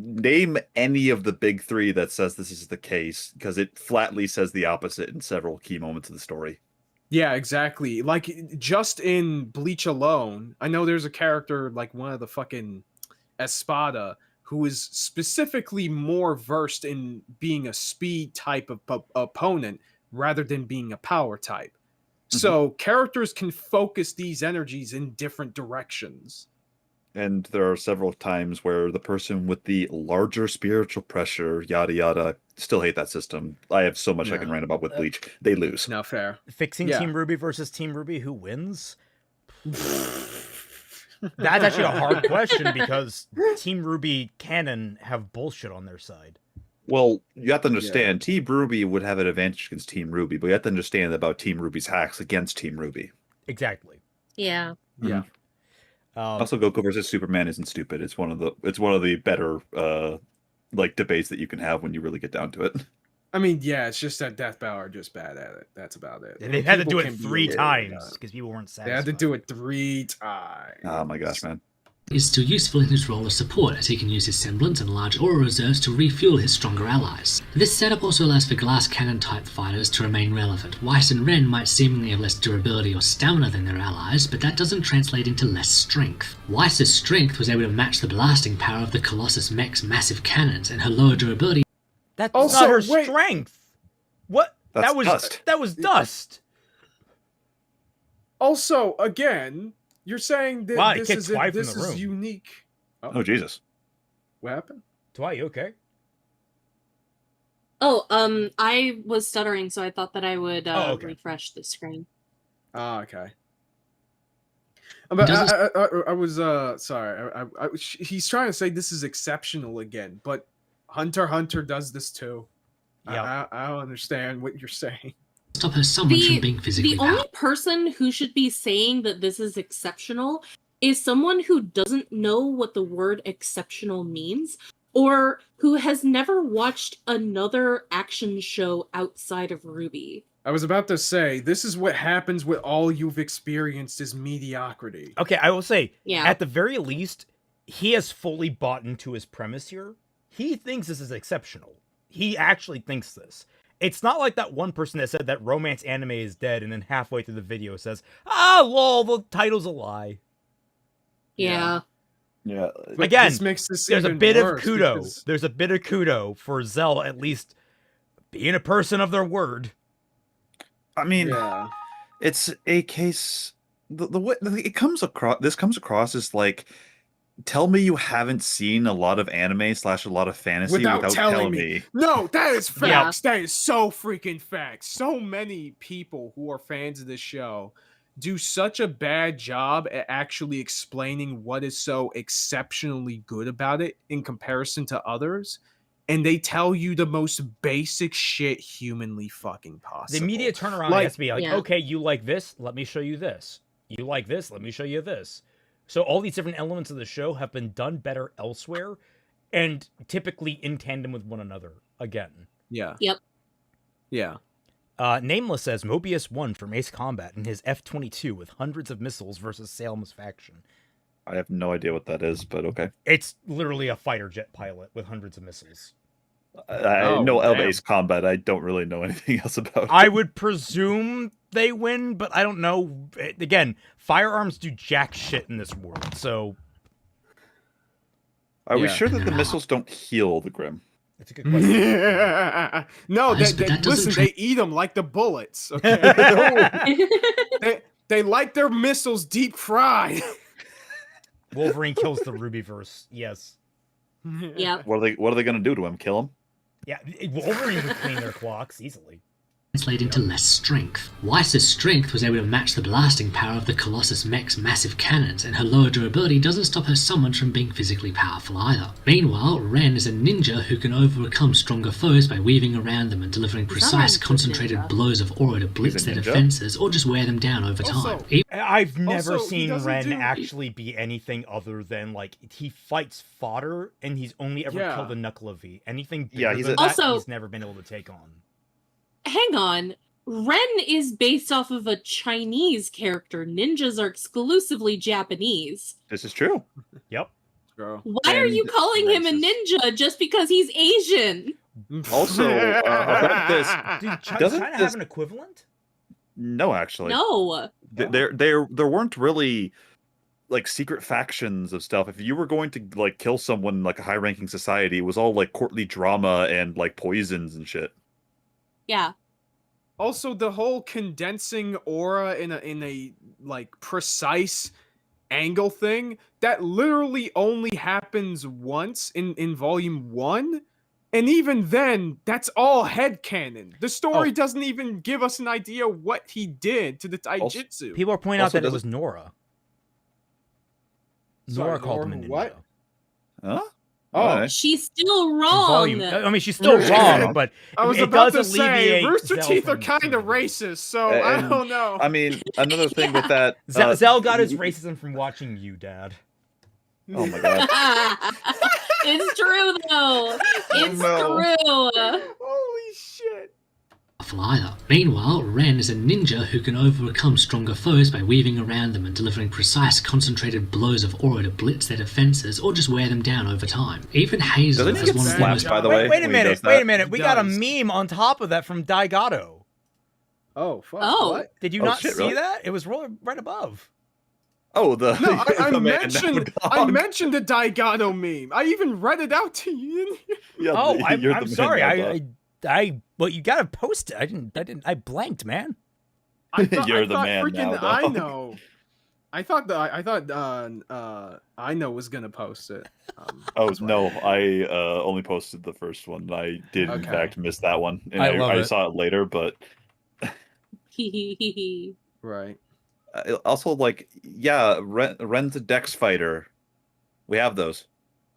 S4: Name any of the big three that says this is the case, because it flatly says the opposite in several key moments of the story.
S3: Yeah, exactly. Like, just in Bleach alone, I know there's a character, like one of the fucking Espada, who is specifically more versed in being a speed type of opponent rather than being a power type. So characters can focus these energies in different directions.
S4: And there are several times where the person with the larger spiritual pressure, yada yada, still hate that system. I have so much I can rant about with Bleach. They lose.
S3: No, fair.
S1: Fixing Team RWBY versus Team RWBY, who wins? That's actually a hard question because Team RWBY canon have bullshit on their side.
S4: Well, you have to understand, Team RWBY would have an advantage against Team RWBY, but you have to understand about Team RWBY's hacks against Team RWBY.
S1: Exactly.
S2: Yeah.
S3: Yeah.
S4: Also, Goku versus Superman isn't stupid. It's one of the better like debates that you can have when you really get down to it.
S3: I mean, yeah, it's just that Death Bow are just bad at it. That's about it.
S1: And they've had to do it 3 times because people weren't satisfied.
S3: They had to do it 3 times.
S4: Oh my gosh, man.
S5: is still useful in his role as support, as he can use his semblance and large aura reserves to refuel his stronger allies. This setup also allows for glass cannon type fighters to remain relevant. White and Ren might seemingly have less durability or stamina than their allies, but that doesn't translate into less strength. White's strength was able to match the blasting power of the Colossus mech's massive cannons, and her lower durability...
S1: That's
S3: Also,
S1: not her
S3: wait.
S1: strength! What?
S4: That's dust.
S1: That was dust!
S3: Also, again, you're saying that
S1: Wow, he
S3: this
S1: kicked
S3: is
S1: Twi from
S3: this
S1: the
S3: is
S1: room.
S3: unique.
S4: Oh, Jesus.
S3: What happened?
S1: Twi, you okay?
S2: Oh, I was stuttering, so I thought that I would
S1: okay.
S2: refresh the screen.
S3: Ah, okay. But I was sorry. He's trying to say this is exceptional again, but Hunter x Hunter does this too.
S1: Yep.
S3: I don't understand what you're saying.
S5: stop her someone from being physically
S2: The only person who should be saying that this is exceptional is someone who doesn't know what the word exceptional means, or who has never watched another action show outside of RWBY.
S3: I was about to say, this is what happens with all you've experienced is mediocrity.
S1: Okay, I will say,
S2: Yeah.
S1: at the very least, he has fully bought into his premise here. He thinks this is exceptional. He actually thinks this. It's not like that one person that said that romance anime is dead and then halfway through the video says, ah, lol, the title's a lie.
S2: Yeah.
S4: Yeah.
S3: But
S1: Again,
S3: this makes this
S1: There's a
S3: even
S1: bit of
S3: worse
S1: kudo.
S3: because-
S1: There's a bit of kudo for Zel at least being a person of their word.
S4: I mean,
S3: Yeah.
S4: it's a case. The way it comes across, this comes across as like, tell me you haven't seen a lot of anime / a lot of fantasy without telling me.
S3: No, that is
S2: Yeah.
S3: facts. That is so freaking facts. So many people who are fans of this show do such a bad job at actually explaining what is so exceptionally good about it in comparison to others. And they tell you the most basic shit humanly fucking possible.
S1: The immediate turnaround
S3: Like-
S1: has to be like,
S2: Yeah.
S1: okay, you like this, let me show you this. You like this, let me show you this. So all these different elements of the show have been done better elsewhere, and typically in tandem with one another again.
S3: Yeah.
S2: Yep.
S3: Yeah.
S1: Nameless says Mobius won from Ace Combat in his F-22 with hundreds of missiles versus Salem's faction.
S4: I have no idea what that is, but okay.
S1: It's literally a fighter jet pilot with hundreds of missiles.
S4: I
S3: Oh,
S4: know of
S3: damn.
S4: Ace Combat. I don't really know anything else about it.
S1: I would presume they win, but I don't know. Again, firearms do jack shit in this world, so
S4: Are we
S3: Yeah.
S4: sure that the missiles don't heal the Grim?
S1: it's a good question.
S3: No,
S5: Yes, but that doesn't
S3: listen, they eat them like the bullets. Okay? They like their missiles deep fried.
S1: Wolverine kills the Rubyverse. Yes.
S2: Yep.
S4: What are they gonna do to him? Kill him?
S1: Yeah, Wolverine would clean their clocks easily.
S5: Translate into less strength. Weiss's strength was able to match the blasting power of the Colossus mech's massive cannons, and her lower durability doesn't stop her summoned from being physically powerful either. Meanwhile, Ren is a ninja who can overcome stronger foes by weaving around them and delivering precise, concentrated blows of aura to blitz their defenses or just wear them down over time.
S1: I've never seen
S3: doesn't
S1: Ren
S3: do-
S1: actually be anything other than, like, he fights fodder, and he's only ever
S3: Yeah.
S1: killed a Knuckle of V. Anything
S4: Yeah,
S1: bigger
S4: he's
S1: than
S4: a-
S1: that,
S2: Also-
S1: he's never been able to take on.
S2: Hang on. Ren is based off of a Chinese character. Ninjas are exclusively Japanese.
S4: This is true.
S1: Yep.
S3: Girl.
S2: Why are you
S3: And
S2: calling him a
S3: racist.
S2: ninja just because he's Asian?
S4: Also, about this,
S1: Dude,
S4: Doesn't
S1: China
S4: this-
S1: have an equivalent?
S4: no, actually,
S2: No.
S4: there weren't really like secret factions of stuff. If you were going to like kill someone in like a high-ranking society, it was all like courtly drama and like poisons and shit.
S2: Yeah.
S3: Also, the whole condensing aura in a like precise angle thing that literally only happens once in volume 1, and even then, that's all headcanon. The story doesn't even give us an idea what he did to the taijutsu.
S1: People are pointing out
S4: Also,
S1: that it was Nora.
S3: Sorry,
S1: Nora called him a
S3: Nora
S1: ninja.
S3: what?
S4: Huh?
S3: Oh,
S4: Alright.
S2: She's still wrong.
S1: Volume. I mean, she's still wrong, but
S3: I was
S1: it
S3: about
S1: does
S3: to say,
S1: alleviate
S3: Rooster
S1: Zell
S3: Teeth are
S1: from
S3: kind of
S1: some it.
S3: racist, so I
S4: And-
S3: don't know.
S4: I mean, another thing with that.
S1: Zell got his racism from watching you, Dad.
S4: Oh my god.
S2: It's true though. It's
S4: no.
S2: true.
S3: Holy shit.
S5: Either. Meanwhile, Ren is a ninja who can overcome stronger foes by weaving around them and delivering precise, concentrated blows of aura to blitz their defenses or just wear them down over time. Even Hazel
S4: Doesn't he
S5: is
S4: get
S5: one of the
S4: slapped,
S5: most
S4: by the way?
S1: Wait a
S4: when he
S1: minute,
S4: does
S1: wait a
S4: that?
S1: minute.
S3: He
S1: We got a
S3: does.
S1: meme on top of that from Daigato.
S3: Oh, fuck.
S2: Oh.
S3: What?
S1: Did you
S4: Oh,
S1: not
S4: shit,
S1: see
S4: really?
S1: that? It was right above.
S4: Oh, the
S3: No, I
S4: the man,
S3: mentioned
S4: no
S3: I
S4: dog.
S3: mentioned the Daigato meme. I even read it out to you.
S4: Yeah,
S1: Oh,
S4: you're
S1: I'm
S4: the man,
S1: sorry.
S4: no dog.
S1: Well, you gotta post it. I blanked, man.
S3: I thought,
S4: You're
S3: I
S4: the
S3: thought
S4: man
S3: freaking
S4: now, dog.
S3: I know. I thought I know was gonna post it.
S4: Oh
S3: that's why.
S4: no, I only posted the first one. I did in
S3: Okay.
S4: fact miss that one, and
S1: I love
S4: I
S1: it.
S4: saw it later. But
S3: Right.
S4: also, like, yeah, Ren's a Dex fighter. We have those.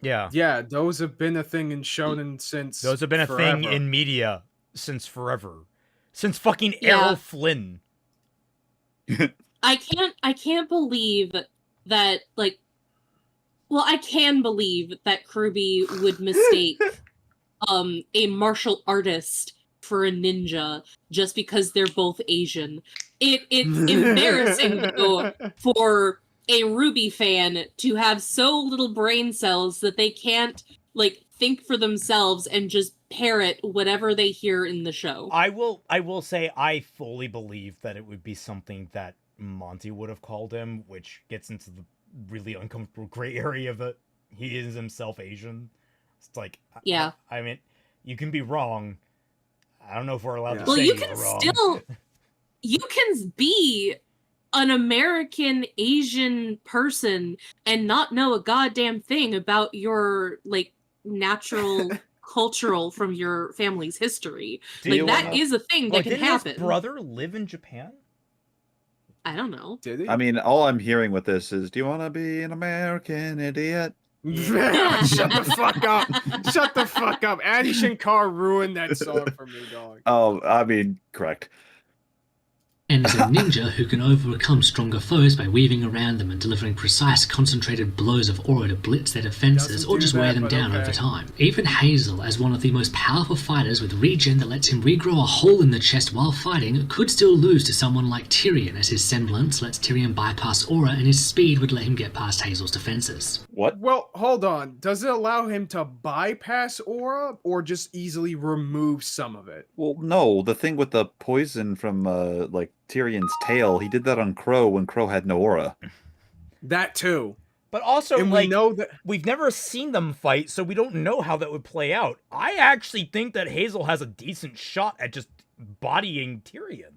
S1: Yeah.
S3: Yeah, those have been a thing in shonen since
S1: Those have been a thing
S3: forever.
S1: in media since forever. Since fucking
S2: Yeah.
S1: Errol Flynn.
S2: I can't believe that I can believe that Kirby would mistake a martial artist for a ninja just because they're both Asian. It's embarrassing though for a RWBY fan to have so little brain cells that they can't think for themselves and just parrot whatever they hear in the show.
S1: I will say I fully believe that it would be something that Monty would have called him, which gets into the really uncomfortable gray area that he is himself Asian. It's like,
S2: Yeah.
S1: I mean, you can be wrong. I don't know if we're allowed
S3: Yeah.
S1: to
S2: Well,
S1: say
S2: you
S1: you're
S2: can
S1: wrong.
S2: still you can be an American Asian person and not know a goddamn thing about your natural cultural from your family's history.
S4: Do you
S2: That
S4: wanna-
S2: is a thing that
S1: Like,
S2: can
S1: didn't
S2: happen.
S1: his brother live in Japan?
S2: I don't know.
S3: Did he?
S4: I mean, all I'm hearing with this is, "Do you want to be an American idiot?"
S3: Shut the fuck up. Shut the fuck up. Adi Shankar ruined that song for me, dog.
S4: Oh, I mean, correct.
S5: And is a ninja who can overcome stronger foes by weaving around them and delivering precise, concentrated blows of aura to blitz their defenses
S3: Doesn't
S5: or
S3: do
S5: just wear
S3: that,
S5: them
S3: but
S5: down
S3: okay.
S5: over time. Even Hazel, as one of the most powerful fighters with regen that lets him regrow a hole in the chest while fighting, could still lose to someone like Tyrion, as his semblance lets Tyrion bypass aura and his speed would let him get past Hazel's defenses.
S4: What?
S3: Well, hold on. Does it allow him to bypass aura or just easily remove some of it?
S4: Well, no. The thing with the poison from like Tyrion's tail, he did that on Crow when Crow had no aura.
S3: That too.
S1: But also,
S3: And we know that
S1: we've never seen them fight, so we don't know how that would play out. I actually think that Hazel has a decent shot at just bodying Tyrion.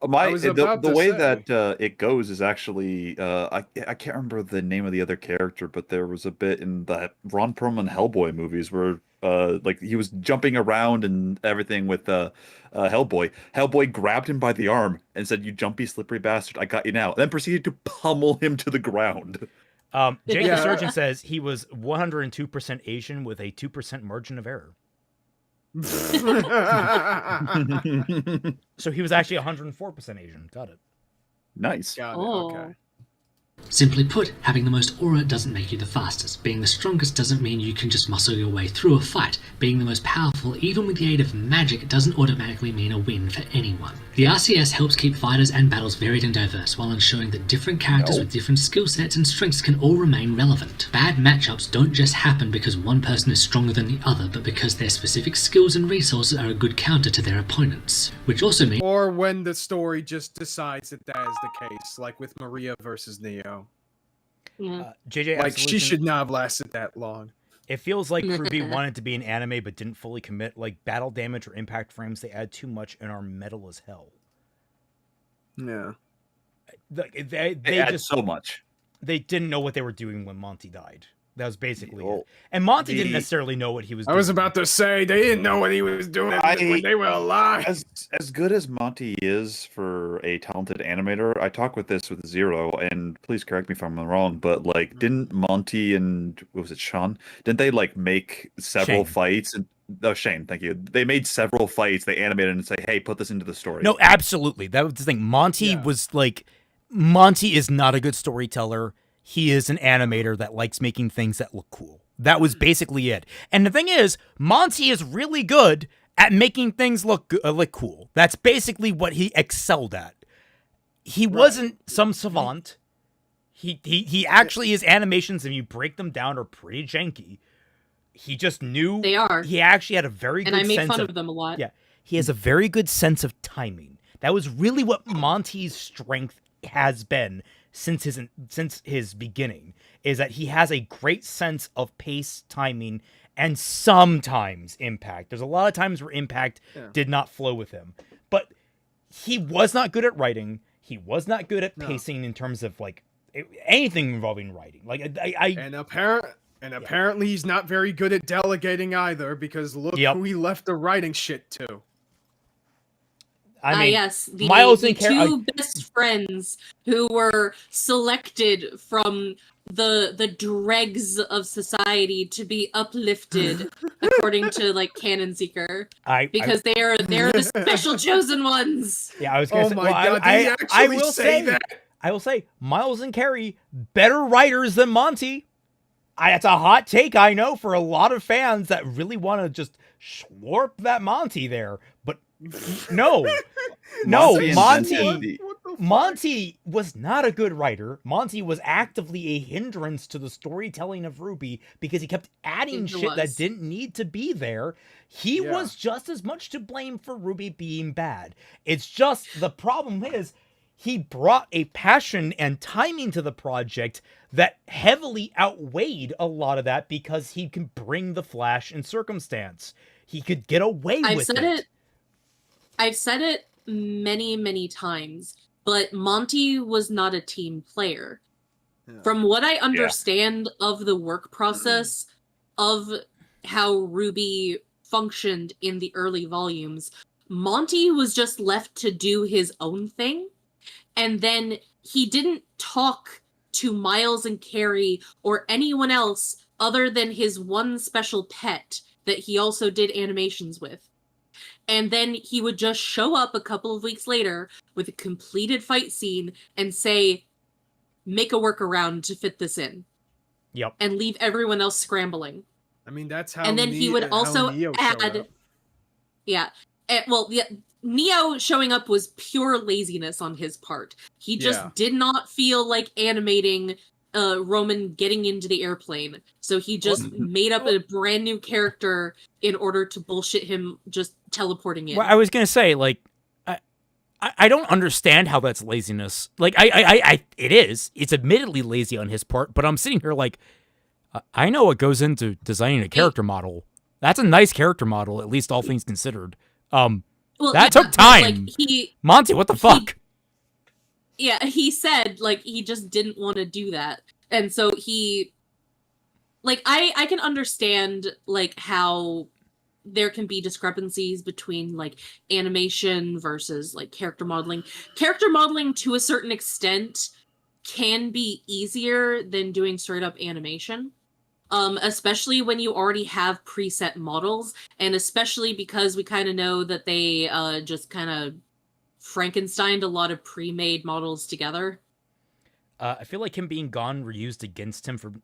S3: I was about
S4: The
S3: to
S4: way
S3: say.
S4: that it goes is actually I can't remember the name of the other character, but there was a bit in the Ron Perlman Hellboy movies where like he was jumping around and everything with Hellboy. Hellboy grabbed him by the arm and said, "You jumpy slippery bastard, I got you now." And then proceeded to pummel him to the ground.
S1: Jake
S3: Yeah.
S1: the Surgeon says he was 102% Asian with a 2% margin of error. So he was actually 104% Asian. Got it.
S4: Nice.
S3: Got it.
S2: Oh.
S3: Okay.
S5: Simply put, having the most aura doesn't make you the fastest. Being the strongest doesn't mean you can just muscle your way through a fight. Being the most powerful, even with the aid of magic, doesn't automatically mean a win for anyone. The RCS helps keep fighters and battles varied and diverse, while ensuring that different characters with different skill sets and strengths can all remain relevant. Bad matchups don't just happen because one person is stronger than the other, but because their specific skills and resources are a good counter to their opponents. Which also means
S3: Or when the story just decides that that is the case, like with Maria versus Neo.
S2: Yeah.
S1: JJ,
S3: Like, she
S1: Absolution,
S3: should not have lasted that long.
S1: It feels like RWBY wanted to be an anime but didn't fully commit. Like battle damage or impact frames, they add too much and are metal as hell.
S3: Yeah.
S1: They
S4: add
S1: just
S4: so much.
S1: They didn't know what they were doing when Monty died. That was basically
S4: Well,
S1: it. And Monty
S4: the-
S1: didn't necessarily know what he was doing.
S3: I was about to say, they didn't know what he was doing when they were alive.
S4: As good as Monty is for a talented animator, I talked with this with Zero, and please correct me if I'm wrong, but like, didn't Monty and what was it, Sean? Didn't they like make several
S1: Shane.
S4: fights? And Shane, thank you. They made several fights. They animated and say, "Hey, put this into the story."
S1: No, absolutely. That was the thing. Monty
S3: Yeah.
S1: was like, Monty is not a good storyteller. He is an animator that likes making things that look cool. That was basically it. And the thing is, Monty is really good at making things look cool. That's basically what he excelled at. He wasn't some savant. He actually, his animations, if you break them down, are pretty janky. He just knew
S2: They are.
S1: He actually had a very good
S2: And I make
S1: sense
S2: fun
S1: of
S2: of them a lot.
S1: Yeah. He has a very good sense of timing. That was really what Monty's strength has been since his beginning, is that he has a great sense of pace, timing, and sometimes impact. There's a lot of times where impact did not flow with him. But he was not good at writing. He was not good at pacing in terms of like anything involving writing. Like
S3: And apparently he's not very good at delegating either, because look who he left the writing shit to.
S1: I mean,
S2: yes, the
S1: Miles and
S2: two best friends who were selected from the dregs of society to be uplifted, according to like Canon Seeker, because they're the special chosen ones.
S1: Yeah, I was gonna say.
S3: Oh my god!
S1: I
S3: Did he actually
S1: will
S3: say that?
S1: I will say, Miles and Carrie, better writers than Monty. That's a hot take, I know, for a lot of fans that really want to just slurp that Monty there. But no, Monty was not a good writer. Monty was actively a hindrance to the storytelling of RWBY because he kept adding shit that didn't need to be there. He was just as much to blame for RWBY being bad. It's just the problem is he brought a passion and timing to the project that heavily outweighed a lot of that because he can bring the flash and circumstance. He could get away with it.
S2: I've said it many, many times, but Monty was not a team player. Yeah. From what I understand of the work process of how RWBY functioned in the early volumes, Monty was just left to do his own thing. And then he didn't talk to Miles and Carrie or anyone else other than his one special pet that he also did animations with. And then he would just show up a couple of weeks later with a completed fight scene and say, make a workaround to fit this in.
S1: Yep.
S2: And leave everyone else scrambling.
S3: I mean, that's how.
S2: And then he would also add. Yeah. Neo showing up was pure laziness on his part. He just did not feel like animating Roman getting into the airplane. So he just made up a brand new character in order to bullshit him just teleporting in.
S1: Well, I was going to say, like, I don't understand how that's laziness. Like, it is. It's admittedly lazy on his part, but I'm sitting here like, I know what goes into designing a character model. That's a nice character model, at least all things considered.
S2: Well,
S1: That took
S2: but,
S1: time.
S2: Like,
S1: Monty, what the fuck?
S2: Yeah, he said, like, he just didn't want to do that. And so he... Like, I can understand, like, how there can be discrepancies between, like, animation versus, like, character modeling. Character modeling, to a certain extent, can be easier than doing straight-up animation. Especially when you already have preset models, and especially because we kind of know that they just kind of Frankensteined a lot of pre-made models together.
S1: I feel like him being gone were used against him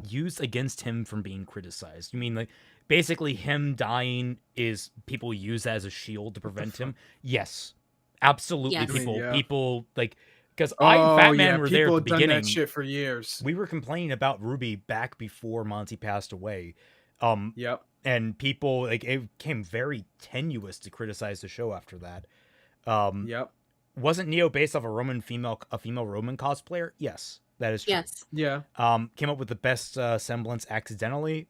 S1: used against him from being criticized. You mean like basically him dying is people use that as a shield to prevent him? Yes, absolutely.
S2: Yes.
S1: People like because I and Fat Man were there at the
S3: People have done
S1: beginning.
S3: that shit for years.
S1: We were complaining about RWBY back before Monty passed away.
S3: Yep.
S1: And people like it became very tenuous to criticize the show after that.
S3: Yep.
S1: Wasn't Neo based off a female Roman cosplayer? Yes, that is true.
S2: Yes.
S3: Yeah.
S1: Came up with the best semblance accidentally.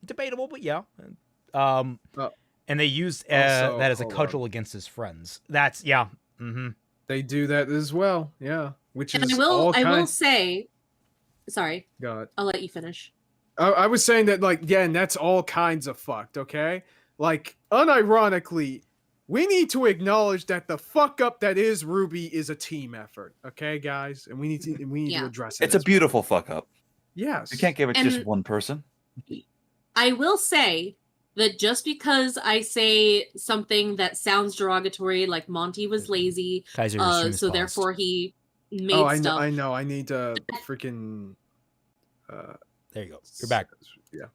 S1: Debatable, but yeah. And they used
S3: Also,
S1: that as a
S3: hold
S1: cudgel against his friends. That's yeah. Mm-hmm.
S3: They do that as well. Yeah. Which
S2: And
S3: is
S2: I will say, sorry,
S3: God.
S2: I'll let you finish.
S3: I was saying that, like, yeah, and that's all kinds of fucked, okay? Like, unironically, we need to acknowledge that the fuck up that is RWBY is a team effort, okay, guys? And we need to address it.
S4: It's a beautiful fuck up.
S3: Yes.
S4: You can't give it just one person.
S2: I will say that just because I say something that sounds derogatory, like Monty was lazy,
S1: Kaiser
S2: so therefore he made stuff.
S3: I know. I need to freaking.
S1: There you go. You're back.
S3: Yeah.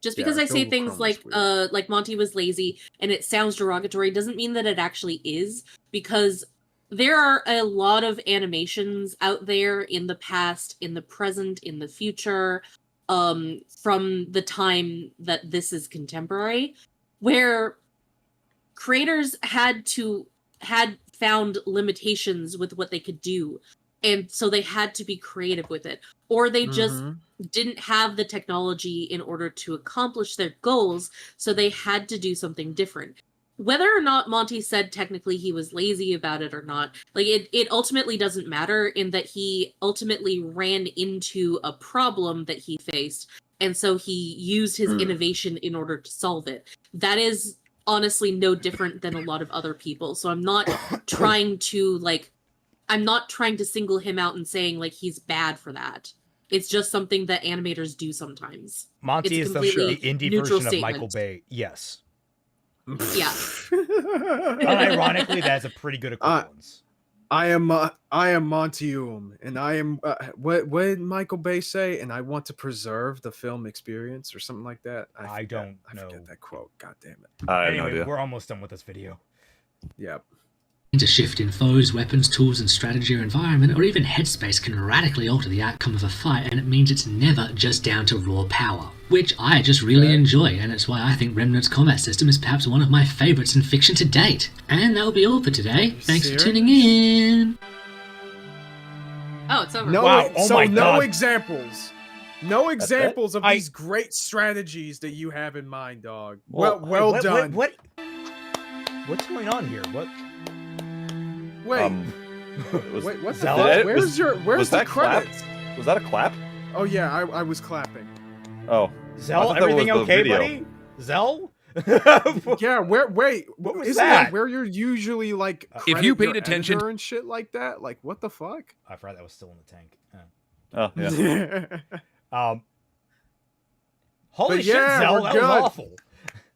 S2: Just because I say
S3: Google
S2: things
S3: Chrome is weird.
S2: like Monty was lazy and it sounds derogatory doesn't mean that it actually is, because there are a lot of animations out there in the past, in the present, in the future, from the time that this is contemporary, where creators had found limitations with what they could do, and so they had to be creative with it, or they just didn't have the technology in order to accomplish their goals, so they had to do something different. Whether or not Monty said technically he was lazy about it or not, like it ultimately doesn't matter, in that he ultimately ran into a problem that he faced, and so he used his innovation in order to solve it. That is honestly no different than a lot of other people. So I'm not trying to single him out and saying like he's bad for that. It's just something that animators do sometimes.
S1: Monty is the indie version of Michael Bay. Yes.
S2: Yeah.
S1: Unironically, that's a pretty good equivalence.
S3: I am Monty Oum, and I am what did Michael Bay say? And I want to preserve the film experience, or something like that. I forget that quote. God damn it.
S1: Anyway, we're almost done with this video.
S3: Yep.
S5: A shift in foes, weapons, tools, and strategy or environment, or even headspace can radically alter the outcome of a fight, and it means it's never just down to raw power, which I just really enjoy, and it's why I think Remnant's combat system is perhaps one of my favourites in fiction to date. And that'll be all for today. Thanks for tuning in.
S2: Oh, it's over.
S3: No,
S1: wow. Oh my God.
S3: No examples. No examples of these great strategies that you have in mind, dog. Well done.
S1: What's going on here? What?
S3: Wait, what the
S1: Zel?
S3: fuck? Where's the credits?
S4: Was that a clap?
S3: Oh yeah, I was clapping.
S4: Oh,
S1: Zel, everything okay, buddy? Zel?
S3: Yeah, what was
S1: isn't that
S3: where you're usually like
S6: if you paid attention
S3: and shit like that? Like what the fuck?
S1: I forgot that was still in the tank.
S4: Oh yeah.
S1: Holy shit, Zel, that was awful.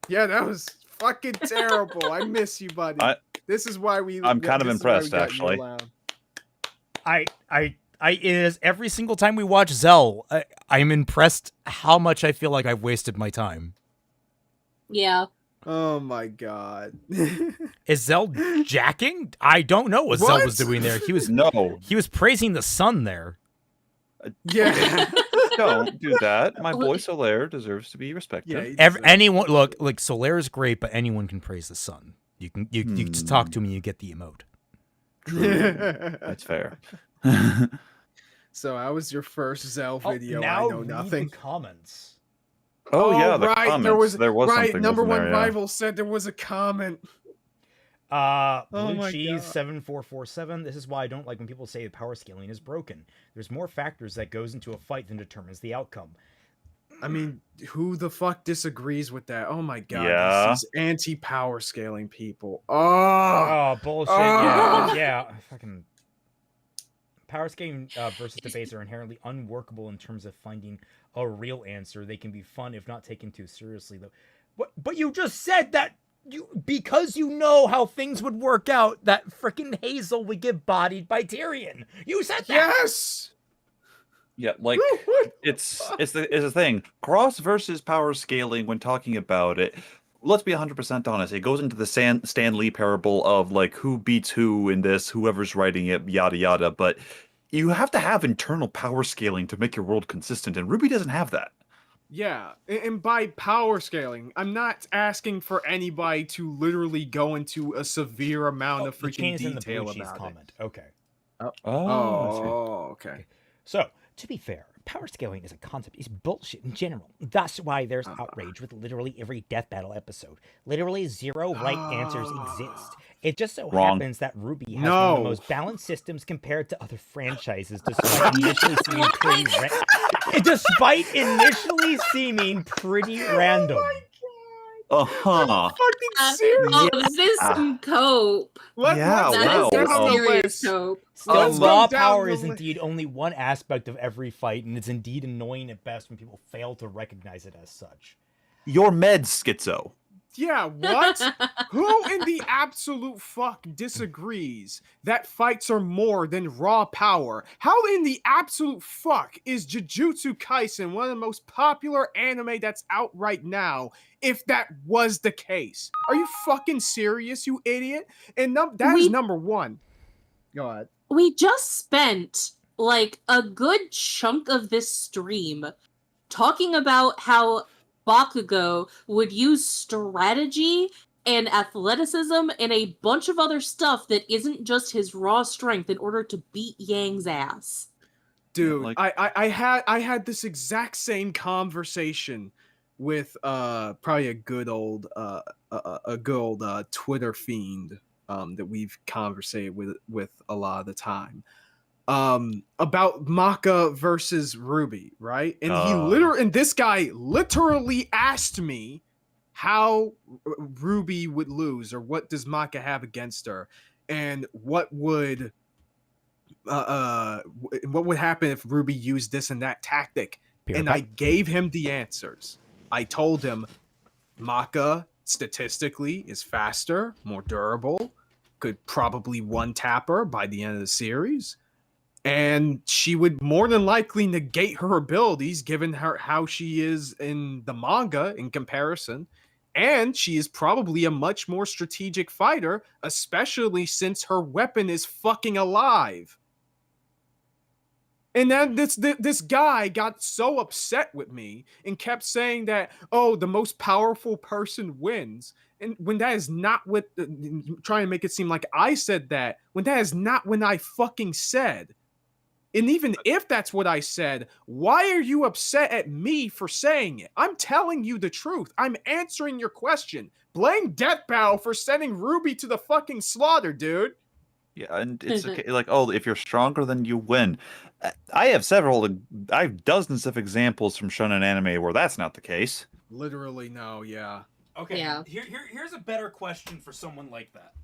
S3: Yeah, that was fucking terrible. I miss you, buddy. This is why
S4: I'm kind of impressed, actually.
S1: It is every single time we watch Zel, I'm impressed how much I feel like I've wasted my time.
S2: Yeah.
S3: Oh my God.
S1: Is Zel jacking? I don't know what Zel was doing there. He was praising the sun there.
S3: Yeah.
S4: Don't do that. My boy Solaire deserves to be respected.
S1: Yeah, anyone look, like Solaire is great, but anyone can praise the sun. You can just talk to him and you get the emote.
S4: True. That's fair.
S3: So how was your first Zel video?
S1: Now
S3: I know nothing.
S1: Read the comments.
S4: Oh, yeah, the
S3: right.
S4: comments. There was
S3: right.
S4: something.
S3: Number
S4: wasn't
S3: one
S4: there, yeah.
S3: rival said there was a comment.
S1: Blue
S3: my
S1: Cheese
S3: God.
S1: 7447. This is why I don't like when people say power scaling is broken. There's more factors that goes into a fight than determines the outcome.
S3: I mean, who the fuck disagrees with that? Oh my god,
S4: Yeah.
S3: these anti-power scaling people.
S1: Oh, bullshit.
S3: Ah!
S1: Yeah. Fucking power scaling versus debates are inherently unworkable in terms of finding a real answer. They can be fun if not taken too seriously, though. But you just said that because you know how things would work out, that freaking Hazel would get bodied by Tyrion. You said that.
S3: Yes.
S4: Yeah, like it's the thing. Cross versus power scaling when talking about it. Let's be 100% honest. It goes into the Stan Lee parable of like who beats who in this, whoever's writing it, yada yada. But you have to have internal power scaling to make your world consistent, and RWBY doesn't have that.
S3: Yeah, and by power scaling, I'm not asking for anybody to literally go into a severe amount of freaking detail about
S1: comment. Okay.
S3: Okay.
S1: So, to be fair, power scaling as a concept is bullshit in general. That's why there's outrage with literally every death battle episode. Literally zero right answers exist. It just so happens that RWBY has one of the most balanced systems compared to other franchises, despite initially seeming pretty random.
S3: Fucking serious.
S2: Oh, this is some cope.
S3: That is
S2: some serious cope.
S1: Still, raw power is indeed only one aspect of every fight, and it's indeed annoying at best when people fail to recognize it as such.
S4: Your meds, Schizo.
S3: Yeah, what? Who in the absolute fuck disagrees that fights are more than raw power? How in the absolute fuck is Jujutsu Kaisen one of the most popular anime that's out right now, if that was the case? Are you fucking serious, you idiot? And that is number one. Go ahead.
S2: We just spent like a good chunk of this stream talking about how Bakugo would use strategy and athleticism and a bunch of other stuff that isn't just his raw strength in order to beat Yang's ass.
S3: Dude, I had this exact same conversation with probably a good old Twitter fiend that we've conversated with a lot of the time. About Maka versus RWBY, right? And this guy literally asked me how RWBY would lose, or what does Maka have against her, and what would happen if RWBY used this and that tactic. And I gave him the answers. I told him Maka statistically is faster, more durable, could probably one-tap her by the end of the series. And she would more than likely negate her abilities given her how she is in the manga in comparison. And she is probably a much more strategic fighter, especially since her weapon is fucking alive. And then this guy got so upset with me and kept saying that, oh, the most powerful person wins. And when that is not what, trying to make it seem like I said that, when that is not when I fucking said. And even if that's what I said, why are you upset at me for saying it? I'm telling you the truth. I'm answering your question. Blame Death Battle for sending RWBY to the fucking slaughter, dude.
S4: Yeah, and it's okay, like, oh, if you're stronger, then you win. I have dozens of examples from shonen anime where that's not the case.
S3: Literally, no, yeah.
S1: Okay,
S2: yeah.
S1: Here's a better question for someone like that.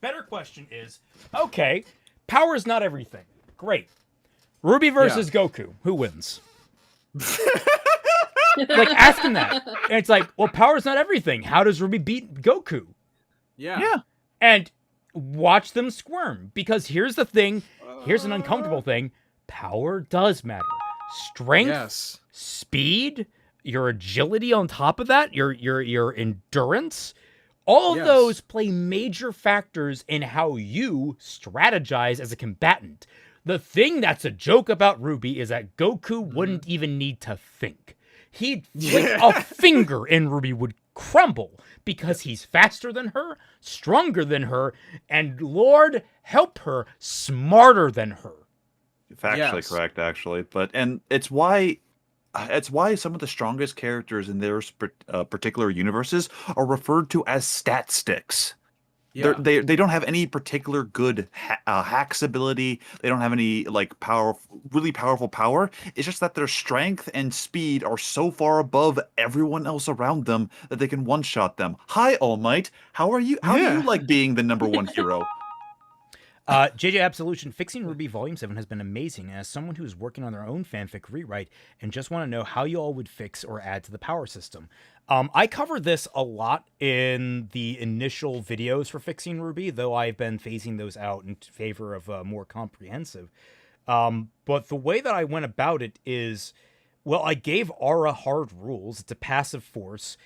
S1: Better question is, okay, power is not everything. Great. RWBY versus Goku. Who wins? Like, ask him that. And it's like, well, power's not everything. How does RWBY beat Goku?
S3: Yeah.
S1: And watch them squirm. Because here's the thing. Here's an uncomfortable thing. Power does matter. Strength, speed, your agility on top of that, your endurance. All of those play major factors in how you strategize as a combatant. The thing that's a joke about RWBY is that Goku wouldn't even need to think. He'd flick a finger and RWBY would crumble because he's faster than her, stronger than her, and Lord help her, smarter than her.
S4: Factually correct, actually. And it's why it's why some of the strongest characters in their particular universes are referred to as stat sticks.
S3: Yeah.
S4: They don't have any particular good hacks ability. They don't have any like really powerful power. It's just that their strength and speed are so far above everyone else around them that they can one-shot them. Hi, All Might. How are you? How do you like being the number one hero?
S1: JJ Absolution, fixing RWBY Volume 7 has been amazing, and as someone who's working on their own fanfic rewrite and just want to know how you all would fix or add to the power system. I covered this a lot in the initial videos for fixing RWBY, though I've been phasing those out in favor of more comprehensive. But the way that I went about it is, well, I gave Aura hard rules. It's a passive force.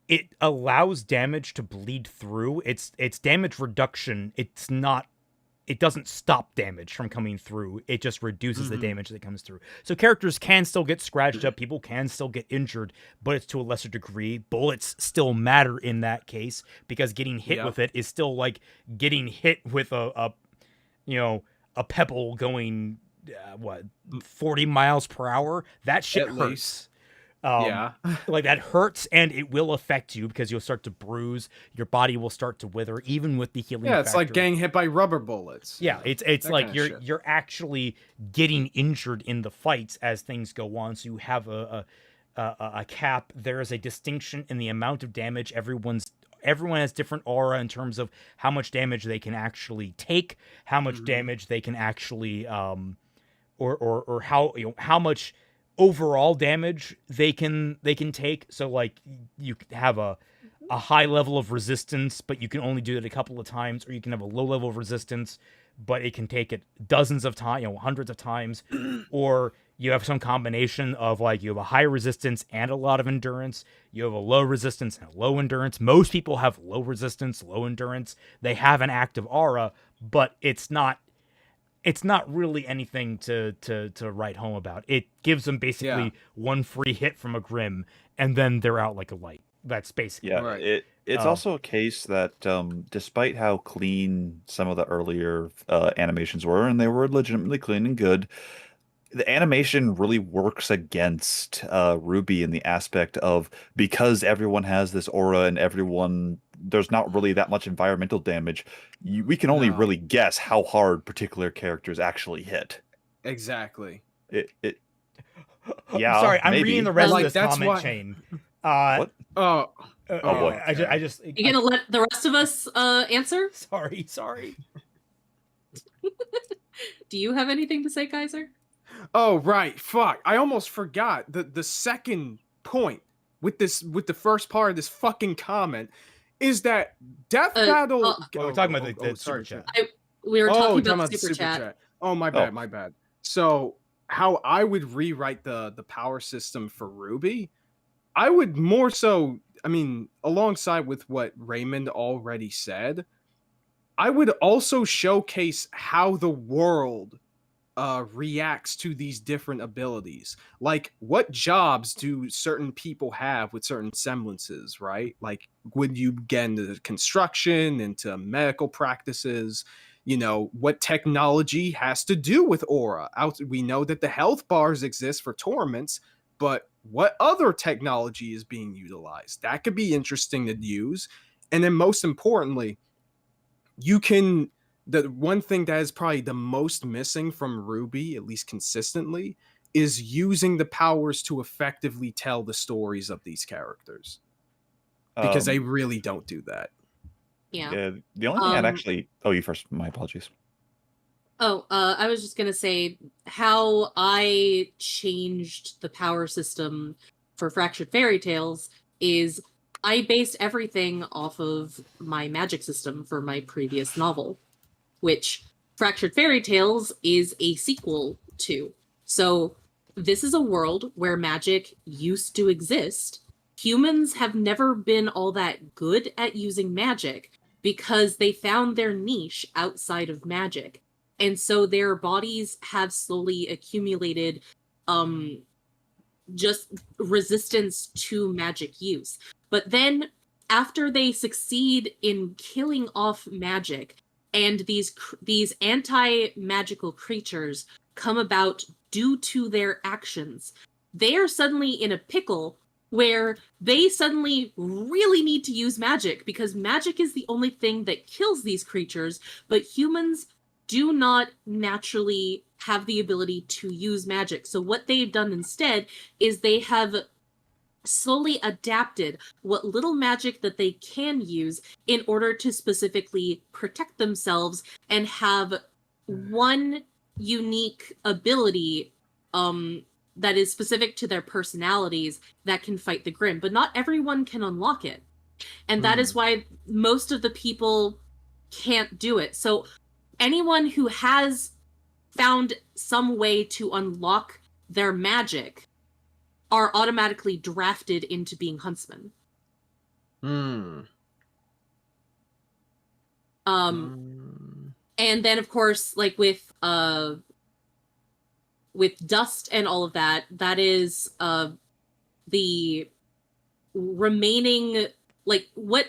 S1: It allows damage to bleed through. It's damage reduction. It doesn't stop damage from coming through. It just reduces the damage that comes through. So characters can still get scratched up. People can still get injured, but it's to a lesser degree. Bullets still matter in that case because getting hit with it is still like getting hit with a pebble going 40 miles per hour. That shit hurts. Like that hurts, and it will affect you because you'll start to bruise. Your body will start to wither, even with the healing.
S3: Yeah, it's like getting hit by rubber bullets.
S1: Yeah, it's like you're actually getting injured in the fights as things go on. So you have a cap. There is a distinction in the amount of damage. Everyone has different aura in terms of how much damage they can actually take, how much damage they can actually or how much overall damage they can take. So like you have a high level of resistance, but you can only do it a couple of times, or you can have a low level of resistance, but it can take it dozens of times, hundreds of times, or you have some combination of like you have a high resistance and a lot of endurance. You have a low resistance and a low endurance. Most people have low resistance, low endurance. They have an active aura, but it's not really anything to write home about. It gives them basically one free hit from a Grim, and then they're out like a light. That's basically
S4: It's also a case that despite how clean some of the earlier animations were, and they were legitimately clean and good, the animation really works against RWBY in the aspect of, because everyone has this aura and there's not really that much environmental damage, we can only really guess how hard particular characters actually hit.
S3: Exactly.
S1: I'm sorry, I'm reading the rest of this comment chain.
S4: What?
S3: Oh boy.
S1: I just
S2: You gonna let the rest of us answer?
S1: Sorry.
S2: Do you have anything to say, Kaiser?
S3: Oh right, fuck! I almost forgot the second point with the first part of this fucking comment is that Death Battle.
S1: We're talking about the super chat.
S2: We were talking about the super chat.
S3: Oh my bad. So how I would rewrite the power system for RWBY, I would more so, alongside with what Raymond already said, I would also showcase how the world reacts to these different abilities. Like, what jobs do certain people have with certain semblances, right? Like, when you get into construction, into medical practices, what technology has to do with aura. We know that the health bars exist for torments, but what other technology is being utilized? That could be interesting to use. And then most importantly, the one thing that is probably the most missing from RWBY, at least consistently, is using the powers to effectively tell the stories of these characters. Because they really don't do that.
S2: Yeah.
S4: The only thing I'd actually... Oh, you first. My apologies.
S2: I was just going to say how I changed the power system for Fractured Fairy Tales is I based everything off of my magic system for my previous novel, which Fractured Fairy Tales is a sequel to. So this is a world where magic used to exist. Humans have never been all that good at using magic because they found their niche outside of magic. And so their bodies have slowly accumulated just resistance to magic use. But then after they succeed in killing off magic, and these anti-magical creatures come about due to their actions, they are suddenly in a pickle where they suddenly really need to use magic because magic is the only thing that kills these creatures, but humans do not naturally have the ability to use magic. So what they've done instead is they have slowly adapted what little magic that they can use in order to specifically protect themselves and have one unique ability that is specific to their personalities that can fight the Grimm, but not everyone can unlock it. And that is why most of the people can't do it. So anyone who has found some way to unlock their magic are automatically drafted into being huntsmen. And then of course, like with dust and all of that, that is the remaining, like what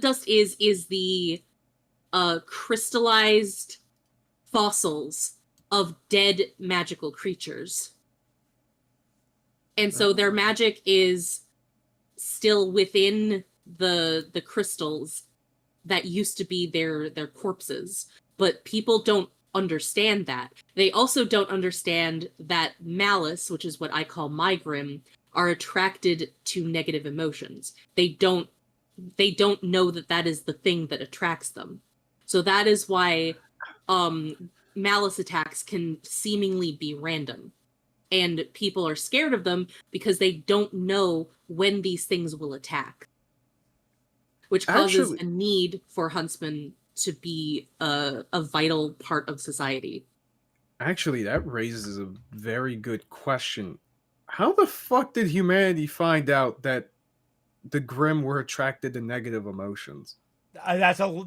S2: dust is the crystallized fossils of dead magical creatures. And so their magic is still within the crystals that used to be their corpses. But people don't understand that. They also don't understand that malice, which is what I call my Grimm, are attracted to negative emotions. They don't know that that is the thing that attracts them. So that is why malice attacks can seemingly be random. And people are scared of them because they don't know when these things will attack. Which causes a need for huntsmen to be a vital part of society.
S3: Actually, that raises a very good question. How the fuck did humanity find out that the Grimm were attracted to negative emotions?
S1: That's a whole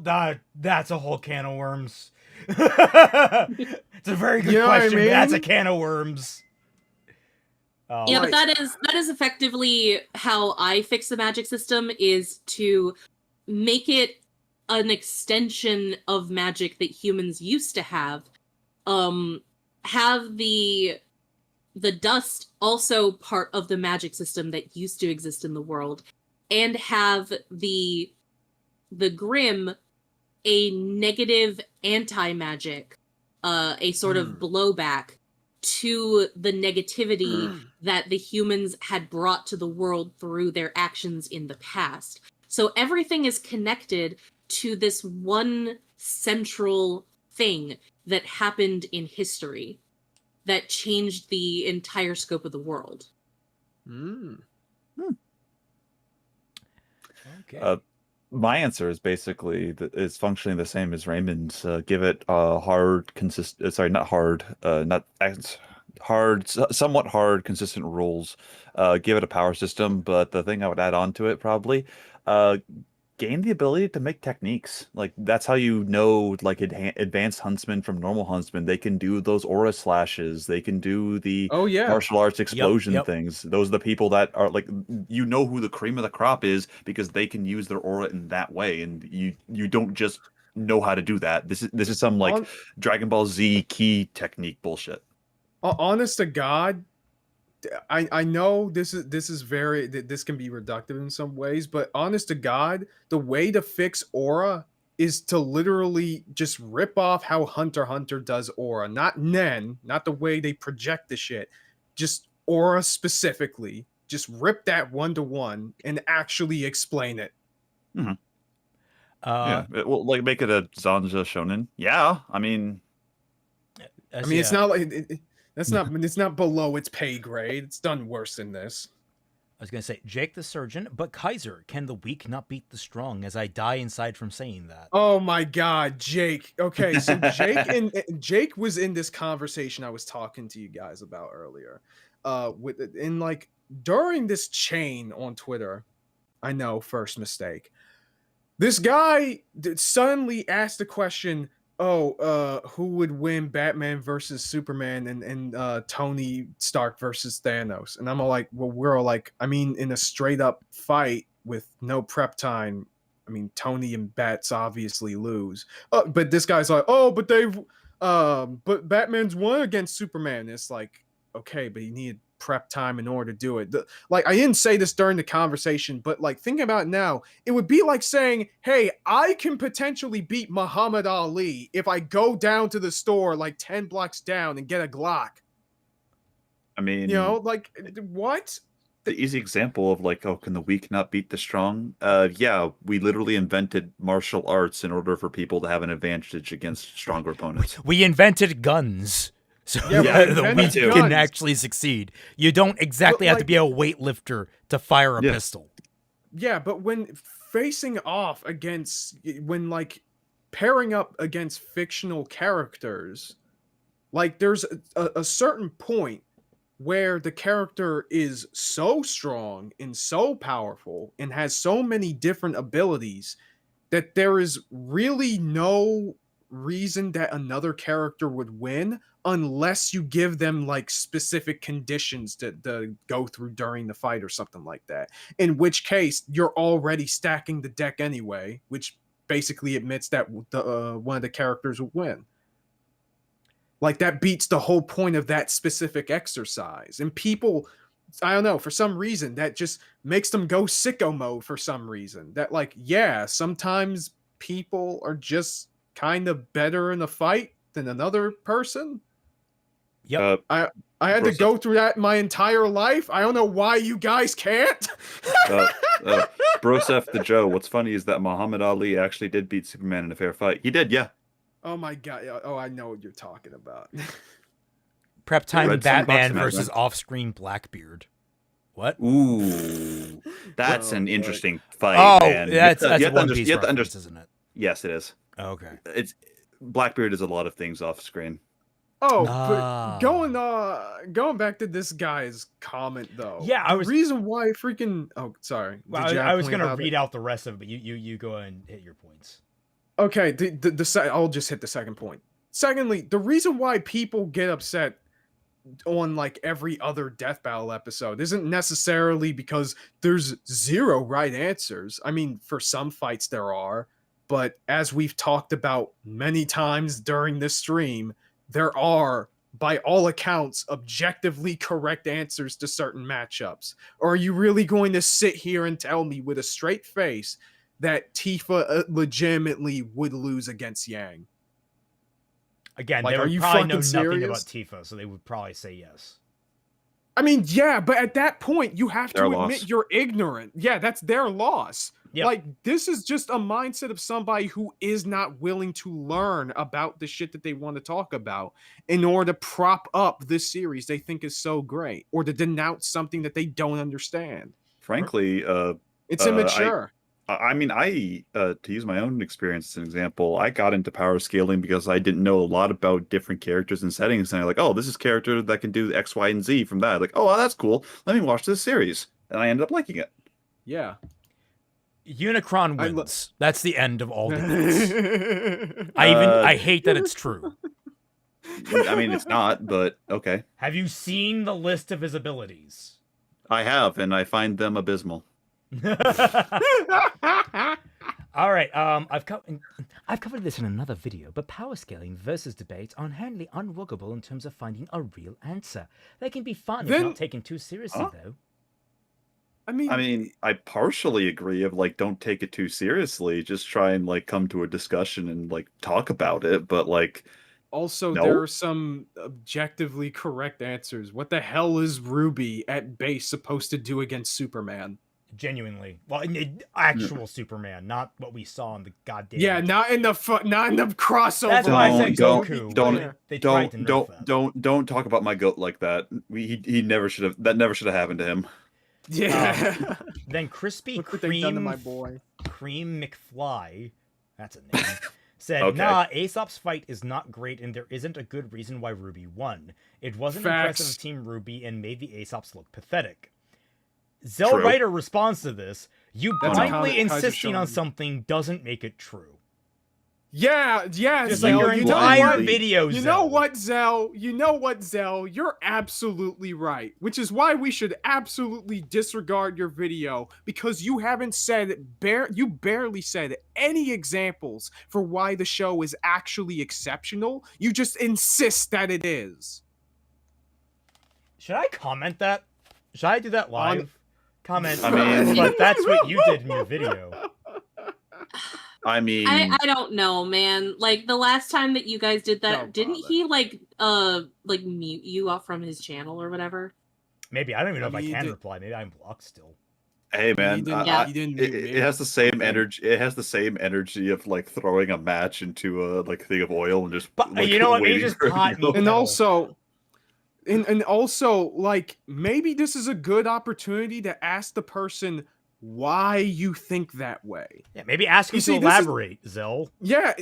S1: can of worms. It's a very good question. But that's a can of worms.
S2: Yeah, but that is effectively how I fix the magic system, is to make it an extension of magic that humans used to have. Have the dust also part of the magic system that used to exist in the world, and have the Grimm a negative anti-magic, a sort of blowback to the negativity that the humans had brought to the world through their actions in the past. So everything is connected to this one central thing that happened in history that changed the entire scope of the world.
S1: Okay.
S4: My answer is basically is functioning the same as Raymond's. Give it hard, somewhat hard, consistent rules. Give it a power system, but the thing I would add on to it probably, gain the ability to make techniques. Like that's how you know, like advanced huntsmen from normal huntsmen. They can do those aura slashes. They can do the martial arts explosion things. Those are the people that are like, you know who the cream of the crop is because they can use their aura in that way, and you don't just know how to do that. This is some like Dragon Ball Z key technique bullshit.
S3: Honest to God, I know this can be reductive in some ways, but honest to God, the way to fix aura is to literally just rip off how Hunter x Hunter does aura, not Nen, not the way they project the shit, just aura specifically. Just rip that 1-to-1 and actually explain it.
S4: Like make it a Zanja Shonen. Yeah, I mean,
S3: it's not like it's not below its pay grade. It's done worse than this.
S1: I was going to say, Jake the surgeon, but Kaiser, can the weak not beat the strong, as I die inside from saying that?
S3: Oh my God, Jake. Okay, so Jake was in this conversation I was talking to you guys about earlier. During this chain on Twitter, I know, first mistake. This guy suddenly asked the question, who would win, Batman versus Superman and Tony Stark versus Thanos? And I'm all like, well, we're all like, I mean, in a straight up fight with no prep time, I mean, Tony and Bats obviously lose. But this guy's like, but Batman's won against Superman. It's like, okay, but he needed prep time in order to do it. Like, I didn't say this during the conversation, but like thinking about it now, it would be like saying, hey, I can potentially beat Muhammad Ali if I go down to the store like 10 blocks down and get a Glock.
S4: I mean,
S3: You know, like, what?
S4: the easy example of like, oh, can the weak not beat the strong? Yeah, we literally invented martial arts in order for people to have an advantage against stronger opponents.
S1: We invented guns. So
S3: Yeah, we
S1: the weak
S3: invented
S1: can
S3: guns.
S1: actually succeed. You don't exactly
S3: But,
S1: have to
S3: like-
S1: be a weightlifter to fire a
S4: Yeah.
S1: pistol.
S3: Yeah, but when facing off against, when like pairing up against fictional characters, like there's a certain point where the character is so strong and so powerful and has so many different abilities that there is really no reason that another character would win unless you give them like specific conditions to go through during the fight or something like that. In which case, you're already stacking the deck anyway, which basically admits that the one of the characters will win. Like, that beats the whole point of that specific exercise. And people, I don't know, for some reason, that just makes them go sicko mode for some reason. That, like, yeah, sometimes people are just kind of better in a fight than another person.
S1: Yep.
S3: I had to go through that my entire life. I don't know why you guys can't.
S4: Brosef the Joe, what's funny is that Muhammad Ali actually did beat Superman in a fair fight. He did, yeah.
S3: Oh my god. Oh, I know what you're talking about.
S1: Prep time
S4: Red Sun
S1: Batman
S4: boxing
S1: versus
S4: match.
S1: off-screen Blackbeard. What?
S4: Ooh, that's an
S3: boy.
S4: interesting fight.
S1: Oh,
S4: man.
S1: that's
S4: you
S1: a
S4: have to
S1: One Piece reference,
S4: understand.
S1: isn't it?
S4: Yes, it is.
S1: Okay.
S4: It's Blackbeard is a lot of things off screen.
S3: Oh,
S1: Ah.
S3: but going back to this guy's comment though.
S1: Yeah,
S3: the reason why freaking sorry.
S1: Well,
S3: Did you have
S1: I
S3: a
S1: was
S3: point
S1: gonna
S3: about
S1: read
S3: it?
S1: out the rest of it, but you go ahead and hit your points.
S3: Okay, I'll just hit the second point. Secondly, the reason why people get upset on like every other Death Battle episode isn't necessarily because there's zero right answers. I mean, for some fights there are, but as we've talked about many times during this stream, there are, by all accounts, objectively correct answers to certain matchups. Or are you really going to sit here and tell me with a straight face that Tifa legitimately would lose against Yang?
S1: Again,
S3: Like,
S1: they
S3: are
S1: would
S3: you
S1: probably know
S3: fucking
S1: nothing
S3: serious?
S1: about Tifa, so they would probably say yes.
S3: I mean, yeah, but at that point, you have to
S4: Their
S3: admit
S4: loss.
S3: you're ignorant. Yeah, that's their loss.
S1: Yep.
S3: Like, this is just a mindset of somebody who is not willing to learn about the shit that they want to talk about in order to prop up this series they think is so great, or to denounce something that they don't understand.
S4: Frankly,
S3: It's immature.
S4: I mean, to use my own experience as an example, I got into power scaling because I didn't know a lot about different characters and settings. And I'm like, oh, this is character that can do X, Y, and Z from that. Like, oh, well, that's cool. Let me watch this series. And I ended up liking it.
S3: Yeah.
S1: Unicron
S3: I
S1: wins. That's the end of all debates.
S3: It's
S1: I hate that it's true.
S4: I mean, it's not, but okay.
S1: Have you seen the list of his abilities?
S4: I have, and I find them abysmal.
S1: All right. I've covered this in another video, but power scaling versus debates are inherently unworkable in terms of finding a real answer. They can be fun if
S3: Then-
S1: not taken too seriously, though.
S3: I mean,
S4: I partially agree of like, don't take it too seriously. Just try and like come to a discussion and like talk about it. But like,
S3: also,
S4: No.
S3: there are some objectively correct answers. What the hell is Ruby at base supposed to do against Superman?
S1: Genuinely. Well, actual Superman, not what we saw in the goddamn...
S3: Yeah, not in the crossover.
S1: That's why I said
S4: Don't-
S1: Goku.
S4: don't-
S1: They tried to nerf that.
S4: don't talk about my goat like that. He never should have. That never should have happened to him.
S3: Yeah.
S1: Then Crispy
S3: Look what they've done to my
S1: Cream
S3: boy.
S1: Cream McFly, that's a name, said,
S4: Okay.
S1: nah, Aesop's fight is not great and there isn't a good reason why Ruby won. It wasn't
S3: Facts.
S1: impressive of Team Ruby and made the Aesops look pathetic. Zel
S4: True.
S1: Rider responds to this, you
S3: That's a
S1: blindly
S3: comment Kaiser
S1: insisting on
S3: showing.
S1: something doesn't make it true.
S3: Yeah,
S1: Just
S3: Zell,
S1: like your
S3: you know
S1: entire
S3: what?
S1: video,
S3: You
S1: Zell.
S3: know what, Zell? You know what, Zell? You're absolutely right. Which is why we should absolutely disregard your video, because you haven't said you barely said any examples for why the show is actually exceptional. You just insist that it is.
S1: Should I comment that? Should I do that live? Comment.
S4: I mean-
S1: but that's what you did in your video.
S4: I mean,
S2: I don't know, man. Like the last time that you guys did that,
S3: Don't
S2: didn't
S3: bother.
S2: he like mute you off from his channel or whatever?
S1: Maybe I don't even know if I
S3: He
S1: can
S3: did-
S1: reply. Maybe I'm blocked still.
S4: hey man,
S3: He didn't
S4: it,
S3: mute me.
S4: it has the same energy. It has the same energy of like throwing a match into a thing of oil and just.
S1: But
S4: like,
S1: you know what? He
S4: waiting
S1: just
S4: for it to
S1: taught
S4: go.
S1: me.
S3: And
S1: No.
S3: also, and also, like, maybe this is a good opportunity to ask the person why you think that way.
S1: Yeah, maybe ask him
S3: You
S1: to
S3: see, this is-
S1: elaborate, Zell.
S3: Yeah,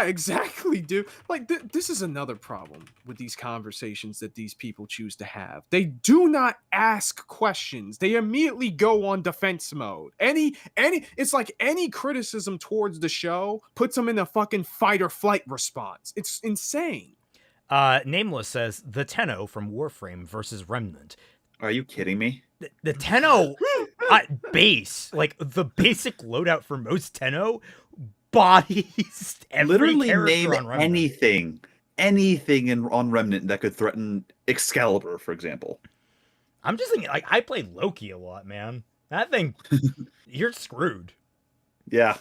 S3: exactly, dude. Like, this is another problem with these conversations that these people choose to have. They do not ask questions. They immediately go on defense mode. It's like any criticism towards the show puts them in a fucking fight or flight response. It's insane.
S1: Nameless says the Tenno from Warframe versus Remnant.
S4: Are you kidding me?
S1: The Tenno base, like the basic loadout for most Tenno, bodies every
S4: Literally
S1: character
S4: name
S1: on Remnant.
S4: anything on Remnant that could threaten Excalibur, for example.
S1: I'm just thinking, like, I played Loki a lot, man. That thing, you're screwed.
S4: Yeah,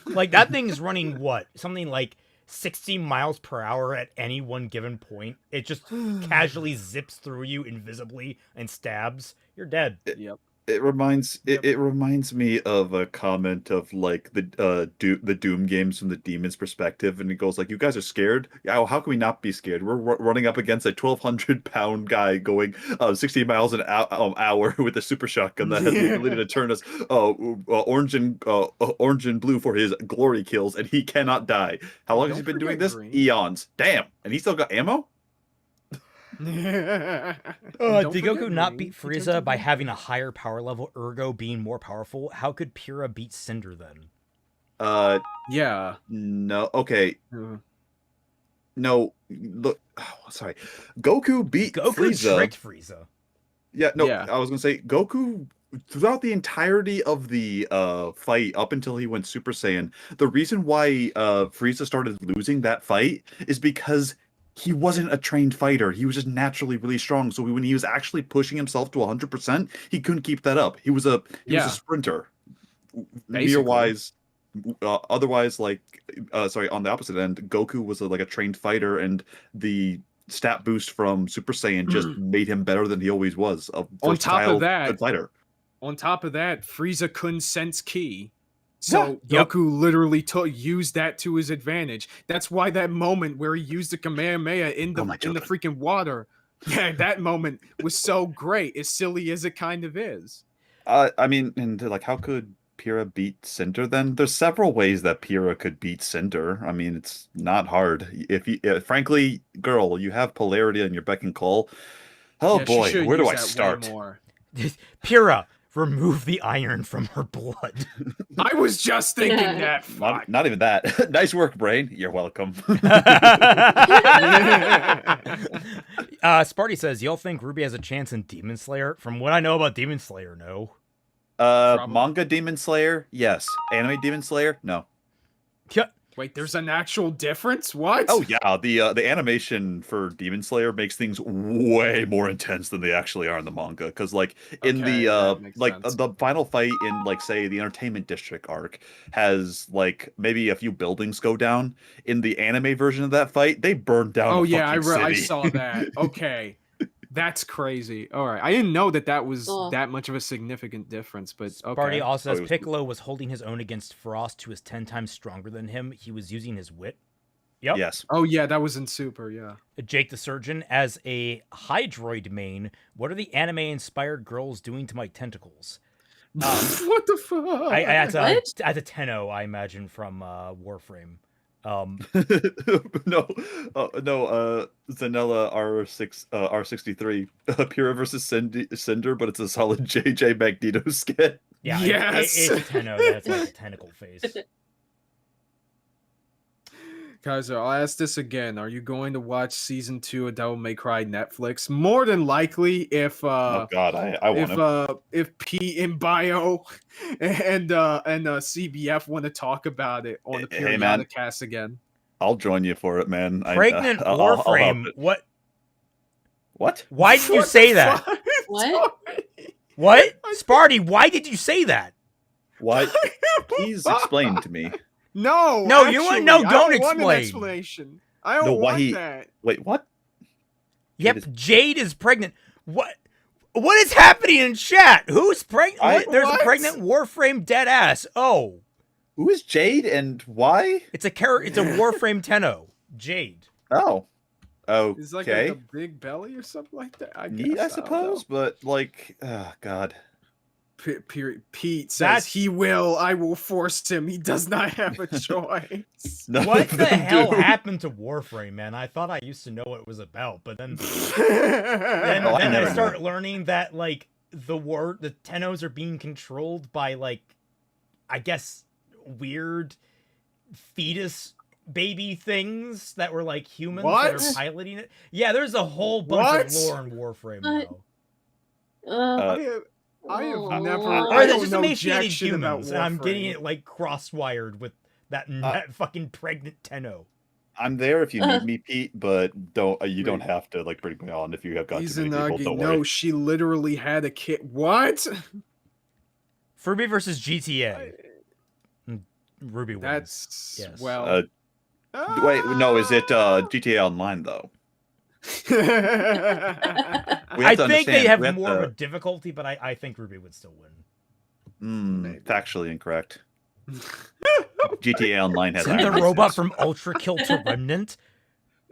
S1: Like, that thing is running what? Something like 60 miles per hour at any one given point. It just casually zips through you invisibly and stabs. You're dead.
S3: Yep.
S4: it reminds it reminds me of a comment of like the Doom games from the demon's perspective, and it goes like, "You guys are scared? Yeah, well, how can we not be scared? We're running up against a 1,200-pound guy going 60 miles an hour with a super shotgun that has the ability to turn us orange and blue for his glory kills, and he cannot die. How long has he
S3: Don't
S4: been doing
S3: forget
S4: this?
S3: green.
S4: Eons. Damn, and he still got ammo."
S1: Did Goku not beat Frieza by having a higher power level, ergo being more powerful? How could Pyrrha beat Cinder then?
S3: Yeah.
S4: No. Okay. No. Look. Oh, sorry. Goku beat
S1: Goku
S4: Frieza.
S1: tricked Frieza.
S4: Yeah. No.
S3: Yeah.
S4: I was gonna say Goku throughout the entirety of the fight up until he went Super Saiyan. The reason why Frieza started losing that fight is because he wasn't a trained fighter. He was just naturally really strong. So when he was actually pushing himself to 100%, he couldn't keep that up. He was a sprinter. Meter-wise, otherwise, like, sorry, on the opposite end, Goku was like a trained fighter, and the stat boost from Super Saiyan just made him better than he always was.
S3: On top of that,
S4: good fighter.
S3: On top of that, Frieza couldn't sense ki. So
S1: Yep.
S3: Goku literally used that to his advantage. That's why that moment where he used the Kamehameha in the freaking water, yeah, that moment was so great. As silly as it kind of is.
S4: I mean, and like, how could Pyrrha beat Cinder then? There's several ways that Pyrrha could beat Cinder. I mean, it's not hard. If you, frankly, girl, you have polarity on your beck and call. Oh
S3: Yeah, she
S4: boy,
S3: should
S4: where do
S3: use
S4: I
S3: that way
S4: start?
S3: more.
S1: Pyrrha, remove the iron from her blood.
S3: I was just thinking that. Fuck.
S4: Not even that. Nice work, brain. You're welcome.
S1: Sparty says, y'all think Ruby has a chance in Demon Slayer? From what I know about Demon Slayer, no.
S4: Manga Demon Slayer, yes. Anime Demon Slayer, no.
S1: Yeah.
S3: Wait, there's an actual difference? What?
S4: Oh yeah, the animation for Demon Slayer makes things way more intense than they actually are in the manga. Because like in
S3: Okay, that makes sense.
S4: the final fight in like say the Entertainment District arc has like maybe a few buildings go down. In the anime version of that fight, they burned down.
S3: Oh
S4: a
S3: yeah, I
S4: fucking city.
S3: saw that. Okay. That's crazy. All right. I didn't know that was that much of a significant difference, but okay.
S1: Sparty also says
S4: was-
S1: Piccolo was holding his own against Frost, who is 10 times stronger than him. He was using his wit. Yep.
S4: Yes.
S3: Oh yeah, that was in Super, yeah.
S1: Jake the Surgeon, as a Hydroid main, what are the anime-inspired girls doing to my tentacles?
S3: What the fuck?
S1: As
S2: What?
S1: a Tenno, I imagine, from Warframe.
S4: No, Zanella R63 Pyrrha versus Cinder, but it's a solid JJ Magneto skit.
S1: Yeah,
S3: Yes!
S1: it's a Tenno that's like a tentacle face.
S3: Kaiser, I'll ask this again. Are you going to watch season 2 of Devil May Cry Netflix? More than likely, if
S4: Oh God, I want to.
S3: if P in Bio and CBF want to talk about it on the
S4: Hey, man.
S3: periodic cast again.
S4: I'll join you for it, man.
S1: Pregnant
S4: I'll help
S1: Warframe.
S4: it.
S1: What?
S4: What?
S1: Why did you say that?
S2: What?
S1: What? Sparty, why did you say that?
S4: Why? Please explain to me.
S3: No,
S1: No,
S3: actually,
S1: you want no.
S3: I
S1: Don't
S3: want an
S1: explain.
S3: explanation. I don't
S4: No, why
S3: want
S4: he-
S3: that.
S4: Wait, what?
S1: Yep, Jade is pregnant. What? What is happening in chat? Who's pregnant? There's
S3: What?
S1: a pregnant Warframe dead ass. Oh,
S4: Who is Jade and why?
S1: it's a Warframe Tenno. Jade.
S4: Oh.
S3: Is like
S4: Okay.
S3: a big belly or something like that. I
S4: Neat,
S3: guess,
S4: I suppose, but like, oh god.
S3: Pete says
S1: That's-
S3: he will. I will force him. He does not have a choice.
S4: None
S1: What
S4: of
S1: the
S4: them
S1: hell
S4: do.
S1: happened to Warframe, man? I thought I used to know what it was about, but then
S3: then,
S4: Oh, I
S1: then
S4: never
S1: I
S4: know.
S1: start learning that like the Tennos are being controlled by like, I guess, weird fetus baby things that were like humans that
S3: What?
S1: are piloting it. Yeah, there's a whole bunch of
S3: What?
S1: lore in Warframe
S2: What?
S1: now.
S3: I have never.
S1: Or
S3: I
S1: they're
S3: don't
S1: just
S3: know
S1: emaciated
S3: jack shit about
S1: humans, and I'm getting
S3: Warframe.
S1: it like cross-wired with that fucking pregnant Tenno.
S4: I'm there if you need me, Pete, but don't you don't
S3: Wait.
S4: have to like bring me on if you have got too many people.
S3: Izanagi,
S4: Don't
S3: no,
S4: worry.
S3: she literally had a kid. What?
S1: Ruby versus GTA. Ruby wins.
S3: That's
S1: Yes.
S3: well.
S4: Wait, no, is it GTA Online though? We
S1: I
S4: have to
S1: think they
S4: understand,
S1: have
S4: we
S1: more of
S4: to-
S1: a difficulty, but I think Ruby would still win.
S3: Maybe.
S4: Factually incorrect. GTA Online has
S1: Send the
S4: iron
S1: robot
S4: assist.
S1: from Ultra Kill to Remnant.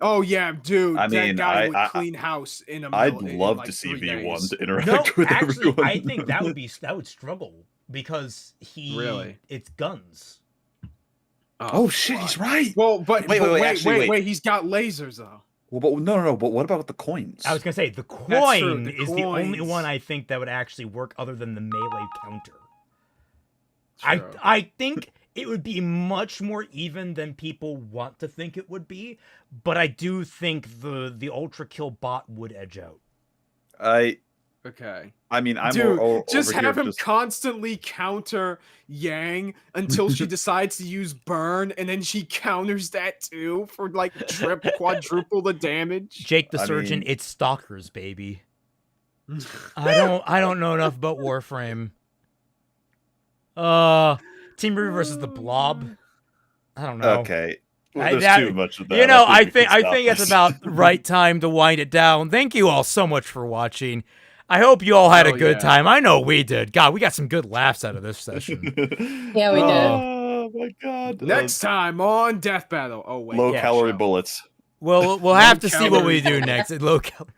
S3: Oh yeah, dude.
S4: I mean,
S3: that guy
S4: I-
S3: would clean house in a
S4: I'd
S3: in
S4: love
S3: like
S4: to see
S3: 3
S4: V1
S3: days.
S4: to interact
S1: No,
S4: with
S1: actually,
S4: everyone.
S1: I think that would struggle because
S3: Really?
S1: it's guns.
S4: Oh shit, he's right.
S3: Well, but
S4: Wait,
S3: but
S4: wait,
S3: wait,
S4: actually, wait.
S3: He's got lasers though.
S4: Well, but no. But what about the coins?
S1: I was gonna say the
S3: true,
S1: coin
S3: the
S1: is the only
S3: coins.
S1: one I think that would actually work other than the melee counter.
S3: True.
S1: I think it would be much more even than people want to think it would be, but I do think the Ultra Kill bot would edge out.
S3: Okay.
S4: I mean, I'm
S3: Dude, just
S4: over
S3: have
S4: here
S3: him constantly counter Yang until she decides to use burn, and then she counters that too for like quadruple the damage.
S1: Jake the
S4: I
S1: Surgeon,
S4: mean-
S1: it's stalkers, baby. I don't know enough about Warframe. Team Ruby versus the Blob. I don't know.
S4: Okay. Well,
S1: I-
S4: there's
S1: that-
S4: too much of that.
S1: You know, I
S4: we
S1: think
S4: can
S1: I
S4: stop
S1: think it's
S4: this.
S1: about the right time to wind it down. Thank you all so much for watching. I hope you all had a
S3: Hell
S1: good
S3: yeah.
S1: time. I know we did. God, we got some good laughs out of this session.
S2: Yeah, we did.
S4: Oh my god.
S3: Next time on Death Battle. Oh wait,
S4: low
S1: Yeah,
S4: calorie
S3: show.
S4: bullets.
S1: We'll have to see what we
S3: calorie.
S1: do next. Low calorie.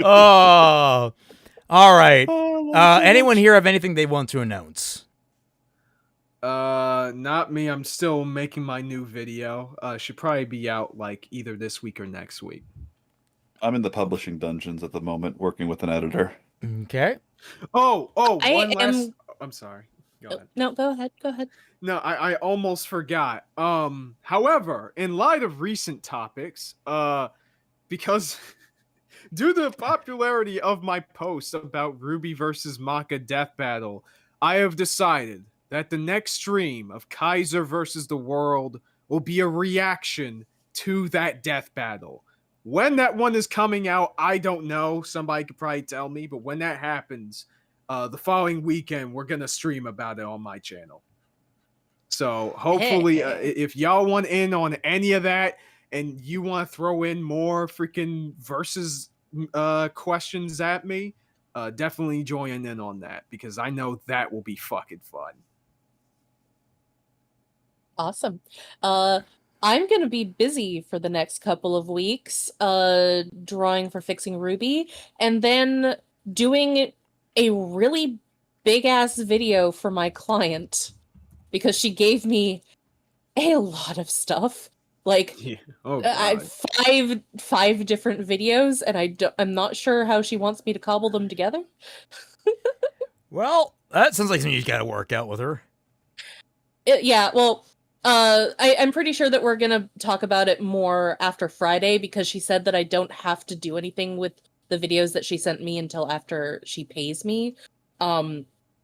S1: Oh, all right. Anyone here have anything they want to announce?
S3: Not me. I'm still making my new video. Should probably be out like either this week or next week.
S4: I'm in the publishing dungeons at the moment, working with an editor.
S1: Okay.
S3: Oh,
S2: I
S3: one last.
S2: am-
S3: I'm sorry. Go ahead.
S2: No, go ahead. Go ahead.
S3: No, I almost forgot. However, in light of recent topics, because due to the popularity of my post about Ruby versus Maka Death Battle, I have decided that the next stream of Kaiser versus the World will be a reaction to that death battle. When that one is coming out, I don't know. Somebody could probably tell me, but when that happens, the following weekend, we're gonna stream about it on my channel. So hopefully, if y'all want in on any of that, and you want to throw in more freaking versus questions at me, definitely join in on that because I know that will be fucking fun.
S2: Awesome. I'm going to be busy for the next couple of weeks, drawing for Fixing Ruby, and then doing a really big ass video for my client because she gave me a lot of stuff. Like
S3: Yeah. Oh,
S2: I
S3: God.
S2: five different videos, and I'm not sure how she wants me to cobble them together.
S1: Well, that sounds like something you got to work out with her.
S2: Yeah, well, I'm pretty sure that we're gonna talk about it more after Friday because she said that I don't have to do anything with the videos that she sent me until after she pays me.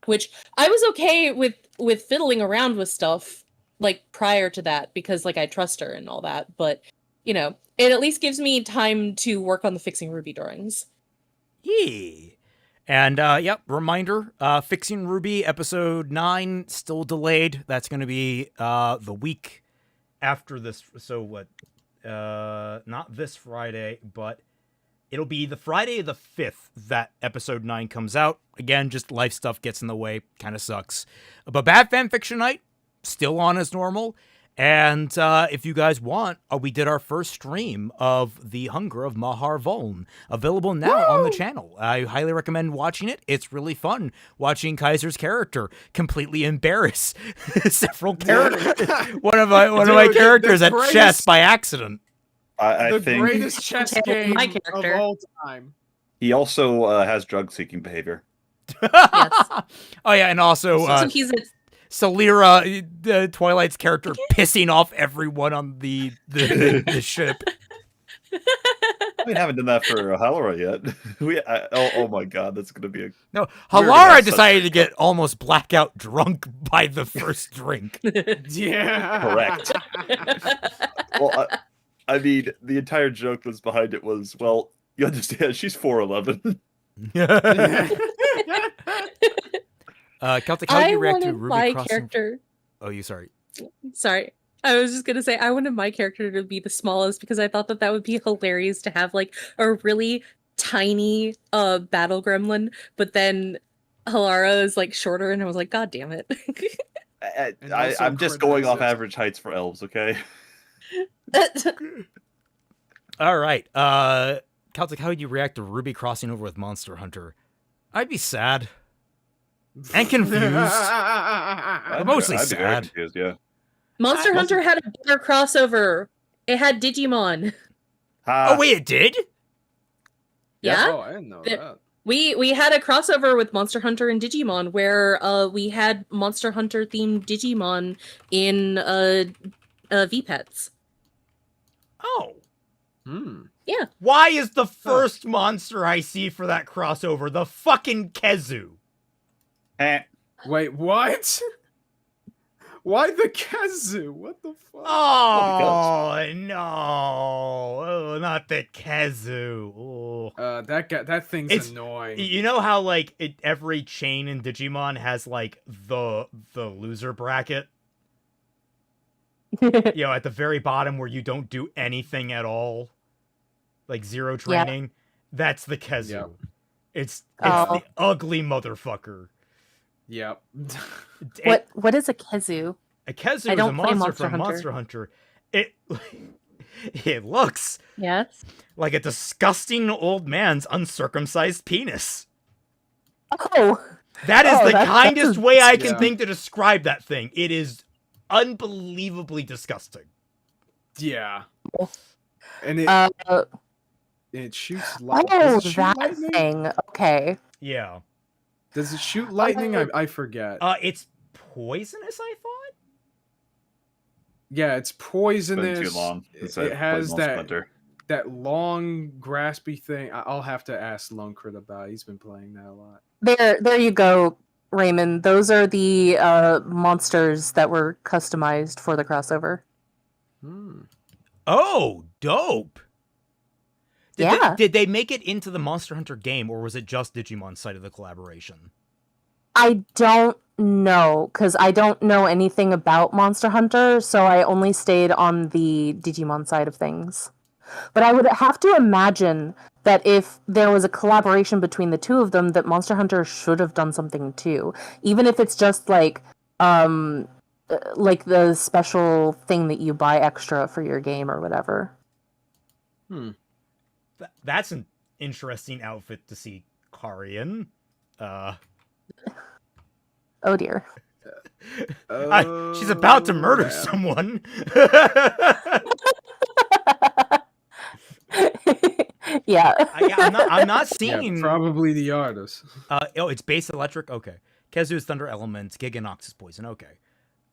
S2: Which I was okay with fiddling around with stuff like prior to that because like I trust her and all that, but you know, it at least gives me time to work on the fixing Ruby drawings.
S1: Yeah. And yep, reminder, Fixing Ruby episode 9 still delayed. That's going to be the week after this. So what? Not this Friday, but it'll be the Friday the 5th that episode 9 comes out. Again, just life stuff gets in the way. Kind of sucks. But Bad Fan Fiction Night, still on as normal. And if you guys want, we did our first stream of The Hunger of Mahar Voln, available now on the channel. I highly recommend watching it. It's really fun watching Kaiser's character completely embarrass several characters. one of my characters at chess by accident.
S4: I
S3: the
S4: think
S3: greatest chess game
S2: My
S3: of
S2: character.
S3: all time.
S4: he also has drug-seeking behavior.
S2: Yes.
S1: Oh yeah, and also
S2: So he's a
S1: Salira, the Twilight's character, pissing off everyone on the ship.
S4: We haven't done that for Halora yet. Oh my god, that's gonna be a
S1: No,
S4: We're gonna
S1: Halara
S4: have
S1: decided to
S4: such-
S1: get almost blackout drunk by the first drink.
S3: Yeah.
S4: Correct. Well. I mean, the entire joke that's behind it was, well, you understand, she's 4'11".
S1: Celtic, how do
S2: I
S1: you react to
S2: wanted
S1: Ruby
S2: my
S1: crossing?
S2: character.
S1: Oh, you sorry.
S2: Sorry. I was just gonna say I wanted my character to be the smallest because I thought that would be hilarious to have like a really tiny battle gremlin, but then Halara is like shorter, and I was like, God damn it.
S4: I'm just going off average heights for elves, okay?
S1: All right. Celtic, how would you react to Ruby crossing over with Monster Hunter? I'd be sad. And confused.
S4: I'd
S1: mostly
S4: be very
S1: sad.
S4: confused, yeah.
S2: Monster Hunter had a better crossover. It had Digimon.
S1: Oh, wait, it did?
S2: Yeah?
S3: Oh, I didn't know
S2: The-
S3: that.
S2: We had a crossover with Monster Hunter and Digimon where we had Monster Hunter themed Digimon in V-Pets.
S1: Oh. Why is the first monster I see for that crossover the fucking Kezu?
S3: Wait, what? Why the Kazu? What the fuck?
S1: Oh, no. Oh, not the Kezu. Oh.
S3: That thing's
S1: It's-
S3: annoying.
S1: You know how, like, every chain in Digimon has, like, the loser bracket? You know, at the very bottom where you don't do anything at all? Like, zero training? That's the Kezu.
S3: Yep.
S1: It's
S6: Oh.
S1: the ugly motherfucker.
S3: Yep.
S6: What is a Kezu?
S1: A Kezu
S6: I
S1: is a
S6: don't play
S1: monster
S6: Monster
S1: from
S6: Hunter.
S1: Monster Hunter. It looks
S6: Yes.
S1: like a disgusting old man's uncircumcised penis.
S6: Oh,
S1: That is
S6: Oh,
S1: the
S6: that's
S1: kindest way I can
S3: yeah.
S1: think to describe that thing. It is unbelievably disgusting.
S3: Yeah.
S6: Oh.
S3: And it
S6: oh,
S3: shoots lightning. Does it shoot
S6: that
S3: lightning?
S6: thing. Okay.
S1: Yeah.
S3: Does it shoot lightning? I forget.
S1: It's poisonous, I thought?
S3: Yeah, it's
S4: It's
S3: poisonous.
S4: been too long.
S3: It has that long graspy thing. I'll have to ask Lunkrit about. He's been playing that a lot.
S6: There you go, Raymond. Those are the monsters that were customized for the crossover.
S1: Oh, dope.
S6: Yeah.
S1: Did they make it into the Monster Hunter game, or was it just Digimon's side of the collaboration?
S6: I don't know, because I don't know anything about Monster Hunter, so I only stayed on the Digimon side of things. But I would have to imagine that if there was a collaboration between the two of them, that Monster Hunter should have done something too. Even if it's just like the special thing that you buy extra for your game or whatever.
S1: That's an interesting outfit to see Karian.
S6: Oh dear.
S1: She's about to murder
S3: man.
S1: someone.
S6: Yeah.
S1: I'm not
S3: Yeah,
S1: seeing.
S3: probably the artist.
S1: It's base electric. Okay. Kezu is thunder elements. Giganox is poison. Okay.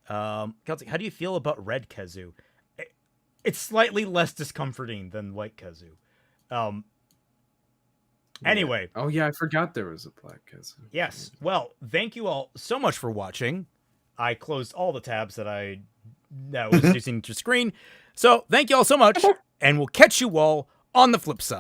S1: Celtic, how do you feel about red Kezu? It's slightly less discomforting than white Kezu. Anyway.
S3: Oh yeah, I forgot there was a black Kazu.
S1: Yes. Well, thank you all so much for watching. I closed all the tabs that was using to screen. So thank you all so much. and we'll catch you all on the flip side.